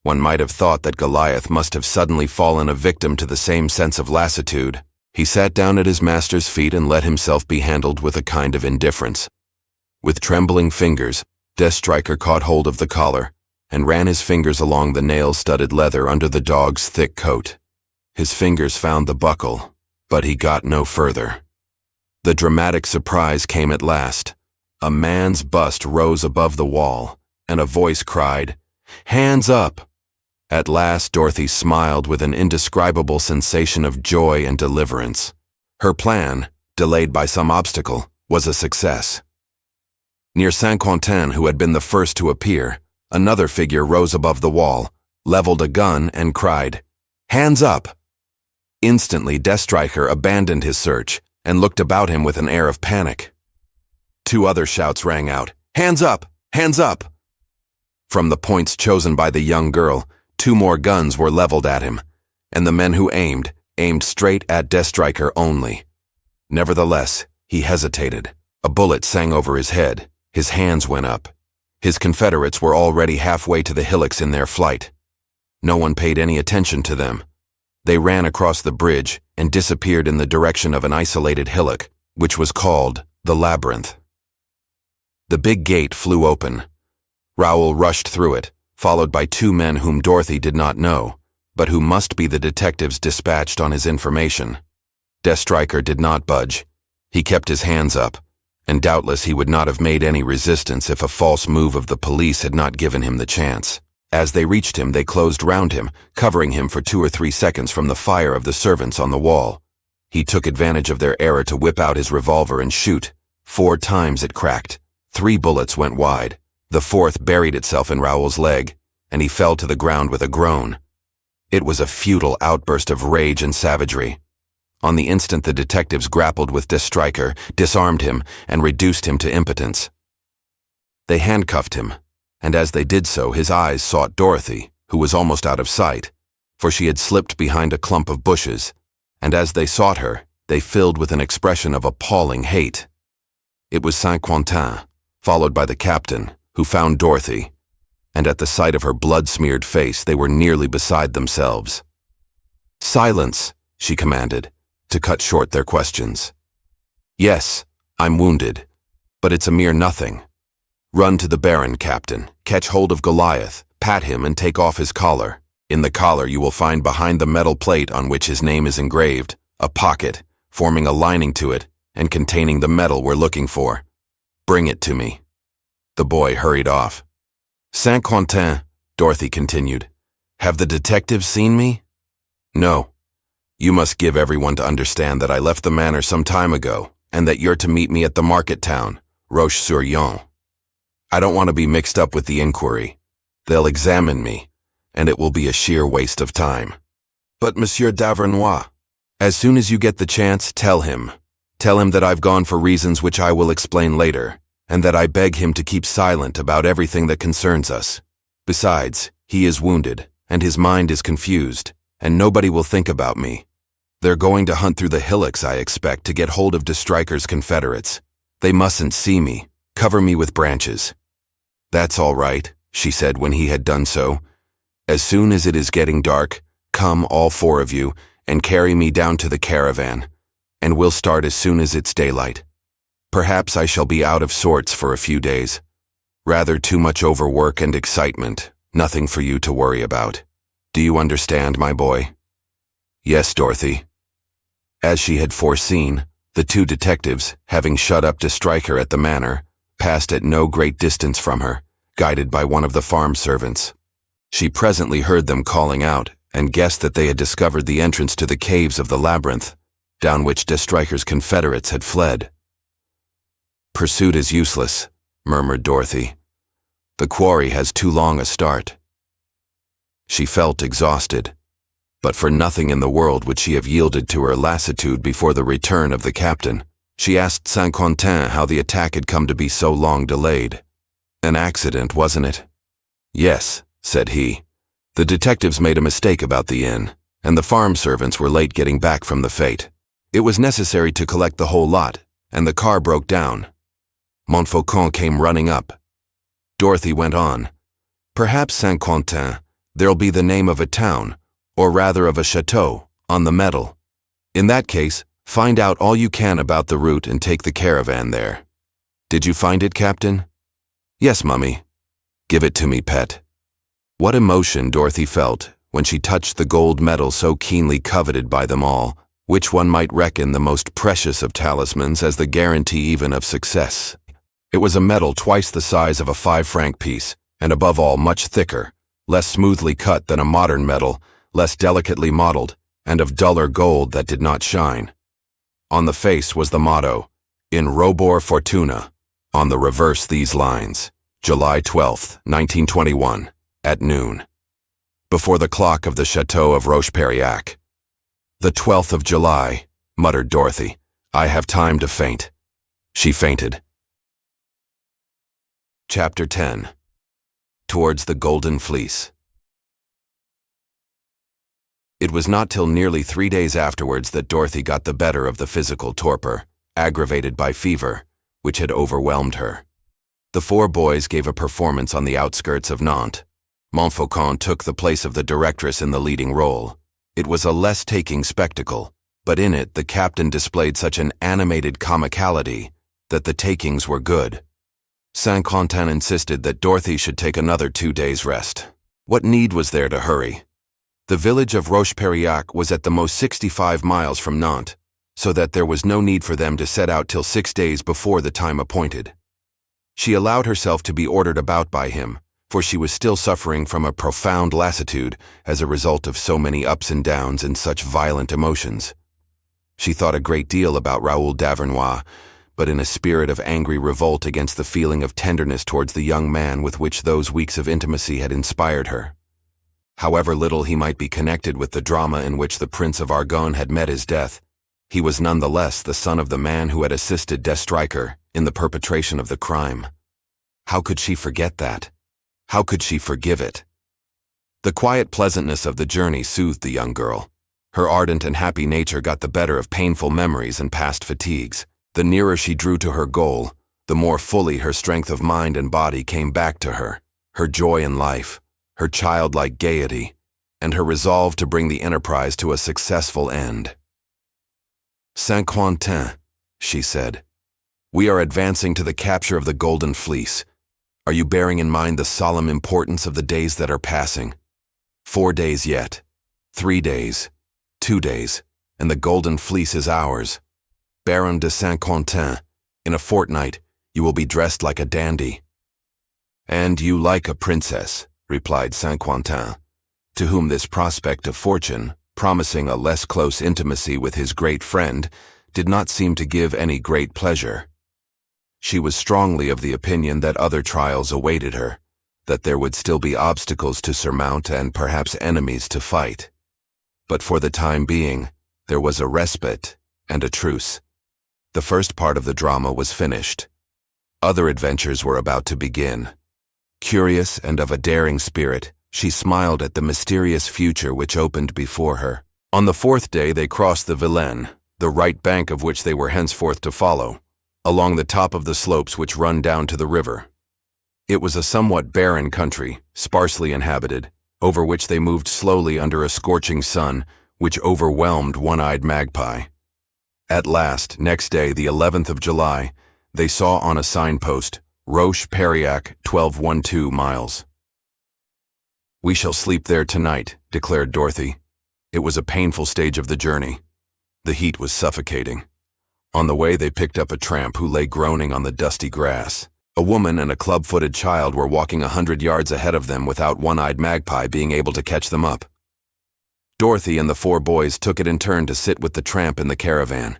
One might have thought that Goliath must have suddenly fallen a victim to the same sense of lassitude. He sat down at his master's feet and let himself be handled with a kind of indifference. With trembling fingers, de Stryker caught hold of the collar and ran his fingers along the nail-studded leather under the dog's thick coat. His fingers found the buckle, but he got no further. The dramatic surprise came at last. A man's bust rose above the wall, and a voice cried, "Hands up!" At last Dorothy smiled with an indescribable sensation of joy and deliverance. Her plan, delayed by some obstacle, was a success. Near Saint-Quentin, who had been the first to appear, another figure rose above the wall, leveled a gun, and cried, "Hands up!" Instantly de Stryker abandoned his search and looked about him with an air of panic. 2 other shouts rang out, "Hands up! Hands up!" From the points chosen by the young girl, 2 more guns were leveled at him, and the men who aimed straight at de Stryker only. Nevertheless, he hesitated. A bullet sang over his head. His hands went up. His confederates were already halfway to the hillocks in their flight. No one paid any attention to them. They ran across the bridge and disappeared in the direction of an isolated hillock, which was called the Labyrinth. The big gate flew open. Raoul rushed through it, followed by 2 men whom Dorothy did not know, but who must be the detectives dispatched on his information. De Stryker did not budge. He kept his hands up, and doubtless he would not have made any resistance if a false move of the police had not given him the chance. As they reached him, they closed round him, covering him for 2 or 3 seconds from the fire of the servants on the wall. He took advantage of their error to whip out his revolver and shoot. 4 times it cracked. 3 bullets went wide. The 4th buried itself in Raoul's leg, and he fell to the ground with a groan. It was a futile outburst of rage and savagery. On the instant the detectives grappled with de Stryker, disarmed him, and reduced him to impotence. They handcuffed him, and as they did so his eyes sought Dorothy, who was almost out of sight, for she had slipped behind a clump of bushes, and as they sought her, they filled with an expression of appalling hate. It was Saint-Quentin, followed by the captain, who found Dorothy, and at the sight of her blood-smeared face they were nearly beside themselves. "Silence," she commanded, to cut short their questions. "Yes, I'm wounded, but it's a mere nothing. Run to the Baron, Captain, catch hold of Goliath, pat him and take off his collar. In the collar you will find behind the metal plate on which his name is engraved, a pocket, forming a lining to it and containing the metal we're looking for. Bring it to me." The boy hurried off. "Saint-Quentin," Dorothy continued, "have the detectives seen me?" "No. You must give everyone to understand that I left the manor some time ago, and that you're to meet me at the market town, Roche-sur-Yon. I don't want to be mixed up with the inquiry. They'll examine me, and it will be a sheer waste of time. But Monsieur d'Avernois, as soon as you get the chance, tell him. Tell him that I've gone for reasons which I will explain later, and that I beg him to keep silent about everything that concerns us. Besides, he is wounded, and his mind is confused, and nobody will think about me. They're going to hunt through the hillocks, I expect, to get hold of de Stryker's confederates. They mustn't see me. Cover me with branches." "That's all right," she said when he had done so. "As soon as it is getting dark, come, all four of you, and carry me down to the caravan, and we'll start as soon as it's daylight. Perhaps I shall be out of sorts for a few days. Rather too much overwork and excitement, nothing for you to worry about. Do you understand, my boy?" "Yes, Dorothy." As she had foreseen, the two detectives, having shut up de Stryker at the manor, passed at no great distance from her, guided by one of the farm servants. She presently heard them calling out, and guessed that they had discovered the entrance to the caves of the labyrinth, down which de Stryker's confederates had fled. "Pursuit is useless," murmured Dorothy. "The quarry has too long a start." She felt exhausted, but for nothing in the world would she have yielded to her lassitude before the return of the captain. She asked Saint-Quentin how the attack had come to be so long delayed. "An accident, wasn't it?" "Yes," said he. "The detectives made a mistake about the inn, and the farm servants were late getting back from the fete. It was necessary to collect the whole lot, and the car broke down. Montfaucon came running up." Dorothy went on. "Perhaps, Saint-Quentin, there'll be the name of a town, or rather of a chateau, on the medal. In that case, find out all you can about the route and take the caravan there. Did you find it, Captain?" "Yes, Mummy." "Give it to me, pet." What emotion Dorothy felt when she touched the gold medal so keenly coveted by them all, which one might reckon the most precious of talismans as the guarantee even of success. It was a medal twice the size of a 5-franc piece, and above all much thicker, less smoothly cut than a modern medal, less delicately modeled, and of duller gold that did not shine. On the face was the motto, "In Robore Fortuna." On the reverse these lines, "July 12th, 1921, at noon." Before the clock of the Château of Roche-Periac. "The 12th of July," muttered Dorothy. "I have time to faint." She fainted. Chapter 10. Towards the Golden Fleece. It was not till nearly 3 days afterwards that Dorothy got the better of the physical torpor, aggravated by fever, which had overwhelmed her. The 4 boys gave a performance on the outskirts of Nantes. Montfaucon took the place of the directress in the leading role. It was a less taking spectacle, but in it the captain displayed such an animated comicality that the takings were good. Saint-Quentin insisted that Dorothy should take another 2 days' rest. What need was there to hurry? The village of Roche-Periac was at the most 65 miles from Nantes, so that there was no need for them to set out till 6 days before the time appointed. She allowed herself to be ordered about by him, for she was still suffering from a profound lassitude as a result of so many ups and downs and such violent emotions. She thought a great deal about Raoul d'Avernois, but in a spirit of angry revolt against the feeling of tenderness towards the young man with which those weeks of intimacy had inspired her. However little he might be connected with the drama in which the Prince of Argonne had met his death, he was none the less the son of the man who had assisted de Stryker in the perpetration of the crime. How could she forget that? How could she forgive it? The quiet pleasantness of the journey soothed the young girl. Her ardent and happy nature got the better of painful memories and past fatigues. The nearer she drew to her goal, the more fully her strength of mind and body came back to her joy in life, her childlike gaiety, and her resolve to bring the enterprise to a successful end. "Saint-Quentin," she said, "we are advancing to the capture of the Golden Fleece. Are you bearing in mind the solemn importance of the days that are passing? 4 days yet, 3 days, 2 days, and the Golden Fleece is ours. Baron de Saint-Quentin, in a fortnight you will be dressed like a dandy." "And you like a princess," replied Saint-Quentin, to whom this prospect of fortune, promising a less close intimacy with his great friend, did not seem to give any great pleasure. She was strongly of the opinion that other trials awaited her, that there would still be obstacles to surmount and perhaps enemies to fight. But for the time being, there was a respite and a truce. The first part of the drama was finished. Other adventures were about to begin. Curious and of a daring spirit, she smiled at the mysterious future which opened before her. On the 4th day they crossed the Vilaine, the right bank of which they were henceforth to follow, along the top of the slopes which run down to the river. It was a somewhat barren country, sparsely inhabited, over which they moved slowly under a scorching sun, which overwhelmed One-Eyed Magpie. At last, next day, the 11th of July, they saw on a signpost, Roche-Periac, 1212 miles. "We shall sleep there tonight," declared Dorothy. It was a painful stage of the journey. The heat was suffocating. On the way they picked up a tramp who lay groaning on the dusty grass. A woman and a club-footed child were walking 100 yards ahead of them without One-Eyed Magpie being able to catch them up. Dorothy and the 4 boys took it in turn to sit with the tramp in the caravan.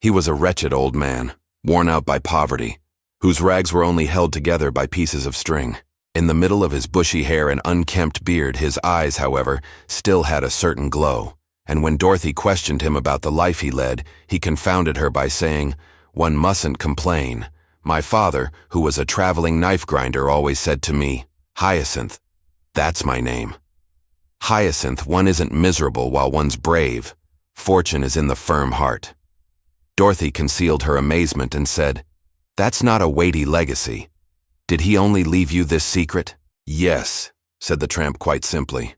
He was a wretched old man, worn out by poverty, whose rags were only held together by pieces of string. In the middle of his bushy hair and unkempt beard, his eyes, however, still had a certain glow, and when Dorothy questioned him about the life he led, he confounded her by saying, "One mustn't complain. My father, who was a traveling knife grinder, always said to me, 'Hyacinth, that's my name. Hyacinth, one isn't miserable while one's brave. Fortune is in the firm heart.'" Dorothy concealed her amazement and said, "That's not a weighty legacy. Did he only leave you this secret?" "Yes," said the tramp quite simply.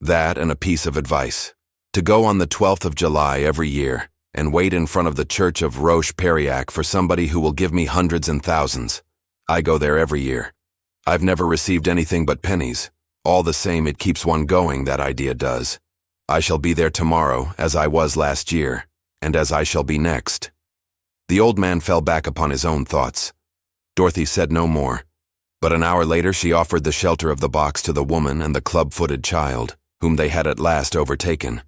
"That and a piece of advice. To go on the 12th of July every year and wait in front of the church of Roche-Periac for somebody who will give me hundreds and thousands. I go there every year. I've never received anything but pennies. All the same, it keeps one going, that idea does. I shall be there tomorrow, as I was last year, and as I shall be next." The old man fell back upon his own thoughts. Dorothy said no more, but an hour later she offered the shelter of the box to the woman and the club-footed child, whom they had at last overtaken.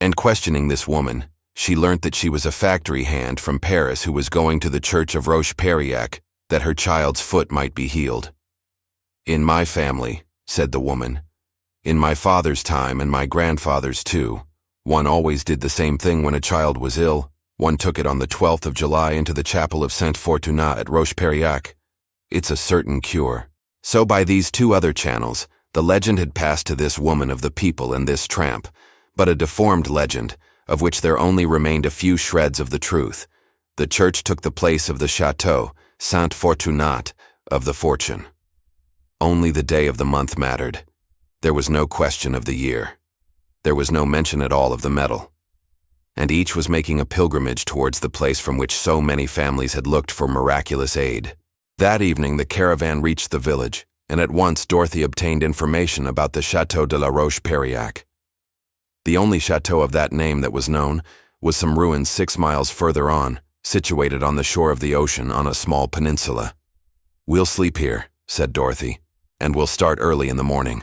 And questioning this woman, she learnt that she was a factory hand from Paris who was going to the church of Roche-Periac, that her child's foot might be healed. "In my family," said the woman, "in my father's time and my grandfather's too, one always did the same thing when a child was ill. One took it on the 12th of July into the chapel of Saint Fortuna at Roche-Periac. It's a certain cure." So by these 2 other channels, the legend had passed to this woman of the people and this tramp, but a deformed legend, of which there only remained a few shreds of the truth. The church took the place of the Château, Saint Fortunat, of the fortune. Only the day of the month mattered. There was no question of the year. There was no mention at all of the medal. And each was making a pilgrimage towards the place from which so many families had looked for miraculous aid. That evening the caravan reached the village, and at once Dorothy obtained information about the Château de la Roche-Periac. The only chateau of that name that was known was some ruins 6 miles further on, situated on the shore of the ocean on a small peninsula. "We'll sleep here," said Dorothy, "and we'll start early in the morning."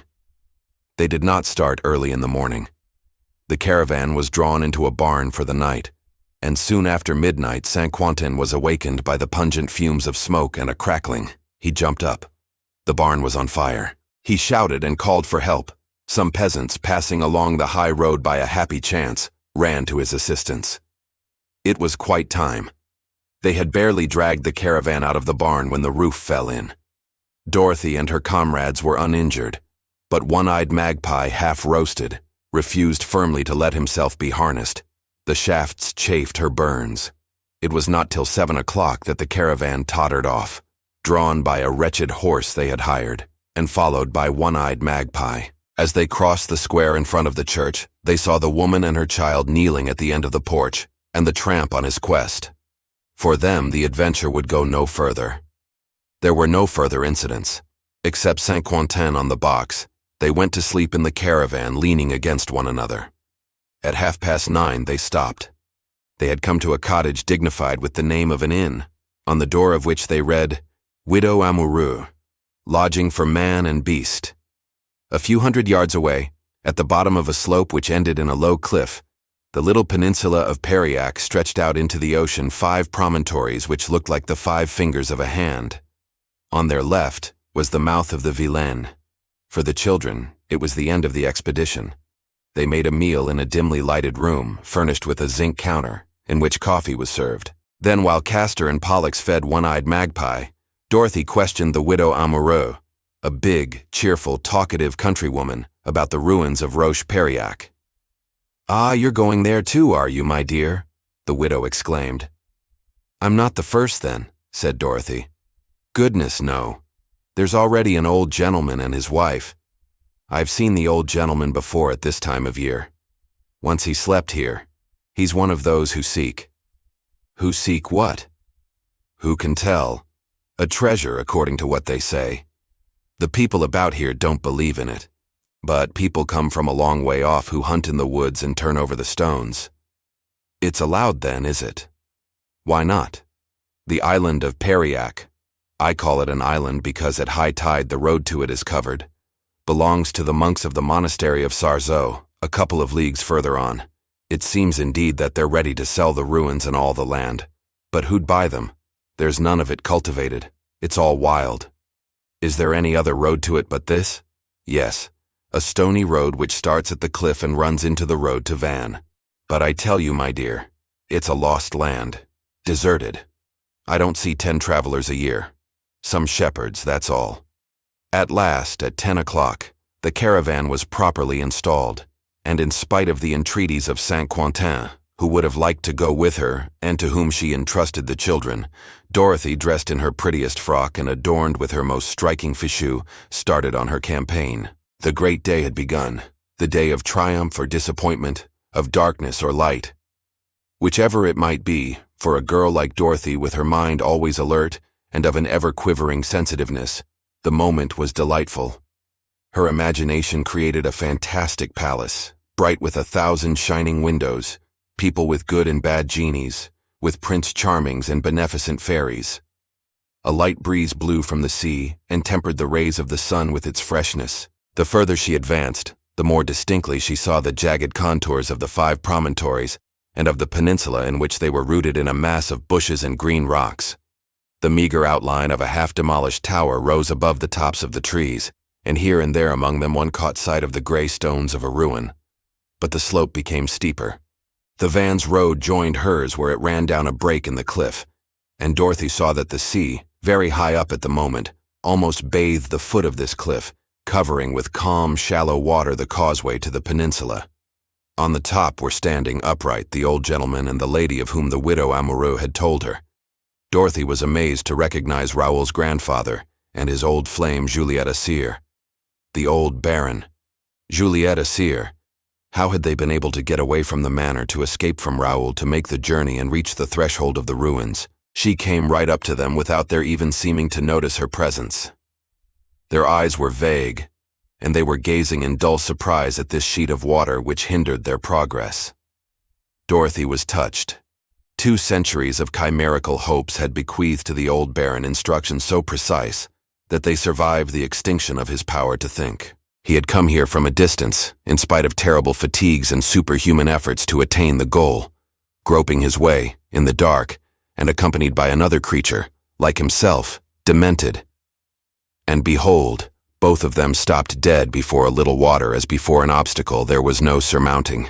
They did not start early in the morning. The caravan was drawn into a barn for the night, and soon after midnight Saint-Quentin was awakened by the pungent fumes of smoke and a crackling. He jumped up. The barn was on fire. He shouted and called for help. Some peasants, passing along the high road by a happy chance, ran to his assistance. It was quite time. They had barely dragged the caravan out of the barn when the roof fell in. Dorothy and her comrades were uninjured, but One-Eyed Magpie, half-roasted, refused firmly to let himself be harnessed. The shafts chafed her burns. It was not till 7 o'clock that the caravan tottered off, drawn by a wretched horse they had hired, and followed by one-eyed magpie. As they crossed the square in front of the church, they saw the woman and her child kneeling at the end of the porch, and the tramp on his quest. For them, the adventure would go no further. There were no further incidents. Except Saint-Quentin on the box, they went to sleep in the caravan leaning against one another. At 9:30 they stopped. They had come to a cottage dignified with the name of an inn, on the door of which they read, "Widow Amoureux, lodging for man and beast." A few hundred yards away, at the bottom of a slope which ended in a low cliff, the little peninsula of Périac stretched out into the ocean 5 promontories which looked like the 5 fingers of a hand. On their left was the mouth of the Vilaine. For the children, it was the end of the expedition. They made a meal in a dimly lighted room, furnished with a zinc counter, in which coffee was served. Then, while Castor and Pollux fed one-eyed magpie, Dorothy questioned the widow Amoureux, a big, cheerful, talkative countrywoman, about the ruins of Roche-Périac. "Ah, you're going there too, are you, my dear?" the widow exclaimed. "I'm not the first, then," said Dorothy. "Goodness, no. There's already an old gentleman and his wife. I've seen the old gentleman before at this time of year. Once he slept here. He's one of those who seek." "Who seek what?" "Who can tell? A treasure, according to what they say. The people about here don't believe in it. But people come from a long way off who hunt in the woods and turn over the stones." "It's allowed then, is it?" "Why not? The island of Périac, I call it an island because at high tide the road to it is covered, belongs to the monks of the monastery of Sarzeau, a couple of leagues further on. It seems indeed that they're ready to sell the ruins and all the land. But who'd buy them? There's none of it cultivated. It's all wild. Is there any other road to it but this? Yes, a stony road which starts at the cliff and runs into the road to Vannes. But I tell you, my dear, it's a lost land, deserted. I don't see 10 travelers a year. Some shepherds, that's all." At last, at 10 o'clock, the caravan was properly installed, and in spite of the entreaties of Saint-Quentin, who would have liked to go with her and to whom she entrusted the children, Dorothy, dressed in her prettiest frock and adorned with her most striking fichu, started on her campaign. The great day had begun, the day of triumph or disappointment, of darkness or light. Whichever it might be, for a girl like Dorothy with her mind always alert and of an ever-quivering sensitiveness, the moment was delightful. Her imagination created a fantastic palace, bright with 1,000 shining windows, people with good and bad genies, with Prince Charmings and beneficent fairies. A light breeze blew from the sea and tempered the rays of the sun with its freshness. The further she advanced, the more distinctly she saw the jagged contours of the 5 promontories and of the peninsula in which they were rooted in a mass of bushes and green rocks. The meager outline of a half-demolished tower rose above the tops of the trees, and here and there among them one caught sight of the gray stones of a ruin. But the slope became steeper. The van's road joined hers where it ran down a break in the cliff, and Dorothy saw that the sea, very high up at the moment, almost bathed the foot of this cliff, covering with calm, shallow water the causeway to the peninsula. On the top were standing upright the old gentleman and the lady of whom the widow Amoureux had told her. Dorothy was amazed to recognize Raoul's grandfather and his old flame Juliette Assir. The old baron. Juliette Assir. How had they been able to get away from the manor, to escape from Raoul, to make the journey and reach the threshold of the ruins? She came right up to them without their even seeming to notice her presence. Their eyes were vague, and they were gazing in dull surprise at this sheet of water which hindered their progress. Dorothy was touched. 2 centuries of chimerical hopes had bequeathed to the old baron instructions so precise that they survived the extinction of his power to think. He had come here from a distance, in spite of terrible fatigues and superhuman efforts to attain the goal, groping his way, in the dark, and accompanied by another creature, like himself, demented. And behold, both of them stopped dead before a little water as before an obstacle there was no surmounting.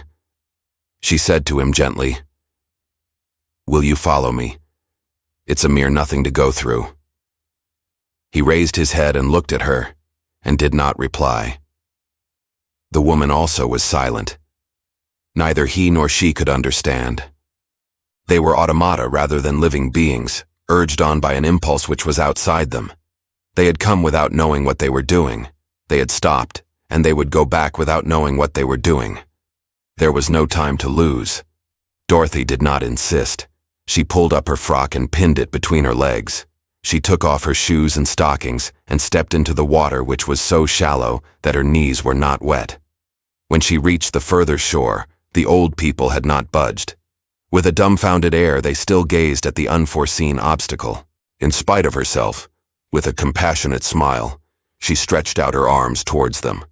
She said to him gently, "Will you follow me? It's a mere nothing to go through." He raised his head and looked at her, and did not reply. The woman also was silent. Neither he nor she could understand. They were automata rather than living beings, urged on by an impulse which was outside them. They had come without knowing what they were doing. They had stopped, and they would go back without knowing what they were doing. There was no time to lose. Dorothy did not insist. She pulled up her frock and pinned it between her legs. She took off her shoes and stockings and stepped into the water, which was so shallow that her knees were not wet. When she reached the further shore, the old people had not budged. With a dumbfounded air, they still gazed at the unforeseen obstacle. In spite of herself, with a compassionate smile, she stretched out her arms towards them.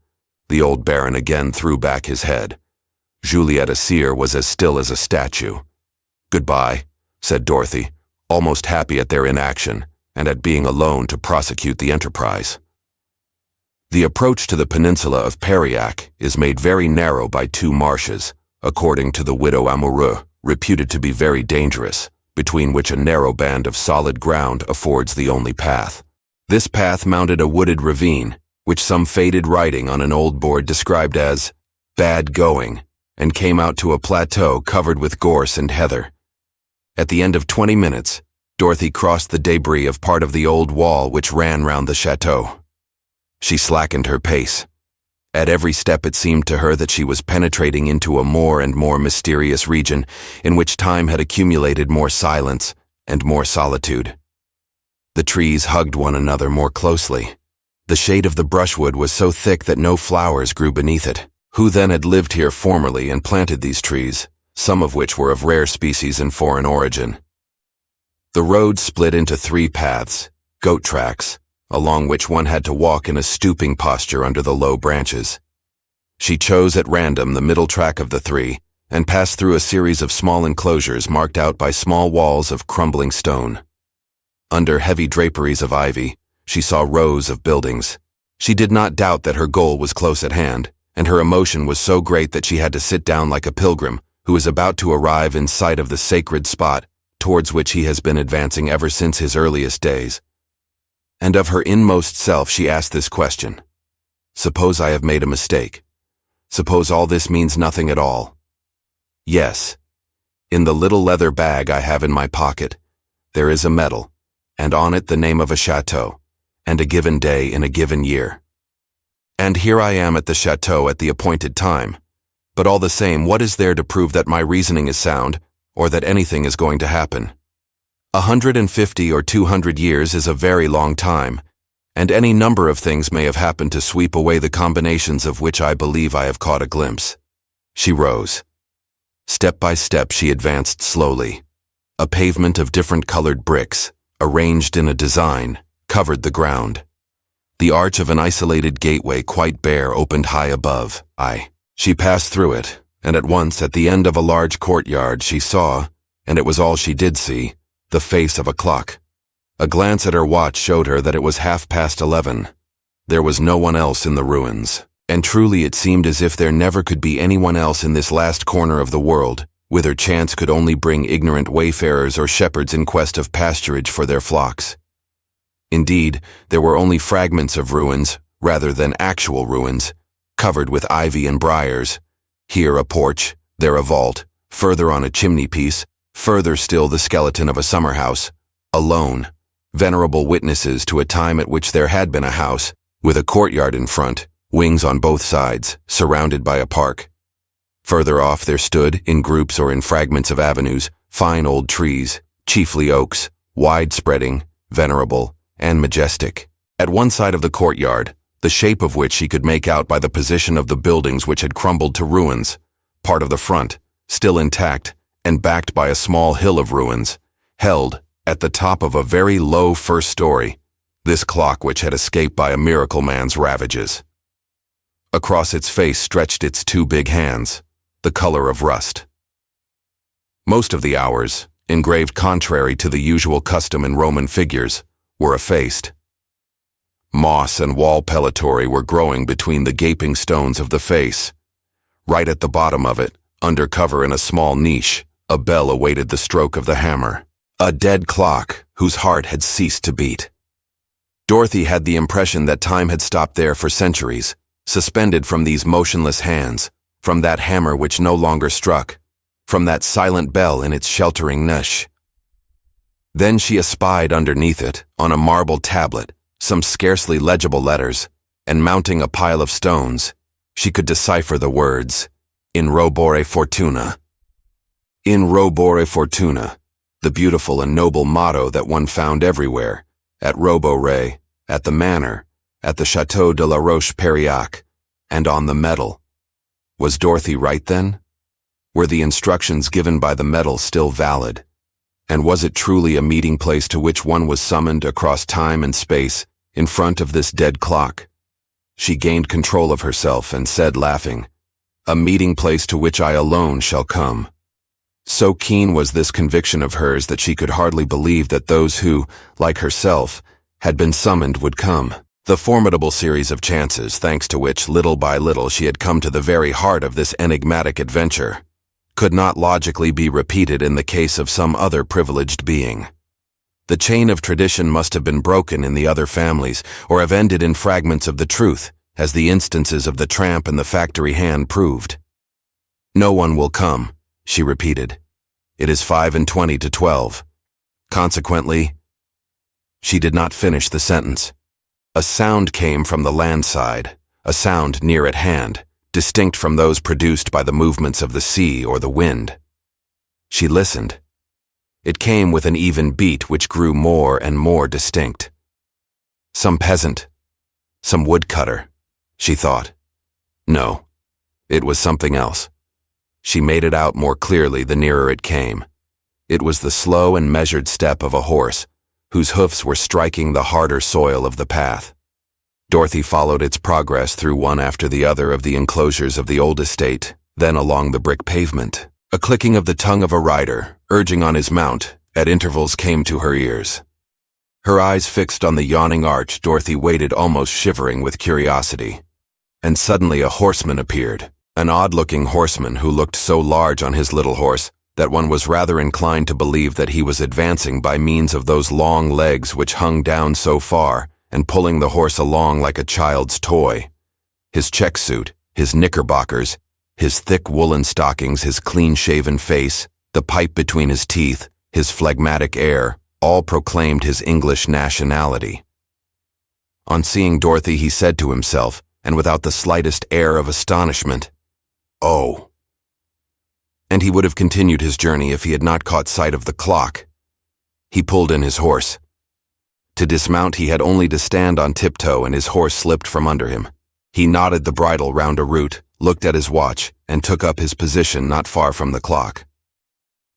The old baron again threw back his head. Juliet Elixir was as still as a statue. "Goodbye," said Dorothy, almost happy at their inaction and at being alone to prosecute the enterprise. The approach to the peninsula of Periac is made very narrow by two marshes, according to the widow Amoureux, reputed to be very dangerous, between which a narrow band of solid ground affords the only path. This path mounted a wooded ravine, which some faded writing on an old board described as bad going, and came out to a plateau covered with gorse and heather. At the end of 20 minutes, Dorothy crossed the debris of part of the old wall which ran round the chateau. She slackened her pace. At every step it seemed to her that she was penetrating into a more and more mysterious region in which time had accumulated more silence and more solitude. The trees hugged one another more closely. The shade of the brushwood was so thick that no flowers grew beneath it. Who then had lived here formerly and planted these trees, some of which were of rare species and foreign origin? The road split into 3 paths, goat tracks, along which one had to walk in a stooping posture under the low branches. She chose at random the middle track of the 3 and passed through a series of small enclosures marked out by small walls of crumbling stone. Under heavy draperies of ivy, she saw rows of buildings. She did not doubt that her goal was close at hand, and her emotion was so great that she had to sit down like a pilgrim who is about to arrive in sight of the sacred spot towards which he has been advancing ever since his earliest days. And of her inmost self she asked this question: suppose I have made a mistake? Suppose all this means nothing at all? Yes. In the little leather bag I have in my pocket, there is a medal, and on it the name of a chateau, and a given day in a given year. And here I am at the chateau at the appointed time. But all the same, what is there to prove that my reasoning is sound, or that anything is going to happen? 150 or 200 years is a very long time, and any number of things may have happened to sweep away the combinations of which I believe I have caught a glimpse. She rose. Step by step she advanced slowly. A pavement of different colored bricks, arranged in a design, covered the ground. The arch of an isolated gateway quite bare opened high above. She passed through it, and at once at the end of a large courtyard she saw, and it was all she did see, the face of a clock. A glance at her watch showed her that it was 11:30. There was no one else in the ruins, and truly it seemed as if there never could be anyone else in this last corner of the world, whither chance could only bring ignorant wayfarers or shepherds in quest of pasturage for their flocks. Indeed, there were only fragments of ruins, rather than actual ruins, covered with ivy and briars. Here a porch, there a vault, further on a chimney-piece, further still the skeleton of a summer house, alone, venerable witnesses to a time at which there had been a house, with a courtyard in front, wings on both sides, surrounded by a park. Further off there stood, in groups or in fragments of avenues, fine old trees, chiefly oaks, wide-spreading, venerable, and majestic. At one side of the courtyard, the shape of which she could make out by the position of the buildings which had crumbled to ruins, part of the front, still intact, and backed by a small hill of ruins, held, at the top of a very low first story, this clock which had escaped by a miracle man's ravages. Across its face stretched its 2 big hands, the color of rust. Most of the hours, engraved contrary to the usual custom in Roman figures, were effaced. Moss and wall pellitory were growing between the gaping stones of the face. Right at the bottom of it, under cover in a small niche, a bell awaited the stroke of the hammer. A dead clock whose heart had ceased to beat. Dorothy had the impression that time had stopped there for centuries, suspended from these motionless hands, from that hammer which no longer struck, from that silent bell in its sheltering niche. Then she espied underneath it, on a marble tablet, some scarcely legible letters, and mounting a pile of stones, she could decipher the words, "In Robore Fortuna." In Robore Fortuna, the beautiful and noble motto that one found everywhere, at Roborey, at the manor, at the Château de la Roche-Periac, and on the medal. Was Dorothy right then? Were the instructions given by the medal still valid? And was it truly a meeting place to which one was summoned across time and space, in front of this dead clock? She gained control of herself and said, laughing, "A meeting place to which I alone shall come." So keen was this conviction of hers that she could hardly believe that those who, like herself, had been summoned would come. The formidable series of chances, thanks to which, little by little, she had come to the very heart of this enigmatic adventure, could not logically be repeated in the case of some other privileged being. The chain of tradition must have been broken in the other families, or have ended in fragments of the truth, as the instances of the tramp and the factory hand proved. "No one will come," she repeated. "It is 25 to 12. Consequently," she did not finish the sentence. A sound came from the land side, a sound near at hand, distinct from those produced by the movements of the sea or the wind. She listened. It came with an even beat which grew more and more distinct. Some peasant, some woodcutter, she thought. No, it was something else. She made it out more clearly the nearer it came. It was the slow and measured step of a horse, whose hoofs were striking the harder soil of the path. Dorothy followed its progress through one after the other of the enclosures of the old estate, then along the brick pavement. A clicking of the tongue of a rider, urging on his mount, at intervals came to her ears. Her eyes fixed on the yawning arch, Dorothy waited almost shivering with curiosity. And suddenly a horseman appeared, an odd-looking horseman who looked so large on his little horse that one was rather inclined to believe that he was advancing by means of those long legs which hung down so far and pulling the horse along like a child's toy. His check suit, his knickerbockers, his thick woolen stockings, his clean-shaven face, the pipe between his teeth, his phlegmatic air, all proclaimed his English nationality. On seeing Dorothy, he said to himself, and without the slightest air of astonishment, "Oh." And he would have continued his journey if he had not caught sight of the clock. He pulled in his horse. To dismount, he had only to stand on tiptoe, and his horse slipped from under him. He knotted the bridle round a root, looked at his watch, and took up his position not far from the clock.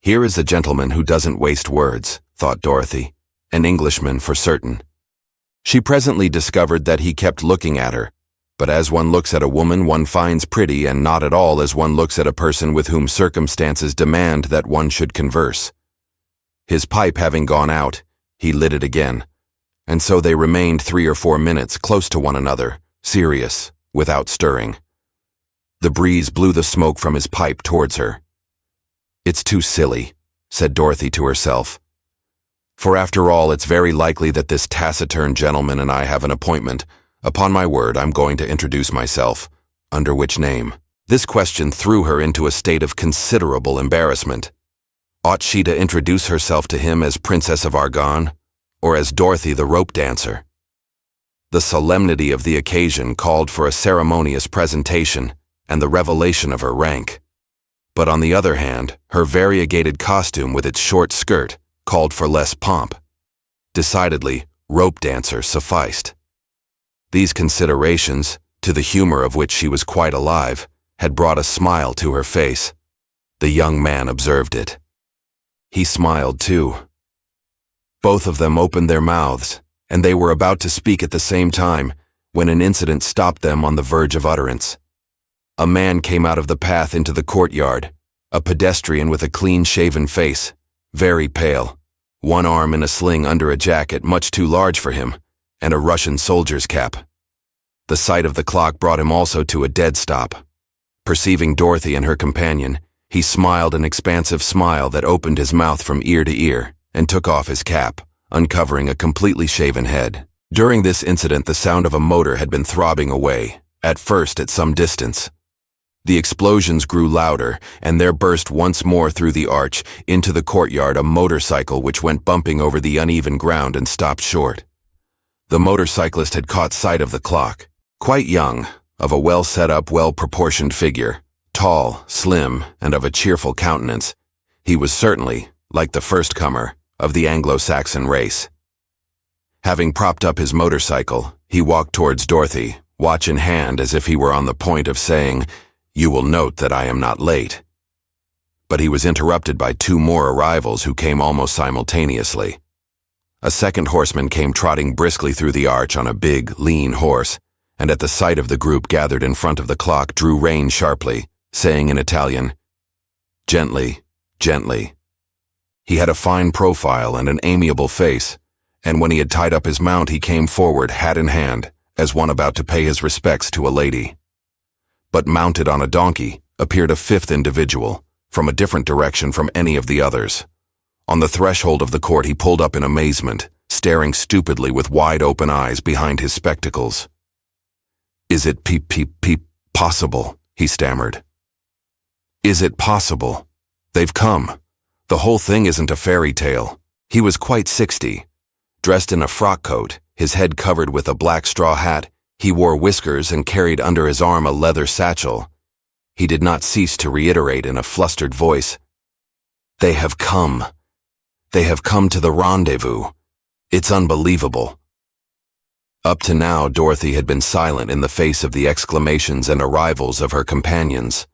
Here is a gentleman who doesn't waste words, thought Dorothy, an Englishman for certain. She presently discovered that he kept looking at her, but as one looks at a woman one finds pretty, and not at all as one looks at a person with whom circumstances demand that one should converse. His pipe having gone out, he lit it again, and so they remained 3 or 4 minutes close to one another, serious, without stirring. The breeze blew the smoke from his pipe towards her. "It's too silly," said Dorothy to herself. "For after all, it's very likely that this taciturn gentleman and I have an appointment. Upon my word, I'm going to introduce myself. Under which name?" This question threw her into a state of considerable embarrassment. Ought she to introduce herself to him as Princess of Argonne, or as Dorothy the rope dancer? The solemnity of the occasion called for a ceremonious presentation and the revelation of her rank. But on the other hand, her variegated costume with its short skirt called for less pomp. Decidedly, rope dancer sufficed. These considerations, to the humor of which she was quite alive, had brought a smile to her face. The young man observed it. He smiled too. Both of them opened their mouths, and they were about to speak at the same time, when an incident stopped them on the verge of utterance. A man came out of the path into the courtyard, a pedestrian with a clean-shaven face, very pale, one arm in a sling under a jacket much too large for him, and a Russian soldier's cap. The sight of the clock brought him also to a dead stop. Perceiving Dorothy and her companion, he smiled an expansive smile that opened his mouth from ear to ear, and took off his cap, uncovering a completely shaven head. During this incident, the sound of a motor had been throbbing away, at first at some distance. The explosions grew louder, and there burst once more through the arch, into the courtyard, a motorcycle which went bumping over the uneven ground and stopped short. The motorcyclist had caught sight of the clock. Quite young, of a well-set-up, well-proportioned figure, tall, slim, and of a cheerful countenance. He was certainly, like the first comer, of the Anglo-Saxon race. Having propped up his motorcycle, he walked towards Dorothy, watch in hand, as if he were on the point of saying, "You will note that I am not late." But he was interrupted by two more arrivals who came almost simultaneously. A second horseman came trotting briskly through the arch on a big, lean horse, and at the sight of the group gathered in front of the clock drew rein sharply, saying in Italian, "Gently, gently." He had a fine profile and an amiable face, and when he had tied up his mount he came forward, hat in hand, as one about to pay his respects to a lady. But mounted on a donkey appeared a fifth individual, from a different direction from any of the others. On the threshold of the court he pulled up in amazement, staring stupidly with wide-open eyes behind his spectacles. "Is it possible?" he stammered. "Is it possible? They've come. The whole thing isn't a fairy tale." He was quite 60. Dressed in a frock coat, his head covered with a black straw hat, he wore whiskers and carried under his arm a leather satchel. He did not cease to reiterate in a flustered voice, "They have come. They have come to the rendezvous. It's unbelievable." Up to now, Dorothy had been silent in the face of the exclamations and arrivals of her companions.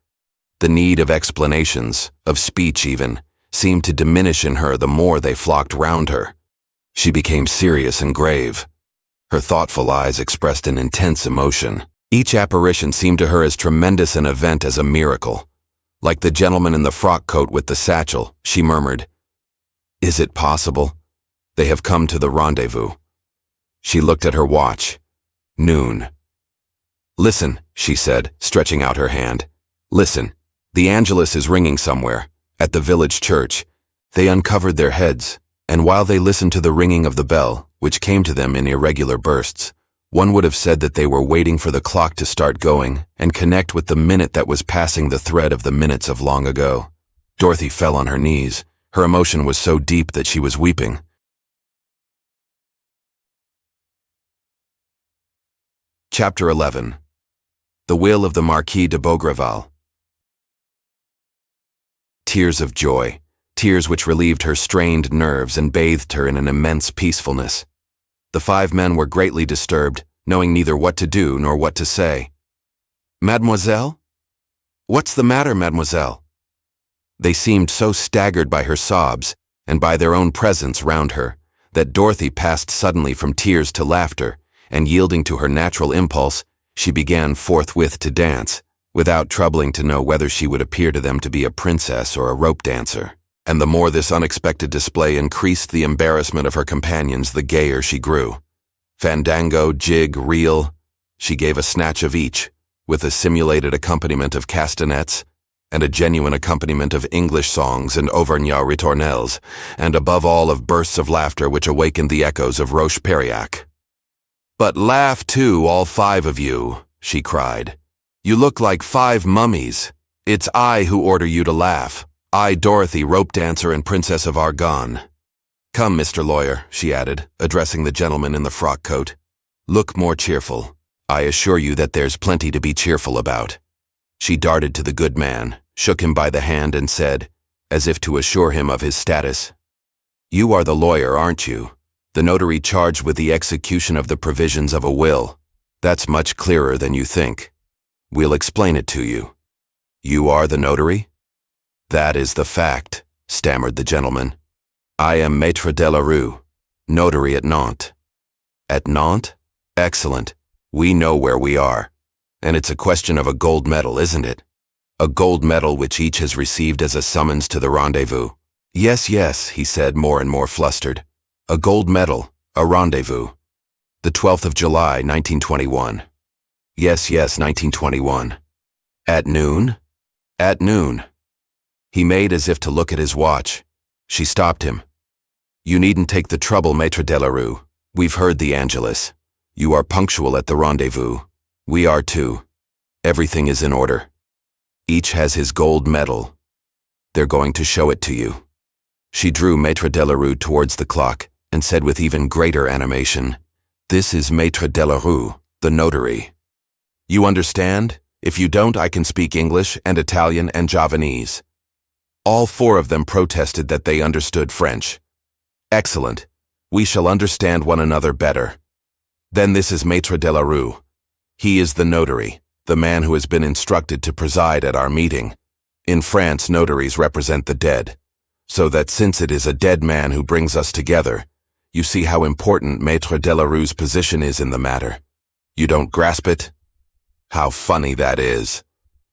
The need of explanations, of speech even, seemed to diminish in her the more they flocked round her. She became serious and grave. Her thoughtful eyes expressed an intense emotion. Each apparition seemed to her as tremendous an event as a miracle. Like the gentleman in the frock coat with the satchel, she murmured, "Is it possible? They have come to the rendezvous." She looked at her watch. Noon. "Listen," she said, stretching out her hand. "Listen. The Angelus is ringing somewhere, at the village church." They uncovered their heads, and while they listened to the ringing of the bell, which came to them in irregular bursts, one would have said that they were waiting for the clock to start going and connect with the minute that was passing the thread of the minutes of long ago. Dorothy fell on her knees. Her emotion was so deep that she was weeping. Chapter 11. The Will of the Marquis de Beaugreval. Tears of joy, tears which relieved her strained nerves and bathed her in an immense peacefulness. The five men were greatly disturbed, knowing neither what to do nor what to say. "Mademoiselle? What's the matter, mademoiselle?" They seemed so staggered by her sobs and by their own presence round her that Dorothy passed suddenly from tears to laughter, and yielding to her natural impulse, she began forthwith to dance, without troubling to know whether she would appear to them to be a princess or a rope dancer. And the more this unexpected display increased the embarrassment of her companions, the gayer she grew. Fandango, jig, reel, she gave a snatch of each, with a simulated accompaniment of castanets, and a genuine accompaniment of English songs and Auvergnat ritournelles, and above all of bursts of laughter which awakened the echoes of Roche-Periac. "But laugh too, all five of you," she cried. "You look like five mummies. It's I who order you to laugh. I, Dorothy, rope dancer and Princess of Argonne. Come, Mr. Lawyer," she added, addressing the gentleman in the frock coat. "Look more cheerful. I assure you that there's plenty to be cheerful about." She darted to the good man, shook him by the hand and said, as if to assure him of his status, "You are the lawyer, aren't you? The notary charged with the execution of the provisions of a will. That's much clearer than you think. We'll explain it to you. You are the notary?" "That is the fact," stammered the gentleman. "I am Maître Delarue, notary at Nantes." "At Nantes? Excellent. We know where we are. And it's a question of a gold medal, isn't it? A gold medal which each has received as a summons to the rendezvous." "Yes, yes," he said, more and more flustered. "A gold medal, a rendezvous. The 12th of July, 1921. Yes, yes, 1921. At noon? At noon." He made as if to look at his watch. She stopped him. "You needn't take the trouble, Maître Delarue. We've heard the Angelus. You are punctual at the rendezvous. We are too. Everything is in order." Each has his gold medal. They're going to show it to you." She drew Maître Delarue towards the clock and said with even greater animation, "This is Maître Delarue, the notary. You understand? If you don't, I can speak English and Italian and Javanese." All four of them protested that they understood French. "Excellent. We shall understand one another better. Then this is Maître Delarue. He is the notary, the man who has been instructed to preside at our meeting. In France, notaries represent the dead, so that since it is a dead man who brings us together, you see how important Maître Delarue's position is in the matter. You don't grasp it? How funny that is.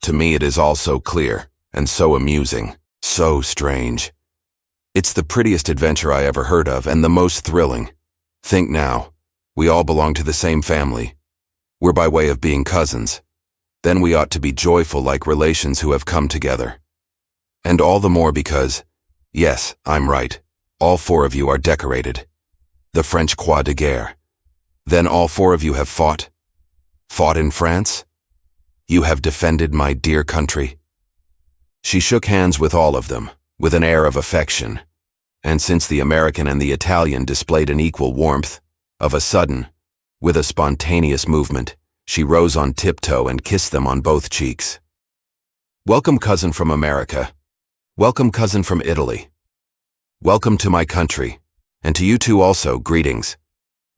To me it is all so clear, and so amusing, so strange. It's the prettiest adventure I ever heard of, and the most thrilling. Think now, we all belong to the same family. We're by way of being cousins. Then we ought to be joyful like relations who have come together. And all the more because, yes, I'm right, all four of you are decorated. The French Croix de Guerre. Then all four of you have fought. Fought in France? You have defended my dear country." She shook hands with all of them, with an air of affection, and since the American and the Italian displayed an equal warmth, of a sudden, with a spontaneous movement, she rose on tiptoe and kissed them on both cheeks. "Welcome, cousin from America. Welcome, cousin from Italy. Welcome to my country, and to you two also, greetings.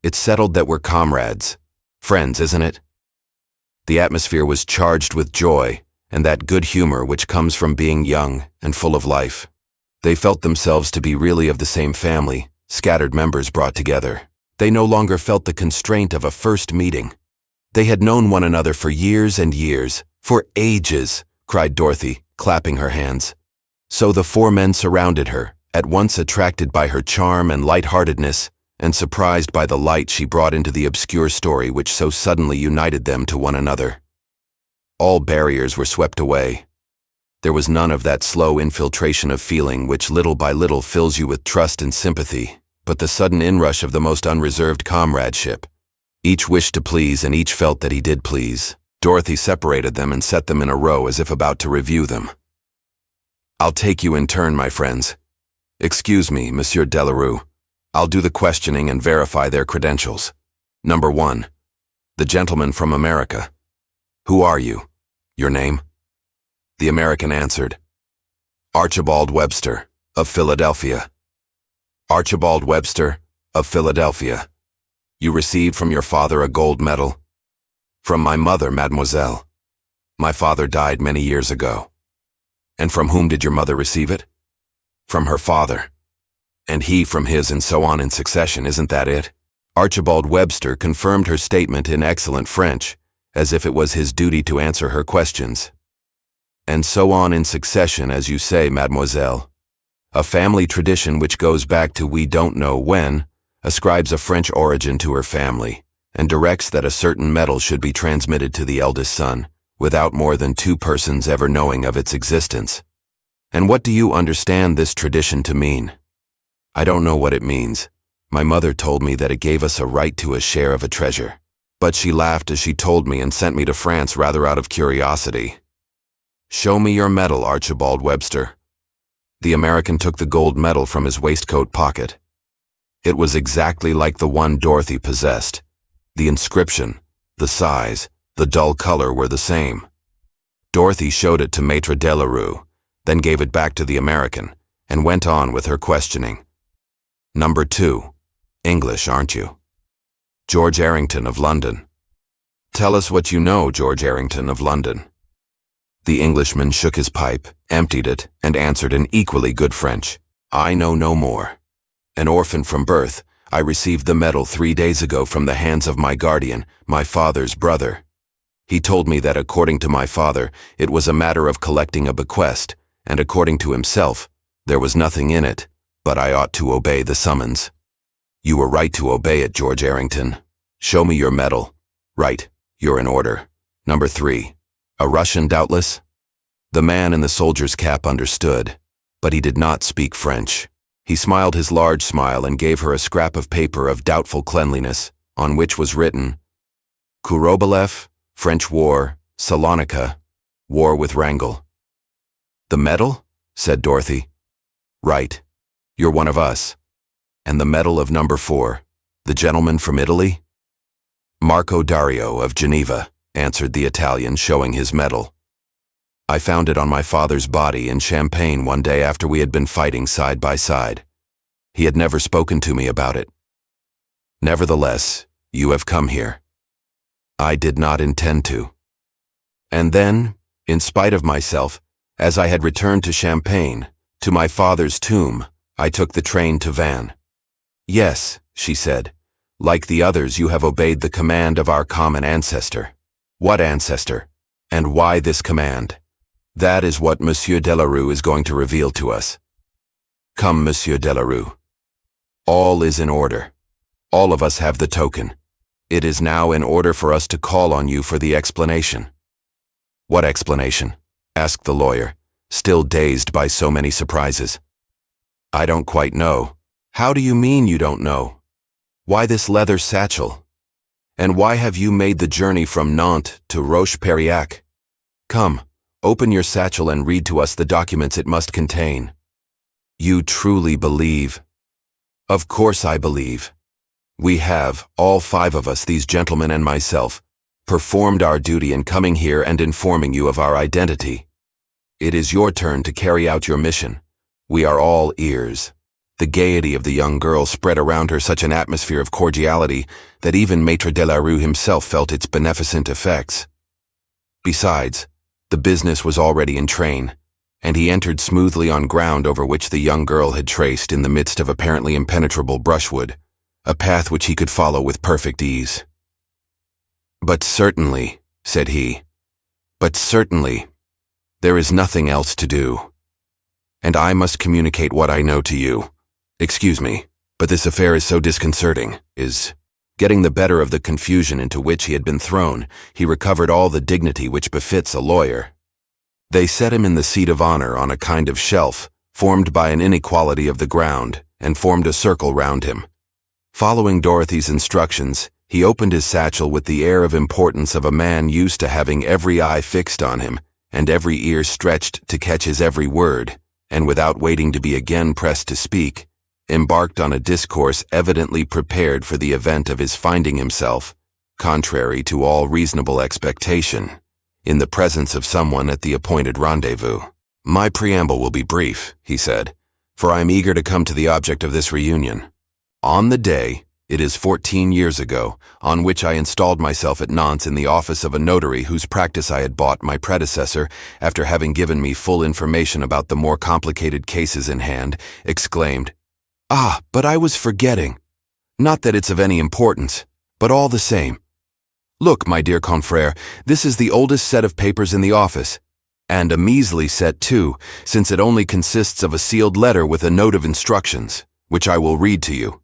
It's settled that we're comrades. Friends, isn't it?" The atmosphere was charged with joy and that good humor which comes from being young and full of life. They felt themselves to be really of the same family, scattered members brought together. They no longer felt the constraint of a first meeting. They had known one another for years and years, for ages, cried Dorothy, clapping her hands. So the four men surrounded her, at once attracted by her charm and light-heartedness, and surprised by the light she brought into the obscure story which so suddenly united them to one another. All barriers were swept away. There was none of that slow infiltration of feeling which little by little fills you with trust and sympathy, but the sudden inrush of the most unreserved comradeship. Each wished to please, and each felt that he did please. Dorothy separated them and set them in a row as if about to review them. "I'll take you in turn, my friends. Excuse me, Monsieur Delarue. I'll do the questioning and verify their credentials. Number 1. The gentleman from America. Who are you? Your name?" The American answered, "Archibald Webster, of Philadelphia." "Archibald Webster, of Philadelphia. You received from your father a gold medal?" "From my mother, mademoiselle. My father died many years ago." "And from whom did your mother receive it?" "From her father. And he from his, and so on in succession, isn't that it?" Archibald Webster confirmed her statement in excellent French, as if it was his duty to answer her questions. "And so on in succession, as you say, mademoiselle. A family tradition which goes back to we don't know when, ascribes a French origin to her family, and directs that a certain medal should be transmitted to the eldest son, without more than 2 persons ever knowing of its existence. And what do you understand this tradition to mean?" "I don't know what it means. My mother told me that it gave us a right to a share of a treasure. But she laughed as she told me and sent me to France rather out of curiosity." "Show me your medal, Archibald Webster." The American took the gold medal from his waistcoat pocket. It was exactly like the one Dorothy possessed. The inscription, the size, the dull color were the same. Dorothy showed it to Maître Delarue, then gave it back to the American, and went on with her questioning. "Number 2. English, aren't you? George Errington of London. Tell us what you know, George Errington of London." The Englishman shook his pipe, emptied it, and answered in equally good French, "I know no more. An orphan from birth, I received the medal 3 days ago from the hands of my guardian, my father's brother. He told me that according to my father, it was a matter of collecting a bequest, and according to himself, there was nothing in it, but I ought to obey the summons. You were right to obey it, George Errington. Show me your medal. Right, you're in order. Number 3. A Russian, doubtless?" The man in the soldier's cap understood, but he did not speak French. He smiled his large smile and gave her a scrap of paper of doubtful cleanliness, on which was written, "Kurobolev, French War, Salonika, War with Wrangel." The medal? Said Dorothy. Right. You're one of us. And the medal of number 4, the gentleman from Italy? Marco Dario of Geneva, answered the Italian, showing his medal. I found it on my father's body in Champagne one day after we had been fighting side by side. He had never spoken to me about it. Nevertheless, you have come here. I did not intend to. And then, in spite of myself, as I had returned to Champagne, to my father's tomb, I took the train to Vannes. Yes, she said, like the others you have obeyed the command of our common ancestor. What ancestor? And why this command? That is what Monsieur Delarue is going to reveal to us. Come, Monsieur Delarue. All is in order. All of us have the token. It is now in order for us to call on you for the explanation. What explanation? Asked the lawyer, still dazed by so many surprises. I don't quite know. How do you mean you don't know? Why this leather satchel? And why have you made the journey from Nantes to Roche-Periac? Come, open your satchel and read to us the documents it must contain. You truly believe? Of course I believe. We have, all 5 of us, these gentlemen and myself, performed our duty in coming here and informing you of our identity. It is your turn to carry out your mission. We are all ears. The gaiety of the young girl spread around her such an atmosphere of cordiality that even Maître Delarue himself felt its beneficent effects. Besides, the business was already in train, and he entered smoothly on ground over which the young girl had traced in the midst of apparently impenetrable brushwood, a path which he could follow with perfect ease. But certainly, said he, but certainly, there is nothing else to do. And I must communicate what I know to you. Excuse me, but this affair is so disconcerting, Getting the better of the confusion into which he had been thrown, he recovered all the dignity which befits a lawyer. They set him in the seat of honor on a kind of shelf, formed by an inequality of the ground, and formed a circle round him. Following Dorothy's instructions, he opened his satchel with the air of importance of a man used to having every eye fixed on him, and every ear stretched to catch his every word, and without waiting to be again pressed to speak, embarked on a discourse evidently prepared for the event of his finding himself, contrary to all reasonable expectation, in the presence of someone at the appointed rendezvous. My preamble will be brief, he said, for I am eager to come to the object of this reunion. On the day, it is 14 years ago, on which I installed myself at Nantes in the office of a notary whose practice I had bought, my predecessor, after having given me full information about the more complicated cases in hand, exclaimed, "Ah, but I was forgetting. Not that it's of any importance, but all the same. Look, my dear confrère, this is the oldest set of papers in the office, and a measly set too, since it only consists of a sealed letter with a note of instructions, which I will read to you.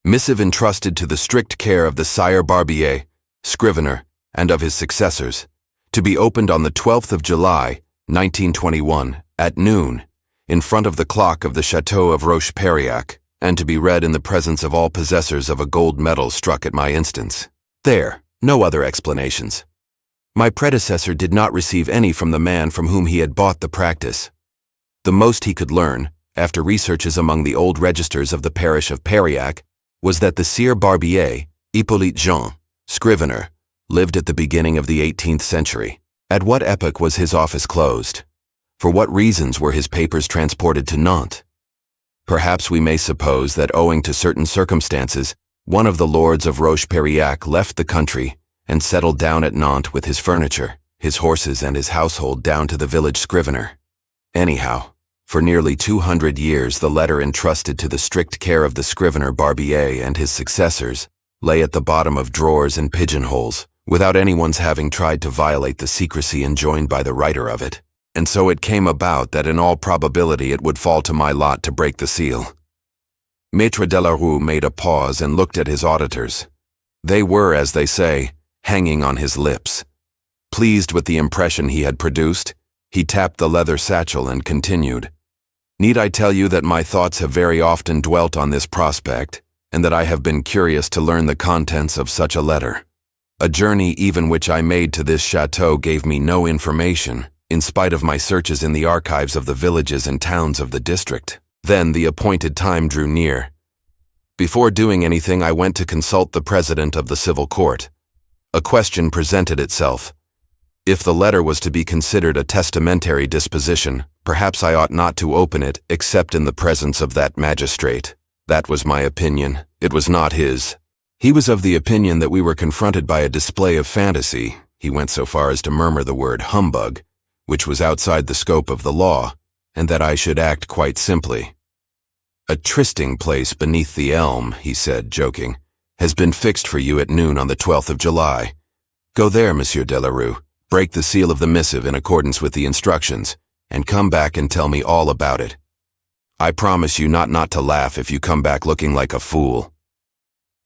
Missive entrusted to the strict care of the Sire Barbier, scrivener, and of his successors, to be opened on the 12th of July, 1921, at noon, in front of the clock of the Château of Roche-Periac, and to be read in the presence of all possessors of a gold medal struck at my instance. There, no other explanations. My predecessor did not receive any from the man from whom he had bought the practice. The most he could learn, after researches among the old registers of the parish of Periac, was that the Sire Barbier, Hippolyte Jean, scrivener, lived at the beginning of the 18th century. At what epoch was his office closed? For what reasons were his papers transported to Nantes? Perhaps we may suppose that owing to certain circumstances, one of the lords of Roche-Periac left the country and settled down at Nantes with his furniture, his horses, and his household down to the village scrivener. Anyhow, for nearly 200 years the letter entrusted to the strict care of the scrivener Barbier and his successors lay at the bottom of drawers and pigeonholes, without anyone's having tried to violate the secrecy enjoined by the writer of it. And so it came about that in all probability it would fall to my lot to break the seal. Maître Delarue made a pause and looked at his auditors. They were, as they say, hanging on his lips. Pleased with the impression he had produced, he tapped the leather satchel and continued, "Need I tell you that my thoughts have very often dwelt on this prospect, and that I have been curious to learn the contents of such a letter? A journey even which I made to this chateau gave me no information, in spite of my searches in the archives of the villages and towns of the district. Then the appointed time drew near. Before doing anything, I went to consult the president of the civil court. A question presented itself. If the letter was to be considered a testamentary disposition, perhaps I ought not to open it except in the presence of that magistrate. That was my opinion. It was not his. He was of the opinion that we were confronted by a display of fantasy. He went so far as to murmur the word humbug, which was outside the scope of the law, and that I should act quite simply. A trysting place beneath the elm, he said, joking, has been fixed for you at noon on the 12th of July. Go there, Monsieur Delarue, break the seal of the missive in accordance with the instructions, and come back and tell me all about it. I promise you not to laugh if you come back looking like a fool.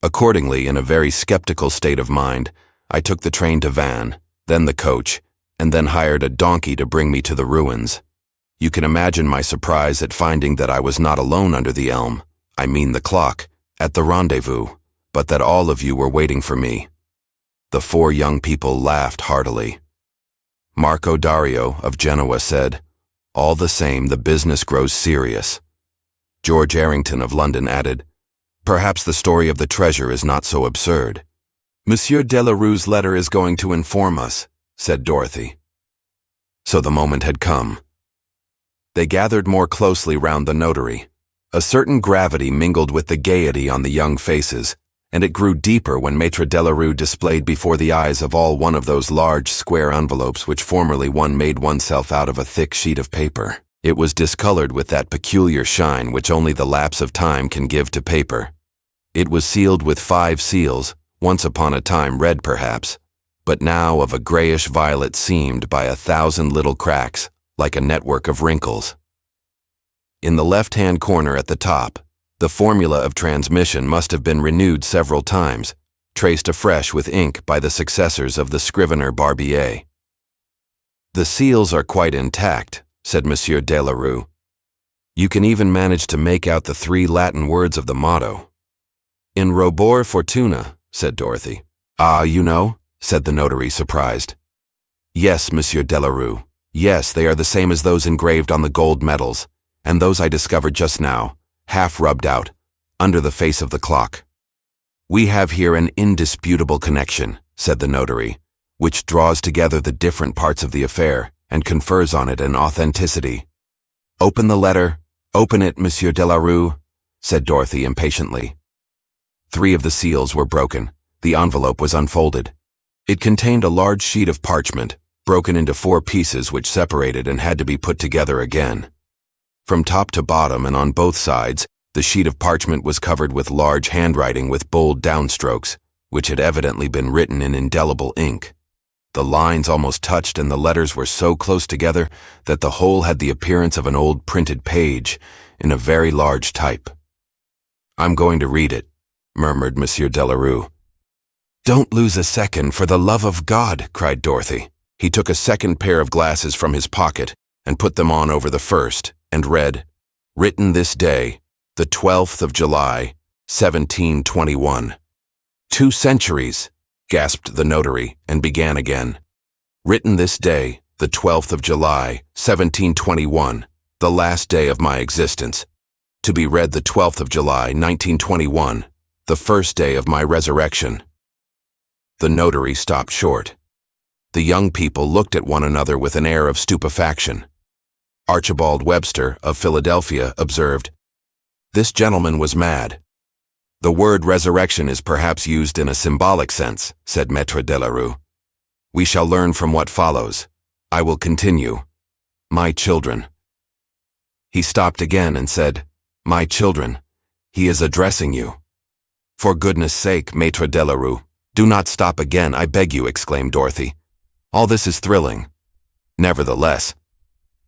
Accordingly, in a very skeptical state of mind, I took the train to Vannes, then the coach, and then hired a donkey to bring me to the ruins. You can imagine my surprise at finding that I was not alone under the elm, I mean the clock, at the rendezvous, but that all of you were waiting for me. The four young people laughed heartily. Marco Dario of Genoa said, "All the same, the business grows serious." George Errington of London added, "Perhaps the story of the treasure is not so absurd." "Monsieur Delarue's letter is going to inform us," said Dorothy. So the moment had come. They gathered more closely round the notary. A certain gravity mingled with the gaiety on the young faces, and it grew deeper when Maître Delarue displayed before the eyes of all one of those large square envelopes which formerly one made oneself out of a thick sheet of paper. It was discolored with that peculiar shine which only the lapse of time can give to paper. It was sealed with 5 seals, once upon a time red perhaps, but now of a grayish-violet seamed by 1,000 little cracks, like a network of wrinkles. In the left-hand corner at the top, the formula of transmission must have been renewed several times, traced afresh with ink by the successors of the scrivener Barbier. "The seals are quite intact," said Monsieur Delarue. "You can even manage to make out the 3 Latin words of the motto." "In Robore Fortuna," said Dorothy. "Ah, you know?" said the notary, surprised. "Yes, Monsieur Delarue. Yes, they are the same as those engraved on the gold medals, and those I discovered just now, half rubbed out, under the face of the clock. We have here an indisputable connection," said the notary, "which draws together the different parts of the affair and confers on it an authenticity." "Open the letter. Open it, Monsieur Delarue," said Dorothy impatiently. 3 of the seals were broken. The envelope was unfolded. It contained a large sheet of parchment, broken into 4 pieces which separated and had to be put together again. From top to bottom and on both sides, the sheet of parchment was covered with large handwriting with bold downstrokes, which had evidently been written in indelible ink. The lines almost touched and the letters were so close together that the whole had the appearance of an old printed page in a very large type. "I'm going to read it," murmured Monsieur Delarue. "Don't lose a second, for the love of God," cried Dorothy. He took a second pair of glasses from his pocket and put them on over the first, and read, "Written this day, the 12th of July, 1721. 2 centuries, gasped the notary, and began again. "Written this day, the 12th of July, 1721, the last day of my existence. To be read the 12th of July, 1921, the first day of my resurrection." The notary stopped short. The young people looked at one another with an air of stupefaction. Archibald Webster, of Philadelphia, observed, "This gentleman was mad." "The word resurrection is perhaps used in a symbolic sense," said Maître Delarue. "We shall learn from what follows. I will continue. My children." He stopped again and said, "My children, he is addressing you." "For goodness' sake, Maître Delarue, do not stop again, I beg you," exclaimed Dorothy. "All this is thrilling." "Nevertheless."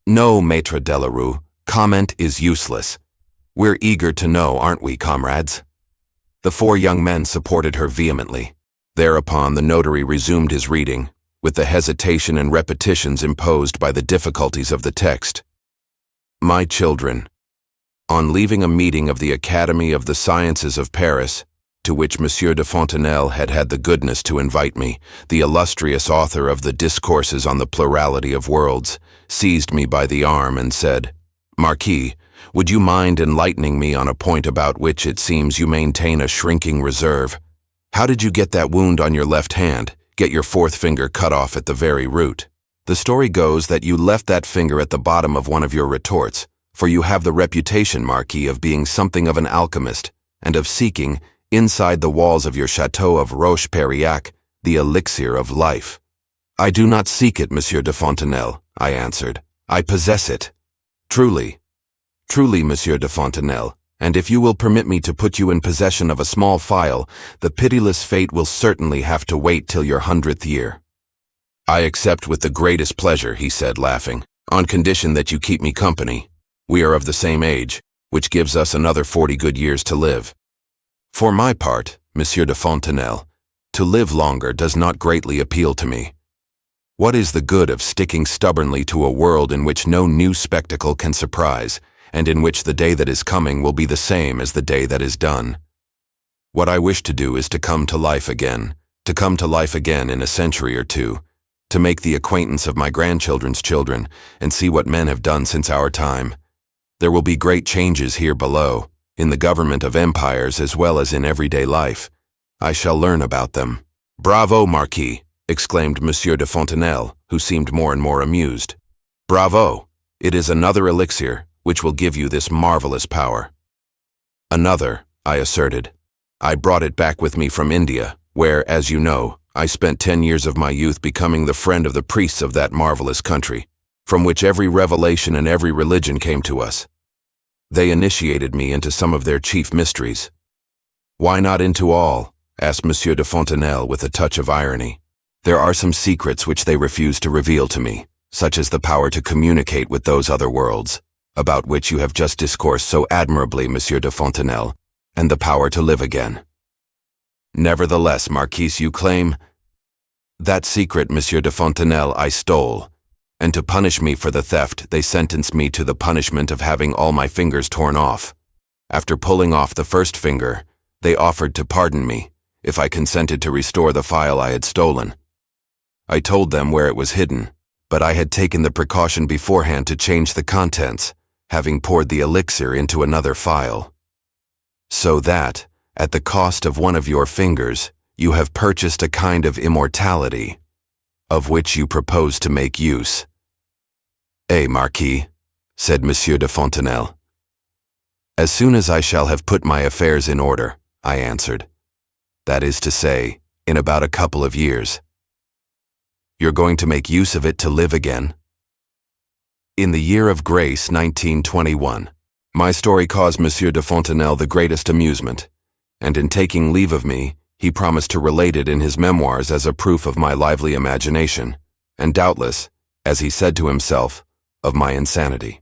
"No, Maître Delarue, comment is useless. We're eager to know, aren't we, comrades?" The 4 young men supported her vehemently. Thereupon the notary resumed his reading, with the hesitation and repetitions imposed by the difficulties of the text. "My children, on leaving a meeting of the Academy of the Sciences of Paris, to which Monsieur de Fontenelle had had the goodness to invite me, the illustrious author of the Discourses on the Plurality of Worlds, seized me by the arm and said, "Marquis, would you mind enlightening me on a point about which it seems you maintain a shrinking reserve? How did you get that wound on your left hand, get your fourth finger cut off at the very root? The story goes that you left that finger at the bottom of one of your retorts, for you have the reputation, Marquis, of being something of an alchemist, and of seeking, inside the walls of your chateau of Roche-Periac, the elixir of life." "I do not seek it, Monsieur de Fontenelle," I answered. "I possess it. Truly, truly, Monsieur de Fontenelle, and if you will permit me to put you in possession of a small phial, the pitiless fate will certainly have to wait till your 100th year." "I accept with the greatest pleasure," he said, laughing, "on condition that you keep me company. We are of the same age, which gives us another 40 good years to live. For my part, Monsieur de Fontenelle, to live longer does not greatly appeal to me. What is the good of sticking stubbornly to a world in which no new spectacle can surprise, and in which the day that is coming will be the same as the day that is done? What I wish to do is to come to life again in a century or two, to make the acquaintance of my grandchildren's children, and see what men have done since our time. There will be great changes here below, in the government of empires as well as in everyday life. I shall learn about them." "Bravo, Marquis!" exclaimed Monsieur de Fontenelle, who seemed more and more amused. "Bravo! It is another elixir, which will give you this marvelous power." "Another," I asserted. "I brought it back with me from India, where, as you know, I spent 10 years of my youth becoming the friend of the priests of that marvelous country, from which every revelation and every religion came to us. They initiated me into some of their chief mysteries." "Why not into all?" asked Monsieur de Fontenelle with a touch of irony. "There are some secrets which they refuse to reveal to me, such as the power to communicate with those other worlds, about which you have just discoursed so admirably, Monsieur de Fontenelle, and the power to live again." "Nevertheless, Marquis, you claim—" "That secret, Monsieur de Fontenelle, I stole, and to punish me for the theft, they sentenced me to the punishment of having all my fingers torn off. After pulling off the first finger, they offered to pardon me, if I consented to restore the phial I had stolen. I told them where it was hidden, but I had taken the precaution beforehand to change the contents, having poured the elixir into another phial. So that, at the cost of one of your fingers, you have purchased a kind of immortality, of which you propose to make use." "Eh, Marquis," said Monsieur de Fontenelle. "As soon as I shall have put my affairs in order," I answered. "That is to say, in about a couple of years." "You're going to make use of it to live again?" "In the year of grace 1921, my story caused Monsieur de Fontenelle the greatest amusement, and in taking leave of me, he promised to relate it in his memoirs as a proof of my lively imagination, and doubtless, as he said to himself, of my insanity."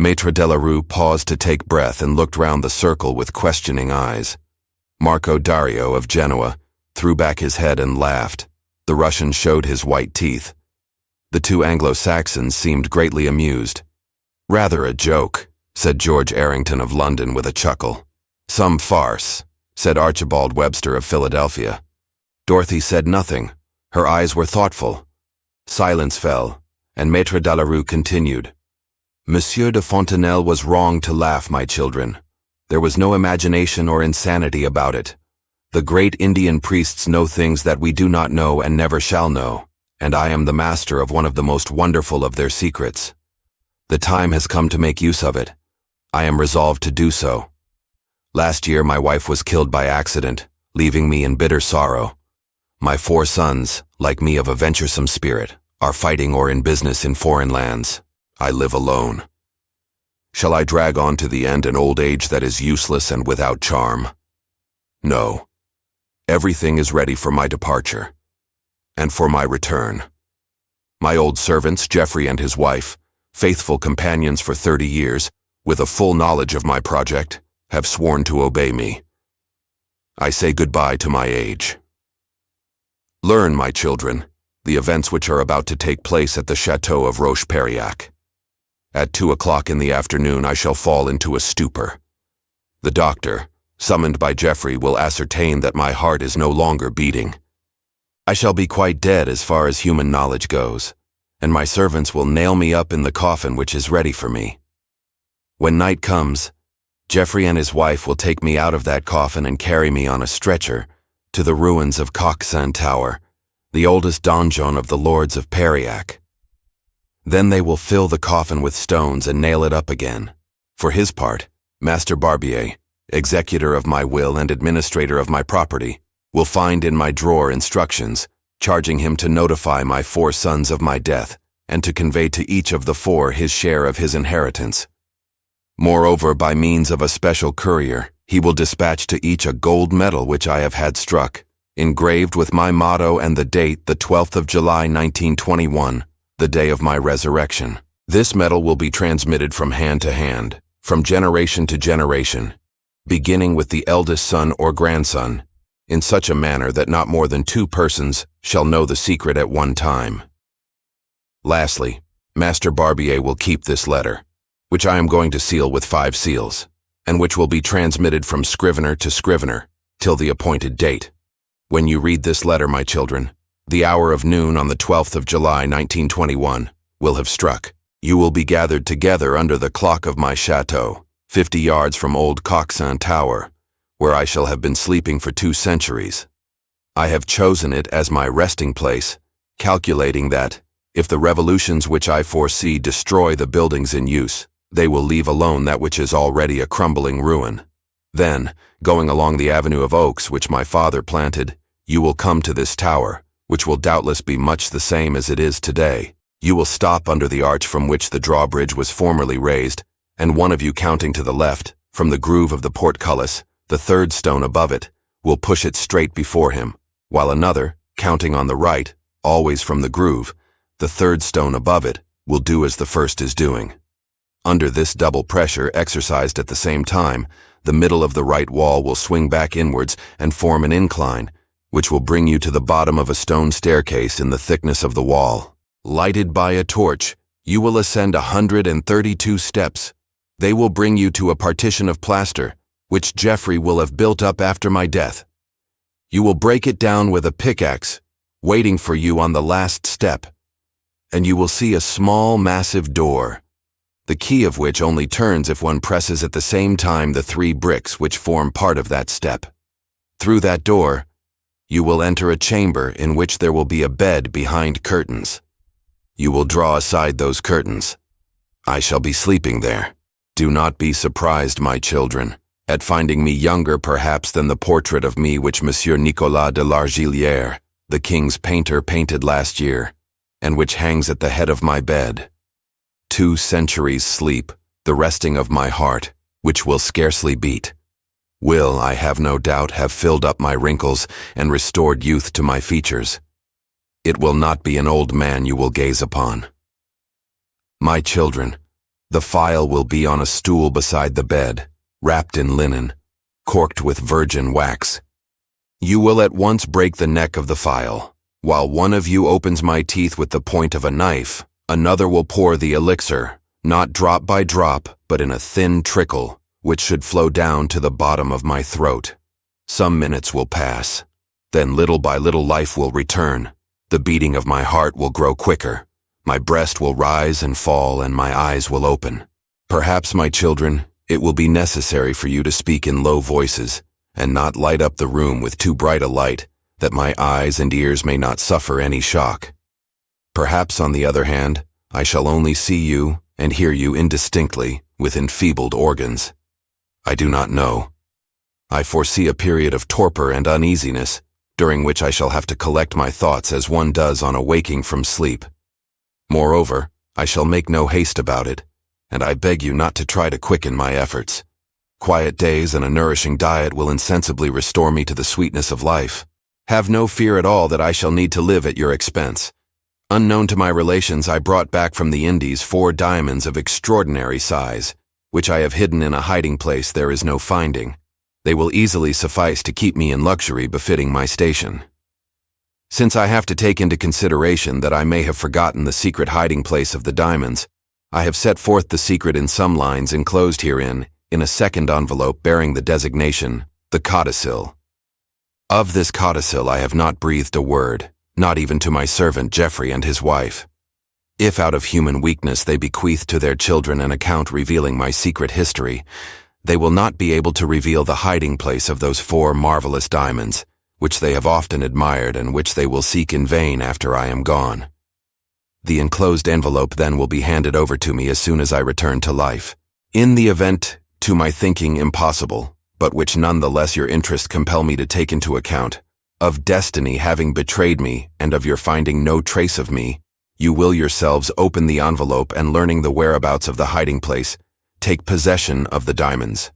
Maître Delarue paused to take breath and looked round the circle with questioning eyes. Marco Dario of Genoa threw back his head and laughed. The Russian showed his white teeth. The two Anglo-Saxons seemed greatly amused. "Rather a joke," said George Errington of London with a chuckle. "Some farce," said Archibald Webster of Philadelphia. Dorothy said nothing. Her eyes were thoughtful. Silence fell, and Maître Delarue continued. "Monsieur de Fontenelle was wrong to laugh, my children. There was no imagination or insanity about it. The great Indian priests know things that we do not know and never shall know, and I am the master of one of the most wonderful of their secrets. The time has come to make use of it. I am resolved to do so. Last year my wife was killed by accident, leaving me in bitter sorrow. My 4 sons, like me of a venturesome spirit, are fighting or in business in foreign lands. I live alone. Shall I drag on to the end an old age that is useless and without charm? No. Everything is ready for my departure, and for my return. My old servants, Geoffrey and his wife, faithful companions for 30 years, with a full knowledge of my project, have sworn to obey me. I say goodbye to my age. Learn, my children, the events which are about to take place at the Château of Roche-Periac. At 2 o'clock in the afternoon I shall fall into a stupor. The doctor, summoned by Geoffrey, will ascertain that my heart is no longer beating. I shall be quite dead as far as human knowledge goes, and my servants will nail me up in the coffin which is ready for me. When night comes, Geoffrey and his wife will take me out of that coffin and carry me on a stretcher to the ruins of Coxan Tower, the oldest donjon of the lords of Periac. Then they will fill the coffin with stones and nail it up again. For his part, Master Barbier, executor of my will and administrator of my property, will find in my drawer instructions charging him to notify my 4 sons of my death and to convey to each of the 4 his share of his inheritance. Moreover, by means of a special courier, he will dispatch to each a gold medal which I have had struck, engraved with my motto and the date, the 12th of July 1921, the day of my resurrection. This medal will be transmitted from hand to hand, from generation to generation, beginning with the eldest son or grandson, in such a manner that not more than 2 persons shall know the secret at one time. Lastly, Master Barbier will keep this letter, which I am going to seal with 5 seals, and which will be transmitted from scrivener to scrivener till the appointed date. When you read this letter, my children, the hour of noon on the 12th of July 1921 will have struck. You will be gathered together under the clock of my chateau, 50 yards from old Coxan Tower, where I shall have been sleeping for 2 centuries. I have chosen it as my resting place, calculating that, if the revolutions which I foresee destroy the buildings in use, they will leave alone that which is already a crumbling ruin. Then, going along the avenue of oaks which my father planted, you will come to this tower, which will doubtless be much the same as it is today. You will stop under the arch from which the drawbridge was formerly raised, and one of you counting to the left, from the groove of the portcullis, the 3rd stone above it, will push it straight before him, while another, counting on the right, always from the groove, the 3rd stone above it, will do as the first is doing. Under this double pressure exercised at the same time, the middle of the right wall will swing back inwards and form an incline, which will bring you to the bottom of a stone staircase in the thickness of the wall. Lighted by a torch, you will ascend 132 steps. They will bring you to a partition of plaster, which Geoffrey will have built up after my death. You will break it down with a pickaxe, waiting for you on the last step, and you will see a small, massive door, the key of which only turns if one presses at the same time the 3 bricks which form part of that step. Through that door, you will enter a chamber in which there will be a bed behind curtains. You will draw aside those curtains. I shall be sleeping there. Do not be surprised, my children, at finding me younger perhaps than the portrait of me which Monsieur Nicolas de Largillière, the king's painter, painted last year, and which hangs at the head of my bed. 2 centuries' sleep, the resting of my heart, which will scarcely beat, will, I have no doubt, have filled up my wrinkles and restored youth to my features. It will not be an old man you will gaze upon. My children, the phial will be on a stool beside the bed, wrapped in linen, corked with virgin wax. You will at once break the neck of the phial. While one of you opens my teeth with the point of a knife, another will pour the elixir, not drop by drop, but in a thin trickle, which should flow down to the bottom of my throat. Some minutes will pass. Then little by little life will return. The beating of my heart will grow quicker. My breast will rise and fall, and my eyes will open. Perhaps, my children, it will be necessary for you to speak in low voices, and not light up the room with too bright a light, that my eyes and ears may not suffer any shock. Perhaps, on the other hand, I shall only see you and hear you indistinctly, with enfeebled organs. I do not know. I foresee a period of torpor and uneasiness, during which I shall have to collect my thoughts as one does on awaking from sleep. Moreover, I shall make no haste about it, and I beg you not to try to quicken my efforts. Quiet days and a nourishing diet will insensibly restore me to the sweetness of life. Have no fear at all that I shall need to live at your expense. Unknown to my relations, I brought back from the Indies 4 diamonds of extraordinary size, which I have hidden in a hiding place there is no finding. They will easily suffice to keep me in luxury befitting my station. Since I have to take into consideration that I may have forgotten the secret hiding place of the diamonds, I have set forth the secret in some lines enclosed herein, in a second envelope bearing the designation The codicil. Of this codicil I have not breathed a word, not even to my servant Geoffrey and his wife. If out of human weakness they bequeath to their children an account revealing my secret history, they will not be able to reveal the hiding place of those 4 marvelous diamonds, which they have often admired and which they will seek in vain after I am gone. The enclosed envelope then will be handed over to me as soon as I return to life. In the event, to my thinking impossible, but which none the less your interest compel me to take into account, of destiny having betrayed me and of your finding no trace of me, you will yourselves open the envelope and, learning the whereabouts of the hiding place, take possession of the diamonds.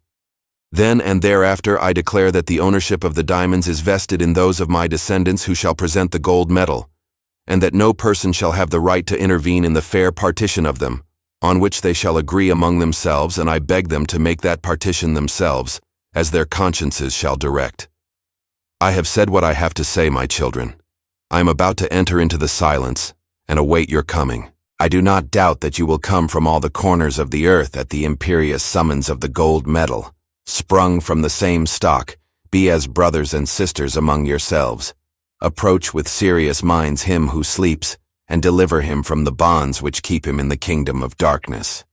Then and thereafter I declare that the ownership of the diamonds is vested in those of my descendants who shall present the gold medal, and that no person shall have the right to intervene in the fair partition of them, on which they shall agree among themselves, and I beg them to make that partition themselves, as their consciences shall direct. I have said what I have to say, my children. I am about to enter into the silence, and await your coming. I do not doubt that you will come from all the corners of the earth at the imperious summons of the gold medal, sprung from the same stock, be as brothers and sisters among yourselves. Approach with serious minds him who sleeps, and deliver him from the bonds which keep him in the kingdom of darkness.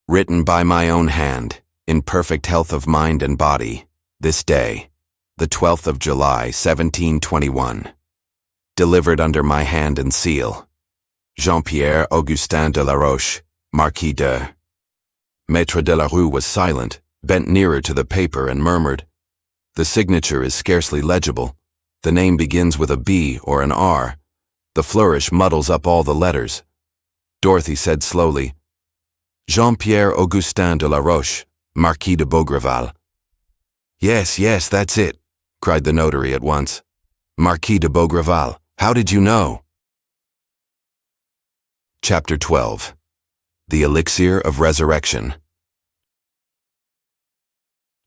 Written by my own hand, in perfect health of mind and body, this day, the 12th of July, 1721. Delivered under my hand and seal. Jean-Pierre Augustin de la Roche, Marquis de... Maître de la Rue was silent, bent nearer to the paper and murmured, "The signature is scarcely legible. The name begins with a B or an R. The flourish muddles up all the letters." Dorothy said slowly, "Jean-Pierre Augustin de la Roche, Marquis de Beaugreval." "Yes, yes, that's it," cried the notary at once. "Marquis de Beaugreval. How did you know?" Chapter 12. The Elixir of Resurrection.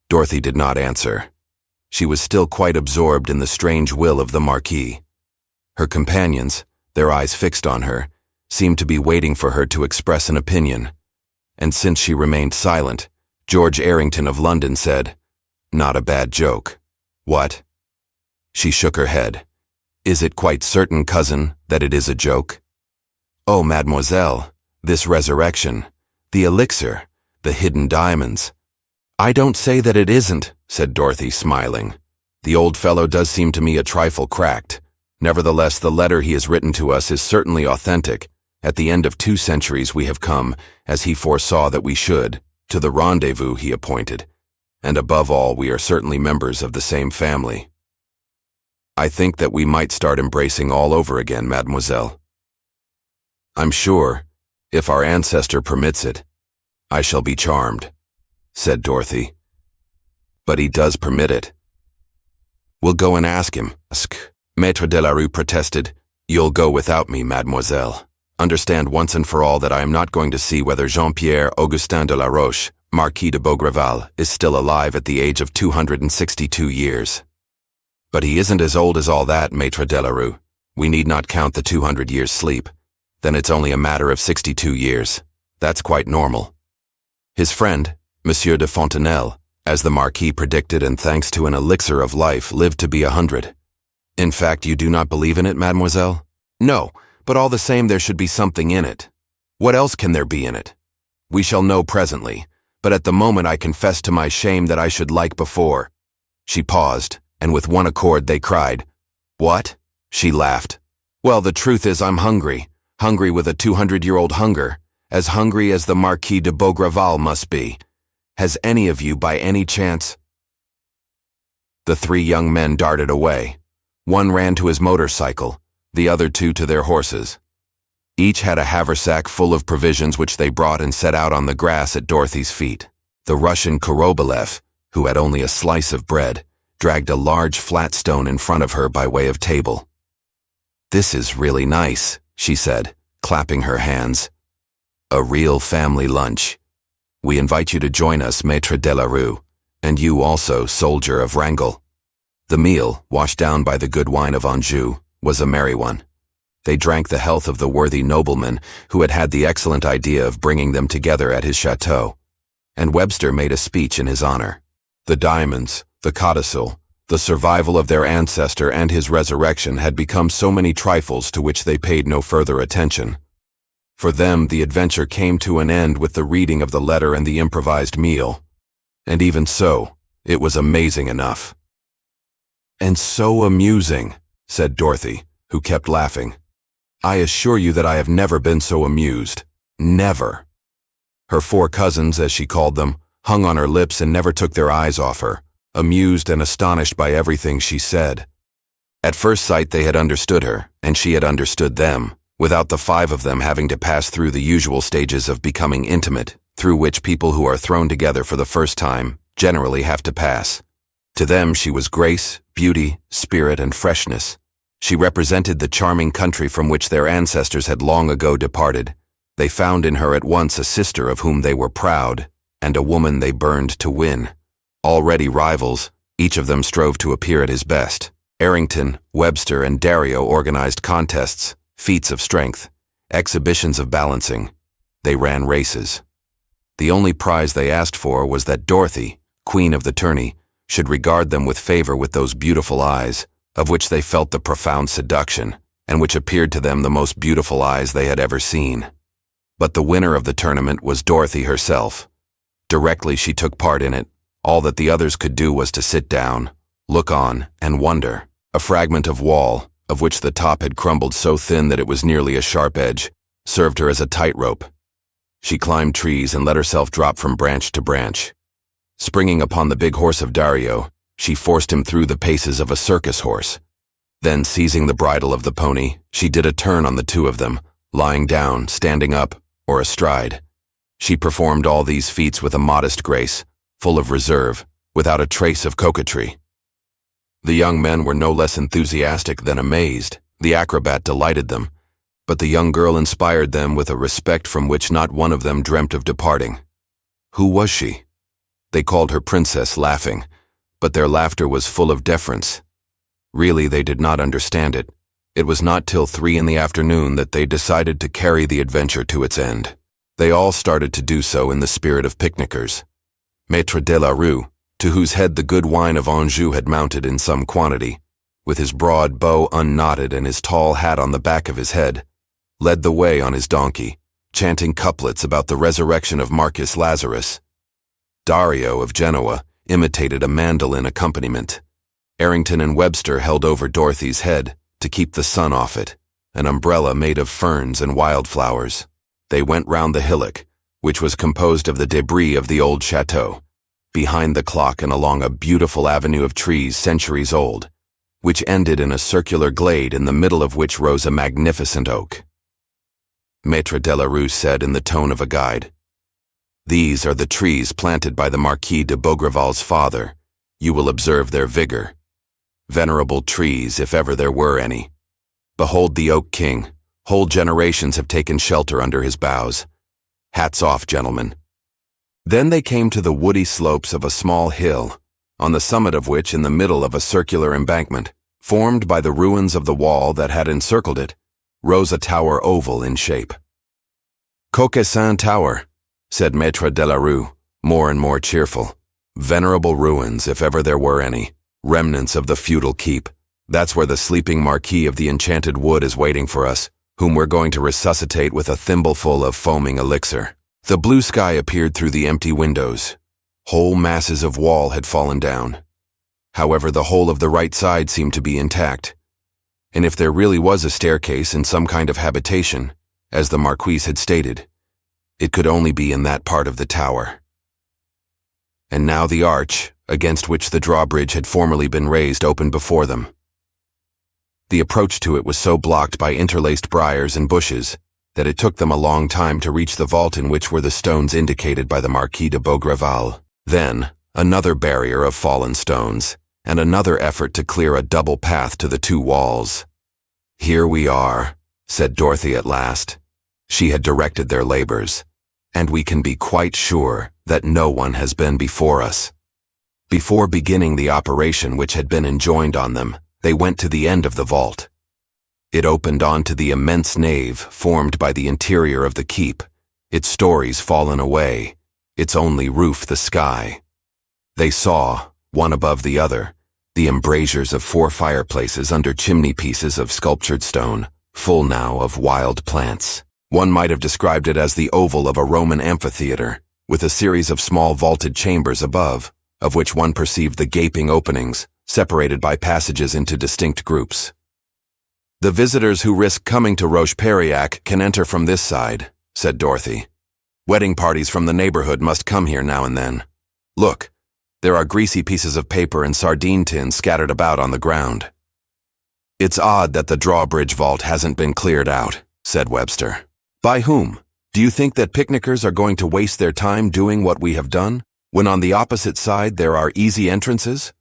Dorothy did not answer. She was still quite absorbed in the strange will of the Marquis. Her companions, their eyes fixed on her, seemed to be waiting for her to express an opinion. And since she remained silent, George Errington of London said, "Not a bad joke." "What?" She shook her head. "Is it quite certain, cousin, that it is a joke?" "Oh, mademoiselle, this resurrection, the elixir, the hidden diamonds." "I don't say that it isn't," said Dorothy, smiling. "The old fellow does seem to me a trifle cracked. Nevertheless, the letter he has written to us is certainly authentic. At the end of 2 centuries we have come, as he foresaw that we should, to the rendezvous he appointed. And above all, we are certainly members of the same family. I think that we might start embracing all over again, mademoiselle." "I'm sure, if our ancestor permits it, I shall be charmed," said Dorothy. "But he does permit it." "We'll go and ask him." Maître de la Rue protested. "You'll go without me, mademoiselle. Understand once and for all that I am not going to see whether Jean-Pierre Augustin de la Roche, Marquis de Beaugreval, is still alive at the age of 262 years. But he isn't as old as all that, Maître de la Rue. We need not count the 200 years' sleep. Then it's only a matter of 62 years. That's quite normal." His friend, Monsieur de Fontenelle, as the Marquis predicted and thanks to an elixir of life, lived to be 100. "In fact, you do not believe in it, mademoiselle?" "No, but all the same there should be something in it." "What else can there be in it?" "We shall know presently, but at the moment I confess to my shame that I should like before." She paused, and with one accord they cried, "What?" She laughed. "Well, the truth is I'm hungry. Hungry with a 200-year-old hunger, as hungry as the Marquis de Beaugreval must be. Has any of you by any chance—" The 3 young men darted away. One ran to his motorcycle, the other 2 to their horses. Each had a haversack full of provisions which they brought and set out on the grass at Dorothy's feet. The Russian Korobelev, who had only a slice of bread, dragged a large flat stone in front of her by way of table. "This is really nice," she said, clapping her hands. "A real family lunch. We invite you to join us, Maître de la Rue, and you also, soldier of Wrangel." The meal, washed down by the good wine of Anjou, was a merry one. They drank the health of the worthy nobleman who had had the excellent idea of bringing them together at his chateau, and Webster made a speech in his honor. The diamonds, the codicil, the survival of their ancestor and his resurrection had become so many trifles to which they paid no further attention. For them, the adventure came to an end with the reading of the letter and the improvised meal. And even so, it was amazing enough. "And so amusing," said Dorothy, who kept laughing. "I assure you that I have never been so amused. Never." Her 4 cousins, as she called them, hung on her lips and never took their eyes off her, amused and astonished by everything she said. At first sight they had understood her, and she had understood them, without the 5 of them having to pass through the usual stages of becoming intimate, through which people who are thrown together for the first time generally have to pass. To them she was grace, beauty, spirit, and freshness. She represented the charming country from which their ancestors had long ago departed. They found in her at once a sister of whom they were proud, and a woman they burned to win. Already rivals, each of them strove to appear at his best. Errington, Webster, and Dario organized contests, feats of strength, exhibitions of balancing. They ran races. The only prize they asked for was that Dorothy, queen of the tourney, should regard them with favor with those beautiful eyes, of which they felt the profound seduction, and which appeared to them the most beautiful eyes they had ever seen. But the winner of the tournament was Dorothy herself. Directly she took part in it, all that the others could do was to sit down, look on, and wonder. A fragment of wall, of which the top had crumbled so thin that it was nearly a sharp edge, served her as a tightrope. She climbed trees and let herself drop from branch to branch. Springing upon the big horse of Dario, she forced him through the paces of a circus horse. Then, seizing the bridle of the pony, she did a turn on the 2 of them, lying down, standing up, or astride. She performed all these feats with a modest grace, full of reserve, without a trace of coquetry. The young men were no less enthusiastic than amazed. The acrobat delighted them, but the young girl inspired them with a respect from which not one of them dreamt of departing. Who was she? They called her Princess, laughing, but their laughter was full of deference. Really, they did not understand it. It was not till 3 in the afternoon that they decided to carry the adventure to its end. They all started to do so in the spirit of picnickers. Maître de la Rue, to whose head the good wine of Anjou had mounted in some quantity, with his broad bow unknotted and his tall hat on the back of his head, led the way on his donkey, chanting couplets about the resurrection of Marquis Lazarus. Dario of Genoa imitated a mandolin accompaniment. Errington and Webster held over Dorothy's head to keep the sun off it, an umbrella made of ferns and wildflowers. They went round the hillock, which was composed of the debris of the old chateau, behind the clock and along a beautiful avenue of trees centuries old, which ended in a circular glade in the middle of which rose a magnificent oak. Maître de la Rue said in the tone of a guide, "These are the trees planted by the Marquis de Beaugreval's father. You will observe their vigor. Venerable trees, if ever there were any. Behold the Oak King. Whole generations have taken shelter under his boughs. Hats off, gentlemen." Then they came to the woody slopes of a small hill, on the summit of which, in the middle of a circular embankment, formed by the ruins of the wall that had encircled it, rose a tower oval in shape. "Coquessin Tower," said Maître de la Rue, more and more cheerful. "Venerable ruins, if ever there were any, remnants of the feudal keep. That's where the sleeping Marquis of the Enchanted Wood is waiting for us, whom we're going to resuscitate with a thimbleful of foaming elixir." The blue sky appeared through the empty windows. Whole masses of wall had fallen down. However, the whole of the right side seemed to be intact. And if there really was a staircase in some kind of habitation, as the Marquis had stated, it could only be in that part of the tower. And now the arch, against which the drawbridge had formerly been raised, opened before them. The approach to it was so blocked by interlaced briars and bushes that it took them a long time to reach the vault in which were the stones indicated by the Marquis de Beaugreval. Then, another barrier of fallen stones, and another effort to clear a double path to the 2 walls. "Here we are," said Dorothy at last. She had directed their labors, "and we can be quite sure that no one has been before us." Before beginning the operation which had been enjoined on them, they went to the end of the vault. It opened onto the immense nave formed by the interior of the keep, its stories fallen away, its only roof the sky. They saw, one above the other, the embrasures of 4 fireplaces under chimney pieces of sculptured stone, full now of wild plants. One might have described it as the oval of a Roman amphitheater, with a series of small vaulted chambers above, of which one perceived the gaping openings, separated by passages into distinct groups. "The visitors who risk coming to Roche-Periac can enter from this side," said Dorothy. "Wedding parties from the neighborhood must come here now and then. Look, there are greasy pieces of paper and sardine tins scattered about on the ground." "It's odd that the drawbridge vault hasn't been cleared out," said Webster. "By whom? Do you think that picnickers are going to waste their time doing what we have done, when on the opposite side there are easy entrances?"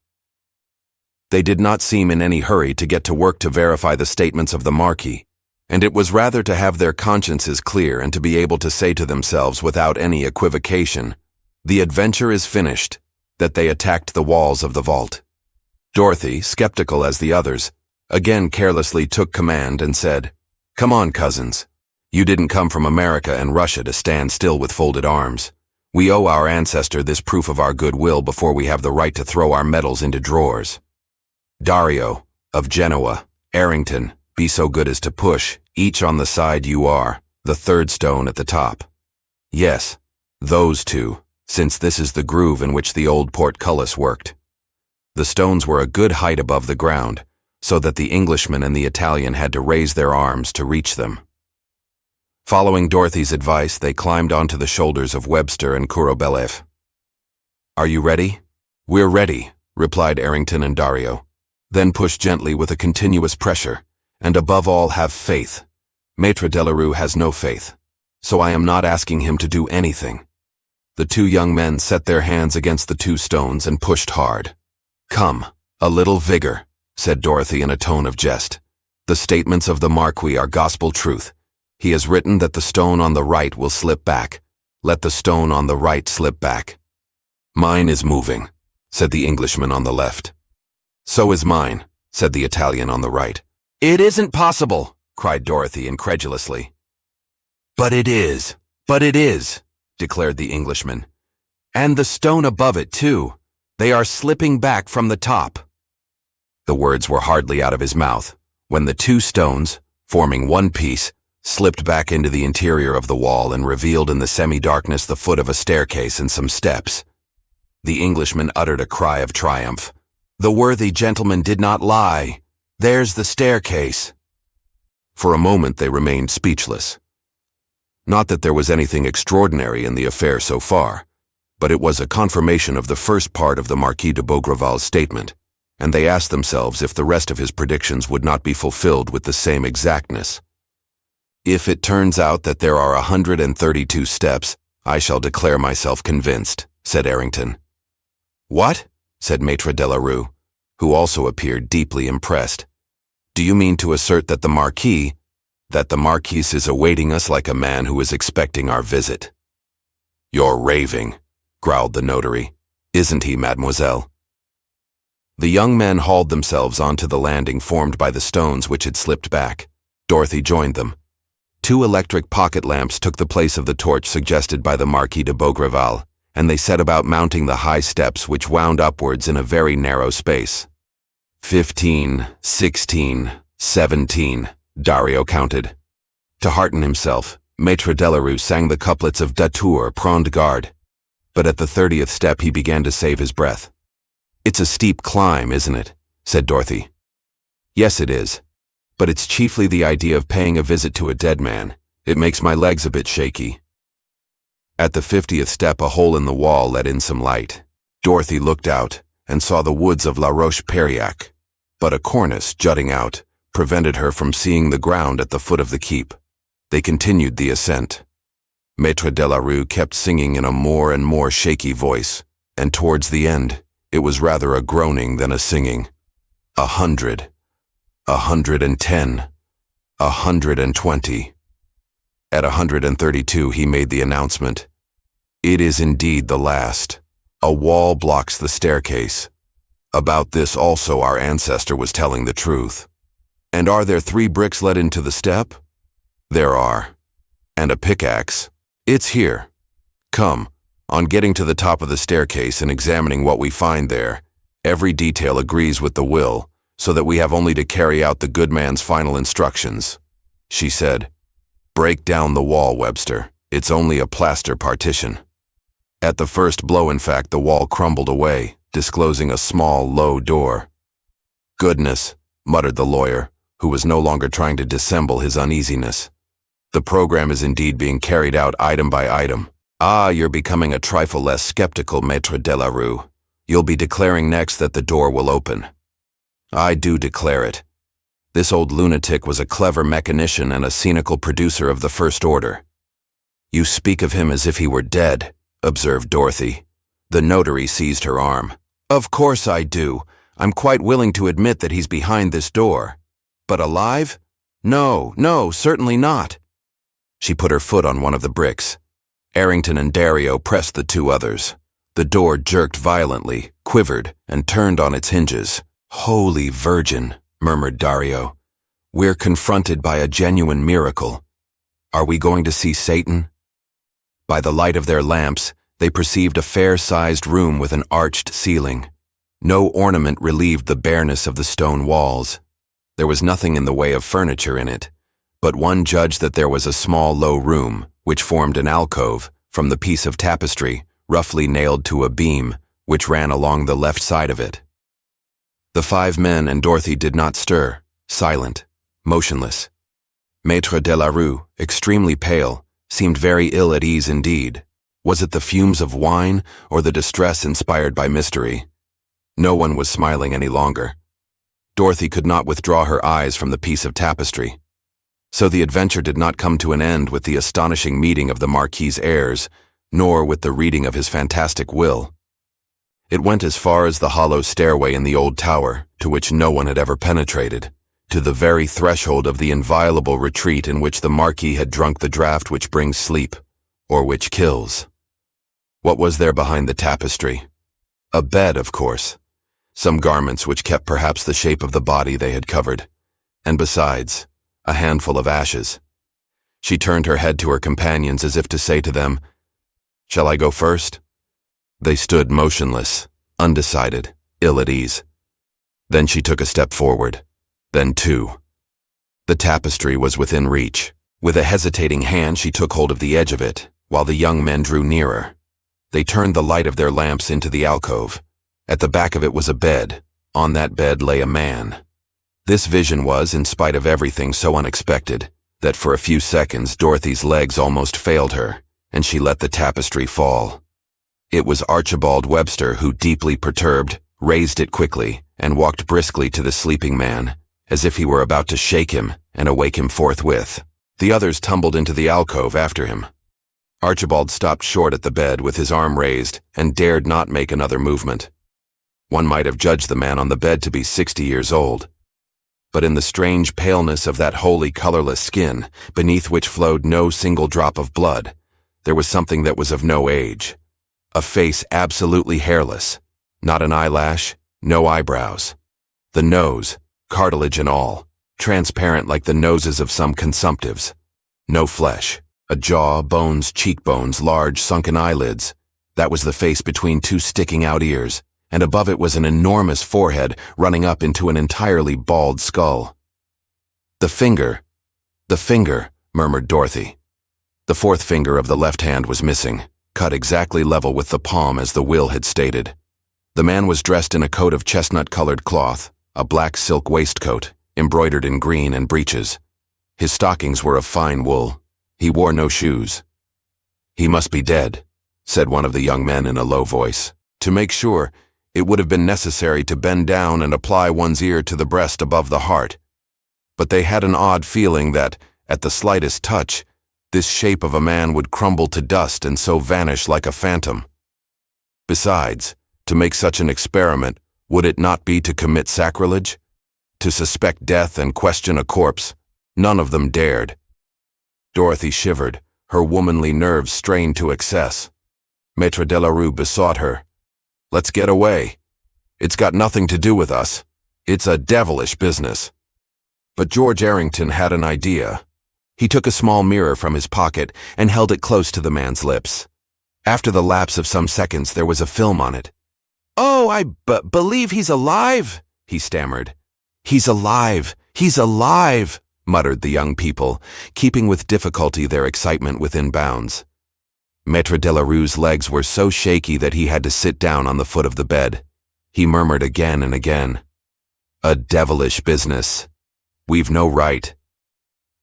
They did not seem in any hurry to get to work to verify the statements of the Marquis, and it was rather to have their consciences clear and to be able to say to themselves without any equivocation, "The adventure is finished," that they attacked the walls of the vault. Dorothy, skeptical as the others, again carelessly took command and said, "Come on, cousins. You didn't come from America and Russia to stand still with folded arms. We owe our ancestor this proof of our goodwill before we have the right to throw our medals into drawers. Dario, of Genoa, Arrington, be so good as to push, each on the side you are, the 3rd stone at the top. Yes, those 2, since this is the groove in which the old portcullis worked." The stones were a good height above the ground, so that the Englishman and the Italian had to raise their arms to reach them. Following Dorothy's advice, they climbed onto the shoulders of Webster and Kurobelev. "Are you ready?" "We're ready," replied Arrington and Dario. "Then push gently with a continuous pressure, and above all have faith. Maître Delarue has no faith, so I am not asking him to do anything." The 2 young men set their hands against the 2 stones and pushed hard. "Come, a little vigor," said Dorothy in a tone of jest. "The statements of the Marquis are gospel truth. He has written that the stone on the right will slip back. Let the stone on the right slip back." "Mine is moving," said the Englishman on the left. "So is mine," said the Italian on the right. "It isn't possible," cried Dorothy incredulously. But it is," declared the Englishman. "And the stone above it, too. They are slipping back from the top." The words were hardly out of his mouth when the 2 stones, forming one piece, slipped back into the interior of the wall and revealed in the semi-darkness the foot of a staircase and some steps. The Englishman uttered a cry of triumph. "The worthy gentleman did not lie. There's the staircase." For a moment they remained speechless. Not that there was anything extraordinary in the affair so far, but it was a confirmation of the first part of the Marquis de Beaugreval's statement, and they asked themselves if the rest of his predictions would not be fulfilled with the same exactness. "If it turns out that there are 132 steps, I shall declare myself convinced," said Arrington. "What?" said Maître Delarue, who also appeared deeply impressed. "Do you mean to assert that the Marquis is awaiting us like a man who is expecting our visit?" "You're raving," growled the notary. "Isn't he, mademoiselle?" The young men hauled themselves onto the landing formed by the stones which had slipped back. Dorothy joined them. 2 electric pocket lamps took the place of the torch suggested by the Marquis de Beaugreval, and they set about mounting the high steps which wound upwards in a very narrow space. 15, 16, 17, Dario counted. To hearten himself, Maître Delarue sang the couplets of Datur, Prendre Garde, but at the 30th step he began to save his breath. "It's a steep climb, isn't it?" said Dorothy. "Yes, it is. But it's chiefly the idea of paying a visit to a dead man. It makes my legs a bit shaky." At the 50th step, a hole in the wall let in some light. Dorothy looked out and saw the woods of La Roche-Periac, but a cornice jutting out prevented her from seeing the ground at the foot of the keep. They continued the ascent. Maître Delarue kept singing in a more and more shaky voice, and towards the end, it was rather a groaning than a singing. 100. 110, 120. At 132 he made the announcement. "It is indeed the last. A wall blocks the staircase. About this also our ancestor was telling the truth. And are there 3 bricks let into the step? There are. And a pickaxe. It's here. Come, On getting to the top of the staircase and examining what we find there, every detail agrees with the will, so that we have only to carry out the good man's final instructions. She said, "Break down the wall, Webster. It's only a plaster partition." At the first blow, in fact, the wall crumbled away, disclosing a small, low door. "Goodness," muttered the lawyer, who was no longer trying to dissemble his uneasiness. "The program is indeed being carried out item by item. Ah, you're becoming a trifle less skeptical, Maître de la Rue. You'll be declaring next that the door will open." "I do declare it. This old lunatic was a clever mechanician and a cynical producer of the first order." "You speak of him as if he were dead," observed Dorothy. The notary seized her arm. "Of course I do. I'm quite willing to admit that he's behind this door. But alive? No, certainly not." She put her foot on one of the bricks. Errington and Dario pressed the two others. The door jerked violently, quivered, and turned on its hinges. "Holy Virgin," murmured Dario. "We're confronted by a genuine miracle. Are we going to see Satan?" By the light of their lamps, they perceived a fair-sized room with an arched ceiling. No ornament relieved the bareness of the stone walls. There was nothing in the way of furniture in it, but one judged that there was a small low room, which formed an alcove, from the piece of tapestry, roughly nailed to a beam, which ran along the left side of it. The 5 men and Dorothy did not stir, silent, motionless. Maître de la Rue, extremely pale, seemed very ill at ease indeed. Was it the fumes of wine, or the distress inspired by mystery? No one was smiling any longer. Dorothy could not withdraw her eyes from the piece of tapestry. So the adventure did not come to an end with the astonishing meeting of the Marquis' heirs, nor with the reading of his fantastic will. It went as far as the hollow stairway in the old tower, to which no one had ever penetrated, to the very threshold of the inviolable retreat in which the Marquis had drunk the draught which brings sleep, or which kills. What was there behind the tapestry? A bed, of course. Some garments which kept perhaps the shape of the body they had covered, and besides, a handful of ashes. She turned her head to her companions as if to say to them, "Shall I go first?" They stood motionless, undecided, ill at ease. Then she took a step forward, then 2. The tapestry was within reach. With a hesitating hand she took hold of the edge of it, while the young men drew nearer. They turned the light of their lamps into the alcove. At the back of it was a bed. On that bed lay a man. This vision was, in spite of everything, so unexpected, that for a few seconds Dorothy's legs almost failed her, and she let the tapestry fall. It was Archibald Webster who, deeply perturbed, raised it quickly and walked briskly to the sleeping man, as if he were about to shake him and awake him forthwith. The others tumbled into the alcove after him. Archibald stopped short at the bed with his arm raised and dared not make another movement. One might have judged the man on the bed to be 60 years old. But in the strange paleness of that wholly colorless skin, beneath which flowed no single drop of blood, there was something that was of no age. A face absolutely hairless, not an eyelash, no eyebrows. The nose, cartilage and all, transparent like the noses of some consumptives. No flesh, a jaw, bones, cheekbones, large sunken eyelids. That was the face between 2 sticking out ears, and above it was an enormous forehead running up into an entirely bald skull. The finger, murmured Dorothy. The 4th finger of the left hand was missing, cut exactly level with the palm as the will had stated. The man was dressed in a coat of chestnut-colored cloth, a black silk waistcoat, embroidered in green, and breeches. His stockings were of fine wool. He wore no shoes. "He must be dead," said one of the young men in a low voice. To make sure, it would have been necessary to bend down and apply one's ear to the breast above the heart. But they had an odd feeling that, at the slightest touch, this shape of a man would crumble to dust and so vanish like a phantom. Besides, to make such an experiment, would it not be to commit sacrilege? To suspect death and question a corpse? None of them dared. Dorothy shivered, her womanly nerves strained to excess. Maître de la Rue besought her, "Let's get away. It's got nothing to do with us. It's a devilish business." But George Errington had an idea. He took a small mirror from his pocket and held it close to the man's lips. After the lapse of some seconds, there was a film on it. "Oh, I believe he's alive," he stammered. "He's alive! He's alive!" muttered the young people, keeping with difficulty their excitement within bounds. Maître de la Rue's legs were so shaky that he had to sit down on the foot of the bed. He murmured again and again, "A devilish business. We've no right."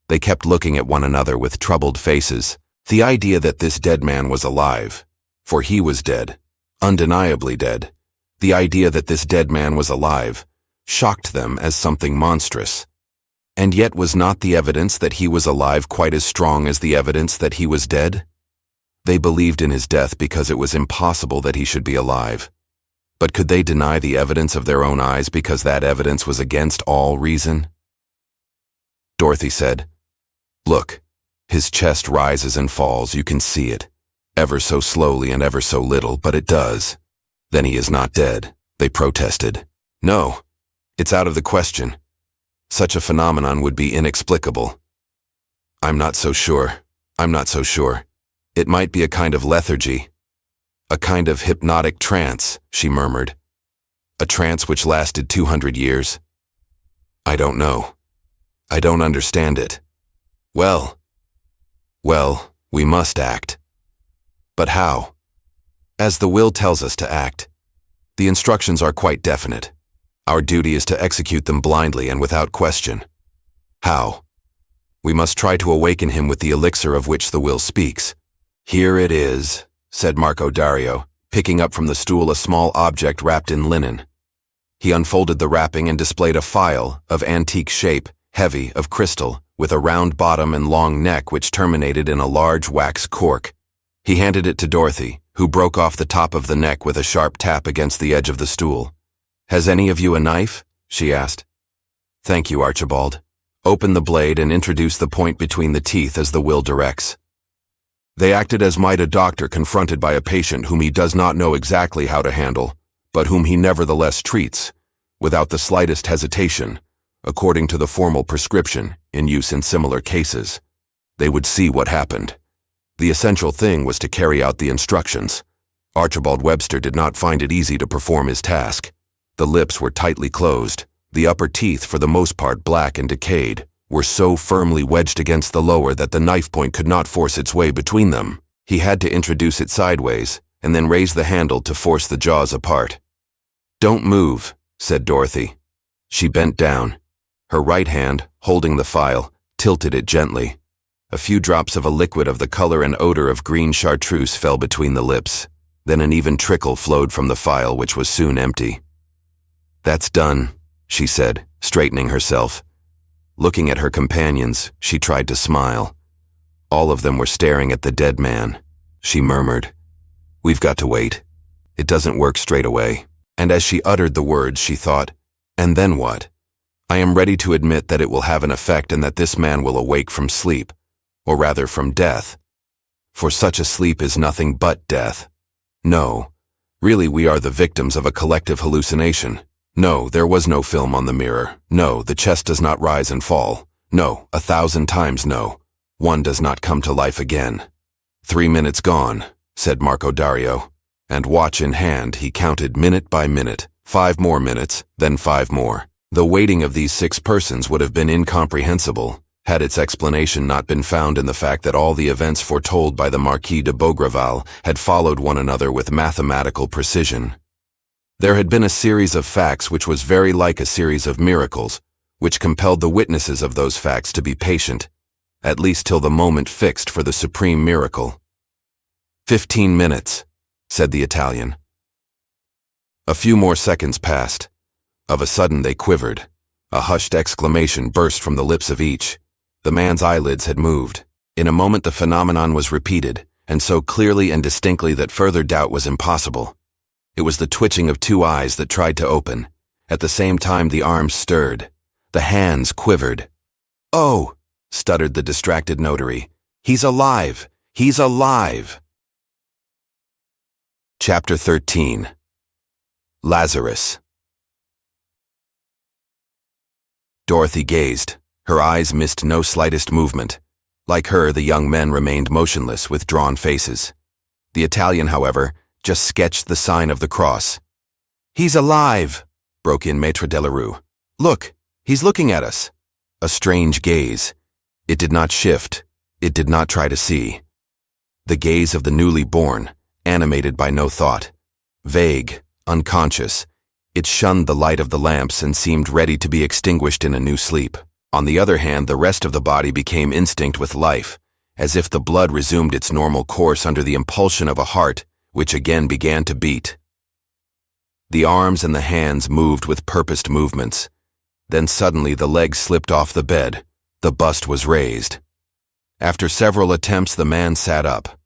They kept looking at one another with troubled faces. The idea that this dead man was alive, for he was dead, undeniably dead, the idea that this dead man was alive, shocked them as something monstrous. And yet was not the evidence that he was alive quite as strong as the evidence that he was dead? They believed in his death because it was impossible that he should be alive. But could they deny the evidence of their own eyes because that evidence was against all reason? Dorothy said, "Look, his chest rises and falls, you can see it, ever so slowly and ever so little, but it does." "Then he is not dead," they protested. "No, it's out of the question. Such a phenomenon would be inexplicable." I'm not so sure. It might be a kind of lethargy. A kind of hypnotic trance," she murmured. "A trance which lasted 200 years. I don't know. I don't understand it. Well, we must act. But how? As the will tells us to act. The instructions are quite definite. Our duty is to execute them blindly and without question. How? We must try to awaken him with the elixir of which the will speaks." "Here it is," said Marco Dario, picking up from the stool a small object wrapped in linen. He unfolded the wrapping and displayed a phial of antique shape, heavy, of crystal, with a round bottom and long neck which terminated in a large wax cork. He handed it to Dorothy, who broke off the top of the neck with a sharp tap against the edge of the stool. "Has any of you a knife?" she asked. "Thank you, Archibald. Open the blade and introduce the point between the teeth as the will directs." They acted as might a doctor confronted by a patient whom he does not know exactly how to handle, but whom he nevertheless treats, without the slightest hesitation, according to the formal prescription in use in similar cases. They would see what happened. The essential thing was to carry out the instructions. Archibald Webster did not find it easy to perform his task. The lips were tightly closed, the upper teeth, for the most part black and decayed, were so firmly wedged against the lower that the knife point could not force its way between them. He had to introduce it sideways, and then raise the handle to force the jaws apart. "Don't move," said Dorothy. She bent down. Her right hand, holding the phial, tilted it gently. A few drops of a liquid of the color and odor of green chartreuse fell between the lips. Then an even trickle flowed from the phial, which was soon empty. "That's done," she said, straightening herself. Looking at her companions, she tried to smile. All of them were staring at the dead man. She murmured, "We've got to wait. It doesn't work straight away." And as she uttered the words, she thought, "And then what? I am ready to admit that it will have an effect and that this man will awake from sleep, or rather from death. For such a sleep is nothing but death. No, really we are the victims of a collective hallucination. No, there was no film on the mirror. No, the chest does not rise and fall. No, 1,000 times no. One does not come to life again." 3 minutes gone," said Marco Dario, and watch in hand he counted minute by minute, 5 more minutes, then 5 more. The waiting of these 6 persons would have been incomprehensible, had its explanation not been found in the fact that all the events foretold by the Marquis de Beaugreval had followed one another with mathematical precision. There had been a series of facts which was very like a series of miracles, which compelled the witnesses of those facts to be patient, at least till the moment fixed for the supreme miracle. 15 minutes, said the Italian. A few more seconds passed. Of a sudden they quivered. A hushed exclamation burst from the lips of each. The man's eyelids had moved. In a moment the phenomenon was repeated, and so clearly and distinctly that further doubt was impossible. It was the twitching of 2 eyes that tried to open. At the same time the arms stirred. The hands quivered. "Oh!" stuttered the distracted notary. "He's alive! He's alive!" Chapter 13. Lazarus. Dorothy gazed. Her eyes missed no slightest movement. Like her, the young men remained motionless with drawn faces. The Italian, however, just sketched the sign of the cross. "He's alive!" broke in Maître Delarue. "Look, he's looking at us." A strange gaze. It did not shift. It did not try to see. The gaze of the newly born, animated by no thought. Vague, unconscious, it shunned the light of the lamps and seemed ready to be extinguished in a new sleep. On the other hand, the rest of the body became instinct with life, as if the blood resumed its normal course under the impulsion of a heart, which again began to beat. The arms and the hands moved with purposed movements. Then suddenly the legs slipped off the bed. The bust was raised. After several attempts, the man sat up.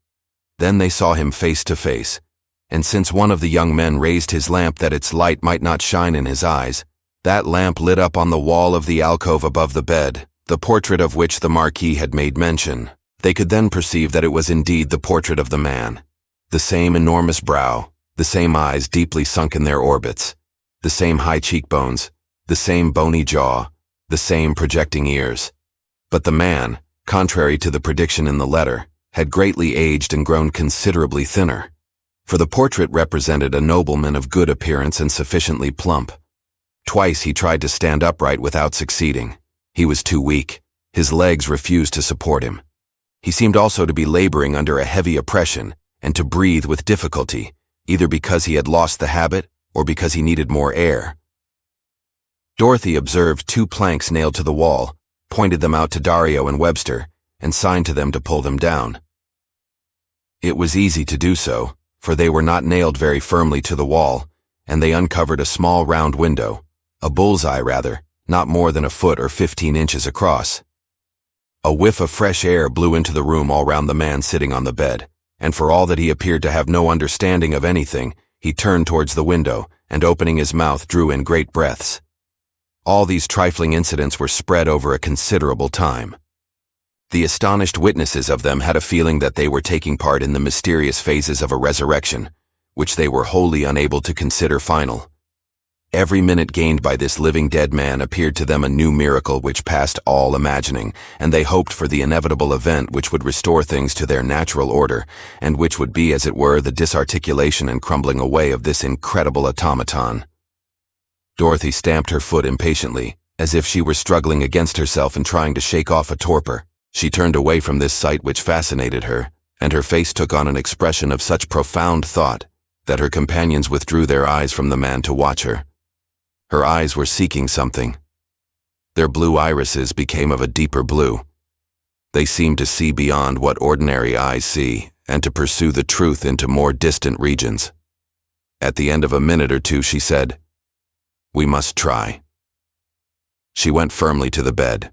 Then they saw him face to face, and since one of the young men raised his lamp that its light might not shine in his eyes, that lamp lit up on the wall of the alcove above the bed, the portrait of which the Marquis had made mention. They could then perceive that it was indeed the portrait of the man. The same enormous brow, the same eyes deeply sunk in their orbits, the same high cheekbones, the same bony jaw, the same projecting ears. But the man, contrary to the prediction in the letter, had greatly aged and grown considerably thinner, for the portrait represented a nobleman of good appearance and sufficiently plump. Twice he tried to stand upright without succeeding. He was too weak. His legs refused to support him. He seemed also to be laboring under a heavy oppression and to breathe with difficulty, either because he had lost the habit or because he needed more air. Dorothy observed 2 planks nailed to the wall, pointed them out to Dario and Webster, and signed to them to pull them down. It was easy to do so, for they were not nailed very firmly to the wall, and they uncovered a small round window, a bullseye rather, not more than a foot or 15 inches across. A whiff of fresh air blew into the room all round the man sitting on the bed, and for all that he appeared to have no understanding of anything, he turned towards the window, and opening his mouth drew in great breaths. All these trifling incidents were spread over a considerable time. The astonished witnesses of them had a feeling that they were taking part in the mysterious phases of a resurrection, which they were wholly unable to consider final. Every minute gained by this living dead man appeared to them a new miracle which passed all imagining, and they hoped for the inevitable event which would restore things to their natural order, and which would be, as it were, the disarticulation and crumbling away of this incredible automaton. Dorothy stamped her foot impatiently, as if she were struggling against herself and trying to shake off a torpor. She turned away from this sight which fascinated her, and her face took on an expression of such profound thought that her companions withdrew their eyes from the man to watch her. Her eyes were seeking something. Their blue irises became of a deeper blue. They seemed to see beyond what ordinary eyes see, and to pursue the truth into more distant regions. At the end of a minute or two, she said, "We must try." She went firmly to the bed.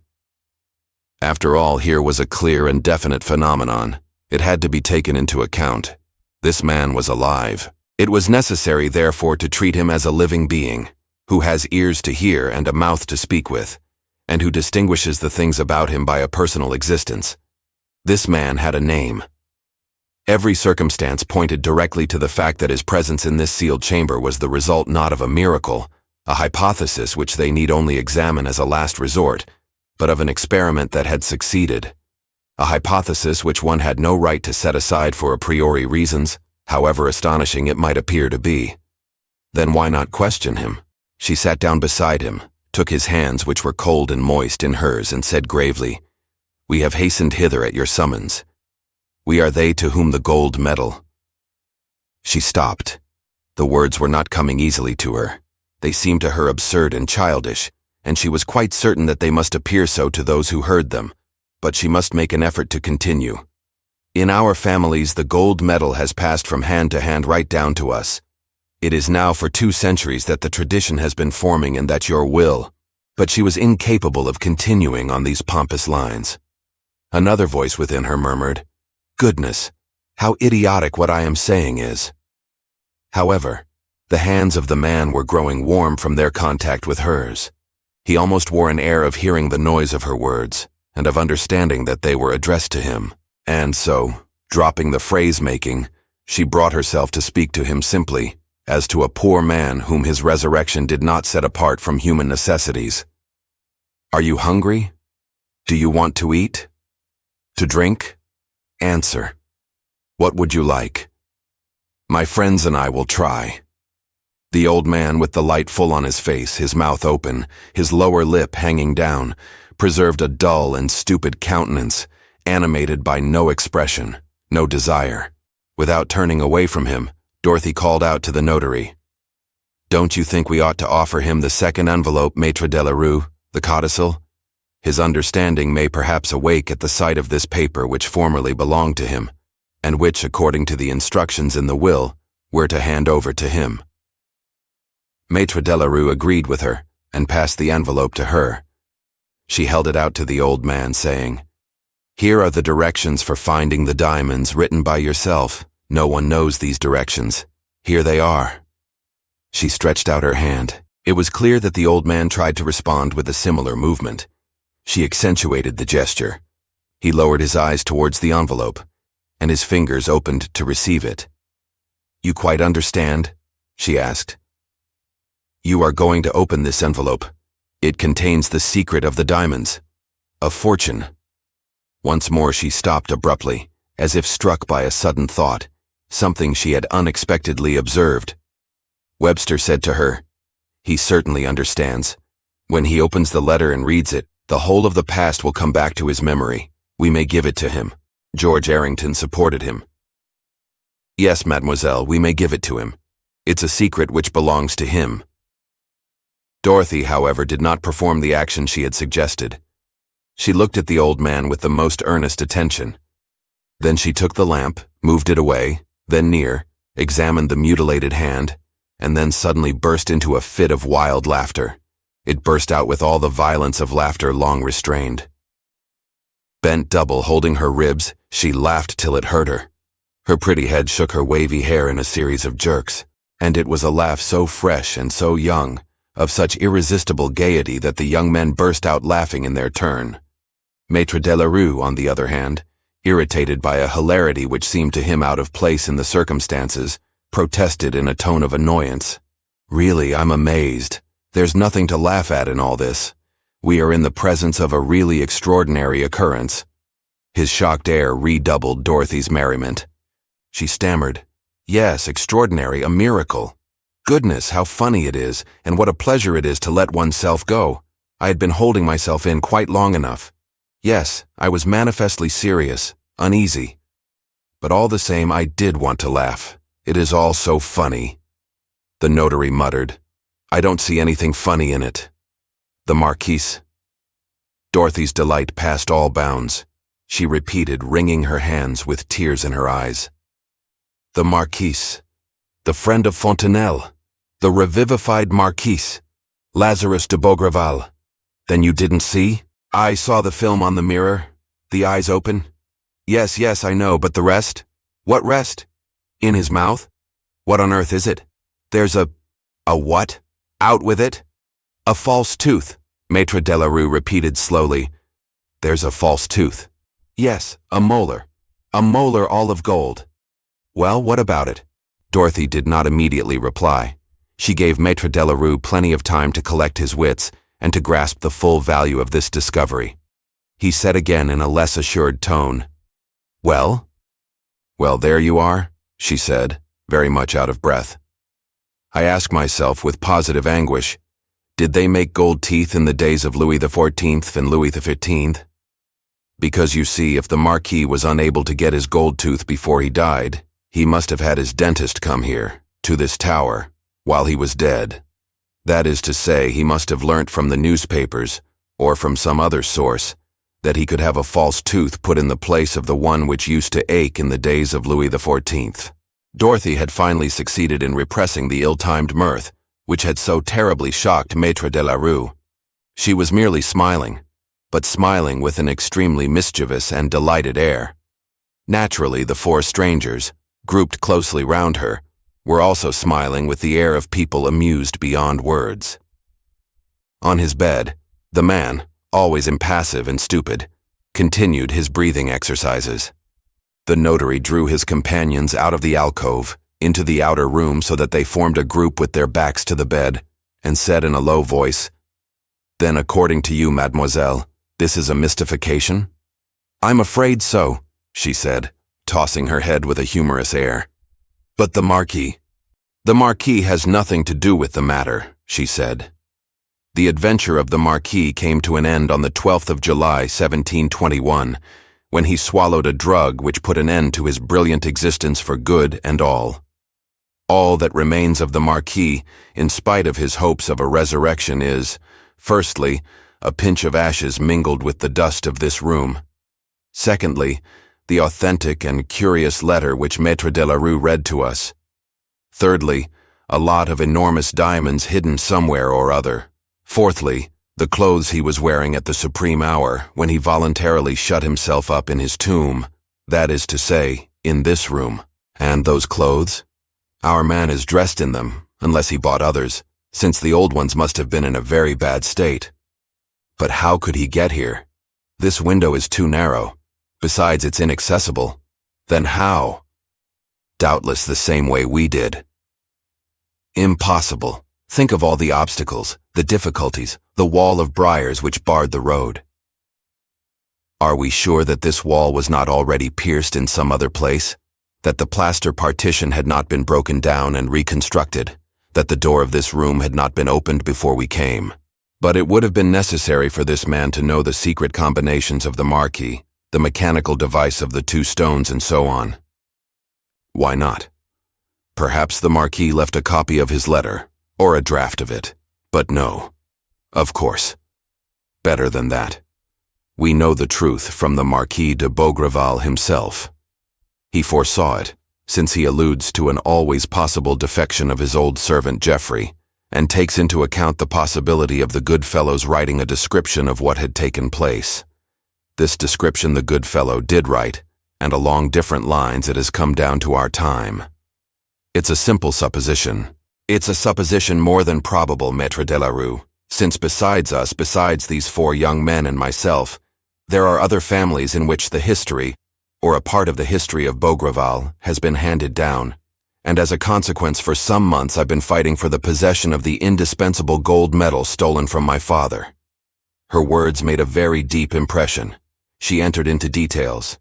After all, here was a clear and definite phenomenon. It had to be taken into account. This man was alive. It was necessary, therefore, to treat him as a living being, who has ears to hear and a mouth to speak with, and who distinguishes the things about him by a personal existence. This man had a name. Every circumstance pointed directly to the fact that his presence in this sealed chamber was the result not of a miracle, a hypothesis which they need only examine as a last resort, but of an experiment that had succeeded, a hypothesis which one had no right to set aside for a priori reasons, however astonishing it might appear to be. Then why not question him? She sat down beside him, took his hands, which were cold and moist, in hers, and said gravely, "We have hastened hither at your summons. We are they to whom the gold medal—" She stopped. The words were not coming easily to her. They seemed to her absurd and childish, and she was quite certain that they must appear so to those who heard them, but she must make an effort to continue. "In our families, the gold medal has passed from hand to hand right down to us. It is now for 2 centuries that the tradition has been forming and that your will—" But she was incapable of continuing on these pompous lines. Another voice within her murmured, "Goodness, how idiotic what I am saying is." However, the hands of the man were growing warm from their contact with hers. He almost wore an air of hearing the noise of her words, and of understanding that they were addressed to him, and so, dropping the phrase-making, she brought herself to speak to him simply, as to a poor man whom his resurrection did not set apart from human necessities. "Are you hungry? Do you want to eat? To drink? Answer. What would you like?" My friends and I will try." The old man, with the light full on his face, his mouth open, his lower lip hanging down, preserved a dull and stupid countenance, animated by no expression, no desire. Without turning away from him, Dorothy called out to the notary, "Don't you think we ought to offer him the second envelope, Maître de la Rue, the codicil? His understanding may perhaps awake at the sight of this paper which formerly belonged to him, and which, according to the instructions in the will, we're to hand over to him." Maître de la Rue agreed with her, and passed the envelope to her. She held it out to the old man, saying, "Here are the directions for finding the diamonds written by yourself. No one knows these directions. Here they are." She stretched out her hand. It was clear that the old man tried to respond with a similar movement. She accentuated the gesture. He lowered his eyes towards the envelope, and his fingers opened to receive it. "You quite understand?" she asked. "You are going to open this envelope. It contains the secret of the diamonds. A fortune." Once more she stopped abruptly, as if struck by a sudden thought, something she had unexpectedly observed. Webster said to her, "He certainly understands. When he opens the letter and reads it, the whole of the past will come back to his memory. We may give it to him." George Errington supported him. "Yes, mademoiselle, we may give it to him. It's a secret which belongs to him." Dorothy, however, did not perform the action she had suggested. She looked at the old man with the most earnest attention. Then she took the lamp, moved it away, then near, examined the mutilated hand, and then suddenly burst into a fit of wild laughter. It burst out with all the violence of laughter long restrained. Bent double, holding her ribs, she laughed till it hurt her. Her pretty head shook her wavy hair in a series of jerks, and it was a laugh so fresh and so young, of such irresistible gaiety that the young men burst out laughing in their turn. Maître de la Rue, on the other hand, irritated by a hilarity which seemed to him out of place in the circumstances, protested in a tone of annoyance, "Really, I'm amazed. There's nothing to laugh at in all this. We are in the presence of a really extraordinary occurrence." His shocked air redoubled Dorothy's merriment. She stammered, "Yes, extraordinary, a miracle. Goodness, how funny it is, and what a pleasure it is to let oneself go. I had been holding myself in quite long enough. Yes, I was manifestly serious, uneasy. But all the same, I did want to laugh. It is all so funny." The notary muttered, "I don't see anything funny in it." "The Marquis." Dorothy's delight passed all bounds. She repeated, wringing her hands with tears in her eyes. "The Marquis. The friend of Fontenelle. The revivified Marquis. Lazarus de Beaugreval. Then you didn't see? I saw the film on the mirror. The eyes open. Yes, I know, but the rest? What rest? In his mouth? What on earth is it? There's a what? Out with it? A false tooth," Maître de la Rue repeated slowly. "There's a false tooth. Yes, a molar. A molar all of gold." "Well, what about it?" Dorothy did not immediately reply. She gave Maître de la Rue plenty of time to collect his wits and to grasp the full value of this discovery. He said again in a less assured tone, "Well?" "Well, there you are," she said, very much out of breath. "I ask myself with positive anguish, did they make gold teeth in the days of Louis XIV and Louis XV? Because you see, if the Marquis was unable to get his gold tooth before he died, he must have had his dentist come here, to this tower, while he was dead. That is to say, he must have learnt from the newspapers, or from some other source, that he could have a false tooth put in the place of the one which used to ache in the days of Louis XIV. Dorothy had finally succeeded in repressing the ill-timed mirth, which had so terribly shocked Maître de la Rue. She was merely smiling, but smiling with an extremely mischievous and delighted air. Naturally, the four strangers, grouped closely round her, were also smiling with the air of people amused beyond words. On his bed, the man, always impassive and stupid, continued his breathing exercises. The notary drew his companions out of the alcove, into the outer room so that they formed a group with their backs to the bed, and said in a low voice, "Then according to you, mademoiselle, this is a mystification?" "I'm afraid so," she said, tossing her head with a humorous air. But the Marquis. The Marquis has nothing to do with the matter, she said. The adventure of the Marquis came to an end on the 12th of July, 1721, when he swallowed a drug which put an end to his brilliant existence for good and all. All that remains of the Marquis, in spite of his hopes of a resurrection, is, firstly, a pinch of ashes mingled with the dust of this room. Secondly, the authentic and curious letter which Maître de la Rue read to us. Thirdly, a lot of enormous diamonds hidden somewhere or other. Fourthly, the clothes he was wearing at the supreme hour when he voluntarily shut himself up in his tomb, that is to say, in this room. And those clothes? Our man is dressed in them, unless he bought others, since the old ones must have been in a very bad state. But how could he get here? This window is too narrow. Besides, it's inaccessible. Then how? Doubtless the same way we did. Impossible. Think of all the obstacles, the difficulties, the wall of briars which barred the road. Are we sure that this wall was not already pierced in some other place? That the plaster partition had not been broken down and reconstructed? That the door of this room had not been opened before we came? But it would have been necessary for this man to know the secret combinations of the Marquis, the mechanical device of the two stones, and so on. Why not? Perhaps the Marquis left a copy of his letter, or a draft of it. But no. Of course. Better than that. We know the truth from the Marquis de Beaugreval himself. He foresaw it, since he alludes to an always possible defection of his old servant Geoffrey, and takes into account the possibility of the good fellow's writing a description of what had taken place. This description the good fellow did write, and along different lines it has come down to our time. It's a simple supposition. It's a supposition more than probable, Maître de la Rue, since besides us, besides these four young men and myself, there are other families in which the history, or a part of the history of Beaugreval, has been handed down, and as a consequence for some months I've been fighting for the possession of the indispensable gold medal stolen from my father. Her words made a very deep impression. She entered into details.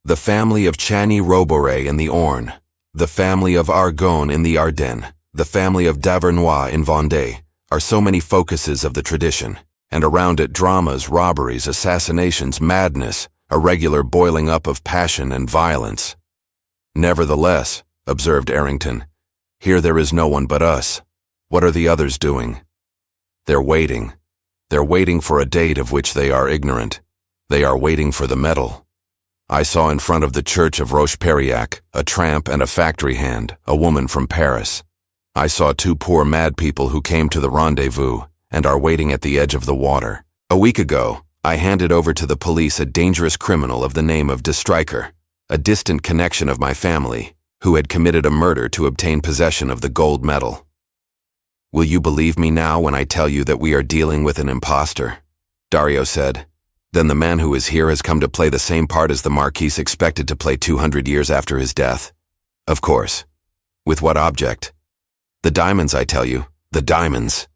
The family of Chani Roborey in the Orne, the family of Argonne in the Ardennes, the family of Davernois in Vendée, are so many focuses of the tradition, and around it dramas, robberies, assassinations, madness, a regular boiling up of passion and violence. Nevertheless, observed Errington, here there is no one but us. What are the others doing? They're waiting. They're waiting for a date of which they are ignorant. They are waiting for the medal. I saw in front of the church of Roche-Periac a tramp and a factory hand, a woman from Paris. I saw two poor mad people who came to the rendezvous and are waiting at the edge of the water. A week ago, I handed over to the police a dangerous criminal of the name of de Stryker, a distant connection of my family, who had committed a murder to obtain possession of the gold medal. Will you believe me now when I tell you that we are dealing with an impostor? Dario said. Then the man who is here has come to play the same part as the Marquis expected to play 200 years after his death. Of course. With what object? The diamonds, I tell you. The diamonds.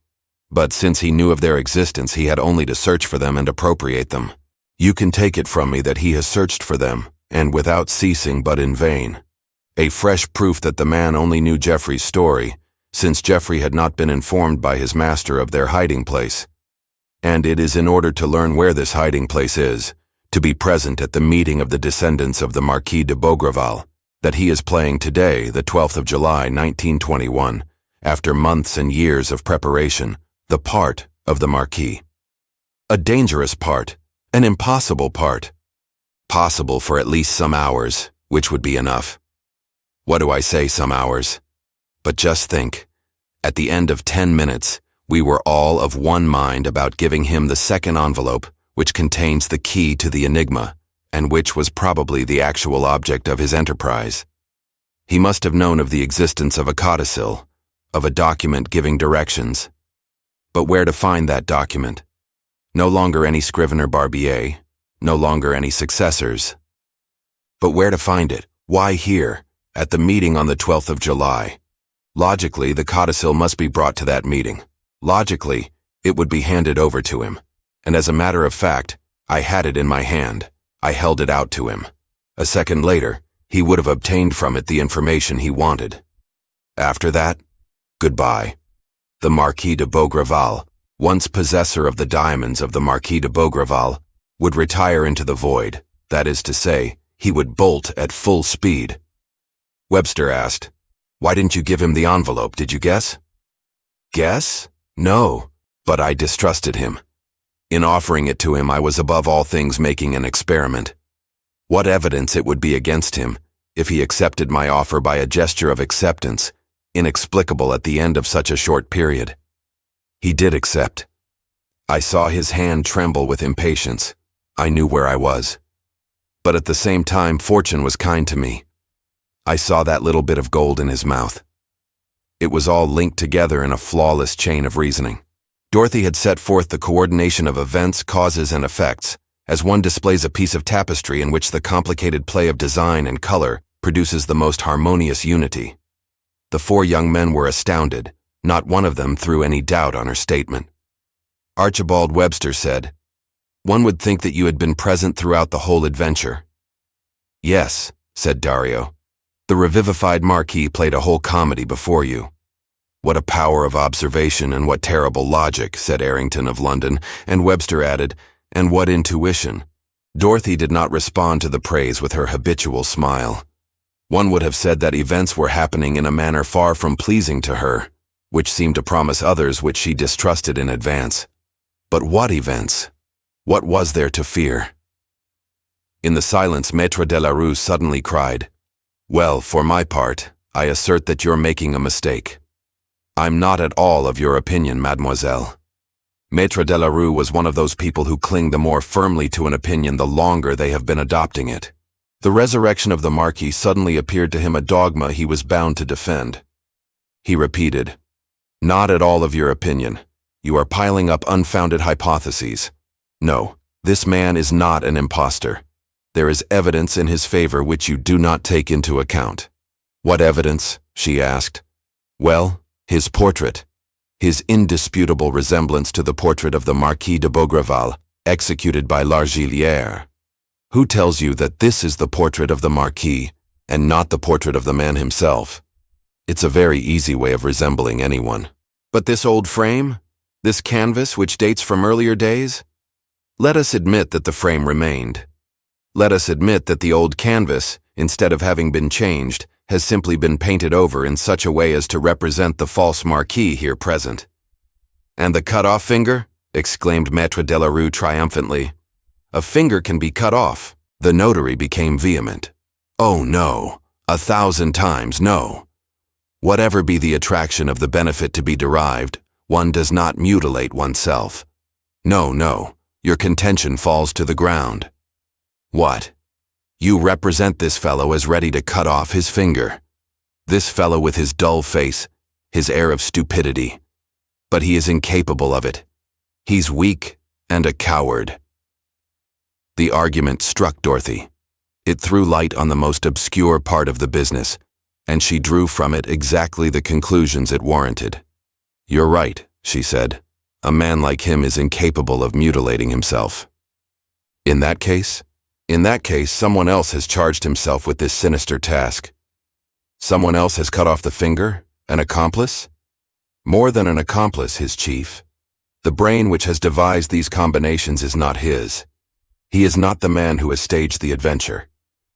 But since he knew of their existence, he had only to search for them and appropriate them. You can take it from me that he has searched for them, and without ceasing but in vain. A fresh proof that the man only knew Geoffrey's story, since Geoffrey had not been informed by his master of their hiding place. And it is in order to learn where this hiding place is, to be present at the meeting of the descendants of the Marquis de Beaugreval, that he is playing today, the 12th of July, 1921, after months and years of preparation, the part of the Marquis. A dangerous part, an impossible part. Possible for at least some hours, which would be enough. What do I say, some hours? But just think, at the end of 10 minutes, we were all of one mind about giving him the second envelope, which contains the key to the enigma, and which was probably the actual object of his enterprise. He must have known of the existence of a codicil, of a document giving directions. But where to find that document? No longer any scrivener Barbier, no longer any successors. But where to find it? Why here, at the meeting on the 12th of July? Logically, the codicil must be brought to that meeting. Logically, it would be handed over to him. And as a matter of fact, I had it in my hand. I held it out to him. A second later, he would have obtained from it the information he wanted. After that, goodbye. The Marquis de Beaugreval, once possessor of the diamonds of the Marquis de Beaugreval, would retire into the void, that is to say, he would bolt at full speed. Webster asked, "Why didn't you give him the envelope, did you guess?" Guess? No, but I distrusted him. In offering it to him, I was above all things making an experiment. What evidence it would be against him, if he accepted my offer by a gesture of acceptance, inexplicable at the end of such a short period. He did accept. I saw his hand tremble with impatience. I knew where I was. But at the same time, fortune was kind to me. I saw that little bit of gold in his mouth. It was all linked together in a flawless chain of reasoning. Dorothy had set forth the coordination of events, causes, and effects, as one displays a piece of tapestry in which the complicated play of design and color produces the most harmonious unity. The four young men were astounded. Not one of them threw any doubt on her statement. Archibald Webster said, "One would think that you had been present throughout the whole adventure." "Yes," said Dario. "The revivified Marquis played a whole comedy before you." "What a power of observation and what terrible logic," said Errington of London, and Webster added, "And what intuition." Dorothy did not respond to the praise with her habitual smile. One would have said that events were happening in a manner far from pleasing to her, which seemed to promise others which she distrusted in advance. But what events? What was there to fear? In the silence, Maître de la Rue suddenly cried, "Well, for my part, I assert that you're making a mistake. I'm not at all of your opinion, mademoiselle." Maître de la Rue was one of those people who cling the more firmly to an opinion the longer they have been adopting it. The resurrection of the Marquis suddenly appeared to him a dogma he was bound to defend. He repeated, "Not at all of your opinion. You are piling up unfounded hypotheses. No, this man is not an impostor. There is evidence in his favor which you do not take into account." "What evidence?" she asked. "Well, his portrait. His indisputable resemblance to the portrait of the Marquis de Beaugreval, executed by L'Argilière. Who tells you that this is the portrait of the Marquis, and not the portrait of the man himself? It's a very easy way of resembling anyone. But this old frame? This canvas which dates from earlier days? Let us admit that the frame remained. Let us admit that the old canvas, instead of having been changed, has simply been painted over in such a way as to represent the false Marquis here present." "And the cut-off finger?" exclaimed Maître de la Rue triumphantly. "A finger can be cut off." The notary became vehement. "Oh no, 1,000 times no. Whatever be the attraction of the benefit to be derived, one does not mutilate oneself. No, no, your contention falls to the ground. What? You represent this fellow as ready to cut off his finger. This fellow with his dull face, his air of stupidity. But he is incapable of it. He's weak and a coward." The argument struck Dorothy. It threw light on the most obscure part of the business, and she drew from it exactly the conclusions it warranted. "You're right," she said. "A man like him is incapable of mutilating himself." In that case, someone else has charged himself with this sinister task. Someone else has cut off the finger? An accomplice? More than an accomplice, his chief. The brain which has devised these combinations is not his. He is not the man who has staged the adventure.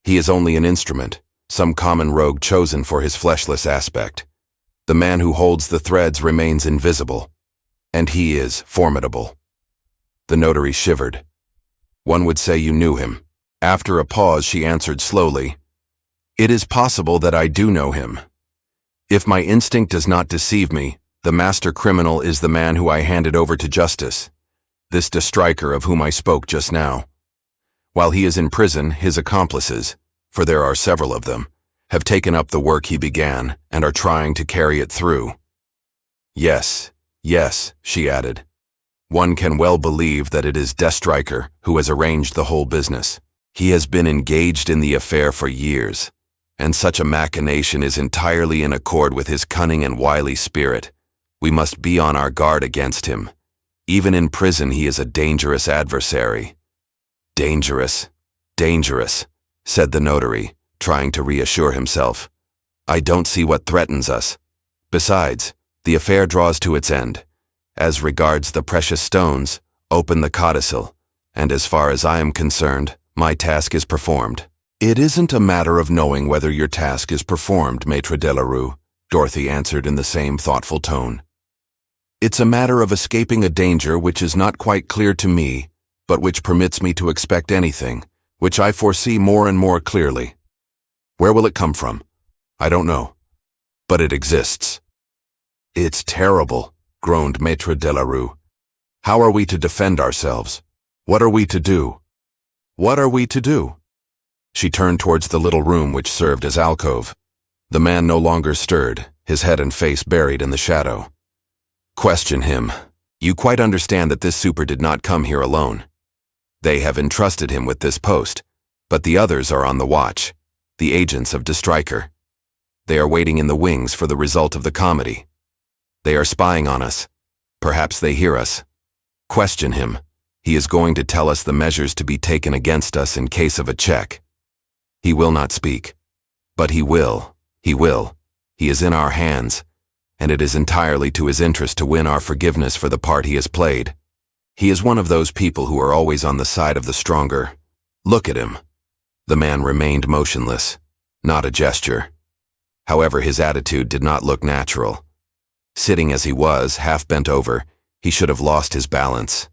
He is only an instrument, some common rogue chosen for his fleshless aspect. The man who holds the threads remains invisible, and he is formidable. The notary shivered. "One would say you knew him." After a pause, she answered slowly, "It is possible that I do know him. If my instinct does not deceive me, the master criminal is the man who I handed over to justice, this de Stryker of whom I spoke just now. While he is in prison, his accomplices, for there are several of them, have taken up the work he began and are trying to carry it through." "Yes, yes," she added. "One can well believe that it is de Stryker who has arranged the whole business. He has been engaged in the affair for years, and such a machination is entirely in accord with his cunning and wily spirit. We must be on our guard against him. Even in prison he is a dangerous adversary." "Dangerous, dangerous," said the notary, trying to reassure himself. "I don't see what threatens us. Besides, the affair draws to its end. As regards the precious stones, open the codicil, and as far as I am concerned, my task is performed." "It isn't a matter of knowing whether your task is performed, Maître de la Rue," Dorothy answered in the same thoughtful tone. "It's a matter of escaping a danger which is not quite clear to me, but which permits me to expect anything, which I foresee more and more clearly. Where will it come from? I don't know. But it exists." "It's terrible," groaned Maître de la Rue. "How are we to defend ourselves? What are we to do? What are we to do?" She turned towards the little room which served as alcove. The man no longer stirred, his head and face buried in the shadow. "Question him. You quite understand that this super did not come here alone. They have entrusted him with this post, but the others are on the watch, the agents of De Stryker. They are waiting in the wings for the result of the comedy. They are spying on us. Perhaps they hear us. Question him. He is going to tell us the measures to be taken against us in case of a check. He will not speak. But he will. He will. He is in our hands, and it is entirely to his interest to win our forgiveness for the part he has played. He is one of those people who are always on the side of the stronger. Look at him." The man remained motionless, not a gesture. However, his attitude did not look natural. Sitting as he was, half bent over, he should have lost his balance.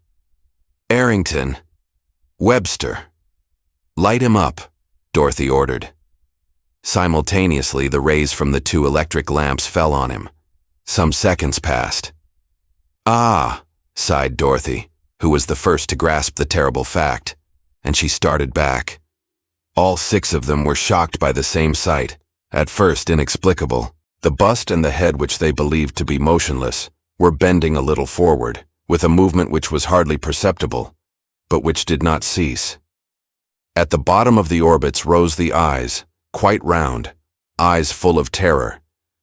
"Errington. Webster. Light him up," Dorothy ordered. Simultaneously, the rays from the 2 electric lamps fell on him. Some seconds passed. "Ah," sighed Dorothy, who was the first to grasp the terrible fact, and she started back. All 6 of them were shocked by the same sight, at first inexplicable. The bust and the head, which they believed to be motionless, were bending a little forward, with a movement which was hardly perceptible, but which did not cease. At the bottom of the orbits rose the eyes, quite round, eyes full of terror,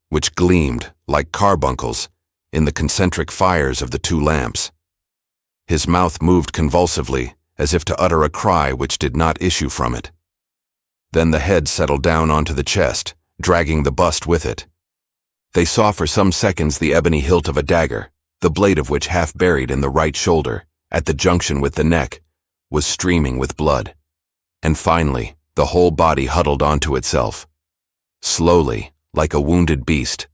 which gleamed, like carbuncles, in the concentric fires of the 2 lamps. His mouth moved convulsively, as if to utter a cry which did not issue from it. Then the head settled down onto the chest, dragging the bust with it. They saw for some seconds the ebony hilt of a dagger, the blade of which, half buried in the right shoulder, at the junction with the neck, was streaming with blood. And finally, the whole body huddled onto itself. Slowly, like a wounded beast,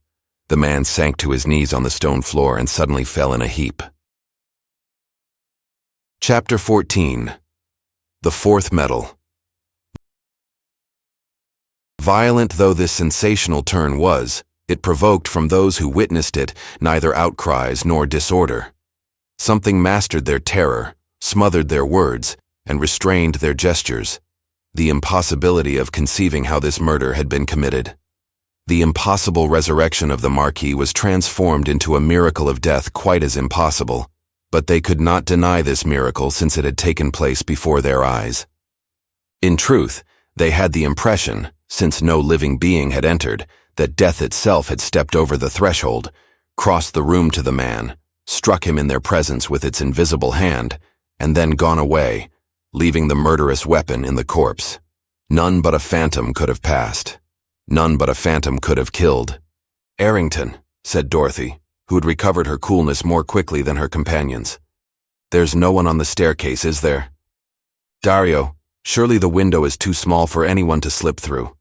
the man sank to his knees on the stone floor and suddenly fell in a heap. Chapter 14. The Fourth Medal. Violent though this sensational turn was, it provoked from those who witnessed it neither outcries nor disorder. Something mastered their terror, smothered their words, and restrained their gestures. The impossibility of conceiving how this murder had been committed. The impossible resurrection of the Marquis was transformed into a miracle of death quite as impossible, but they could not deny this miracle since it had taken place before their eyes. In truth, they had the impression, since no living being had entered, that death itself had stepped over the threshold, crossed the room to the man, struck him in their presence with its invisible hand, and then gone away, leaving the murderous weapon in the corpse. None but a phantom could have passed. None but a phantom could have killed. "Errington," said Dorothy, who had recovered her coolness more quickly than her companions. "There's no one on the staircase, is there?" "Dario, surely the window is too small for anyone to slip through."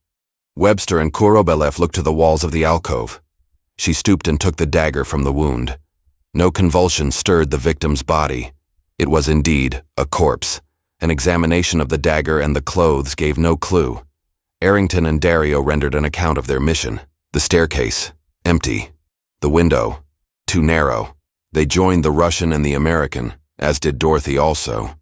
Webster and Korobelev looked to the walls of the alcove. She stooped and took the dagger from the wound. No convulsion stirred the victim's body. It was indeed a corpse. An examination of the dagger and the clothes gave no clue. Errington and Dario rendered an account of their mission. The staircase, empty. The window, too narrow. They joined the Russian and the American, as did Dorothy also.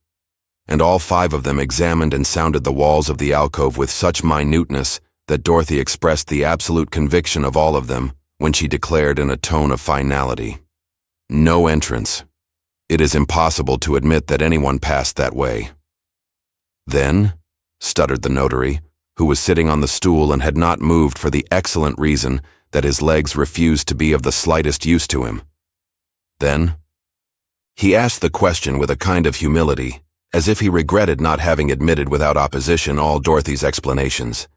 And all 5 of them examined and sounded the walls of the alcove with such minuteness that Dorothy expressed the absolute conviction of all of them when she declared in a tone of finality, "No entrance. It is impossible to admit that anyone passed that way." "Then," stuttered the notary, who was sitting on the stool and had not moved for the excellent reason that his legs refused to be of the slightest use to him. "Then?" He asked the question with a kind of humility, as if he regretted not having admitted without opposition all Dorothy's explanations.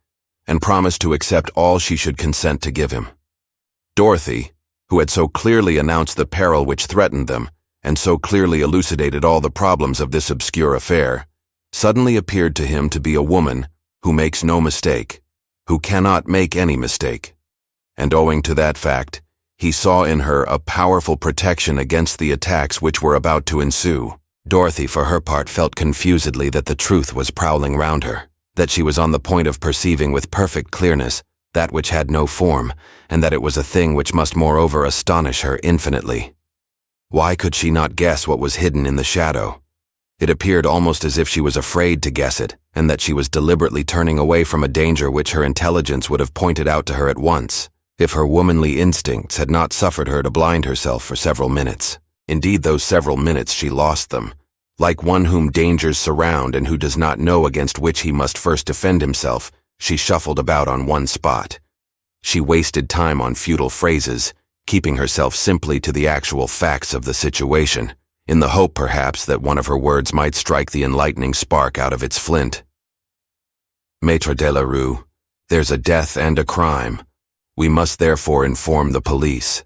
and promised to accept all she should consent to give him. Dorothy, who had so clearly announced the peril which threatened them, and so clearly elucidated all the problems of this obscure affair, suddenly appeared to him to be a woman who makes no mistake, who cannot make any mistake. And owing to that fact, he saw in her a powerful protection against the attacks which were about to ensue. Dorothy, for her part, felt confusedly that the truth was prowling round her, that she was on the point of perceiving with perfect clearness that which had no form, and that it was a thing which must moreover astonish her infinitely. Why could she not guess what was hidden in the shadow? It appeared almost as if she was afraid to guess it, and that she was deliberately turning away from a danger which her intelligence would have pointed out to her at once, if her womanly instincts had not suffered her to blind herself for several minutes. Indeed, those several minutes she lost them, like one whom dangers surround and who does not know against which he must first defend himself. She shuffled about on one spot. She wasted time on futile phrases, keeping herself simply to the actual facts of the situation, in the hope, perhaps, that one of her words might strike the enlightening spark out of its flint. Maître de la Rue, there's a death and a crime. We must therefore inform the police.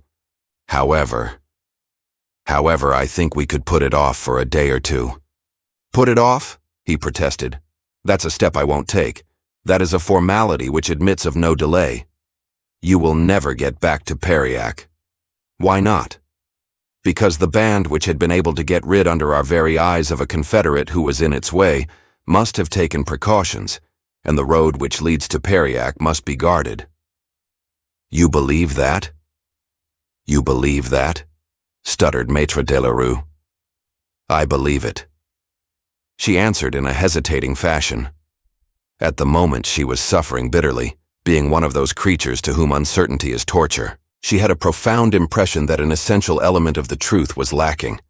However, I think we could put it off for a day or two. Put it off? He protested. That's a step I won't take. That is a formality which admits of no delay. You will never get back to Périac. Why not? Because the band, which had been able to get rid under our very eyes of a confederate who was in its way, must have taken precautions, and the road which leads to Périac must be guarded. You believe that? You believe that? Stuttered Maître de la Rue. I believe it. She answered in a hesitating fashion. At the moment she was suffering bitterly, being one of those creatures to whom uncertainty is torture. She had a profound impression that an essential element of the truth was lacking.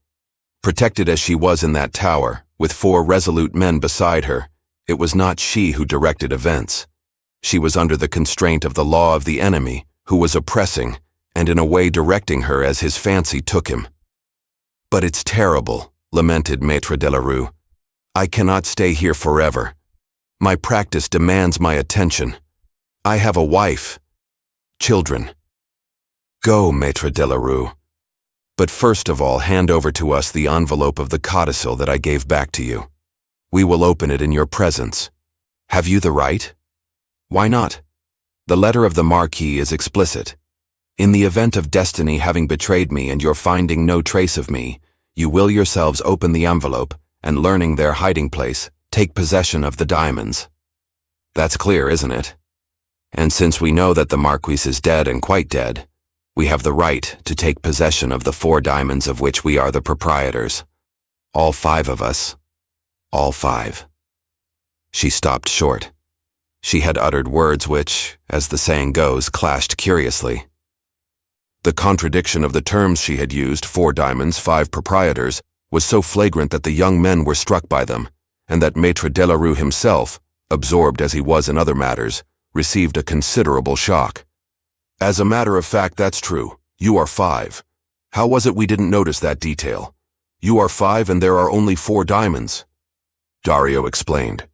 Protected as she was in that tower, with 4 resolute men beside her, it was not she who directed events. She was under the constraint of the law of the enemy, who was oppressing, and in a way directing her as his fancy took him. But it's terrible, lamented Maître de la Rue. I cannot stay here forever. My practice demands my attention. I have a wife, children. Go, Maître de la Rue. But first of all, hand over to us the envelope of the codicil that I gave back to you. We will open it in your presence. Have you the right? Why not? The letter of the Marquis is explicit. In the event of destiny having betrayed me and your finding no trace of me, you will yourselves open the envelope, and learning their hiding place, take possession of the diamonds. That's clear, isn't it? And since we know that the Marquis is dead and quite dead, we have the right to take possession of the 4 diamonds of which we are the proprietors. All 5 of us. All 5. She stopped short. She had uttered words which, as the saying goes, clashed curiously. The contradiction of the terms she had used, 4 diamonds, 5 proprietors, was so flagrant that the young men were struck by them, and that Maître de la Rue himself, absorbed as he was in other matters, received a considerable shock. As a matter of fact, that's true. You are 5. How was it we didn't notice that detail? You are 5 and there are only 4 diamonds. Dario explained.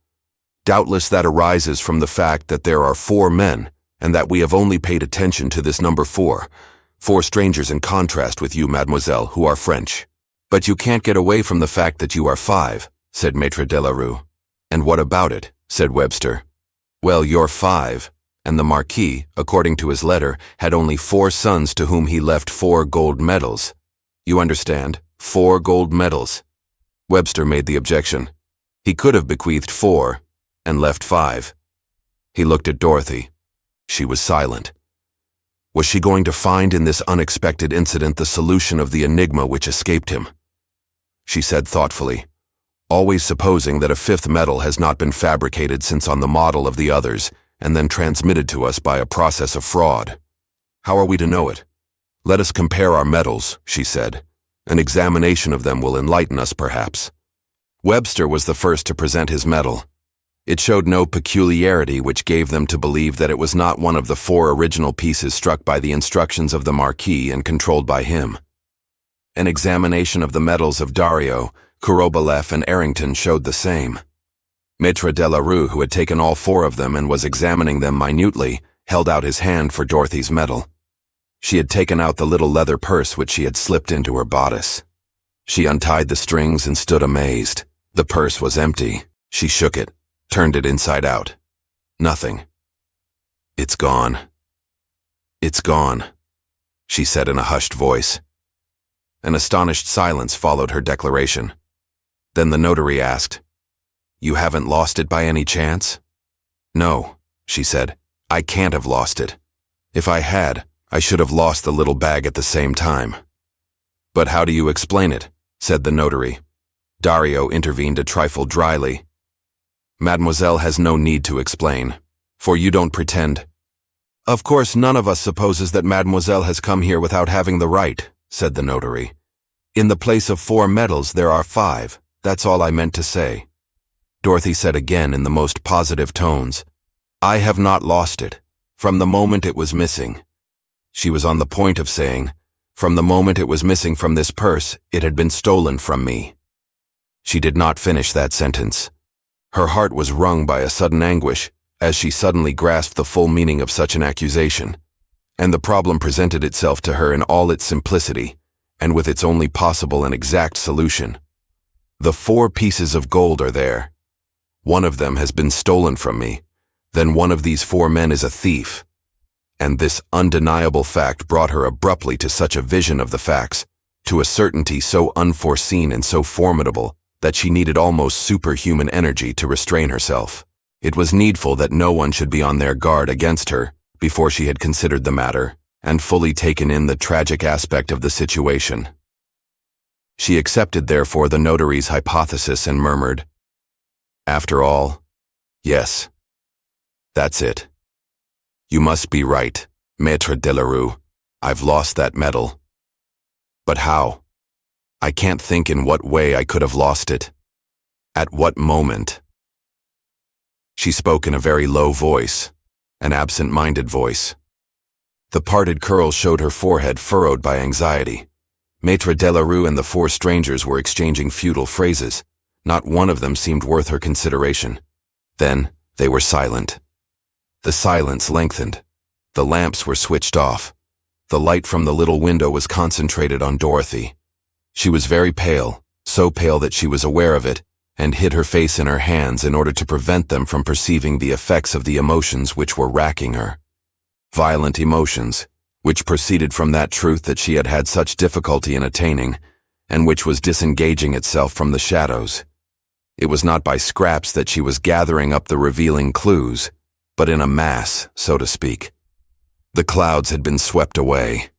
Doubtless that arises from the fact that there are 4 men, and that we have only paid attention to this number 4. 4 strangers in contrast with you, mademoiselle, who are French. But you can't get away from the fact that you are 5, said Maître de la Rue. And what about it? Said Webster. Well, you're 5, and the Marquis, according to his letter, had only 4 sons to whom he left 4 gold medals. You understand? 4 gold medals. Webster made the objection. He could have bequeathed 4, and left 5. He looked at Dorothy. She was silent. Was she going to find in this unexpected incident the solution of the enigma which escaped him? She said thoughtfully, always supposing that a 5th medal has not been fabricated since on the model of the others, and then transmitted to us by a process of fraud. How are we to know it? Let us compare our medals, she said. An examination of them will enlighten us, perhaps. Webster was the first to present his medal. It showed no peculiarity which gave them to believe that it was not one of the 4 original pieces struck by the instructions of the Marquis and controlled by him. An examination of the medals of Dario, Korobelev, and Errington showed the same. Maître de la Rue, who had taken all four of them and was examining them minutely, held out his hand for Dorothy's medal. She had taken out the little leather purse which she had slipped into her bodice. She untied the strings and stood amazed. The purse was empty. She shook it, turned it inside out. Nothing. "It's gone. It's gone," she said in a hushed voice. An astonished silence followed her declaration. Then the notary asked, "You haven't lost it by any chance?" "No," she said. "I can't have lost it. If I had, I should have lost the little bag at the same time." "But how do you explain it?" said the notary. Dario intervened a trifle dryly. "Mademoiselle has no need to explain, for you don't pretend." "Of course none of us supposes that Mademoiselle has come here without having the right," said the notary. "In the place of 4 medals there are 5, that's all I meant to say." Dorothy said again in the most positive tones, "I have not lost it, from the moment it was missing." She was on the point of saying, "From the moment it was missing from this purse, it had been stolen from me." She did not finish that sentence. Her heart was wrung by a sudden anguish, as she suddenly grasped the full meaning of such an accusation, and the problem presented itself to her in all its simplicity, and with its only possible and exact solution. The 4 pieces of gold are there. One of them has been stolen from me, then one of these 4 men is a thief. And this undeniable fact brought her abruptly to such a vision of the facts, to a certainty so unforeseen and so formidable, that she needed almost superhuman energy to restrain herself. It was needful that no one should be on their guard against her before she had considered the matter and fully taken in the tragic aspect of the situation. She accepted, therefore, the notary's hypothesis and murmured, "After all, yes, that's it. You must be right, Maître de la Rue. I've lost that medal. But how? I can't think in what way I could have lost it. At what moment?" She spoke in a very low voice, an absent-minded voice. The parted curls showed her forehead furrowed by anxiety. Maître de la Rue and the 4 strangers were exchanging futile phrases. Not one of them seemed worth her consideration. Then they were silent. The silence lengthened. The lamps were switched off. The light from the little window was concentrated on Dorothy. She was very pale, so pale that she was aware of it, and hid her face in her hands in order to prevent them from perceiving the effects of the emotions which were racking her. Violent emotions, which proceeded from that truth that she had had such difficulty in attaining, and which was disengaging itself from the shadows. It was not by scraps that she was gathering up the revealing clues, but in a mass, so to speak. The clouds had been swept away.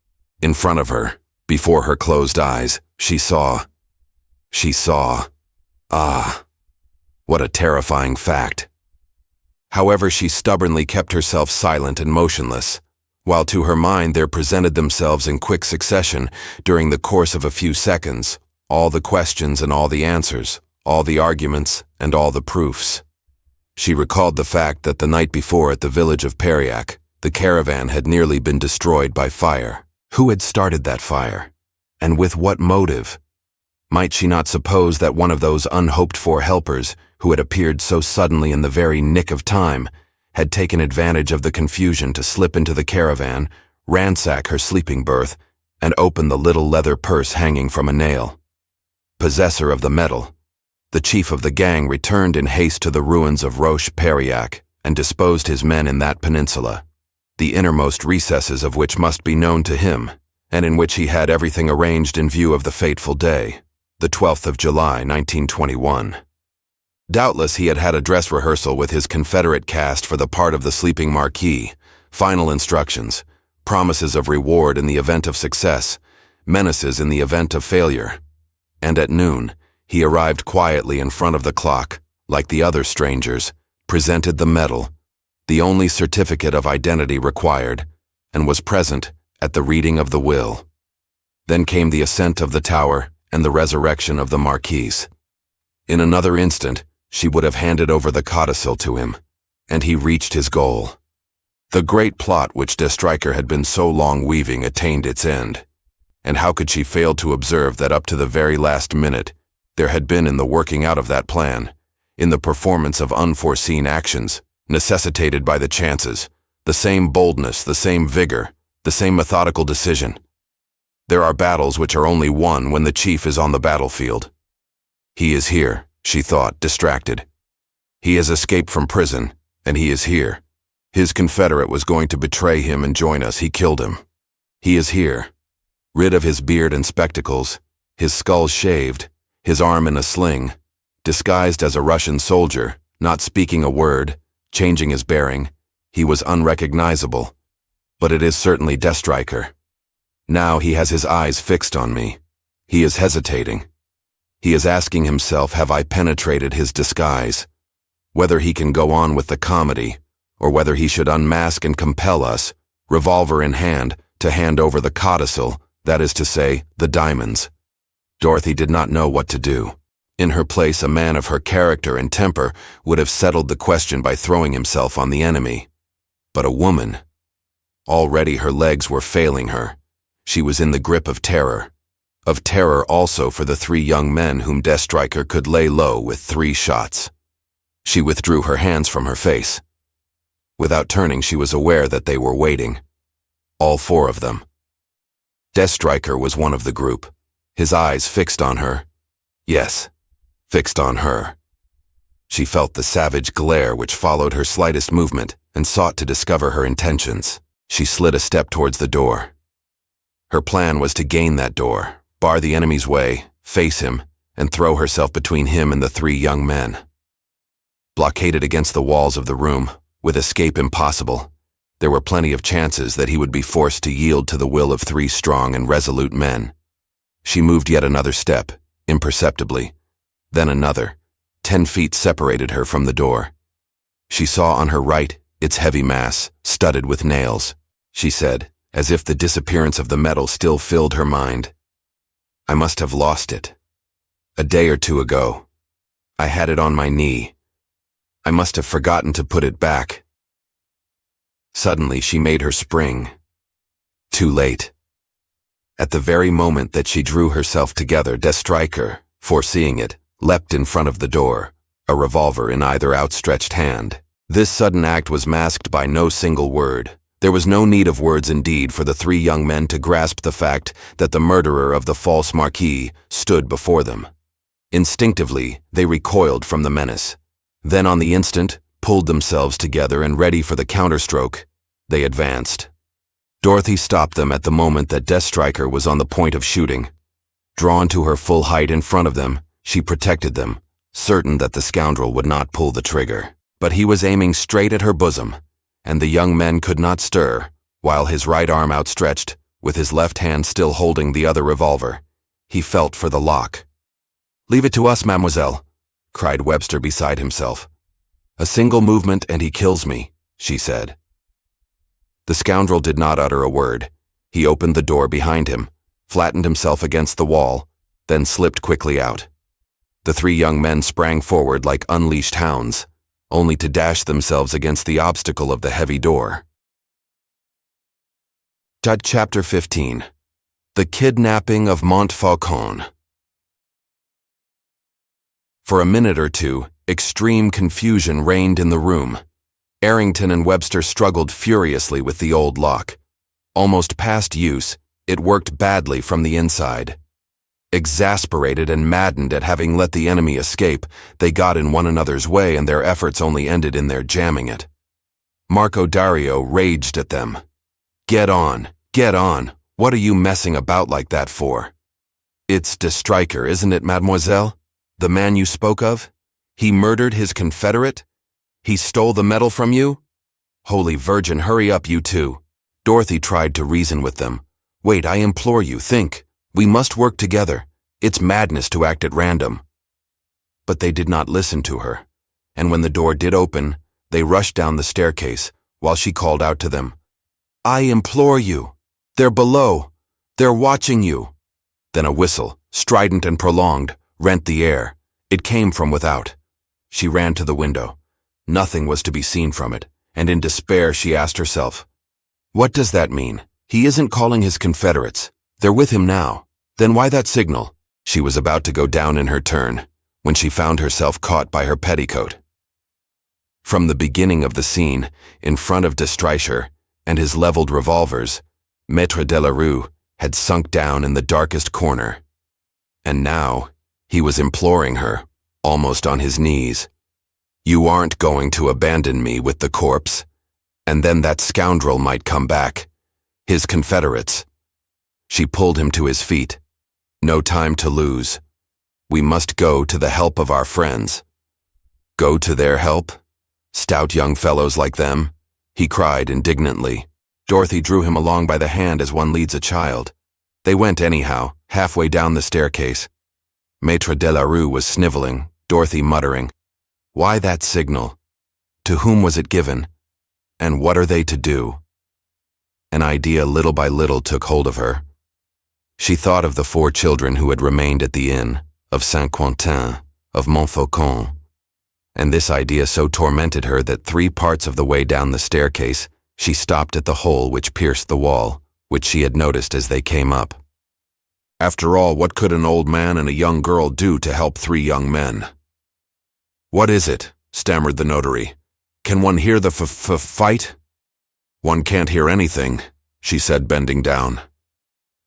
In front of her, before her closed eyes, she saw. Ah, what a terrifying fact. However, she stubbornly kept herself silent and motionless, while to her mind there presented themselves in quick succession, during the course of a few seconds, all the questions and all the answers, all the arguments and all the proofs. She recalled the fact that the night before at the village of Périac, the caravan had nearly been destroyed by fire. Who had started that fire? And with what motive? Might she not suppose that one of those unhoped-for helpers, who had appeared so suddenly in the very nick of time, had taken advantage of the confusion to slip into the caravan, ransack her sleeping berth, and open the little leather purse hanging from a nail? Possessor of the medal, the chief of the gang returned in haste to the ruins of Roche-Périac and disposed his men in that peninsula, the innermost recesses of which must be known to him, and in which he had everything arranged in view of the fateful day, the 12th of July, 1921. Doubtless he had had a dress rehearsal with his Confederate cast for the part of the sleeping Marquis, final instructions, promises of reward in the event of success, menaces in the event of failure. And at noon, he arrived quietly in front of the clock, like the other strangers, presented the medal, the only certificate of identity required, and was present at the reading of the will. Then came the ascent of the tower and the resurrection of the Marquis. In another instant, she would have handed over the codicil to him, and he reached his goal. The great plot which de Stryker had been so long weaving attained its end, and how could she fail to observe that up to the very last minute there had been in the working out of that plan, in the performance of unforeseen actions, necessitated by the chances, the same boldness, the same vigor, the same methodical decision. There are battles which are only won when the chief is on the battlefield. He is here, she thought, distracted. He has escaped from prison, and he is here. His confederate was going to betray him and join us. He killed him. He is here, rid of his beard and spectacles, his skull shaved, his arm in a sling, disguised as a Russian soldier, not speaking a word, changing his bearing. He was unrecognizable. But it is certainly Deathstriker. Now he has his eyes fixed on me. He is hesitating. He is asking himself, have I penetrated his disguise? Whether he can go on with the comedy, or whether he should unmask and compel us, revolver in hand, to hand over the codicil, that is to say, the diamonds. Dorothy did not know what to do. In her place, a man of her character and temper would have settled the question by throwing himself on the enemy. But a woman. Already her legs were failing her. She was in the grip of terror also for the 3 young men whom Deathstriker could lay low with 3 shots. She withdrew her hands from her face. Without turning, she was aware that they were waiting. All 4 of them. Deathstriker was one of the group, his eyes fixed on her. Yes, fixed on her. She felt the savage glare which followed her slightest movement and sought to discover her intentions. She slid a step towards the door. Her plan was to gain that door, bar the enemy's way, face him, and throw herself between him and the 3 young men. Blockaded against the walls of the room, with escape impossible, there were plenty of chances that he would be forced to yield to the will of 3 strong and resolute men. She moved yet another step, imperceptibly, then another. 10 feet separated her from the door. She saw on her right its heavy mass, studded with nails. She said, as if the disappearance of the metal still filled her mind, I must have lost it. A day or 2 ago. I had it on my knee. I must have forgotten to put it back. Suddenly she made her spring. Too late. At the very moment that she drew herself together, Deathstriker, foreseeing it, leapt in front of the door, a revolver in either outstretched hand. This sudden act was masked by no single word. There was no need of words indeed for the 3 young men to grasp the fact that the murderer of the false Marquis stood before them. Instinctively, they recoiled from the menace. Then on the instant, pulled themselves together and ready for the counterstroke, they advanced. Dorothy stopped them at the moment that Deathstriker was on the point of shooting. Drawn to her full height in front of them, she protected them, certain that the scoundrel would not pull the trigger. But he was aiming straight at her bosom, and the young men could not stir, while his right arm outstretched, with his left hand still holding the other revolver, he felt for the lock. "Leave it to us, mademoiselle," cried Webster beside himself. "A single movement and he kills me," she said. The scoundrel did not utter a word. He opened the door behind him, flattened himself against the wall, then slipped quickly out. The 3 young men sprang forward like unleashed hounds, only to dash themselves against the obstacle of the heavy door. Chapter 15. The Kidnapping of Montfaucon. For a minute or 2, extreme confusion reigned in the room. Errington and Webster struggled furiously with the old lock. Almost past use, it worked badly from the inside. Exasperated and maddened at having let the enemy escape, they got in one another's way and their efforts only ended in their jamming it. Marco Dario raged at them. Get on, what are you messing about like that for? It's Deathstriker, isn't it, mademoiselle? The man you spoke of? He murdered his confederate? He stole the medal from you? Holy Virgin, hurry up, you two. Dorothy tried to reason with them. Wait, I implore you, think. We must work together. It's madness to act at random. But they did not listen to her, and when the door did open, they rushed down the staircase, while she called out to them, I implore you. They're below. They're watching you. Then a whistle, strident and prolonged, rent the air. It came from without. She ran to the window. Nothing was to be seen from it, and in despair she asked herself, what does that mean? He isn't calling his confederates. They're with him now. Then why that signal? She was about to go down in her turn, when she found herself caught by her petticoat. From the beginning of the scene, in front of de Streicher and his leveled revolvers, Maître de la Rue had sunk down in the darkest corner. And now, he was imploring her, almost on his knees. "You aren't going to abandon me with the corpse, and then that scoundrel might come back. His confederates." She pulled him to his feet. "No time to lose. We must go to the help of our friends." "Go to their help? Stout young fellows like them?" he cried indignantly. Dorothy drew him along by the hand as one leads a child. They went anyhow, halfway down the staircase. Maître de la Rue was sniveling, Dorothy muttering, "Why that signal? To whom was it given? And what are they to do?" An idea little by little took hold of her. She thought of the 4 children who had remained at the inn, of Saint-Quentin, of Montfaucon, and this idea so tormented her that 3 parts of the way down the staircase, she stopped at the hole which pierced the wall, which she had noticed as they came up. After all, what could an old man and a young girl do to help 3 young men? "What is it?" stammered the notary. "Can one hear the fight?" "One can't hear anything," she said, bending down.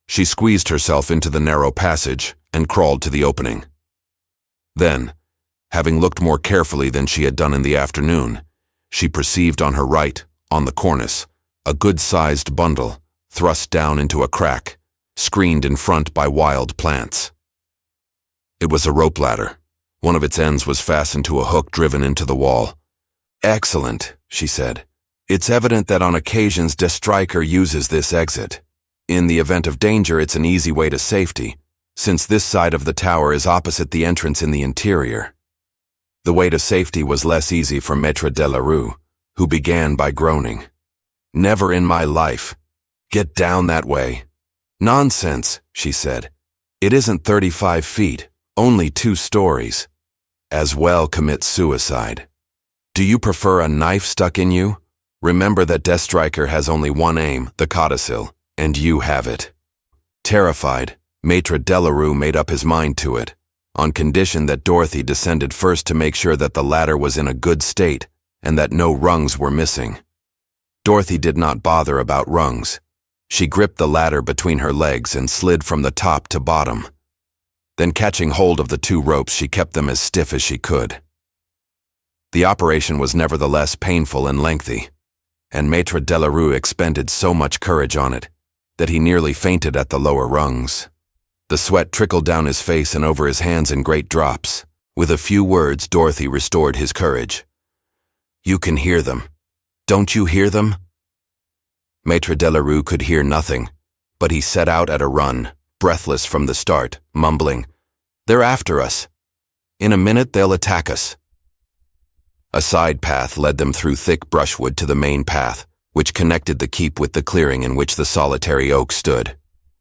She squeezed herself into the narrow passage and crawled to the opening. Then, having looked more carefully than she had done in the afternoon, she perceived on her right, on the cornice, a good-sized bundle, thrust down into a crack, screened in front by wild plants. It was a rope ladder. One of its ends was fastened to a hook driven into the wall. "Excellent," she said. "It's evident that on occasions de Streicher uses this exit. In the event of danger, it's an easy way to safety, since this side of the tower is opposite the entrance in the interior." The way to safety was less easy for Maître de la Rue, who began by groaning. "Never in my life. Get down that way." "Nonsense," she said. "It isn't 35 feet, only 2 stories. As well commit suicide. Do you prefer a knife stuck in you? Remember that de Streicher has only one aim, the codicil, and you have it." Terrified, Maître de la Rue made up his mind to it, on condition that Dorothy descended first to make sure that the ladder was in a good state and that no rungs were missing. Dorothy did not bother about rungs. She gripped the ladder between her legs and slid from the top to bottom. Then, catching hold of the 2 ropes, she kept them as stiff as she could. The operation was nevertheless painful and lengthy, and Maître de la Rue expended so much courage on it that he nearly fainted at the lower rungs. The sweat trickled down his face and over his hands in great drops. With a few words, Dorothy restored his courage. "You can hear them. Don't you hear them?" Maître de la Rue could hear nothing, but he set out at a run, breathless from the start, mumbling, "They're after us. In a minute they'll attack us." A side path led them through thick brushwood to the main path, which connected the keep with the clearing in which the solitary oak stood.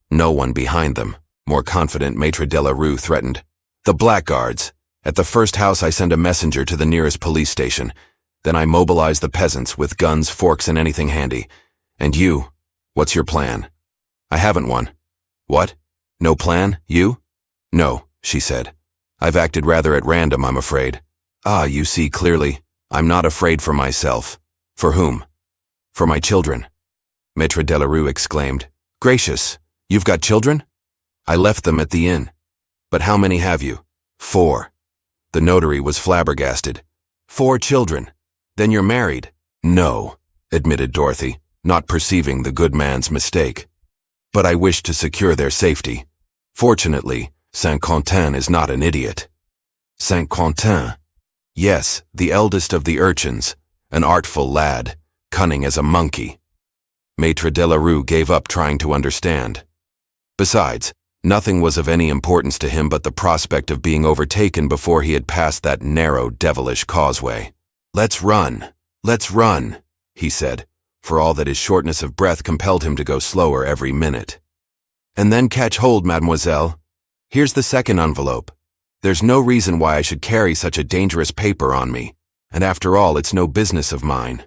No one behind them. More confident, Maître de la Rue threatened, "The blackguards. At the first house I send a messenger to the nearest police station. Then I mobilize the peasants with guns, forks, and anything handy. And you, what's your plan?" "I haven't one." "What? No plan? You?" "No," she said. "I've acted rather at random, I'm afraid." "Ah, you see clearly. I'm not afraid for myself." "For whom?" "For my children." Maître de la Rue exclaimed, "Gracious, you've got children?" "I left them at the inn." "But how many have you?" "4. The notary was flabbergasted. "4 children? Then you're married?" "No," admitted Dorothy, not perceiving the good man's mistake. "But I wish to secure their safety. Fortunately, Saint-Quentin is not an idiot." "Saint-Quentin?" "Yes, the eldest of the urchins, an artful lad, cunning as a monkey." Maître de la Rue gave up trying to understand. Besides, nothing was of any importance to him but the prospect of being overtaken before he had passed that narrow, devilish causeway. "Let's run, let's run," he said, for all that his shortness of breath compelled him to go slower every minute. "And then catch hold, mademoiselle. Here's the second envelope. There's no reason why I should carry such a dangerous paper on me, and after all, it's no business of mine."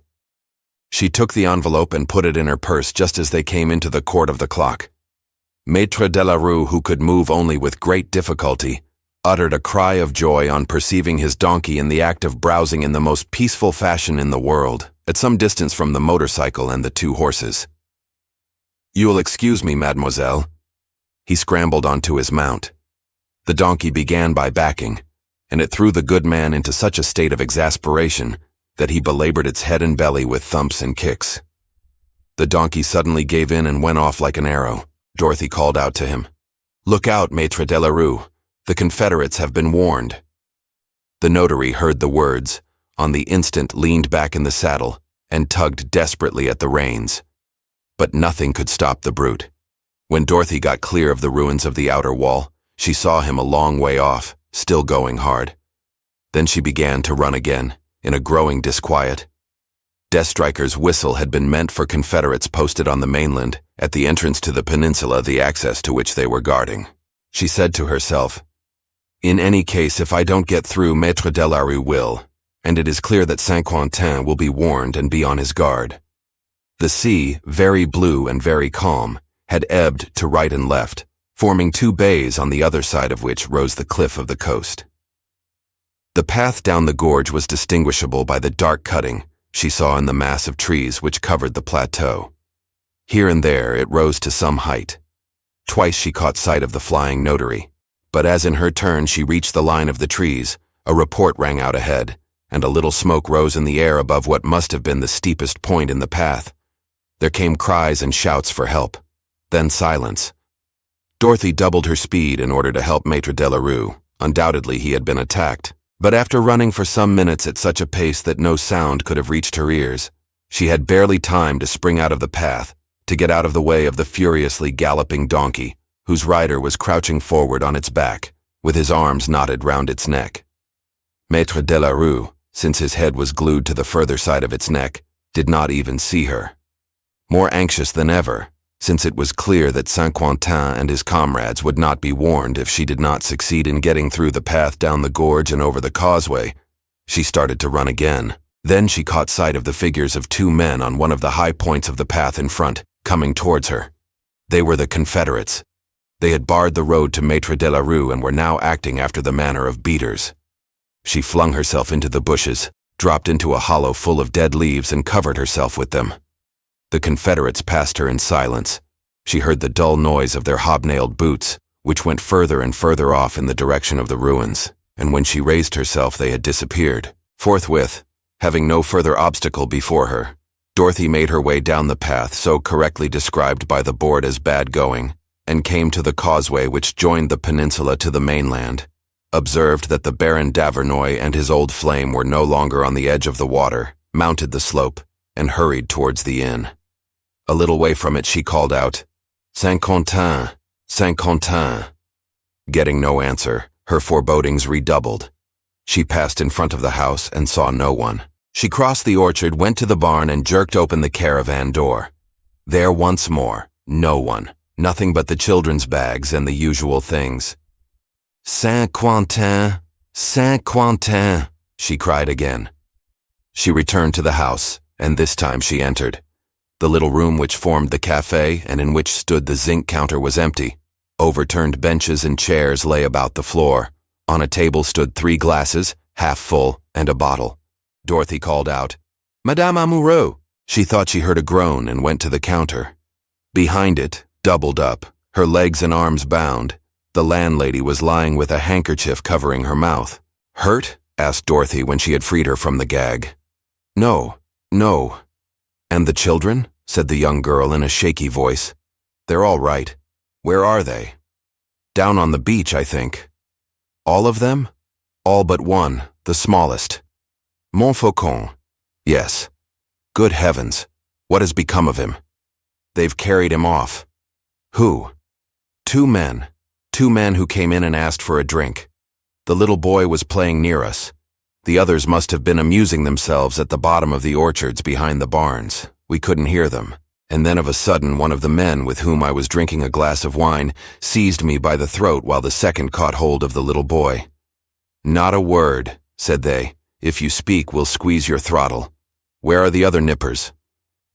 She took the envelope and put it in her purse just as they came into the court of the clock. Maître de la Rue, who could move only with great difficulty, uttered a cry of joy on perceiving his donkey in the act of browsing in the most peaceful fashion in the world, at some distance from the motorcycle and the two horses. "You'll excuse me, mademoiselle." He scrambled onto his mount. The donkey began by backing, and it threw the good man into such a state of exasperation that he belabored its head and belly with thumps and kicks. The donkey suddenly gave in and went off like an arrow. Dorothy called out to him, "Look out, Maître de la Rue. The Confederates have been warned." The notary heard the words, on the instant leaned back in the saddle, and tugged desperately at the reins. But nothing could stop the brute. When Dorothy got clear of the ruins of the outer wall, she saw him a long way off, still going hard. Then she began to run again, in a growing disquiet. Deathstriker's whistle had been meant for Confederates posted on the mainland, at the entrance to the peninsula, the access to which they were guarding. She said to herself, "In any case, if I don't get through, Maître de la Rue will, and it is clear that Saint-Quentin will be warned and be on his guard." The sea, very blue and very calm, had ebbed to right and left, forming two bays on the other side of which rose the cliff of the coast. The path down the gorge was distinguishable by the dark cutting she saw in the mass of trees which covered the plateau. Here and there it rose to some height. Twice she caught sight of the flying notary, but as in her turn she reached the line of the trees, a report rang out ahead, and a little smoke rose in the air above what must have been the steepest point in the path. There came cries and shouts for help, then silence. Dorothy doubled her speed in order to help Maître de la Rue. Undoubtedly he had been attacked, but after running for some minutes at such a pace that no sound could have reached her ears, she had barely time to spring out of the path, to get out of the way of the furiously galloping donkey, whose rider was crouching forward on its back, with his arms knotted round its neck. Maître de la Rue, since his head was glued to the further side of its neck, did not even see her. More anxious than ever, since it was clear that Saint-Quentin and his comrades would not be warned if she did not succeed in getting through the path down the gorge and over the causeway, she started to run again. Then she caught sight of the figures of two men on one of the high points of the path in front, coming towards her. They were the Confederates. They had barred the road to Maître de la Rue and were now acting after the manner of beaters. She flung herself into the bushes, dropped into a hollow full of dead leaves and covered herself with them. The Confederates passed her in silence. She heard the dull noise of their hobnailed boots, which went further and further off in the direction of the ruins, and when she raised herself they had disappeared. Forthwith, having no further obstacle before her, Dorothy made her way down the path so correctly described by the board as bad going, and came to the causeway which joined the peninsula to the mainland, observed that the Baron d'Avernoy and his old flame were no longer on the edge of the water, mounted the slope, and hurried towards the inn. A little way from it she called out, "Saint-Quentin, Saint-Quentin." Getting no answer, her forebodings redoubled. She passed in front of the house and saw no one. She crossed the orchard, went to the barn, and jerked open the caravan door. There once more, no one, nothing but the children's bags and the usual things. "Saint-Quentin, Saint-Quentin," she cried again. She returned to the house, and this time she entered. The little room which formed the café and in which stood the zinc counter was empty. Overturned benches and chairs lay about the floor. On a table stood 3 glasses, half full, and a bottle. Dorothy called out, "Madame Amoureux." She thought she heard a groan and went to the counter. Behind it, doubled up, her legs and arms bound, the landlady was lying with a handkerchief covering her mouth. "Hurt?" asked Dorothy when she had freed her from the gag. "No, no." "And the children?" said the young girl in a shaky voice. "They're all right. Where are they?" "Down on the beach, I think." "All of them?" "All but one, the smallest." "Montfaucon?" "Yes." "Good heavens, what has become of him?" "They've carried him off." "Who?" Two men who came in and asked for a drink. The little boy was playing near us. The others must have been amusing themselves at the bottom of the orchards behind the barns. We couldn't hear them. And then of a sudden one of the men with whom I was drinking a glass of wine seized me by the throat while the second caught hold of the little boy. "Not a word," said they. "If you speak, we'll squeeze your throttle. Where are the other nippers?"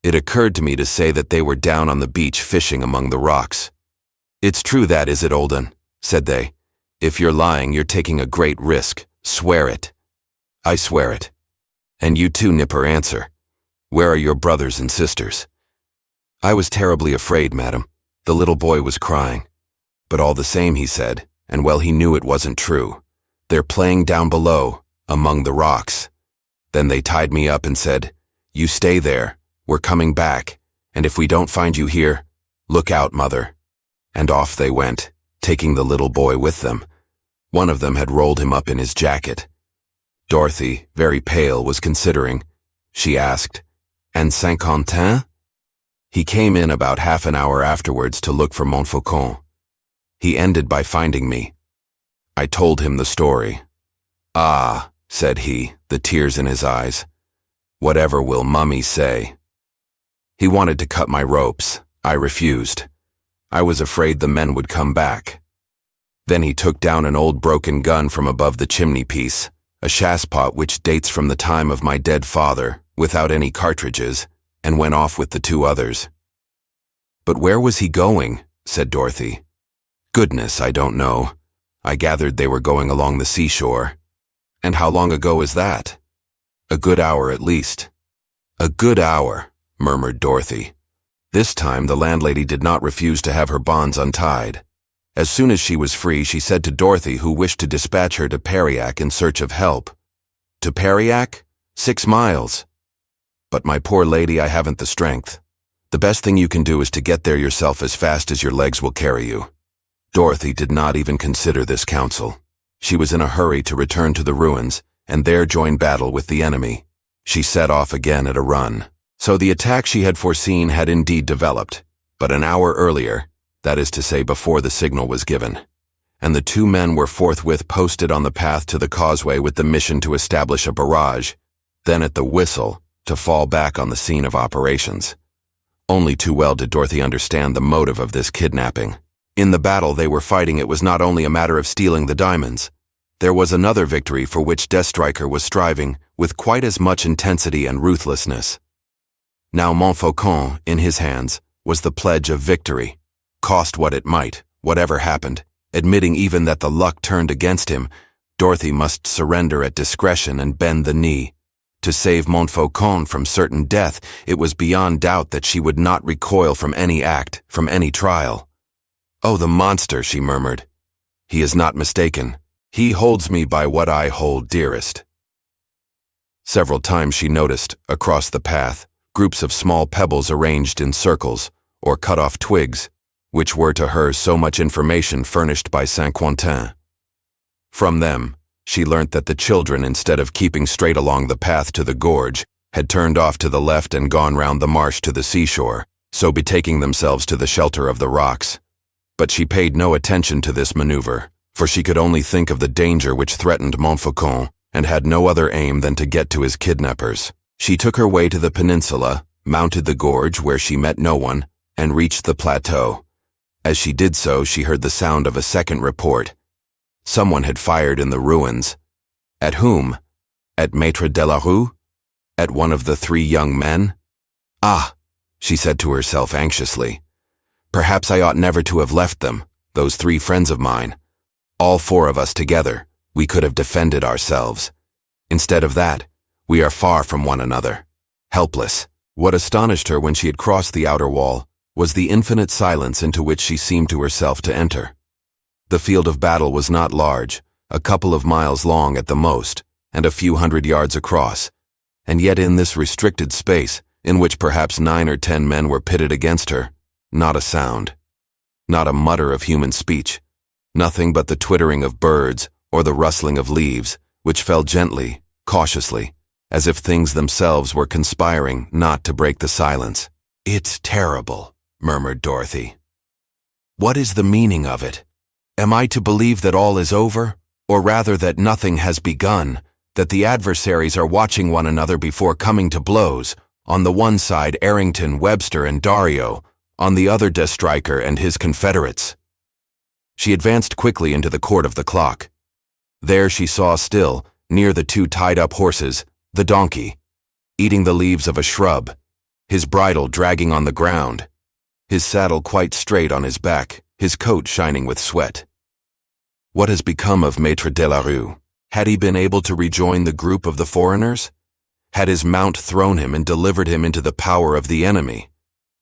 It occurred to me to say that they were down on the beach fishing among the rocks. "It's true that, is it, Olden?" said they. If you're lying, you're taking a great risk. Swear it." "I swear it." "And you too, Nipper, answer. Where are your brothers and sisters?" "I was terribly afraid, madam." The little boy was crying. "But all the same," he said, and well he knew it wasn't true. "They're playing down below, among the rocks." Then they tied me up and said, "You stay there, we're coming back, and if we don't find you here, look out, mother." And off they went, taking the little boy with them. One of them had rolled him up in his jacket. Dorothy, very pale, was considering. She asked, "And Saint-Quentin?" "He came in about half an hour afterwards to look for Montfaucon. He ended by finding me." I told him the story. "Ah," said he, the tears in his eyes. "Whatever will Mummy say?" He wanted to cut my ropes. I refused. I was afraid the men would come back. Then he took down an old broken gun from above the chimney-piece, a chasspot which dates from the time of my dead father, without any cartridges, and went off with the two others. "But where was he going?" said Dorothy. "Goodness, I don't know. I gathered they were going along the seashore." "And how long ago is that?" "A good hour at least." "A good hour," murmured Dorothy. This time the landlady did not refuse to have her bonds untied. As soon as she was free, she said to Dorothy, who wished to dispatch her to Périac in search of help. "To Périac? 6 miles." "But my poor lady, I haven't the strength. The best thing you can do is to get there yourself as fast as your legs will carry you." Dorothy did not even consider this counsel. She was in a hurry to return to the ruins, and there join battle with the enemy. She set off again at a run. So the attack she had foreseen had indeed developed, but an hour earlier, that is to say before the signal was given, and the two men were forthwith posted on the path to the causeway with the mission to establish a barrage, then at the whistle, to fall back on the scene of operations. Only too well did Dorothy understand the motive of this kidnapping. In the battle they were fighting, it was not only a matter of stealing the diamonds. There was another victory for which Deathstriker was striving with quite as much intensity and ruthlessness. Now Montfaucon, in his hands, was the pledge of victory. Cost what it might, whatever happened, admitting even that the luck turned against him, Dorothy must surrender at discretion and bend the knee. To save Montfaucon from certain death, it was beyond doubt that she would not recoil from any act, from any trial. "Oh, the monster," she murmured. "He is not mistaken. He holds me by what I hold dearest." Several times she noticed, across the path, groups of small pebbles arranged in circles, or cut-off twigs, which were to her so much information furnished by Saint-Quentin. From them, she learnt that the children, instead of keeping straight along the path to the gorge, had turned off to the left and gone round the marsh to the seashore, so betaking themselves to the shelter of the rocks. But she paid no attention to this maneuver, for she could only think of the danger which threatened Montfaucon, and had no other aim than to get to his kidnappers. She took her way to the peninsula, mounted the gorge where she met no one, and reached the plateau. As she did so, she heard the sound of a second report. Someone had fired in the ruins. At whom? At Maître de la Rue? At one of the 3 young men? "Ah," she said to herself anxiously. "Perhaps I ought never to have left them, those 3 friends of mine. All 4 of us together, we could have defended ourselves. Instead of that, we are far from one another, helpless." What astonished her when she had crossed the outer wall was the infinite silence into which she seemed to herself to enter. The field of battle was not large, a couple of miles long at the most, and a few hundred yards across, and yet in this restricted space, in which perhaps 9 or 10 men were pitted against her, not a sound, not a mutter of human speech, nothing but the twittering of birds or the rustling of leaves, which fell gently, cautiously, as if things themselves were conspiring not to break the silence. "It's terrible," murmured Dorothy. "What is the meaning of it? Am I to believe that all is over, or rather that nothing has begun, that the adversaries are watching one another before coming to blows, on the one side Errington, Webster, and Dario, on the other Deathstriker and his confederates?" She advanced quickly into the court of the clock. There she saw still, near the 2 tied-up horses, the donkey, eating the leaves of a shrub, his bridle dragging on the ground, his saddle quite straight on his back, his coat shining with sweat. What has become of Maître de la Rue? Had he been able to rejoin the group of the foreigners? Had his mount thrown him and delivered him into the power of the enemy?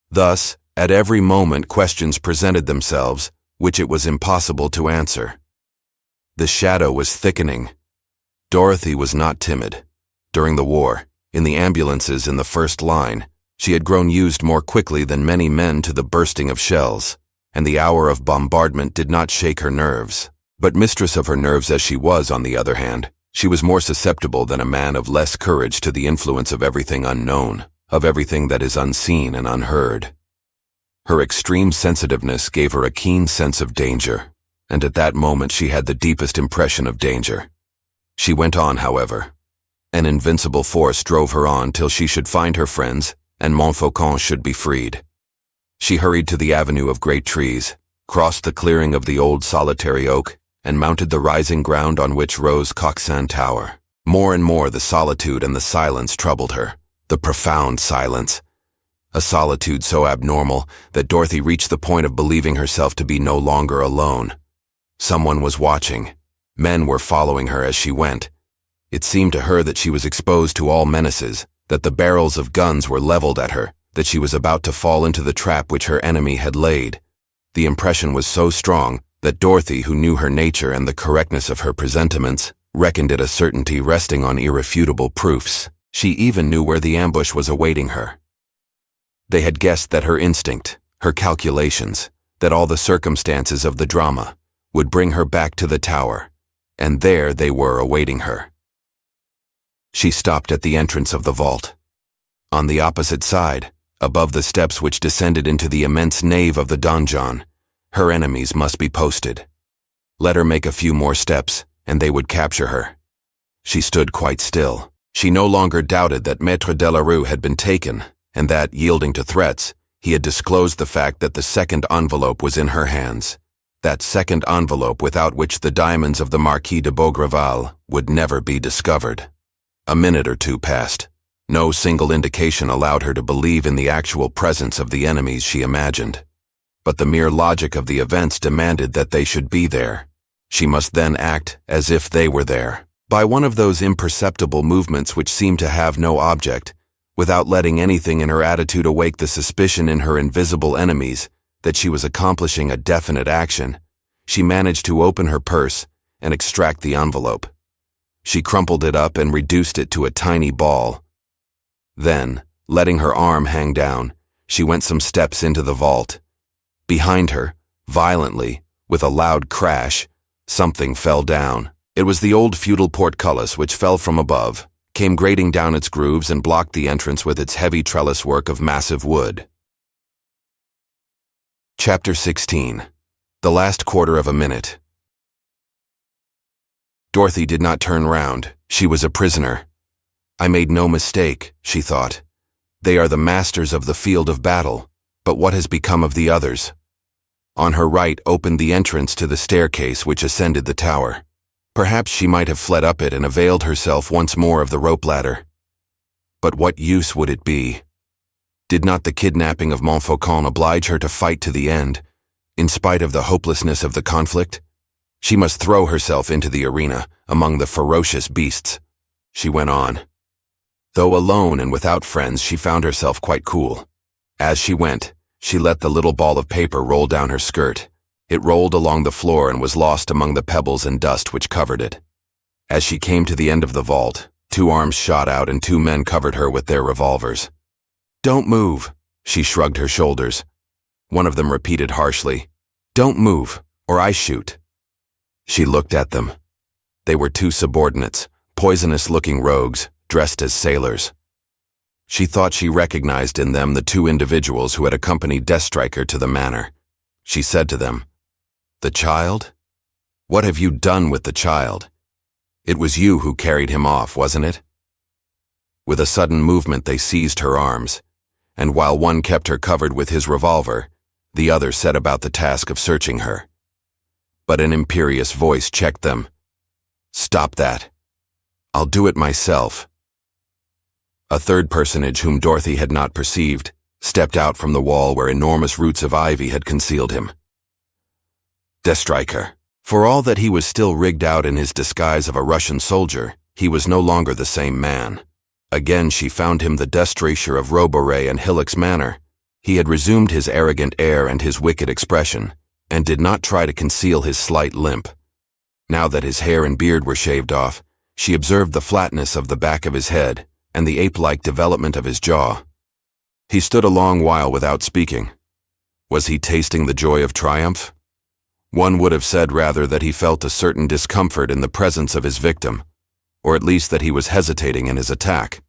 Thus, at every moment questions presented themselves, which it was impossible to answer. The shadow was thickening. Dorothy was not timid. During the war, in the ambulances in the first line, she had grown used more quickly than many men to the bursting of shells, and the hour of bombardment did not shake her nerves. But mistress of her nerves as she was, on the other hand, she was more susceptible than a man of less courage to the influence of everything unknown, of everything that is unseen and unheard. Her extreme sensitiveness gave her a keen sense of danger, and at that moment she had the deepest impression of danger. She went on, however. An invincible force drove her on till she should find her friends, and Montfaucon should be freed. She hurried to the avenue of great trees, crossed the clearing of the old solitary oak, and mounted the rising ground on which rose Coxin Tower. More and more the solitude and the silence troubled her, the profound silence. A solitude so abnormal that Dorothy reached the point of believing herself to be no longer alone. Someone was watching. Men were following her as she went. It seemed to her that she was exposed to all menaces, that the barrels of guns were leveled at her, that she was about to fall into the trap which her enemy had laid. The impression was so strong that Dorothy, who knew her nature and the correctness of her presentiments, reckoned it a certainty resting on irrefutable proofs. She even knew where the ambush was awaiting her. They had guessed that her instinct, her calculations, that all the circumstances of the drama would bring her back to the tower, and there they were awaiting her. She stopped at the entrance of the vault. On the opposite side, above the steps which descended into the immense nave of the donjon, her enemies must be posted. Let her make a few more steps, and they would capture her. She stood quite still. She no longer doubted that Maître de la Rue had been taken, and that, yielding to threats, he had disclosed the fact that the second envelope was in her hands. That second envelope without which the diamonds of the Marquis de Beaugreval would never be discovered. A minute or two passed. No single indication allowed her to believe in the actual presence of the enemies she imagined. But the mere logic of the events demanded that they should be there. She must then act as if they were there, by one of those imperceptible movements which seemed to have no object, without letting anything in her attitude awake the suspicion in her invisible enemies that she was accomplishing a definite action. She managed to open her purse and extract the envelope. She crumpled it up and reduced it to a tiny ball. Then, letting her arm hang down, she went some steps into the vault. Behind her, violently, with a loud crash, something fell down. It was the old feudal portcullis which fell from above, came grating down its grooves and blocked the entrance with its heavy trellis work of massive wood. Chapter 16. The last quarter of a minute. Dorothy did not turn round. She was a prisoner. I made no mistake, she thought. They are the masters of the field of battle, but what has become of the others? On her right opened the entrance to the staircase which ascended the tower. Perhaps she might have fled up it and availed herself once more of the rope ladder. But what use would it be? Did not the kidnapping of Montfaucon oblige her to fight to the end, in spite of the hopelessness of the conflict? She must throw herself into the arena, among the ferocious beasts. She went on. Though alone and without friends, she found herself quite cool. As she went, she let the little ball of paper roll down her skirt. It rolled along the floor and was lost among the pebbles and dust which covered it. As she came to the end of the vault, 2 arms shot out and 2 men covered her with their revolvers. "Don't move," she shrugged her shoulders. One of them repeated harshly, "Don't move, or I shoot." She looked at them. They were 2 subordinates, poisonous-looking rogues, dressed as sailors. She thought she recognized in them the 2 individuals who had accompanied Deathstriker to the manor. She said to them, "The child? What have you done with the child? It was you who carried him off, wasn't it?" With a sudden movement they seized her arms, and while one kept her covered with his revolver, the other set about the task of searching her. But an imperious voice checked them. "Stop that. I'll do it myself." A third personage whom Dorothy had not perceived stepped out from the wall where enormous roots of ivy had concealed him. "Deathstriker," For all that he was still rigged out in his disguise of a Russian soldier, he was no longer the same man. Again she found him the destraicher of Roborey and Hillock's manor. He had resumed his arrogant air and his wicked expression, and did not try to conceal his slight limp. Now that his hair and beard were shaved off, she observed the flatness of the back of his head and the ape-like development of his jaw. He stood a long while without speaking. Was he tasting the joy of triumph? One would have said rather that he felt a certain discomfort in the presence of his victim, or at least that he was hesitating in his attack.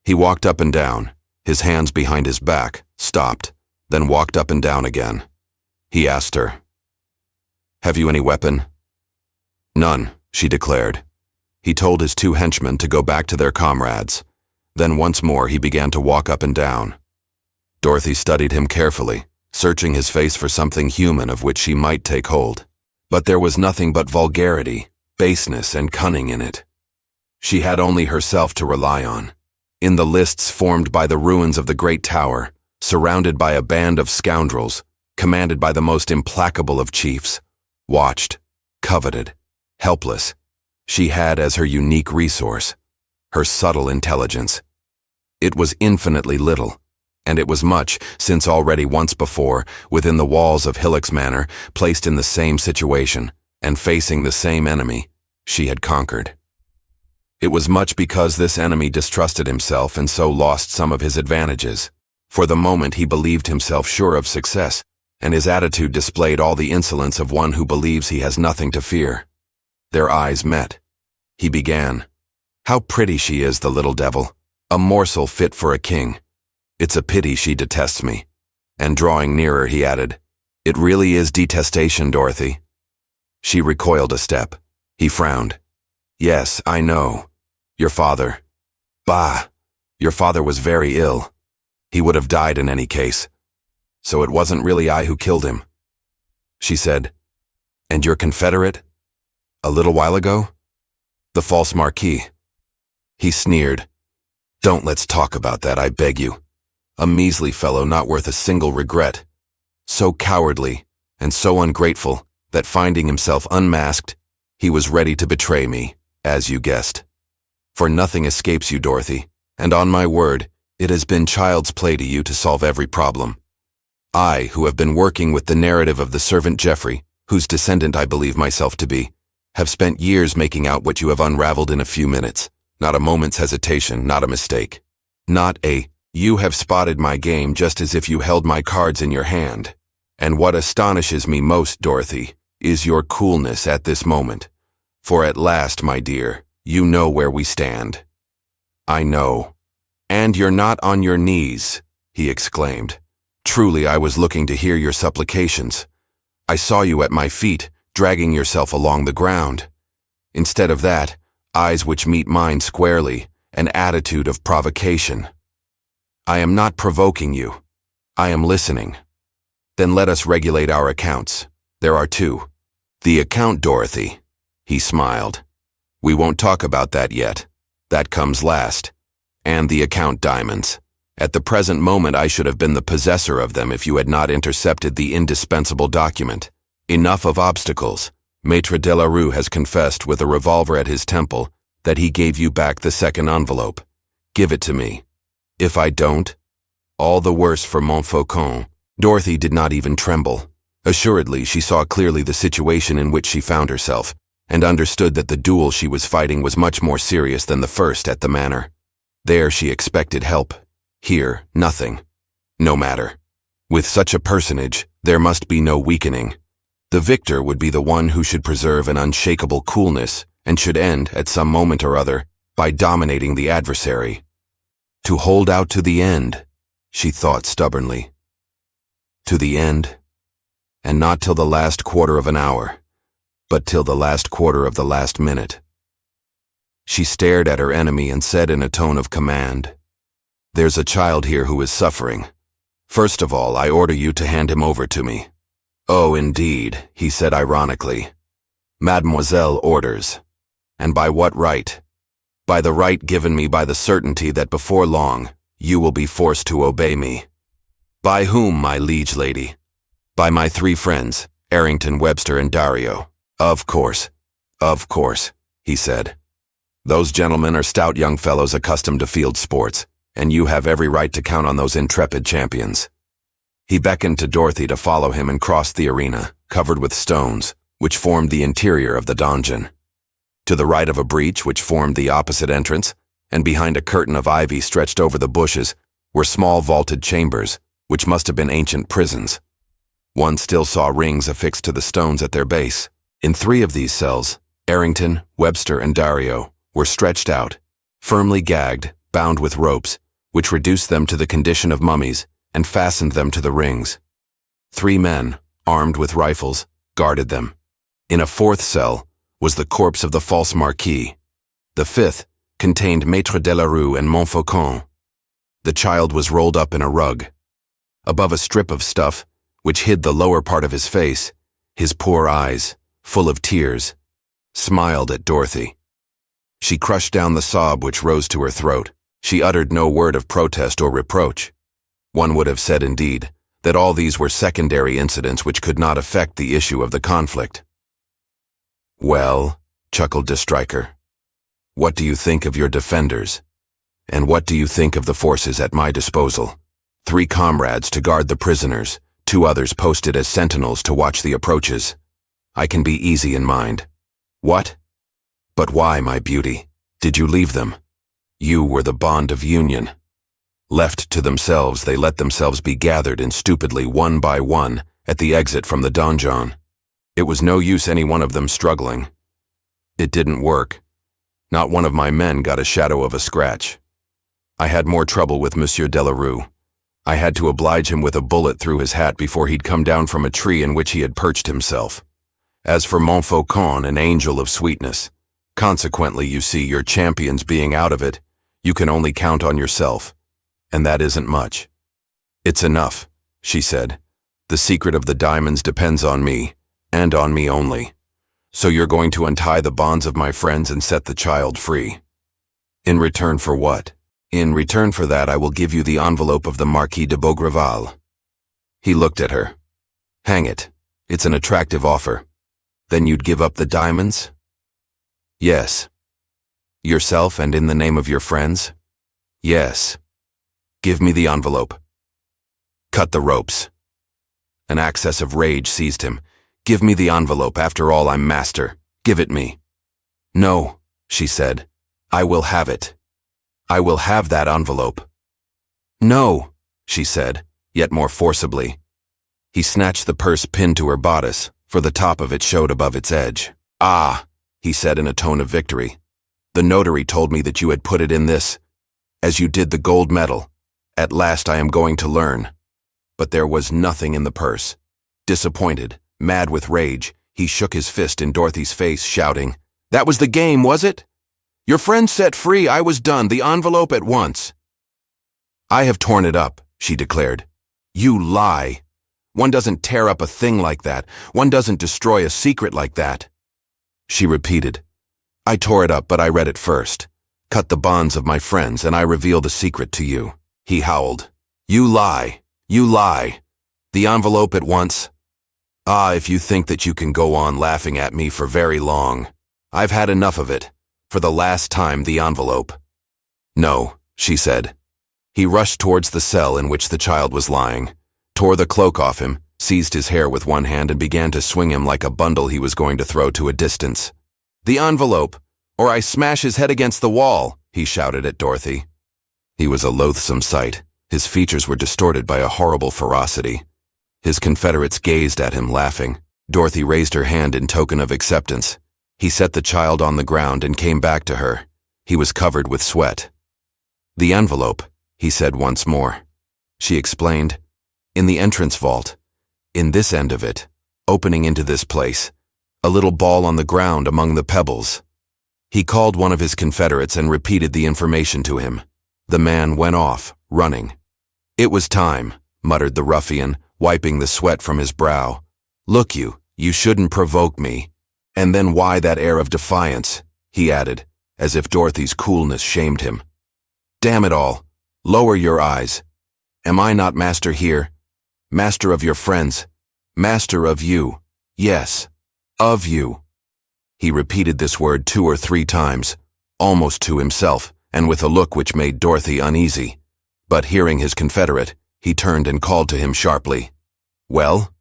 He walked up and down, his hands behind his back, stopped, then walked up and down again. He asked her, "Have you any weapon?" "None," she declared. He told his two henchmen to go back to their comrades. Then once more he began to walk up and down. Dorothy studied him carefully, searching his face for something human of which she might take hold. But there was nothing but vulgarity, baseness, and cunning in it. She had only herself to rely on. In the lists formed by the ruins of the great tower, surrounded by a band of scoundrels, commanded by the most implacable of chiefs, watched, coveted, helpless, she had as her unique resource, her subtle intelligence. It was infinitely little, and it was much, since already once before, within the walls of Hillock's manor, placed in the same situation, and facing the same enemy, she had conquered. It was much because this enemy distrusted himself and so lost some of his advantages. For the moment he believed himself sure of success, and his attitude displayed all the insolence of one who believes he has nothing to fear. Their eyes met. He began, "How pretty she is, the little devil, a morsel fit for a king. It's a pity she detests me." And drawing nearer, he added, "It really is detestation, Dorothy." She recoiled a step. He frowned. "Yes, I know. Your father. Bah! Your father was very ill. He would have died in any case. So it wasn't really I who killed him." She said, "And your confederate? A little while ago? The false Marquis." He sneered. "Don't let's talk about that, I beg you. A measly fellow not worth a single regret. So cowardly and so ungrateful that finding himself unmasked, he was ready to betray me, as you guessed. For nothing escapes you, Dorothy, and on my word, it has been child's play to you to solve every problem. I, who have been working with the narrative of the servant Geoffrey, whose descendant I believe myself to be, have spent years making out what you have unraveled in a few minutes. Not a moment's hesitation, not a mistake. Not a, you have spotted my game just as if you held my cards in your hand. And what astonishes me most, Dorothy, is your coolness at this moment. For at last, my dear, you know where we stand." "I know. And you're not on your knees," he exclaimed. "Truly, I was looking to hear your supplications. I saw you at my feet, dragging yourself along the ground. Instead of that, eyes which meet mine squarely, an attitude of provocation. I am not provoking you. I am listening. Then let us regulate our accounts. There are two. The account, Dorothy." He smiled. "We won't talk about that yet. That comes last. And the account diamonds. At the present moment I should have been the possessor of them if you had not intercepted the indispensable document. Enough of obstacles. Maître de la Rue has confessed with a revolver at his temple that he gave you back the second envelope. Give it to me. If I don't, all the worse for Montfaucon." Dorothy did not even tremble. Assuredly, she saw clearly the situation in which she found herself, and understood that the duel she was fighting was much more serious than the first at the manor. There she expected help. Here, nothing. No matter. With such a personage, there must be no weakening. The victor would be the one who should preserve an unshakable coolness, and should end, at some moment or other, by dominating the adversary. To hold out to the end, she thought stubbornly. To the end, and not till the last quarter of an hour, but till the last quarter of the last minute. She stared at her enemy and said in a tone of command, "There's a child here who is suffering. First of all, I order you to hand him over to me." "Oh, indeed," he said ironically. "Mademoiselle orders. And by what right? By the right given me by the certainty that before long you will be forced to obey me." "By whom, my liege lady?" "By my three friends, Errington, Webster, and Dario." Of course, he said. Those gentlemen are stout young fellows accustomed to field sports, and you have every right to count on those intrepid champions. He beckoned to Dorothy to follow him and crossed the arena, covered with stones, which formed the interior of the donjon. To the right of a breach which formed the opposite entrance, and behind a curtain of ivy stretched over the bushes, were small vaulted chambers, which must have been ancient prisons. One still saw rings affixed to the stones at their base. In 3 of these cells, Errington, Webster, and Dario were stretched out, firmly gagged, bound with ropes, which reduced them to the condition of mummies and fastened them to the rings. 3 men, armed with rifles, guarded them. In a 4th cell was the corpse of the false Marquis. The 5th contained Maître de la Rue and Montfaucon. The child was rolled up in a rug. Above a strip of stuff, which hid the lower part of his face, his poor eyes, full of tears, smiled at Dorothy. She crushed down the sob which rose to her throat. She uttered no word of protest or reproach. One would have said, indeed, that all these were secondary incidents which could not affect the issue of the conflict. "Well," chuckled de Stryker, "what do you think of your defenders? And what do you think of the forces at my disposal? 3 comrades to guard the prisoners, 2 others posted as sentinels to watch the approaches. I can be easy in mind. What? But why, my beauty, did you leave them? You were the bond of union. Left to themselves, they let themselves be gathered in stupidly one by one at the exit from the donjon. It was no use any one of them struggling. It didn't work. Not one of my men got a shadow of a scratch. I had more trouble with Monsieur de la Rue. I had to oblige him with a bullet through his hat before he'd come down from a tree in which he had perched himself. As for Montfaucon, an angel of sweetness. Consequently, you see, your champions being out of it, you can only count on yourself. And that isn't much." "It's enough," she said. "The secret of the diamonds depends on me, and on me only. So you're going to untie the bonds of my friends and set the child free. In return for what?" "In return for that, I will give you the envelope of the Marquis de Beaugreval." He looked at her. "Hang it, it's an attractive offer. Then you'd give up the diamonds?" "Yes." "Yourself and in the name of your friends?" "Yes." "Give me the envelope." "Cut the ropes." An access of rage seized him. "Give me the envelope. After all, I'm master. Give it me." "No," she said. "I will have it. I will have that envelope." "No," she said, yet more forcibly. He snatched the purse pinned to her bodice, for the top of it showed above its edge. "Ah," he said in a tone of victory. "The notary told me that you had put it in this, as you did the gold medal. At last I am going to learn." But there was nothing in the purse. Disappointed, mad with rage, he shook his fist in Dorothy's face, shouting, "That was the game, was it? Your friend set free, I was done, the envelope at once." "I have torn it up," she declared. "You lie. One doesn't tear up a thing like that. One doesn't destroy a secret like that." She repeated, "I tore it up, but I read it first. Cut the bonds of my friends, and I reveal the secret to you." He howled, "You lie. You lie. The envelope at once? Ah, if you think that you can go on laughing at me for very long. I've had enough of it. For the last time, the envelope." "No," she said. He rushed towards the cell in which the child was lying, tore the cloak off him, seized his hair with one hand and began to swing him like a bundle he was going to throw to a distance. "The envelope, or I smash his head against the wall," he shouted at Dorothy. He was a loathsome sight. His features were distorted by a horrible ferocity. His confederates gazed at him, laughing. Dorothy raised her hand in token of acceptance. He set the child on the ground and came back to her. He was covered with sweat. "The envelope," he said once more. She explained, "In the entrance vault. In this end of it, opening into this place. A little ball on the ground among the pebbles." He called one of his confederates and repeated the information to him. The man went off, running. "It was time," muttered the ruffian, wiping the sweat from his brow. "Look you shouldn't provoke me. And then why that air of defiance?" he added, as if Dorothy's coolness shamed him. "Damn it all, lower your eyes. Am I not master here? Master of your friends. Master of you. Yes, of you. He repeated this word 2 or 3 times, almost to himself, and with a look which made Dorothy uneasy. But hearing his confederate, he turned and called to him sharply. "Well,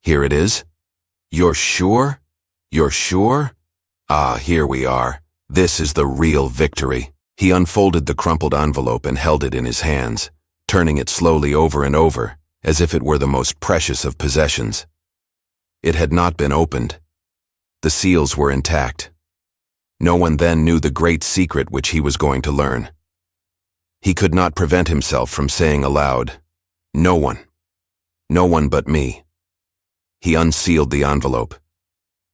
here it is? You're sure? You're sure? Ah, here we are. This is the real victory." He unfolded the crumpled envelope and held it in his hands, turning it slowly over and over, as if it were the most precious of possessions. It had not been opened. The seals were intact. No one then knew the great secret which he was going to learn. He could not prevent himself from saying aloud, "No one. No one but me." He unsealed the envelope.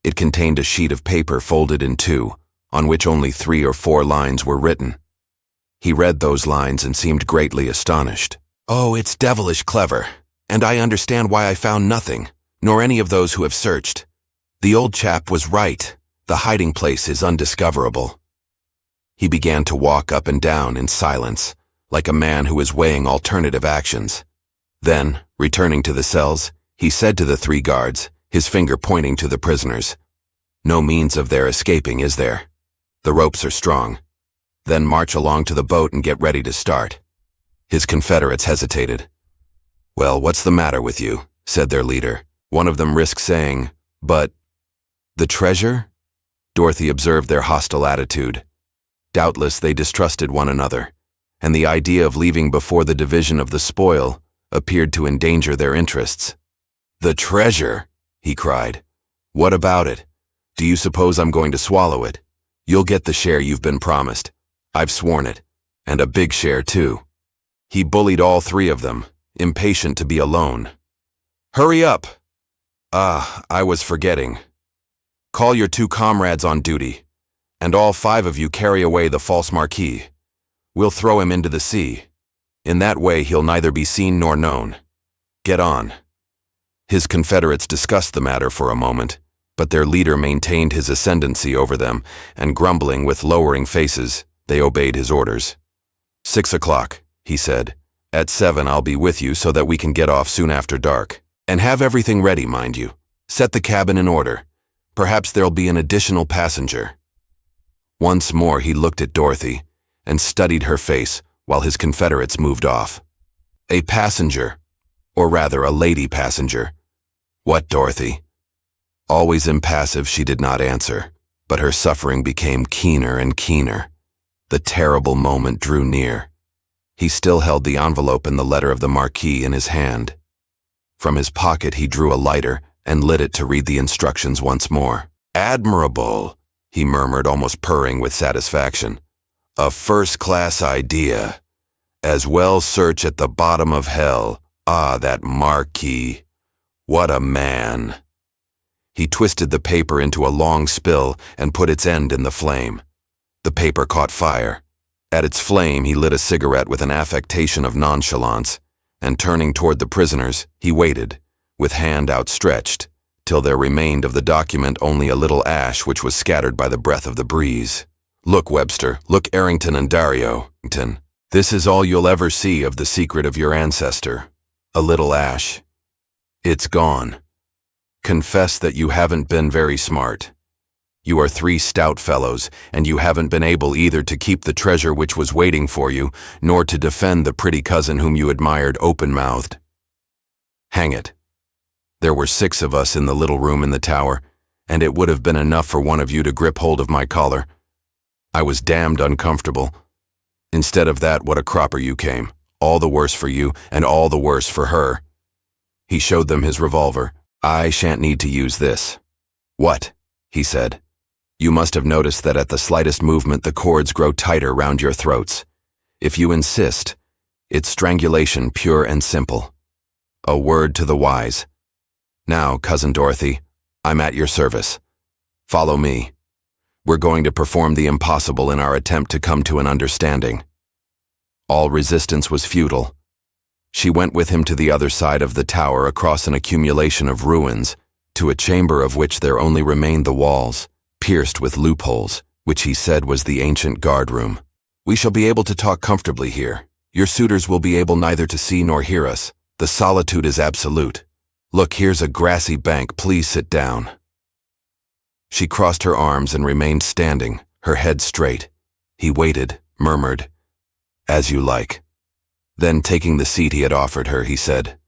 It contained a sheet of paper folded in 2, on which only 3 or 4 lines were written. He read those lines and seemed greatly astonished. "Oh, it's devilish clever, and I understand why I found nothing, nor any of those who have searched. The old chap was right. The hiding place is undiscoverable." He began to walk up and down in silence, like a man who is weighing alternative actions. Then, returning to the cells, he said to the 3 guards, his finger pointing to the prisoners, "No means of their escaping, is there? The ropes are strong. Then march along to the boat and get ready to start." His confederates hesitated. "Well, what's the matter with you?" said their leader. One of them risked saying, "But the treasure?" Dorothy observed their hostile attitude. Doubtless they distrusted one another, and the idea of leaving before the division of the spoil appeared to endanger their interests. "The treasure?" he cried. "What about it? Do you suppose I'm going to swallow it? You'll get the share you've been promised. I've sworn it, and a big share too." He bullied all 3 of them, impatient to be alone. "Hurry up! Ah, I was forgetting. Call your 2 comrades on duty, and all 5 of you carry away the false Marquis. We'll throw him into the sea. In that way he'll neither be seen nor known. Get on." His confederates discussed the matter for a moment, but their leader maintained his ascendancy over them, and grumbling with lowering faces, they obeyed his orders. 6 o'clock, he said. "At 7 I'll be with you so that we can get off soon after dark. And have everything ready, mind you. Set the cabin in order. Perhaps there'll be an additional passenger." Once more he looked at Dorothy and studied her face while his confederates moved off. A passenger, or rather a lady passenger. What, Dorothy? Always impassive, she did not answer, but her suffering became keener and keener. The terrible moment drew near. He still held the envelope and the letter of the Marquis in his hand. From his pocket he drew a lighter and lit it to read the instructions once more. "Admirable," he murmured, almost purring with satisfaction. "A first-class idea. As well search at the bottom of hell. Ah, that Marquis. What a man." He twisted the paper into a long spill and put its end in the flame. The paper caught fire. At its flame he lit a cigarette with an affectation of nonchalance, and turning toward the prisoners, he waited, with hand outstretched, till there remained of the document only a little ash which was scattered by the breath of the breeze. "Look, Webster, look, Errington and Dario. This is all you'll ever see of the secret of your ancestor. A little ash. It's gone. Confess that you haven't been very smart. You are 3 stout fellows, and you haven't been able either to keep the treasure which was waiting for you, nor to defend the pretty cousin whom you admired open-mouthed. Hang it. There were 6 of us in the little room in the tower, and it would have been enough for one of you to grip hold of my collar. I was damned uncomfortable. Instead of that, what a cropper you came. All the worse for you, and all the worse for her." He showed them his revolver. "I shan't need to use this." "What?" he said. "You must have noticed that at the slightest movement the cords grow tighter round your throats. If you insist, it's strangulation pure and simple. A word to the wise. Now, Cousin Dorothy, I'm at your service. Follow me. We're going to perform the impossible in our attempt to come to an understanding." All resistance was futile. She went with him to the other side of the tower across an accumulation of ruins, to a chamber of which there only remained the walls, pierced with loopholes, which he said was the ancient guard-room. "We shall be able to talk comfortably here. Your suitors will be able neither to see nor hear us. The solitude is absolute. Look, here's a grassy bank. Please sit down." She crossed her arms and remained standing, her head straight. He waited, murmured, "As you like." Then, taking the seat he had offered her, he said,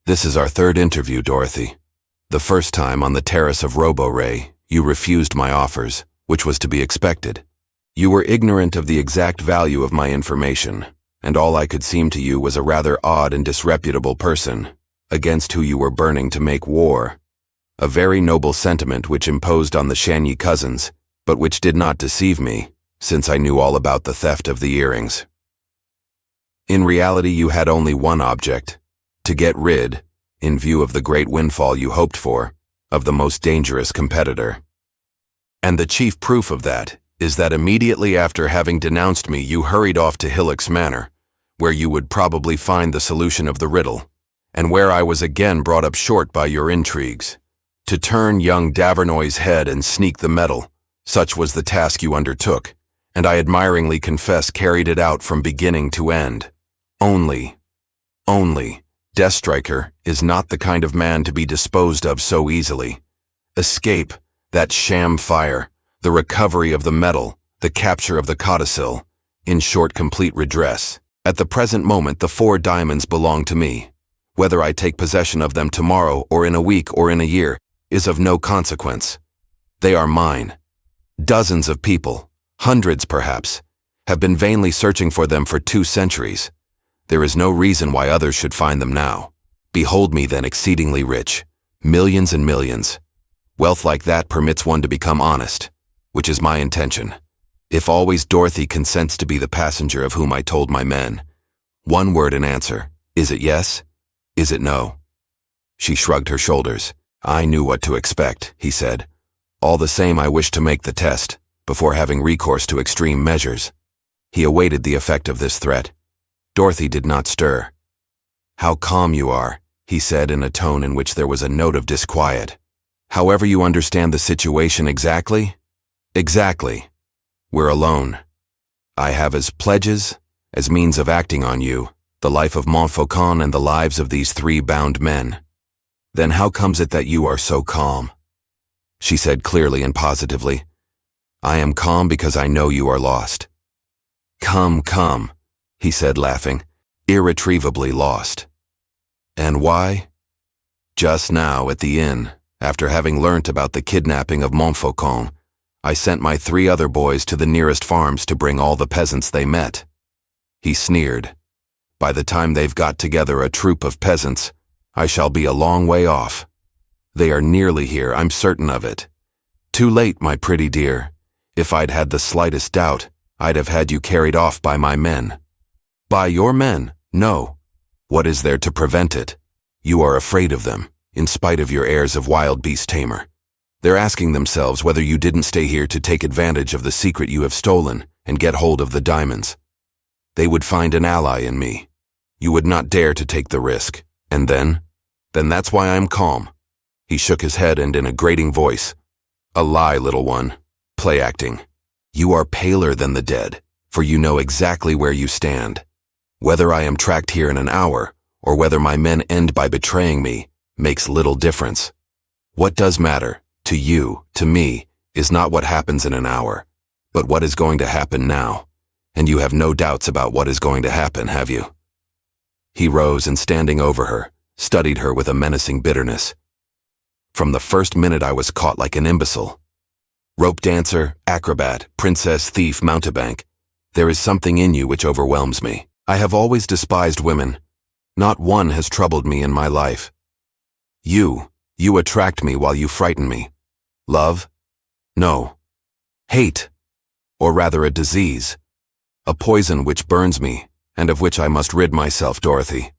"This is our third interview, Dorothy. The first time on the terrace of Roborey, you refused my offers, which was to be expected. You were ignorant of the exact value of my information, and all I could seem to you was a rather odd and disreputable person, against who you were burning to make war. A very noble sentiment which imposed on the Chagny cousins, but which did not deceive me, since I knew all about the theft of the earrings. In reality, you had only one object, to get rid, in view of the great windfall you hoped for, of the most dangerous competitor. And the chief proof of that is that immediately after having denounced me, you hurried off to Hillock's Manor, where you would probably find the solution of the riddle, and where I was again brought up short by your intrigues. To turn young Davernoy's head and sneak the medal, such was the task you undertook, and I admiringly confess carried it out from beginning to end. Only, Deathstriker is not the kind of man to be disposed of so easily. Escape, that sham fire, the recovery of the medal, the capture of the codicil, in short, complete redress. At the present moment, the 4 diamonds belong to me. Whether I take possession of them tomorrow or in a week or in a year is of no consequence. They are mine. Dozens of people, hundreds perhaps, have been vainly searching for them for 2 centuries. There is no reason why others should find them now. Behold me then exceedingly rich, millions and millions. Wealth like that permits one to become honest, which is my intention. If always Dorothy consents to be the passenger of whom I told my men. One word in answer. Is it yes? Is it no? She shrugged her shoulders. I knew what to expect, he said. All the same, I wished to make the test, before having recourse to extreme measures. He awaited the effect of this threat. Dorothy did not stir. How calm you are, he said in a tone in which there was a note of disquiet. However, you understand the situation exactly? Exactly. We're alone. I have as pledges, as means of acting on you, the life of Montfaucon and the lives of these 3 bound men. Then how comes it that you are so calm? She said clearly and positively, I am calm because I know you are lost. Come, he said laughing, irretrievably lost. And why? Just now at the inn, after having learnt about the kidnapping of Montfaucon, I sent my 3 other boys to the nearest farms to bring all the peasants they met. He sneered. By the time they've got together a troop of peasants, I shall be a long way off. They are nearly here, I'm certain of it. Too late, my pretty dear. If I'd had the slightest doubt, I'd have had you carried off by my men. By your men? No. What is there to prevent it? You are afraid of them, in spite of your airs of wild beast tamer. They're asking themselves whether you didn't stay here to take advantage of the secret you have stolen and get hold of the diamonds. They would find an ally in me. You would not dare to take the risk. And then? Then that's why I'm calm. He shook his head and in a grating voice, A lie, little one. Play acting. You are paler than the dead, for you know exactly where you stand. Whether I am tracked here in an hour, or whether my men end by betraying me, makes little difference. What does matter, to you, to me, is not what happens in an hour, but what is going to happen now. And you have no doubts about what is going to happen, have you? He rose and standing over her, studied her with a menacing bitterness. From the first minute I was caught like an imbecile. Rope dancer, acrobat, princess, thief, mountebank. There is something in you which overwhelms me. I have always despised women. Not one has troubled me in my life. You attract me while you frighten me. Love? No. Hate. Or rather a disease. A poison which burns me, and of which I must rid myself, Dorothy.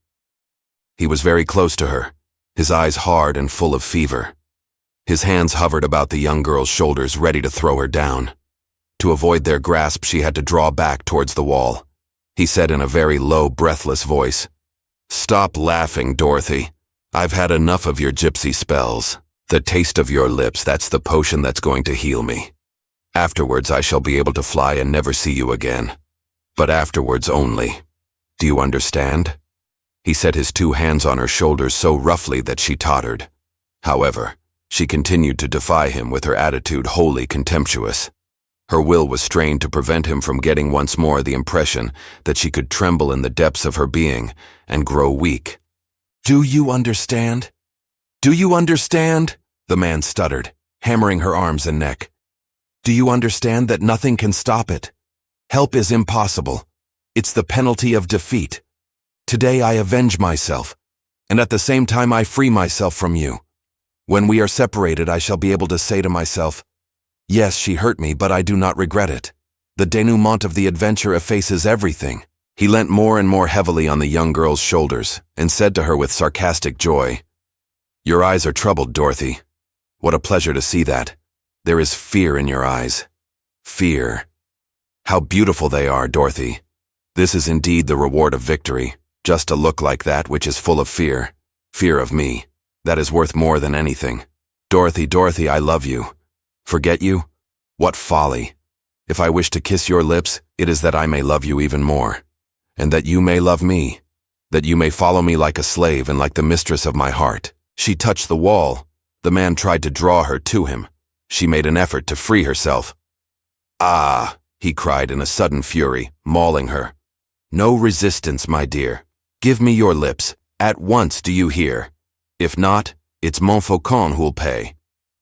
He was very close to her, his eyes hard and full of fever. His hands hovered about the young girl's shoulders, ready to throw her down. To avoid their grasp, she had to draw back towards the wall. He said in a very low, breathless voice, Stop laughing, Dorothy. I've had enough of your gypsy spells. The taste of your lips, that's the potion that's going to heal me. Afterwards, I shall be able to fly and never see you again. But afterwards only. Do you understand? He set his 2 hands on her shoulders so roughly that she tottered. However, She continued to defy him with her attitude wholly contemptuous. Her will was strained to prevent him from getting once more the impression that she could tremble in the depths of her being and grow weak. "Do you understand? Do you understand?" the man stuttered, hammering her arms and neck. "Do you understand that nothing can stop it? Help is impossible. It's the penalty of defeat. Today I avenge myself, and at the same time I free myself from you. When we are separated, I shall be able to say to myself, 'Yes, she hurt me, but I do not regret it.' The denouement of the adventure effaces everything." He leant more and more heavily on the young girl's shoulders and said to her with sarcastic joy, "Your eyes are troubled, Dorothy. What a pleasure to see that. There is fear in your eyes. Fear. How beautiful they are, Dorothy. This is indeed the reward of victory, just a look like that which is full of fear. Fear of me. That is worth more than anything. Dorothy, Dorothy, I love you. Forget you? What folly. If I wish to kiss your lips, it is that I may love you even more, and that you may love me, that you may follow me like a slave and like the mistress of my heart." She touched the wall. The man tried to draw her to him. She made an effort to free herself. "Ah!" he cried in a sudden fury, mauling her. "No resistance, my dear. Give me your lips, at once, do you hear? If not, it's Montfaucon who'll pay.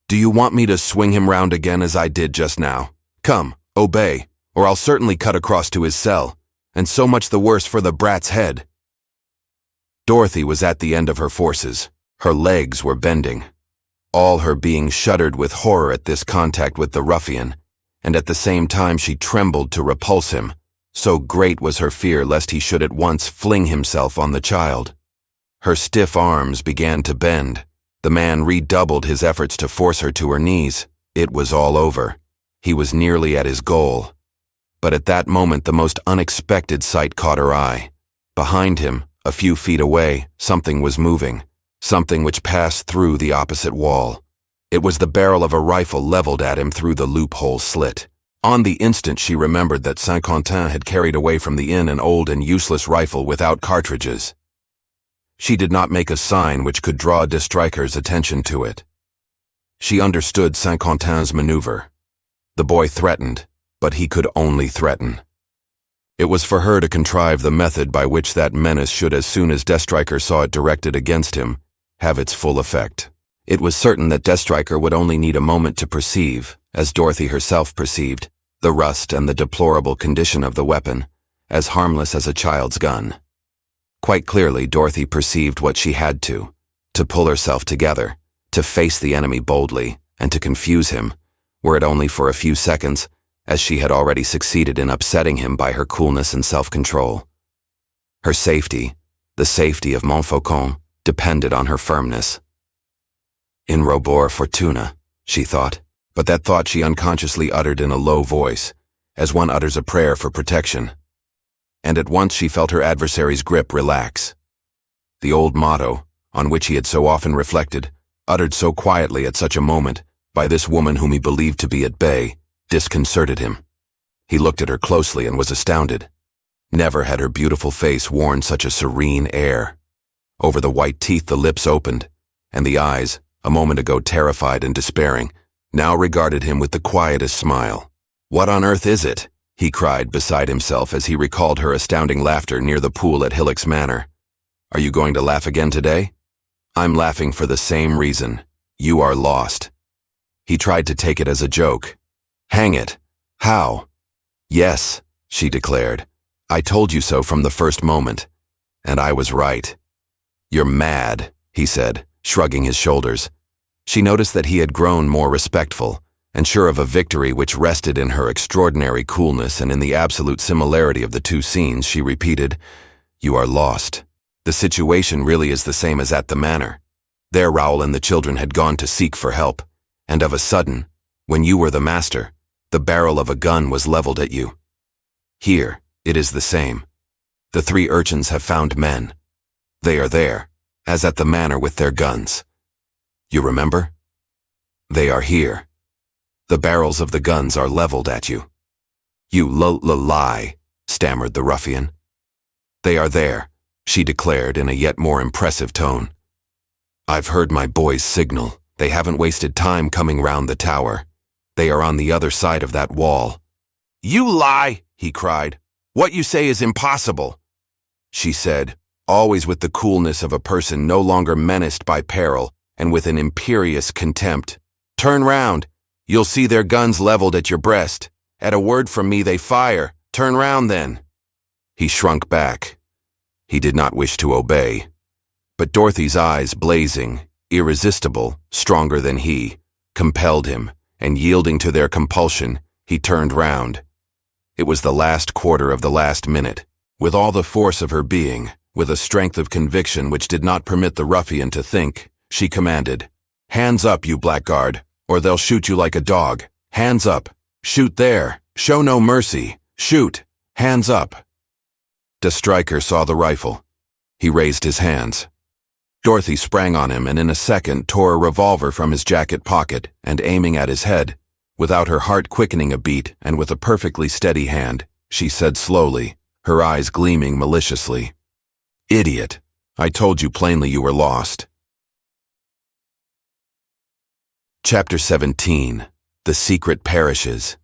Do you want me to swing him round again as I did just now? Come, obey, or I'll certainly cut across to his cell, and so much the worse for the brat's head." Dorothy was at the end of her forces. Her legs were bending. All her being shuddered with horror at this contact with the ruffian, and at the same time she trembled to repulse him, so great was her fear lest he should at once fling himself on the child. Her stiff arms began to bend. The man redoubled his efforts to force her to her knees. It was all over. He was nearly at his goal. But at that moment the most unexpected sight caught her eye. Behind him, a few feet away, something was moving, something which passed through the opposite wall. It was the barrel of a rifle leveled at him through the loophole slit. On the instant she remembered that Saint-Quentin had carried away from the inn an old and useless rifle without cartridges. She did not make a sign which could draw de Stryker's attention to it. She understood Saint-Quentin's maneuver. The boy threatened, but he could only threaten. It was for her to contrive the method by which that menace should, as soon as de Stryker saw it directed against him, have its full effect. It was certain that de Stryker would only need a moment to perceive, as Dorothy herself perceived, the rust and the deplorable condition of the weapon, as harmless as a child's gun. Quite clearly, Dorothy perceived what she had to pull herself together, to face the enemy boldly, and to confuse him, were it only for a few seconds, as she had already succeeded in upsetting him by her coolness and self-control. Her safety, the safety of Montfaucon, depended on her firmness. In Robore Fortuna, she thought, but that thought she unconsciously uttered in a low voice, as one utters a prayer for protection. And at once she felt her adversary's grip relax. The old motto, on which he had so often reflected, uttered so quietly at such a moment, by this woman whom he believed to be at bay, disconcerted him. He looked at her closely and was astounded. Never had her beautiful face worn such a serene air. Over the white teeth the lips opened, and the eyes, a moment ago terrified and despairing, now regarded him with the quietest smile. "What on earth is it?" he cried beside himself as he recalled her astounding laughter near the pool at Hillock's Manor. "Are you going to laugh again today? I'm laughing for the same reason. You are lost." He tried to take it as a joke. "Hang it. How?" "Yes," she declared. "I told you so from the first moment. And I was right." "You're mad," he said, shrugging his shoulders. She noticed that he had grown more respectful, and sure of a victory which rested in her extraordinary coolness and in the absolute similarity of the two scenes, she repeated, "You are lost. The situation really is the same as at the manor. There Raoul and the children had gone to seek for help, and of a sudden, when you were the master, the barrel of a gun was leveled at you. Here, it is the same. The three urchins have found men. They are there, as at the manor with their guns. You remember? They are here. The barrels of the guns are leveled at you." "You lie," stammered the ruffian. "They are there," she declared in a yet more impressive tone. "I've heard my boy's signal," They haven't wasted time coming round the tower. They are on the other side of that wall. You lie, he cried. What you say is impossible. She said, always with the coolness of a person no longer menaced by peril and with an imperious contempt. Turn round. You'll see their guns leveled at your breast. At a word from me they fire. Turn round then. He shrunk back. He did not wish to obey. But Dorothy's eyes, blazing, irresistible, stronger than he, compelled him, and yielding to their compulsion, he turned round. It was the last quarter of the last minute. With all the force of her being, with a strength of conviction which did not permit the ruffian to think, she commanded, Hands up, you blackguard, or they'll shoot you like a dog. Hands up. Shoot there. Show no mercy. Shoot. Hands up. De Stryker saw the rifle. He raised his hands. Dorothy sprang on him and in a second tore a revolver from his jacket pocket and aiming at his head, without her heart quickening a beat and with a perfectly steady hand, she said slowly, her eyes gleaming maliciously, Idiot, I told you plainly you were lost. Chapter 17. The Secret Perishes.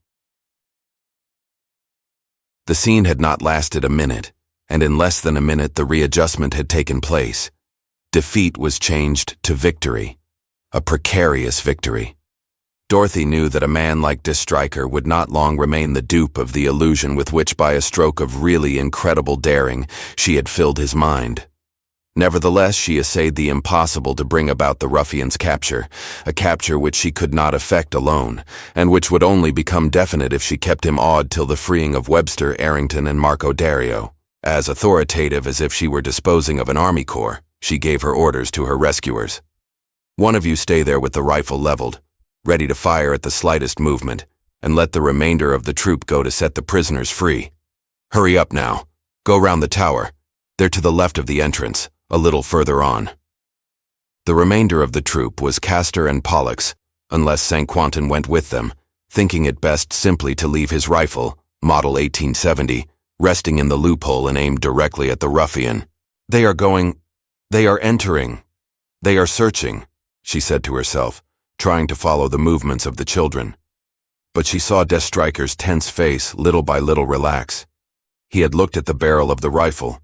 The scene had not lasted a minute, and in less than a minute the readjustment had taken place. Defeat was changed to victory, a precarious victory. Dorothy knew that a man like De Stryker would not long remain the dupe of the illusion with which by a stroke of really incredible daring she had filled his mind. Nevertheless, she essayed the impossible to bring about the ruffian's capture, a capture which she could not effect alone, and which would only become definite if she kept him awed till the freeing of Webster, Errington, and Marco Dario. As authoritative as if she were disposing of an army corps, she gave her orders to her rescuers. One of you stay there with the rifle leveled, ready to fire at the slightest movement, and let the remainder of the troop go to set the prisoners free. Hurry up now. Go round the tower. They're to the left of the entrance, a little further on. The remainder of the troop was Castor and Pollux, unless St. Quentin went with them, thinking it best simply to leave his rifle, model 1870, resting in the loophole and aimed directly at the ruffian. They are entering. They are searching, she said to herself, trying to follow the movements of the children. But she saw De Stryker's tense face little by little relax. He had looked at the barrel of the rifle.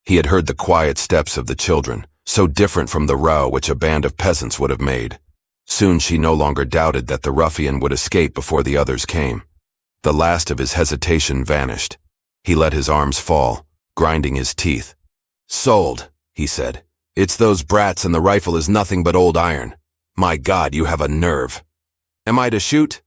He had heard the quiet steps of the children, so different from the row which a band of peasants would have made. Soon she no longer doubted that the ruffian would escape before the others came. The last of his hesitation vanished. He let his arms fall, grinding his teeth. Sold, he said. It's those brats and the rifle is nothing but old iron. My God, you have a nerve. Am I to shoot?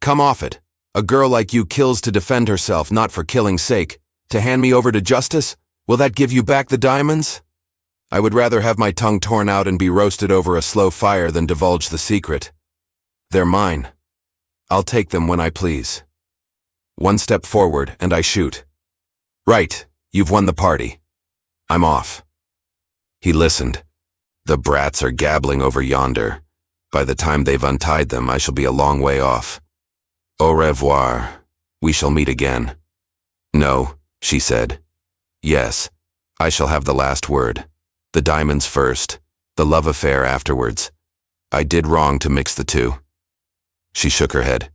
Come off it. A girl like you kills to defend herself, not for killing's sake. To hand me over to justice? Will that give you back the diamonds? I would rather have my tongue torn out and be roasted over a slow fire than divulge the secret. They're mine. I'll take them when I please. One step forward, and I shoot. Right, you've won the party. I'm off. He listened. The brats are gabbling over yonder. By the time they've untied them, I shall be a long way off. Au revoir. We shall meet again. No, she said. Yes, I shall have the last word. The diamonds first, the love affair afterwards. I did wrong to mix the two. She shook her head.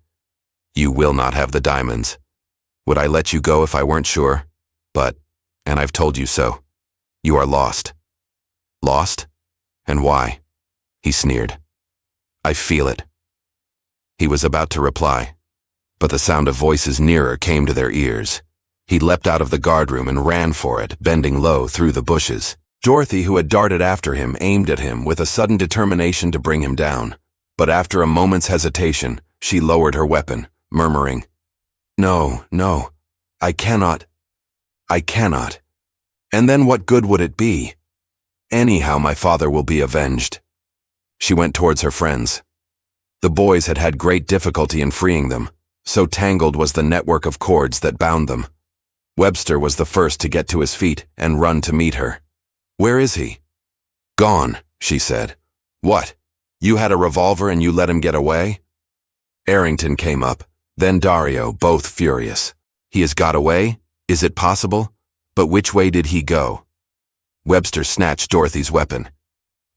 You will not have the diamonds. Would I let you go if I weren't sure? But, and I've told you so, you are lost. Lost? And why? He sneered. I feel it. He was about to reply, but the sound of voices nearer came to their ears. He leapt out of the guardroom and ran for it, bending low through the bushes. Dorothy, who had darted after him, aimed at him with a sudden determination to bring him down. But after a moment's hesitation, she lowered her weapon, murmuring, No, no, I cannot. I cannot. And then what good would it be? Anyhow, my father will be avenged. She went towards her friends. The boys had had great difficulty in freeing them, so tangled was the network of cords that bound them. Webster was the first to get to his feet and run to meet her. Where is he? Gone, she said. What? You had a revolver and you let him get away? Errington came up, then Dario, both furious. He has got away? Is it possible? But which way did he go? Webster snatched Dorothy's weapon.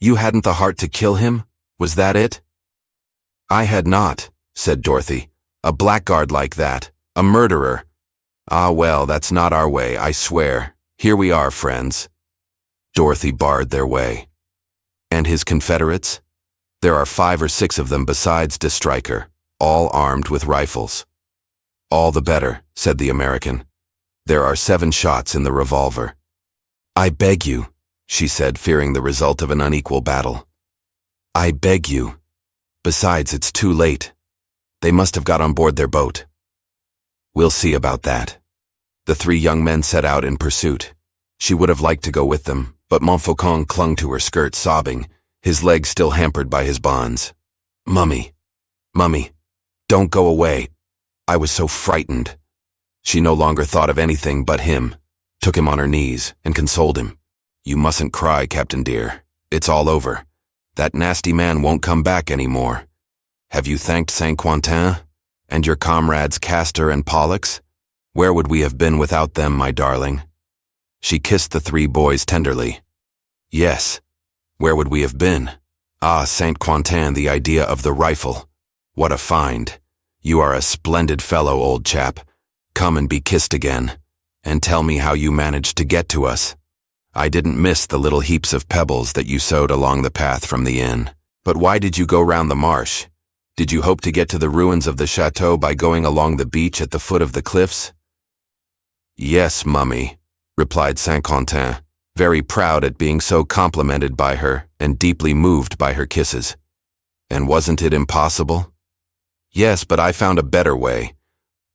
You hadn't the heart to kill him? Was that it? I had not, said Dorothy. A blackguard like that. A murderer. Ah, well, that's not our way, I swear. Here we are, friends. Dorothy barred their way. And his confederates? There are 5 or 6 of them besides de Stryker, all armed with rifles. All the better, said the American. There are 7 shots in the revolver. I beg you, she said, fearing the result of an unequal battle. I beg you. Besides, it's too late. They must have got on board their boat. We'll see about that. The 3 young men set out in pursuit. She would have liked to go with them, but Montfaucon clung to her skirt, sobbing, his legs still hampered by his bonds. Mummy, don't go away. I was so frightened. She no longer thought of anything but him, took him on her knees, and consoled him. You mustn't cry, Captain dear. It's all over. That nasty man won't come back anymore. Have you thanked Saint Quentin? And your comrades Castor and Pollux? Where would we have been without them, my darling? She kissed the 3 boys tenderly. Yes. Where would we have been? Ah, Saint Quentin, the idea of the rifle. What a find. You are a splendid fellow, old chap. Come and be kissed again. And tell me how you managed to get to us. I didn't miss the little heaps of pebbles that you sowed along the path from the inn. But why did you go round the marsh? Did you hope to get to the ruins of the chateau by going along the beach at the foot of the cliffs? Yes, Mummy, replied Saint Quentin, very proud at being so complimented by her and deeply moved by her kisses. And wasn't it impossible? Yes, but I found a better way.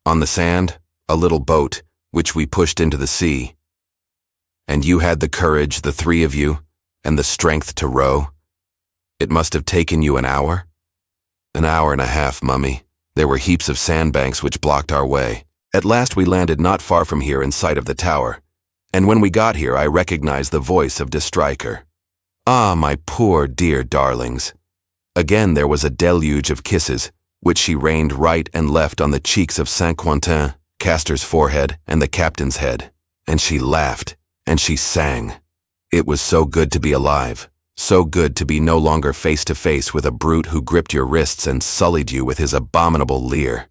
On the sand, a little boat, which we pushed into the sea. And you had the courage, the 3 of you, and the strength to row? It must have taken you an hour? An hour and a half, Mummy. There were heaps of sandbanks which blocked our way. At last we landed not far from here in sight of the tower, and when we got here I recognized the voice of de Stryker. Ah, my poor dear darlings. Again there was a deluge of kisses, which she rained right and left on the cheeks of Saint Quentin, Castor's forehead, and the captain's head. And she laughed, and she sang. It was so good to be alive, so good to be no longer face to face with a brute who gripped your wrists and sullied you with his abominable leer.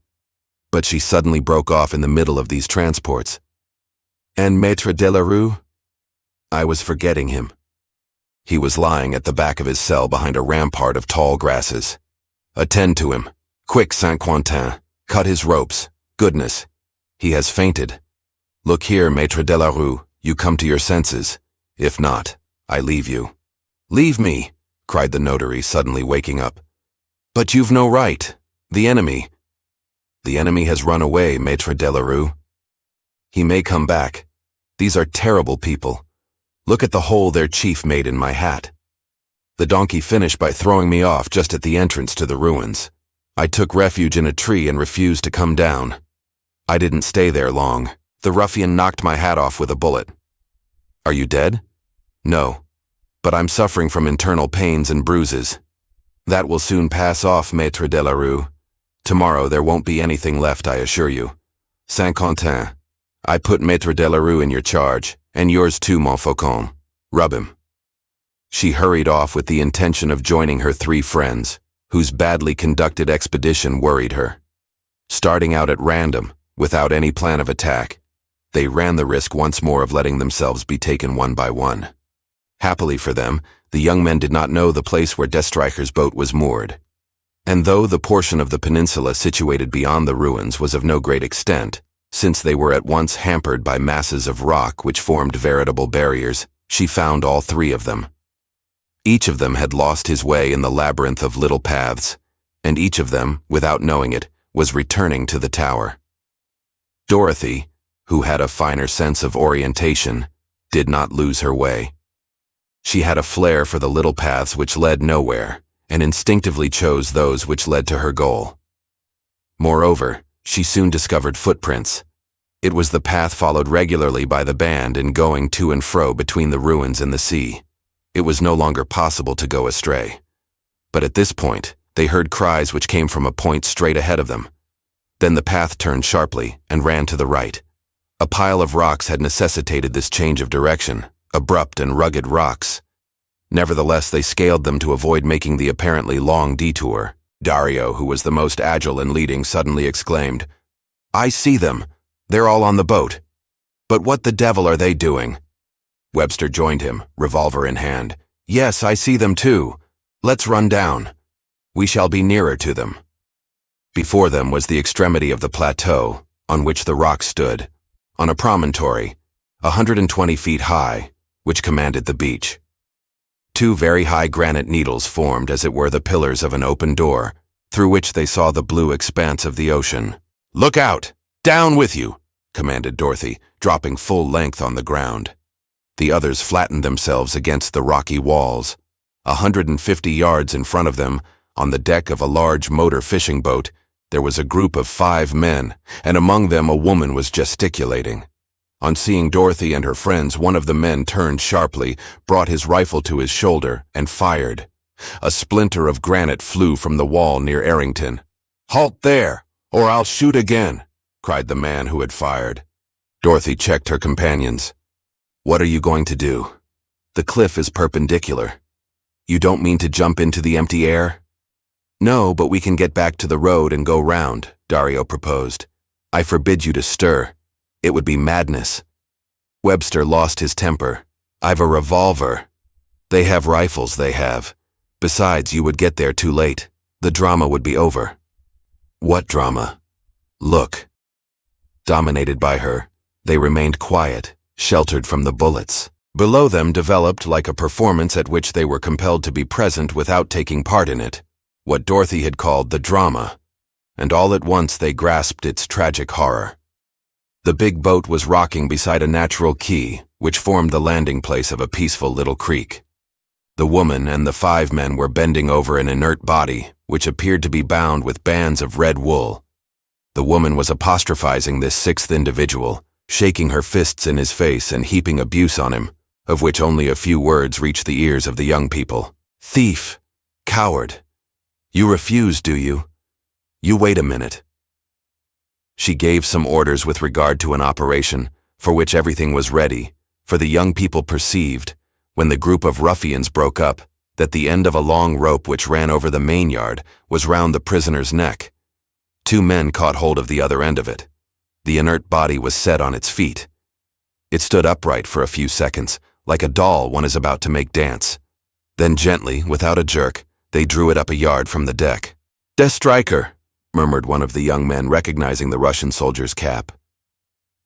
But she suddenly broke off in the middle of these transports. And Maître Delarue? I was forgetting him. He was lying at the back of his cell behind a rampart of tall grasses. Attend to him. Quick, Saint Quentin. Cut his ropes. Goodness. He has fainted. Look here, Maître Delarue. You come to your senses. If not, I leave you. Leave me, cried the notary, suddenly waking up. But you've no right. The enemy. The enemy has run away, Maître Delarue. He may come back. These are terrible people. Look at the hole their chief made in my hat. The donkey finished by throwing me off just at the entrance to the ruins. I took refuge in a tree and refused to come down. I didn't stay there long. The ruffian knocked my hat off with a bullet. Are you dead? No. But I'm suffering from internal pains and bruises. That will soon pass off, Maître Delarue. Tomorrow there won't be anything left, I assure you. Saint Quentin, I put Maître Delarue in your charge, and yours too, Montfaucon. Rub him. She hurried off with the intention of joining her 3 friends, whose badly conducted expedition worried her. Starting out at random, without any plan of attack, they ran the risk once more of letting themselves be taken one by one. Happily for them, the young men did not know the place where de Stryker's boat was moored. And though the portion of the peninsula situated beyond the ruins was of no great extent, since they were at once hampered by masses of rock which formed veritable barriers, she found all 3 of them. Each of them had lost his way in the labyrinth of little paths, and each of them, without knowing it, was returning to the tower. Dorothy, who had a finer sense of orientation, did not lose her way. She had a flair for the little paths which led nowhere, and instinctively chose those which led to her goal. Moreover, she soon discovered footprints. It was the path followed regularly by the band in going to and fro between the ruins and the sea. It was no longer possible to go astray. But at this point, they heard cries which came from a point straight ahead of them. Then the path turned sharply and ran to the right. A pile of rocks had necessitated this change of direction, abrupt and rugged rocks. Nevertheless, they scaled them to avoid making the apparently long detour. Dario, who was the most agile in leading, suddenly exclaimed, "I see them! They're all on the boat! But what the devil are they doing?" Webster joined him, revolver in hand. "Yes, I see them too. Let's run down. We shall be nearer to them." Before them was the extremity of the plateau, on which the rock stood, on a promontory, 120 feet high, which commanded the beach. Two very high granite needles formed as it were the pillars of an open door, through which they saw the blue expanse of the ocean. "Look out! Down with you!" commanded Dorothy, dropping full length on the ground. The others flattened themselves against the rocky walls. 150 yards in front of them, on the deck of a large motor fishing boat, there was a group of 5 men, and among them a woman was gesticulating. On seeing Dorothy and her friends, one of the men turned sharply, brought his rifle to his shoulder, and fired. A splinter of granite flew from the wall near Errington. "Halt there, or I'll shoot again," cried the man who had fired. Dorothy checked her companions. "What are you going to do? The cliff is perpendicular. You don't mean to jump into the empty air?" "No, but we can get back to the road and go round," Dario proposed. "I forbid you to stir. It would be madness." Webster lost his temper. "I've a revolver." "They have rifles, they have. Besides, you would get there too late. The drama would be over." "What drama?" "Look." Dominated by her, they remained quiet, sheltered from the bullets. Below them developed like a performance at which they were compelled to be present without taking part in it, what Dorothy had called the drama, and all at once they grasped its tragic horror. The big boat was rocking beside a natural quay, which formed the landing place of a peaceful little creek. The woman and the 5 men were bending over an inert body, which appeared to be bound with bands of red wool. The woman was apostrophizing this 6th individual, shaking her fists in his face and heaping abuse on him, of which only a few words reached the ears of the young people. "Thief! Coward! You refuse, do you? You wait a minute." She gave some orders with regard to an operation, for which everything was ready, for the young people perceived, when the group of ruffians broke up, that the end of a long rope which ran over the mainyard was round the prisoner's neck. 2 men caught hold of the other end of it. The inert body was set on its feet. It stood upright for a few seconds, like a doll one is about to make dance. Then gently, without a jerk, they drew it up a yard from the deck. "Der Striker," murmured one of the young men, recognizing the Russian soldier's cap.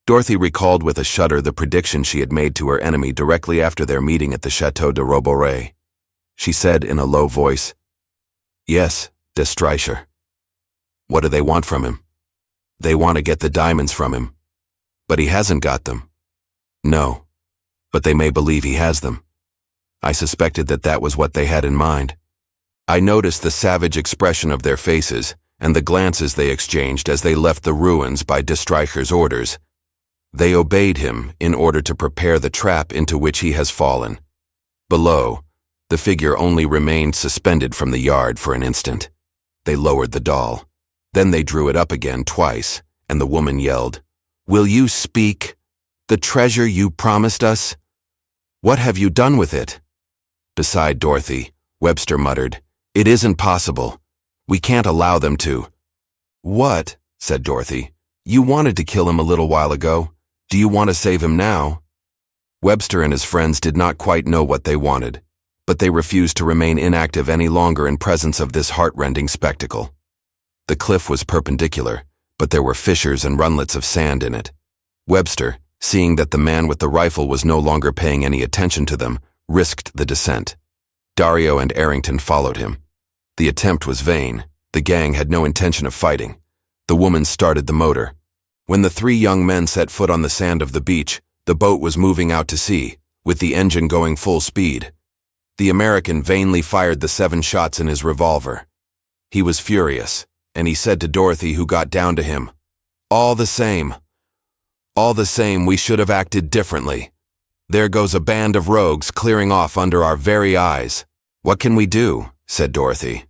Dorothy recalled with a shudder the prediction she had made to her enemy directly after their meeting at the Château de Roborey. She said in a low voice, "Yes, der Striker." "What do they want from him?" "They want to get the diamonds from him." "But he hasn't got them." "No, but they may believe he has them." I suspected that that was what they had in mind. I noticed the savage expression of their faces and the glances they exchanged as they left the ruins by de Stryker's orders. They obeyed him in order to prepare the trap into which he has fallen. Below, the figure only remained suspended from the yard for an instant. They lowered the doll. Then they drew it up again twice, and the woman yelled, "Will you speak? The treasure you promised us? What have you done with it?" Beside Dorothy, Webster muttered, "It isn't possible. We can't allow them to." "What?" said Dorothy. "You wanted to kill him a little while ago. Do you want to save him now?" Webster and his friends did not quite know what they wanted, but they refused to remain inactive any longer in presence of this heart-rending spectacle. The cliff was perpendicular, but there were fissures and runlets of sand in it. Webster, seeing that the man with the rifle was no longer paying any attention to them, risked the descent. Dario and Errington followed him. The attempt was vain. The gang had no intention of fighting. The woman started the motor. When the 3 young men set foot on the sand of the beach, the boat was moving out to sea, with the engine going full speed. The American vainly fired the 7 shots in his revolver. He was furious, and he said to Dorothy, who got down to him, all the same, we should have acted differently. There goes a band of rogues clearing off under our very eyes." "What can we do?" said Dorothy.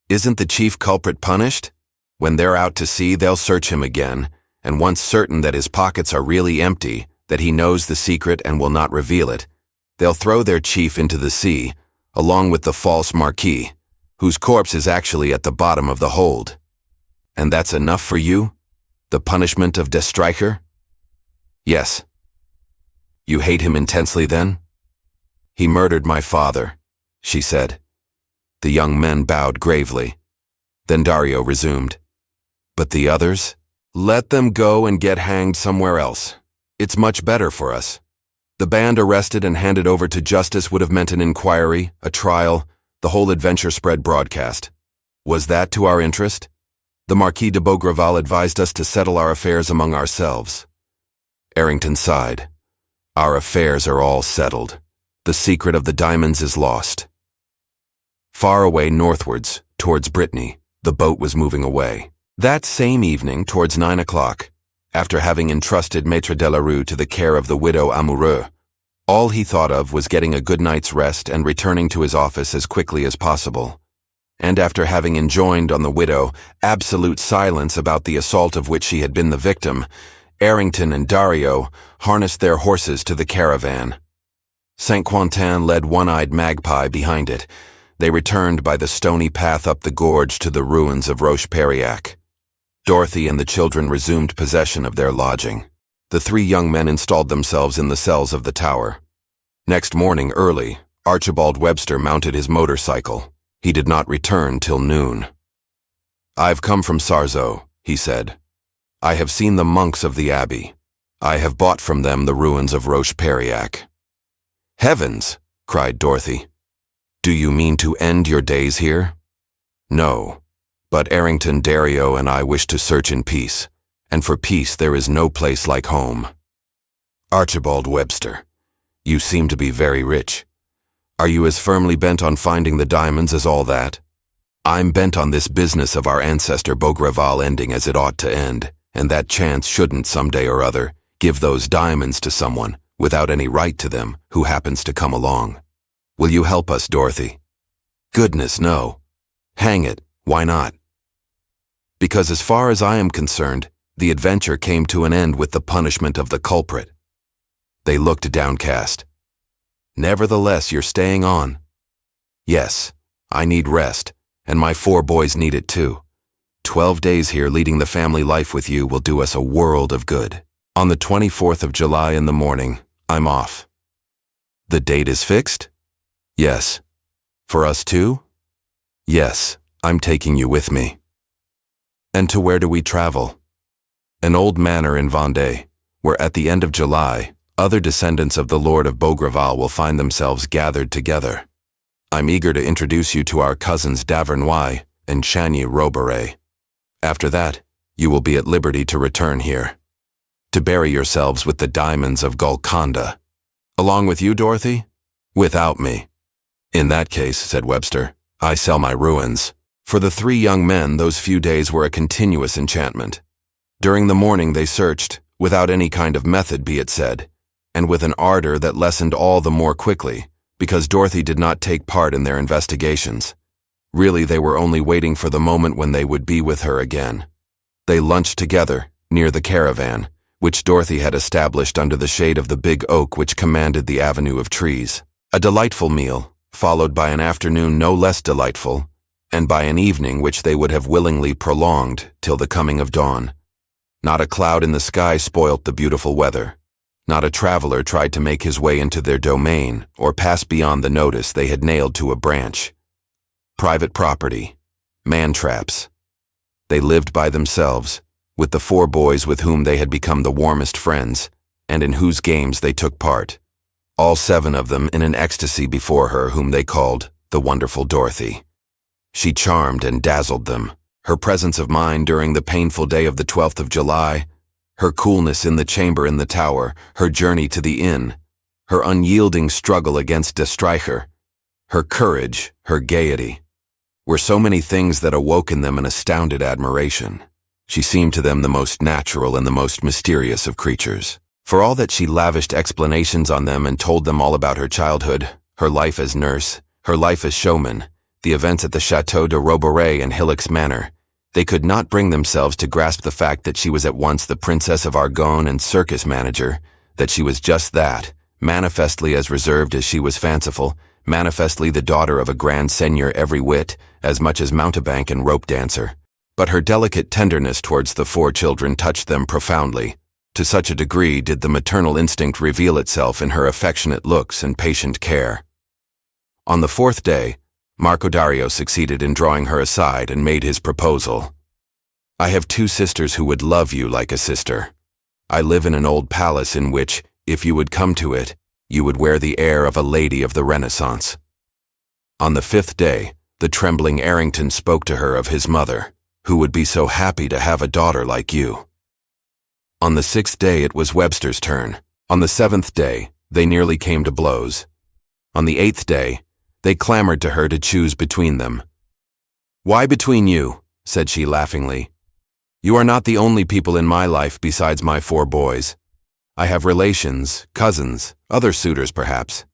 "Isn't the chief culprit punished? When they're out to sea, they'll search him again, and once certain that his pockets are really empty, that he knows the secret and will not reveal it, they'll throw their chief into the sea, along with the false Marquis, whose corpse is actually at the bottom of the hold. And that's enough for you? The punishment of De Streicher? Yes. You hate him intensely then? He murdered my father, she said. The young men bowed gravely. Then Dario resumed. But the others? Let them go and get hanged somewhere else. It's much better for us. The band arrested and handed over to justice would have meant an inquiry, a trial, the whole adventure spread broadcast. Was that to our interest? The Marquis de Beaugreval advised us to settle our affairs among ourselves. Errington sighed. Our affairs are all settled. The secret of the diamonds is lost. Far away northwards, towards Brittany, the boat was moving away. That same evening, towards 9 o'clock, after having entrusted Maître Delarue to the care of the widow Amoureux, all he thought of was getting a good night's rest and returning to his office as quickly as possible. And after having enjoined on the widow absolute silence about the assault of which she had been the victim, Errington and Dario harnessed their horses to the caravan. St. Quentin led One-Eyed Magpie behind it. They returned by the stony path up the gorge to the ruins of Roche-Periac. Dorothy and the children resumed possession of their lodging. The three young men installed themselves in the cells of the tower. Next morning early, Archibald Webster mounted his motorcycle. He did not return till noon. I've come from Sarzeau, he said. I have seen the monks of the abbey. I have bought from them the ruins of Roche-Periac. Heavens, cried Dorothy. Do you mean to end your days here? No, but Errington, Dario, and I wish to search in peace, and for peace there is no place like home. Archibald Webster, you seem to be very rich. Are you as firmly bent on finding the diamonds as all that? I'm bent on this business of our ancestor Beaugreval ending as it ought to end, and that chance shouldn't someday or other give those diamonds to someone, without any right to them, who happens to come along. Will you help us, Dorothy? Goodness, no. Hang it, why not? Because as far as I am concerned, the adventure came to an end with the punishment of the culprit. They looked downcast. Nevertheless, you're staying on. Yes, I need rest, and my 4 boys need it too. 12 days here leading the family life with you will do us a world of good. On the 24th of July in the morning, I'm off. The date is fixed? Yes. For us too? Yes, I'm taking you with me. And to where do we travel? An old manor in Vendée, where at the end of July, other descendants of the Lord of Beaugreval will find themselves gathered together. I'm eager to introduce you to our cousins d'Avernois and Chagny Roborey. After that, you will be at liberty to return here, to bury yourselves with the diamonds of Golconda. Along with you, Dorothy? Without me. In that case, said Webster, I sell my ruins. For the 3 young men, those few days were a continuous enchantment. During the morning they searched, without any kind of method, be it said, and with an ardor that lessened all the more quickly, because Dorothy did not take part in their investigations. Really, they were only waiting for the moment when they would be with her again. They lunched together, near the caravan, which Dorothy had established under the shade of the big oak which commanded the avenue of trees. A delightful meal, followed by an afternoon no less delightful, and by an evening which they would have willingly prolonged till the coming of dawn. Not a cloud in the sky spoilt the beautiful weather. Not a traveler tried to make his way into their domain or pass beyond the notice they had nailed to a branch. Private property, man-traps. They lived by themselves, with the 4 boys with whom they had become the warmest friends, and in whose games they took part. All 7 of them in an ecstasy before her whom they called the wonderful Dorothy. She charmed and dazzled them. Her presence of mind during the painful day of the 12th of July, her coolness in the chamber in the tower, her journey to the inn, her unyielding struggle against De Streicher, her courage, her gaiety, were so many things that awoke in them an astounded admiration. She seemed to them the most natural and the most mysterious of creatures. For all that she lavished explanations on them and told them all about her childhood, her life as nurse, her life as showman, the events at the Château de Roborey and Hillock's Manor, they could not bring themselves to grasp the fact that she was at once the Princess of Argonne and circus manager, that she was just that, manifestly as reserved as she was fanciful, manifestly the daughter of a grand seigneur every whit, as much as mountebank and rope dancer. But her delicate tenderness towards the 4 children touched them profoundly. To such a degree did the maternal instinct reveal itself in her affectionate looks and patient care. On the 4th day, Marco Dario succeeded in drawing her aside and made his proposal. "I have 2 sisters who would love you like a sister. I live in an old palace in which, if you would come to it, you would wear the air of a lady of the Renaissance." On the 5th day, the trembling Errington spoke to her of his mother, who would be so happy to have a daughter like you. On the 6th day it was Webster's turn. On the 7th day, they nearly came to blows. On the 8th day, they clamored to her to choose between them. "Why between you?" said she laughingly. "You are not the only people in my life besides my 4 boys. I have relations, cousins, other suitors perhaps.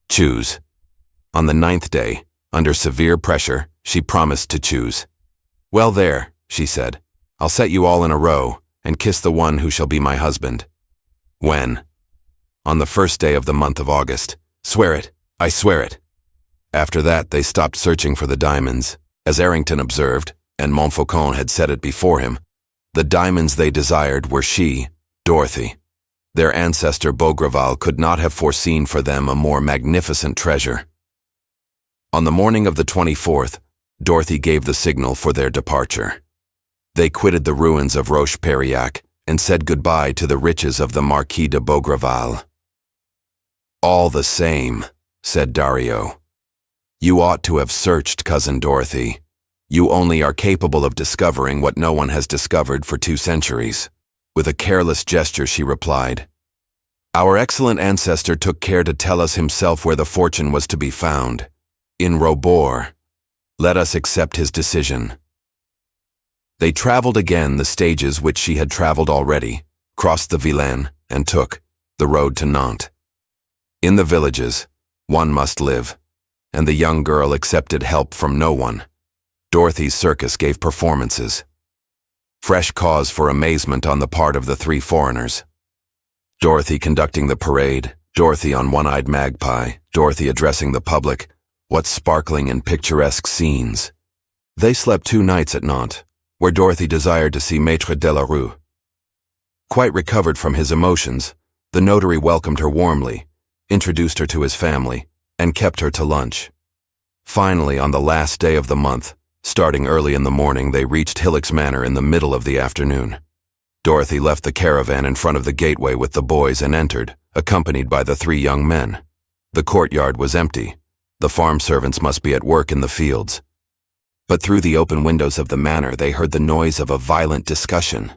Choose." On the 9th day, under severe pressure, she promised to choose. "Well there," she said, "I'll set you all in a row, and kiss the one who shall be my husband." "When?" "On the 1st day of the month of August. Swear it. I swear it." After that they stopped searching for the diamonds. As Errington observed, and Montfaucon had said it before him, the diamonds they desired were she, Dorothy. Their ancestor Beaugreval could not have foreseen for them a more magnificent treasure. On the morning of the 24th, Dorothy gave the signal for their departure. They quitted the ruins of Roche-Periac and said goodbye to the riches of the Marquis de Beaugreval. "All the same," said Dario, "you ought to have searched, Cousin Dorothy. You only are capable of discovering what no one has discovered for 2 centuries. With a careless gesture she replied, "Our excellent ancestor took care to tell us himself where the fortune was to be found. In Robore. Let us accept his decision." They traveled again the stages which she had traveled already, crossed the Vilaine, and took the road to Nantes. In the villages, one must live, and the young girl accepted help from no one. Dorothy's circus gave performances. Fresh cause for amazement on the part of the 3 foreigners. Dorothy conducting the parade, Dorothy on One-Eyed Magpie, Dorothy addressing the public. What sparkling and picturesque scenes. They slept 2 nights at Nantes, where Dorothy desired to see Maître Delarue. Quite recovered from his emotions, the notary welcomed her warmly, introduced her to his family, and kept her to lunch. Finally, on the last day of the month, starting early in the morning, they reached Hillock's Manor in the middle of the afternoon. Dorothy left the caravan in front of the gateway with the boys and entered, accompanied by the 3 young men. The courtyard was empty. The farm servants must be at work in the fields. But through the open windows of the manor they heard the noise of a violent discussion.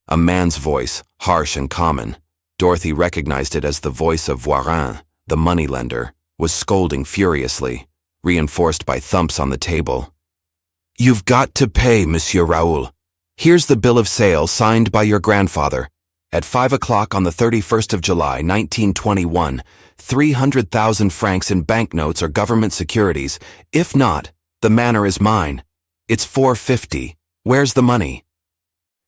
A man's voice, harsh and common, Dorothy recognized it as the voice of Voirin, the moneylender, was scolding furiously, reinforced by thumps on the table. "You've got to pay, Monsieur Raoul. Here's the bill of sale signed by your grandfather. At 5 o'clock on the 31st of July, 1921, 300,000 francs in banknotes or government securities. If not, the manor is mine. It's 450. Where's the money?"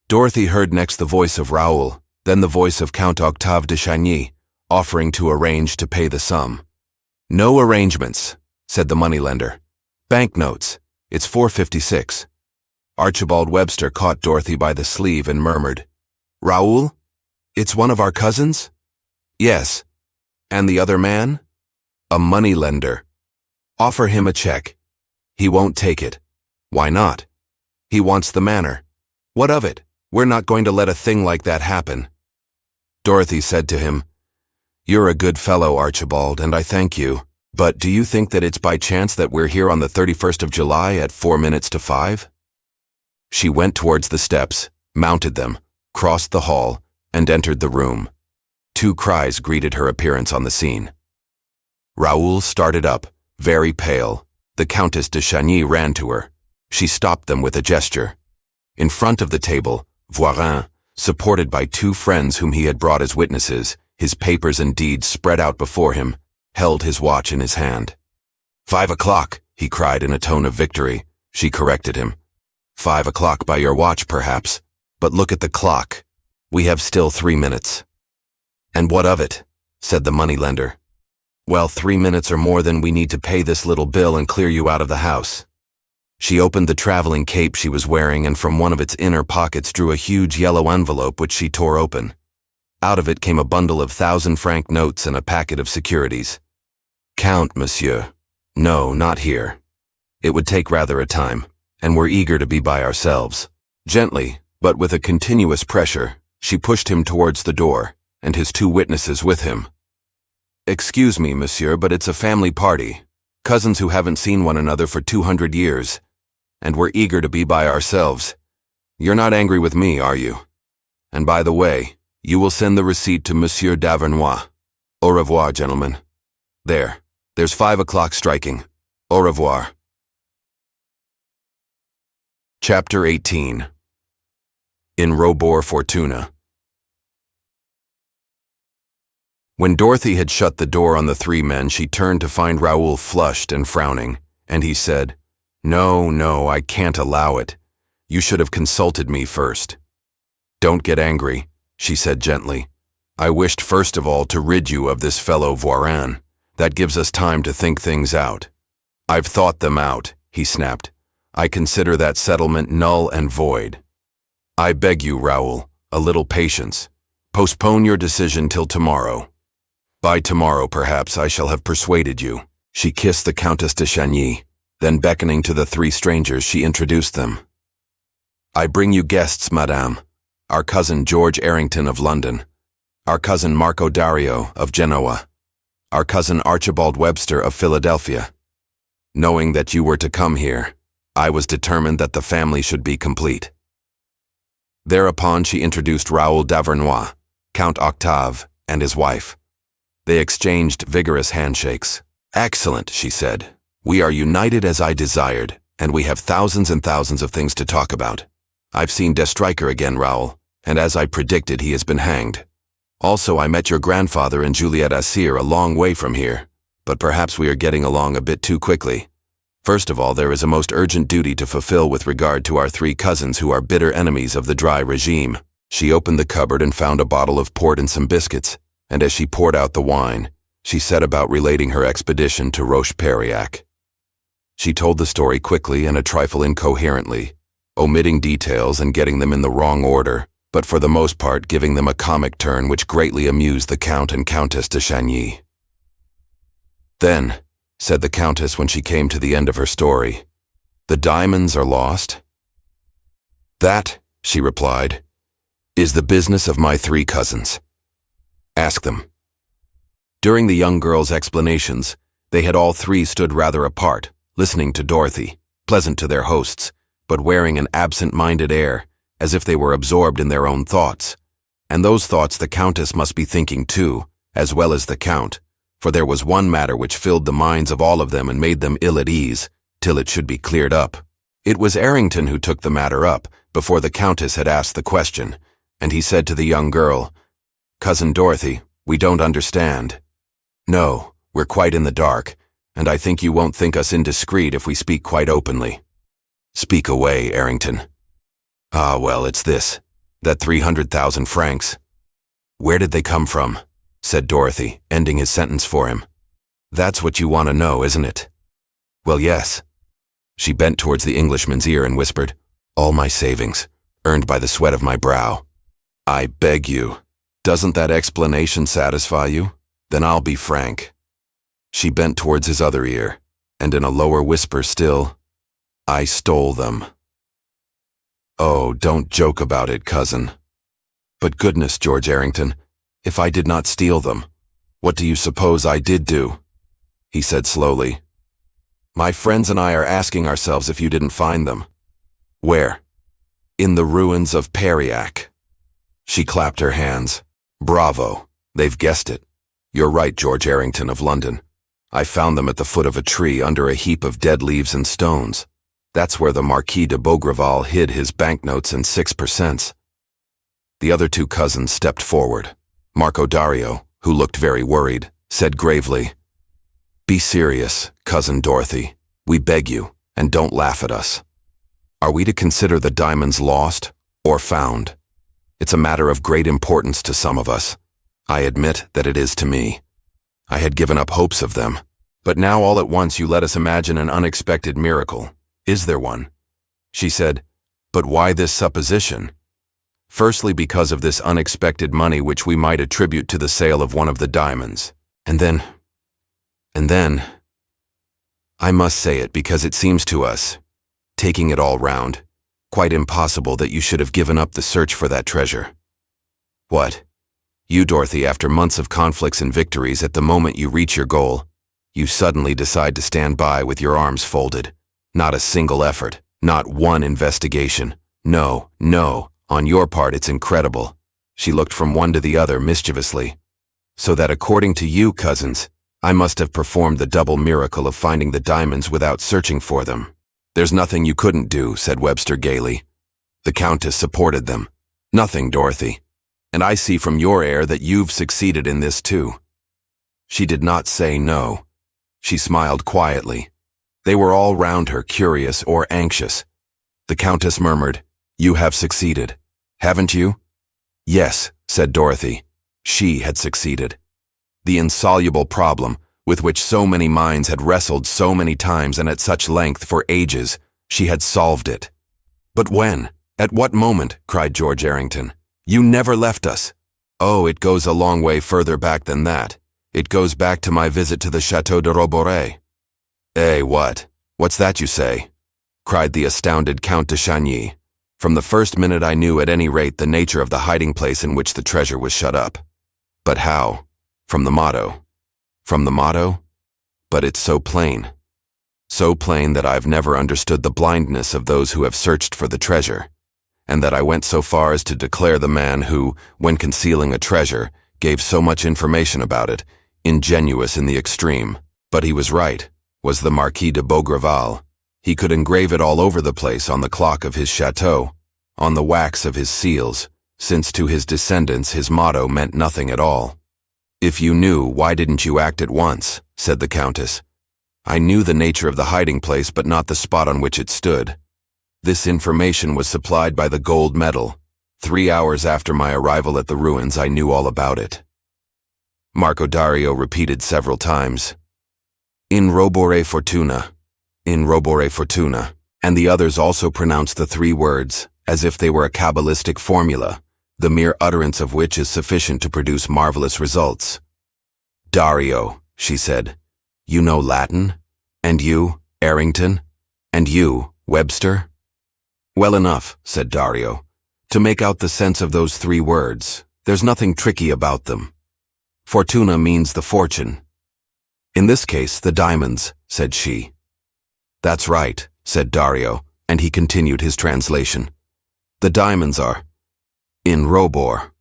Dorothy heard next the voice of Raoul, then the voice of Count Octave de Chagny, offering to arrange to pay the sum. "No arrangements," said the moneylender. "Banknotes. It's 456. Archibald Webster caught Dorothy by the sleeve and murmured, "Raoul? It's one of our cousins?" "Yes." "And the other man?" "A moneylender. Offer him a check." "He won't take it." "Why not?" "He wants the manor." "What of it? We're not going to let a thing like that happen." Dorothy said to him, "You're a good fellow, Archibald, and I thank you. But do you think that it's by chance that we're here on the 31st of July at 4 minutes to 5? She went towards the steps, mounted them, crossed the hall, and entered the room. 2 cries greeted her appearance on the scene. Raoul started up, very pale. The Countess de Chagny ran to her. She stopped them with a gesture. In front of the table, Voirin, supported by 2 friends whom he had brought as witnesses, his papers and deeds spread out before him, held his watch in his hand. 5 o'clock, he cried in a tone of victory. She corrected him. 5 o'clock by your watch, perhaps, but look at the clock. We have still 3 minutes. And what of it? Said the moneylender. Well, 3 minutes or more than we need to pay this little bill and clear you out of the house. She opened the traveling cape she was wearing and from one of its inner pockets drew a huge yellow envelope which she tore open. Out of it came a bundle of 1,000-franc notes and a packet of securities. Count, monsieur. No, not here. It would take rather a time, and we're eager to be by ourselves. Gently, but with a continuous pressure, she pushed him towards the door, and his 2 witnesses with him. Excuse me, monsieur, but it's a family party. Cousins who haven't seen one another for 200 years. And we're eager to be by ourselves. You're not angry with me, are you? And by the way, you will send the receipt to Monsieur d'Avernois. Au revoir, gentlemen. There's 5 o'clock striking. Au revoir. Chapter 18. In Robore, Fortuna. When Dorothy had shut the door on the 3 men, she turned to find Raoul flushed and frowning, and he said, No, I can't allow it. You should have consulted me first. Don't get angry, she said gently. I wished first of all to rid you of this fellow Voisin. That gives us time to think things out. I've thought them out, he snapped. I consider that settlement null and void. I beg you, Raoul, a little patience. Postpone your decision till tomorrow. By tomorrow, perhaps, I shall have persuaded you. She kissed the Countess de Chagny. Then beckoning to the 3 strangers, she introduced them. I bring you guests, madame. Our cousin George Errington of London. Our cousin Marco Dario of Genoa. Our cousin Archibald Webster of Philadelphia. Knowing that you were to come here, I was determined that the family should be complete. Thereupon she introduced Raoul d'Avernois, Count Octave, and his wife. They exchanged vigorous handshakes. Excellent, she said. We are united as I desired, and we have thousands and thousands of things to talk about. I've seen de Stryker again, Raoul, and as I predicted, he has been hanged. Also, I met your grandfather and Juliette Assir a long way from here, but perhaps we are getting along a bit too quickly. First of all, there is a most urgent duty to fulfill with regard to our 3 cousins who are bitter enemies of the dry regime. She opened the cupboard and found a bottle of port and some biscuits, and as she poured out the wine, she set about relating her expedition to Roche-Periac. She told the story quickly and a trifle incoherently, omitting details and getting them in the wrong order, but for the most part giving them a comic turn which greatly amused the Count and Countess de Chagny. Then, said the Countess when she came to the end of her story, the diamonds are lost? That, she replied, is the business of my 3 cousins. Ask them. During the young girl's explanations, they had all 3 stood rather apart, listening to Dorothy, pleasant to their hosts, but wearing an absent-minded air, as if they were absorbed in their own thoughts. And those thoughts the Countess must be thinking too, as well as the Count, for there was one matter which filled the minds of all of them and made them ill at ease, till it should be cleared up. It was Errington who took the matter up, before the Countess had asked the question, and he said to the young girl, Cousin Dorothy, we don't understand. No, we're quite in the dark, and I think you won't think us indiscreet if we speak quite openly. Speak away, Errington. Ah, well, it's this, that 300,000 francs. Where did they come from? Said Dorothy, ending his sentence for him. That's what you want to know, isn't it? Well, yes. She bent towards the Englishman's ear and whispered, All my savings, earned by the sweat of my brow. I beg you. Doesn't that explanation satisfy you? Then I'll be frank. She bent towards his other ear, and in a lower whisper still, I stole them. Oh, don't joke about it, cousin. But goodness, George Errington, if I did not steal them, what do you suppose I did do? He said slowly. My friends and I are asking ourselves if you didn't find them. Where? In the ruins of Periac. She clapped her hands. Bravo, they've guessed it. You're right, George Errington of London. I found them at the foot of a tree under a heap of dead leaves and stones. That's where the Marquis de Beaugreval hid his banknotes and 6%. The other 2 cousins stepped forward. Marco Dario, who looked very worried, said gravely, Be serious, Cousin Dorothy. We beg you, and don't laugh at us. Are we to consider the diamonds lost or found? It's a matter of great importance to some of us. I admit that it is to me. I had given up hopes of them. But now all at once you let us imagine an unexpected miracle. Is there one? She said, but why this supposition? Firstly, because of this unexpected money which we might attribute to the sale of one of the diamonds. And then, I must say it because it seems to us, taking it all round, quite impossible that you should have given up the search for that treasure. What? You, Dorothy, after months of conflicts and victories, at the moment you reach your goal, you suddenly decide to stand by with your arms folded. Not a single effort, not one investigation. No, on your part it's incredible. She looked from one to the other mischievously. So that according to you, cousins, I must have performed the double miracle of finding the diamonds without searching for them. There's nothing you couldn't do, said Webster gaily. The Countess supported them. Nothing, Dorothy. And I see from your air that you've succeeded in this too. She did not say no. She smiled quietly. They were all round her, curious or anxious. The Countess murmured, You have succeeded, haven't you? Yes, said Dorothy. She had succeeded. The insoluble problem, with which so many minds had wrestled so many times and at such length for ages, she had solved it. But when? At what moment? Cried George Errington. You never left us. Oh, it goes a long way further back than that. It goes back to my visit to the Château de Roborey. Eh, what? What's that you say? Cried the astounded Count de Chagny. From the first minute I knew at any rate the nature of the hiding place in which the treasure was shut up. But how? From the motto. From the motto? But it's so plain. So plain that I've never understood the blindness of those who have searched for the treasure, and that I went so far as to declare the man who, when concealing a treasure, gave so much information about it, ingenuous in the extreme. But he was right, was the Marquis de Beaugreval. He could engrave it all over the place on the clock of his chateau, on the wax of his seals, since to his descendants his motto meant nothing at all. If you knew, why didn't you act at once? Said the Countess. I knew the nature of the hiding place, but not the spot on which it stood. This information was supplied by the gold medal. 3 hours after my arrival at the ruins, I knew all about it. Marco Dario repeated several times, In Robore Fortuna, in Robore Fortuna, and the others also pronounced the 3 words, as if they were a Kabbalistic formula, the mere utterance of which is sufficient to produce marvelous results. Dario, she said, you know Latin? And you, Errington? And you, Webster? Well enough, said Dario, to make out the sense of those 3 words. There's nothing tricky about them. Fortuna means the fortune. In this case, the diamonds, said she. That's right, said Dario, and he continued his translation. The diamonds are in Robore.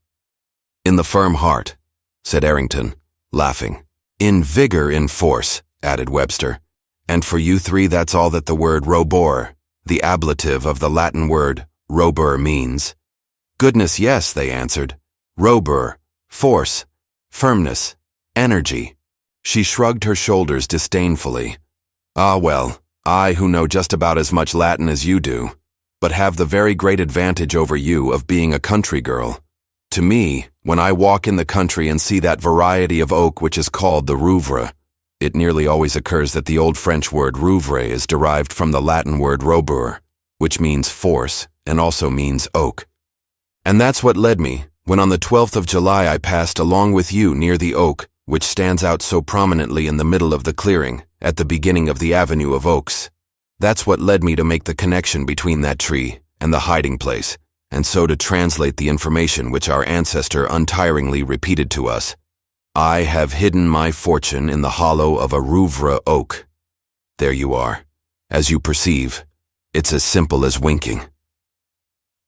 In the firm heart, said Errington, laughing. In vigor, in force, added Webster. And for you 3 that's all that the word Robore, the ablative of the Latin word Robore, means. Goodness, yes, they answered. Robore, force, firmness, energy. She shrugged her shoulders disdainfully. Ah, well, I who know just about as much Latin as you do, but have the very great advantage over you of being a country girl. To me, when I walk in the country and see that variety of oak which is called the Rouvre, it nearly always occurs that the old French word Rouvre is derived from the Latin word Robore, which means force and also means oak. And that's what led me, when on the 12th of July I passed along with you near the oak, which stands out so prominently in the middle of the clearing, at the beginning of the avenue of oaks. That's what led me to make the connection between that tree and the hiding place, and so to translate the information which our ancestor untiringly repeated to us. I have hidden my fortune in the hollow of a Rouvre oak. There you are. As you perceive, it's as simple as winking.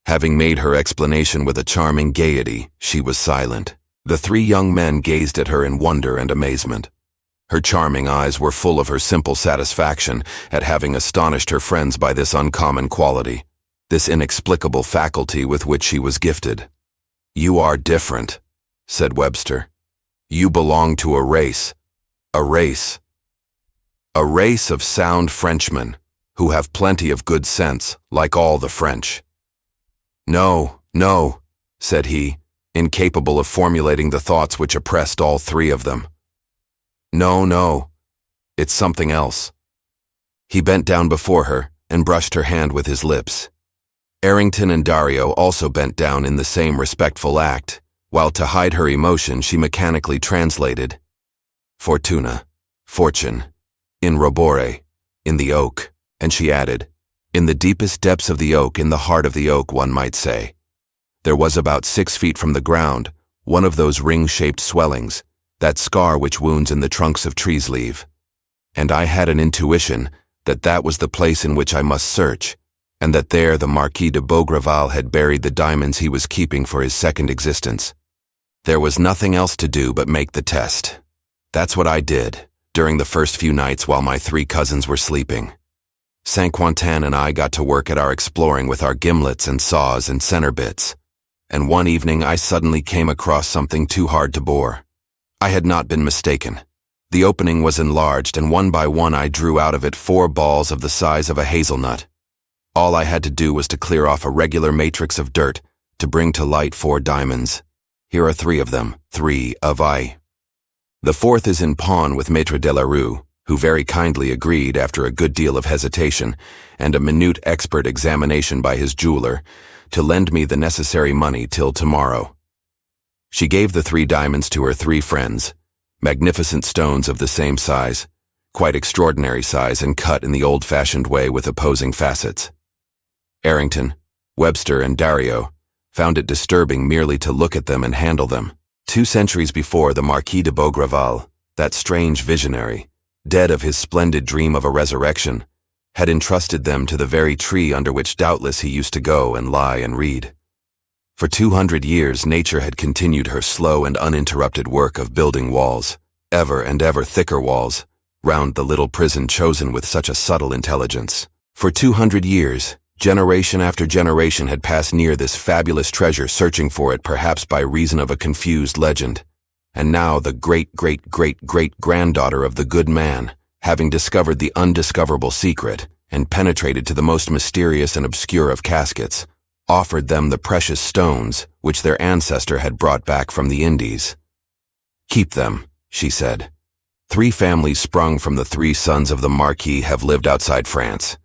Having made her explanation with a charming gaiety, she was silent. The 3 young men gazed at her in wonder and amazement. Her charming eyes were full of her simple satisfaction at having astonished her friends by this uncommon quality, this inexplicable faculty with which she was gifted. You are different, said Webster. You belong to a race of sound Frenchmen who have plenty of good sense, like all the French. No, said he, incapable of formulating the thoughts which oppressed all 3 of them. No, no. It's something else. He bent down before her and brushed her hand with his lips. Errington and Dario also bent down in the same respectful act, while to hide her emotion she mechanically translated. Fortuna, fortune, in Robore, in the oak, and she added, in the deepest depths of the oak, in the heart of the oak, one might say. There was about 6 feet from the ground, one of those ring-shaped swellings, that scar which wounds in the trunks of trees leave. And I had an intuition that that was the place in which I must search, and that there the Marquis de Beaugreval had buried the diamonds he was keeping for his second existence. There was nothing else to do but make the test. That's what I did, during the first few nights while my 3 cousins were sleeping. Saint-Quentin and I got to work at our exploring with our gimlets and saws and center bits, and one evening I suddenly came across something too hard to bore. I had not been mistaken. The opening was enlarged, and one by one I drew out of it 4 balls of the size of a hazelnut. All I had to do was to clear off a regular matrix of dirt to bring to light 4 diamonds. Here are 3 of them, 3 of I. The 4th is in pawn with Maître de la Rue, who very kindly agreed, after a good deal of hesitation and a minute expert examination by his jeweler, to lend me the necessary money till tomorrow. She gave the 3 diamonds to her 3 friends, magnificent stones of the same size, quite extraordinary size and cut in the old-fashioned way with opposing facets. Errington, Webster, and Dario found it disturbing merely to look at them and handle them. 2 centuries before, the Marquis de Beaugreval, that strange visionary, dead of his splendid dream of a resurrection, had entrusted them to the very tree under which doubtless he used to go and lie and read. For 200 years nature had continued her slow and uninterrupted work of building walls, ever and ever thicker walls, round the little prison chosen with such a subtle intelligence. For 200 years, generation after generation had passed near this fabulous treasure, searching for it perhaps by reason of a confused legend. And now the great-great-great-great-granddaughter of the good man, having discovered the undiscoverable secret and penetrated to the most mysterious and obscure of caskets, offered them the precious stones which their ancestor had brought back from the Indies. "Keep them," she said. 3 families sprung from the 3 sons of the Marquis have lived outside France.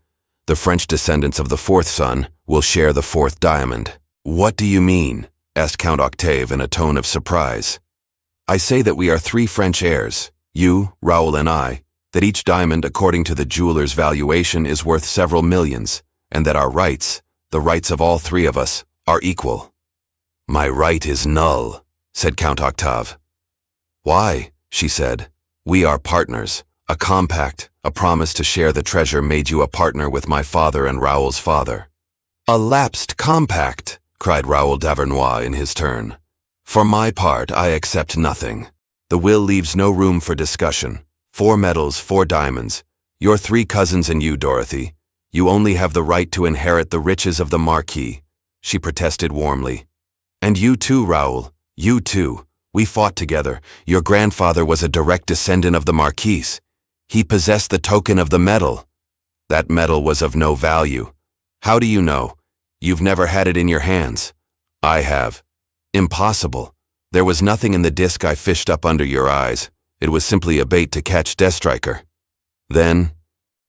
The French descendants of the 4th son will share the 4th diamond. "What do you mean?" asked Count Octave in a tone of surprise. "I say that we are 3 French heirs, you, Raoul, and I, that each diamond, according to the jeweler's valuation, is worth several millions, and that our rights, the rights of all 3 of us, are equal." "My right is null," said Count Octave. "Why?" she said. "We are partners. A compact, a promise to share the treasure made you a partner with my father and Raoul's father." "A lapsed compact," cried Raoul d'Avernois in his turn. "For my part, I accept nothing. The will leaves no room for discussion. 4 medals, 4 diamonds. Your 3 cousins and you, Dorothy. You only have the right to inherit the riches of the Marquis," she protested warmly. "And you too, Raoul, you too. We fought together. Your grandfather was a direct descendant of the Marquis. He possessed the token of the medal. That medal was of no value. How do you know? You've never had it in your hands. I have. Impossible. There was nothing in the disc I fished up under your eyes. It was simply a bait to catch Deathstriker. Then,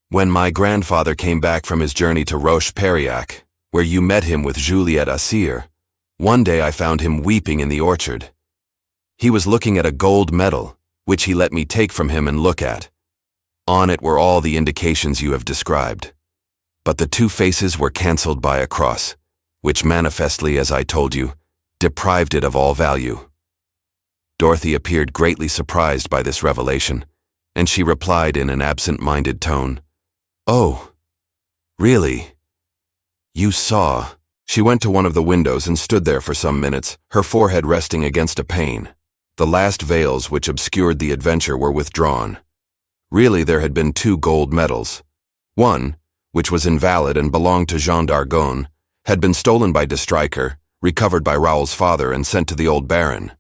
when my grandfather came back from his journey to Roche-Periac, where you met him with Juliette Assir, one day I found him weeping in the orchard. He was looking at a gold medal, which he let me take from him and look at. On it were all the indications you have described. But the 2 faces were cancelled by a cross, which manifestly, as I told you, deprived it of all value." Dorothy appeared greatly surprised by this revelation, and she replied in an absent-minded tone, "Oh, really? You saw?" She went to one of the windows and stood there for some minutes, her forehead resting against a pane. The last veils which obscured the adventure were withdrawn. Really, there had been 2 gold medals. One, which was invalid and belonged to Jean d'Argonne, had been stolen by Deathstriker, recovered by Raoul's father and sent to the old Baron.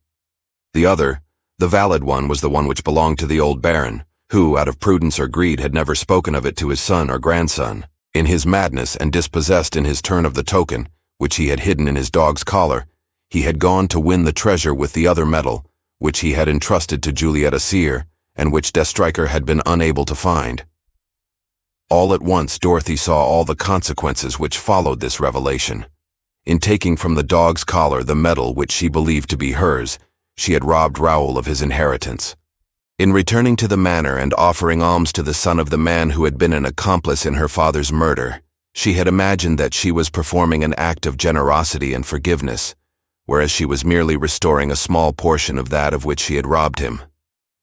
The other, the valid one, was the one which belonged to the old Baron, who, out of prudence or greed, had never spoken of it to his son or grandson. In his madness and dispossessed in his turn of the token, which he had hidden in his dog's collar, he had gone to win the treasure with the other medal, which he had entrusted to Juliette Assir, and which Destriker had been unable to find. All at once, Dorothy saw all the consequences which followed this revelation. In taking from the dog's collar the medal which she believed to be hers, she had robbed Raoul of his inheritance. In returning to the manor and offering alms to the son of the man who had been an accomplice in her father's murder, she had imagined that she was performing an act of generosity and forgiveness, whereas she was merely restoring a small portion of that of which she had robbed him.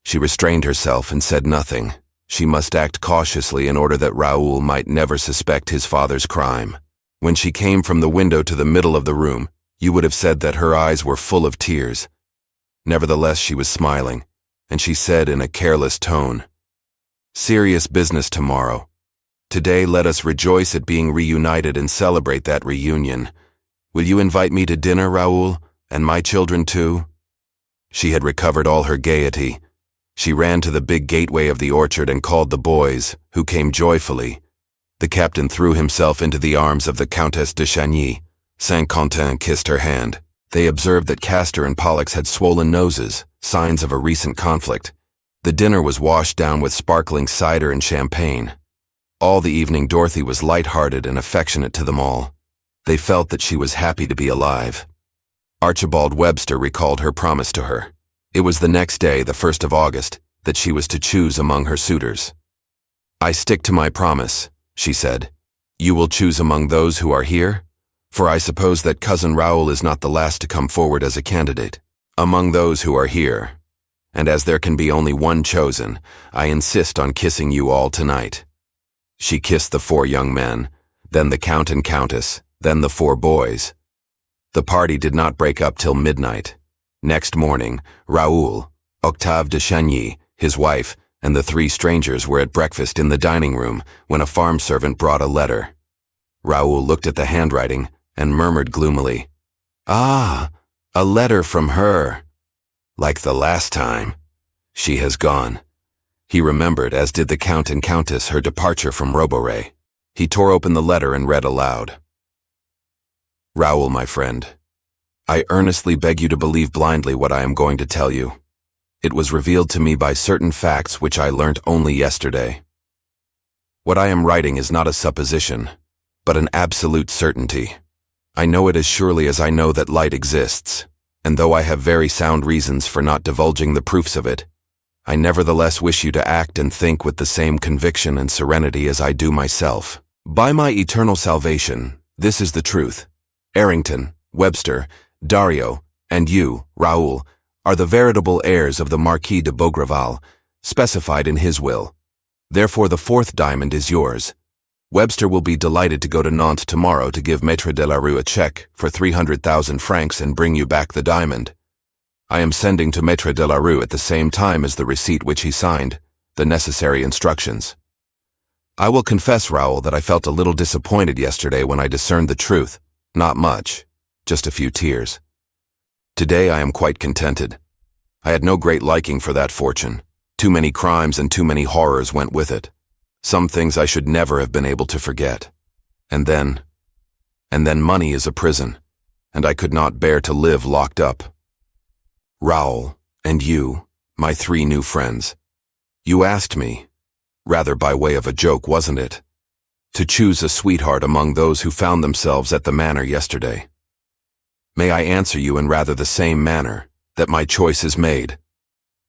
She restrained herself and said nothing. She must act cautiously in order that Raoul might never suspect his father's crime. When she came from the window to the middle of the room, you would have said that her eyes were full of tears. Nevertheless, she was smiling, and she said in a careless tone, "Serious business tomorrow. Today let us rejoice at being reunited and celebrate that reunion. Will you invite me to dinner, Raoul, and my children too?" She had recovered all her gaiety. She ran to the big gateway of the orchard and called the boys, who came joyfully. The captain threw himself into the arms of the Countess de Chagny. Saint-Quentin kissed her hand. They observed that Castor and Pollux had swollen noses, signs of a recent conflict. The dinner was washed down with sparkling cider and champagne. All the evening Dorothy was light-hearted and affectionate to them all. They felt that she was happy to be alive. Archibald Webster recalled her promise to her. It was the next day, the 1st of August, that she was to choose among her suitors. "I stick to my promise," she said. "You will choose among those who are here? For I suppose that Cousin Raoul is not the last to come forward as a candidate. Among those who are here. And as there can be only one chosen, I insist on kissing you all tonight." She kissed the 4 young men, then the Count and Countess, then the 4 boys. The party did not break up till midnight. Next morning, Raoul, Octave de Chagny, his wife, and the 3 strangers were at breakfast in the dining room when a farm servant brought a letter. Raoul looked at the handwriting and murmured gloomily, "Ah, a letter from her. Like the last time. She has gone." He remembered, as did the Count and Countess, her departure from Roborey. He tore open the letter and read aloud. "Raoul, my friend, I earnestly beg you to believe blindly what I am going to tell you. It was revealed to me by certain facts which I learnt only yesterday. What I am writing is not a supposition, but an absolute certainty. I know it as surely as I know that light exists, and though I have very sound reasons for not divulging the proofs of it, I nevertheless wish you to act and think with the same conviction and serenity as I do myself. By my eternal salvation, this is the truth. Errington, Webster, Dario, and you, Raoul, are the veritable heirs of the Marquis de Beaugreval, specified in his will. Therefore the 4th diamond is yours. Webster will be delighted to go to Nantes tomorrow to give Maître de la Rue a check for 300,000 francs and bring you back the diamond. I am sending to Maître de la Rue at the same time as the receipt which he signed, the necessary instructions. I will confess, Raoul, that I felt a little disappointed yesterday when I discerned the truth. Not much, just a few tears. Today I am quite contented. I had no great liking for that fortune. Too many crimes and too many horrors went with it. Some things I should never have been able to forget. And then money is a prison, and I could not bear to live locked up. Raoul, and you, my 3 new friends. You asked me, rather by way of a joke, wasn't it, to choose a sweetheart among those who found themselves at the manor yesterday. May I answer you in rather the same manner, that my choice is made,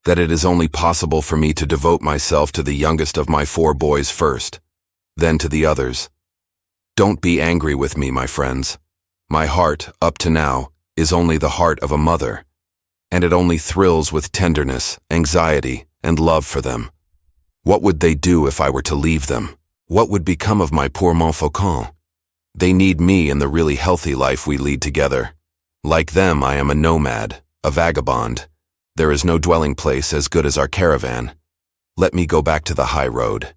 that it is only possible for me to devote myself to the youngest of my 4 boys first, then to the others. Don't be angry with me, my friends. My heart, up to now, is only the heart of a mother, and it only thrills with tenderness, anxiety, and love for them. What would they do if I were to leave them? What would become of my poor Montfaucon? They need me in the really healthy life we lead together. Like them, I am a nomad, a vagabond. There is no dwelling place as good as our caravan. Let me go back to the high road.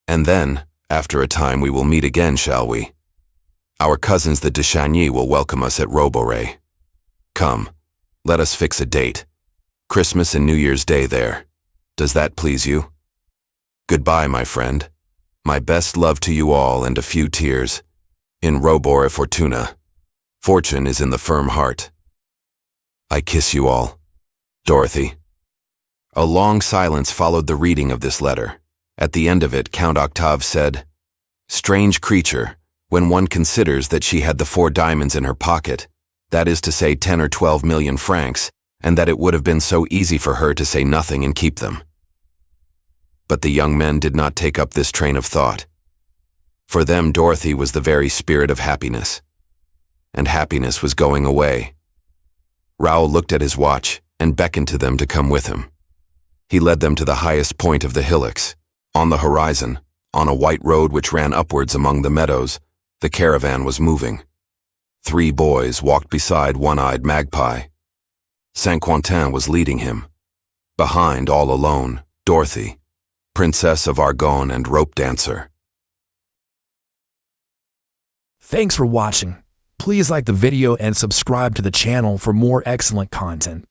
And then, after a time, we will meet again, shall we? Our cousins the de Chagny will welcome us at Roborey. Come, let us fix a date. Christmas and New Year's Day there. Does that please you? Goodbye, my friend. My best love to you all and a few tears. In Robore Fortuna. Fortune is in the firm heart. I kiss you all. Dorothy. A long silence followed the reading of this letter. At the end of it, Count Octave said, "Strange creature, when one considers that she had the 4 diamonds in her pocket, that is to say 10 or 12 million francs, and that it would have been so easy for her to say nothing and keep them." But the young men did not take up this train of thought. For them, Dorothy was the very spirit of happiness. And happiness was going away. Raoul looked at his watch and beckoned to them to come with him. He led them to the highest point of the hillocks. On the horizon, on a white road which ran upwards among the meadows, the caravan was moving. 3 boys walked beside One-Eyed Magpie. Saint-Quentin was leading him. Behind, all alone, Dorothy, Princess of Argonne and rope dancer. Thanks for watching. Please like the video and subscribe to the channel for more excellent content.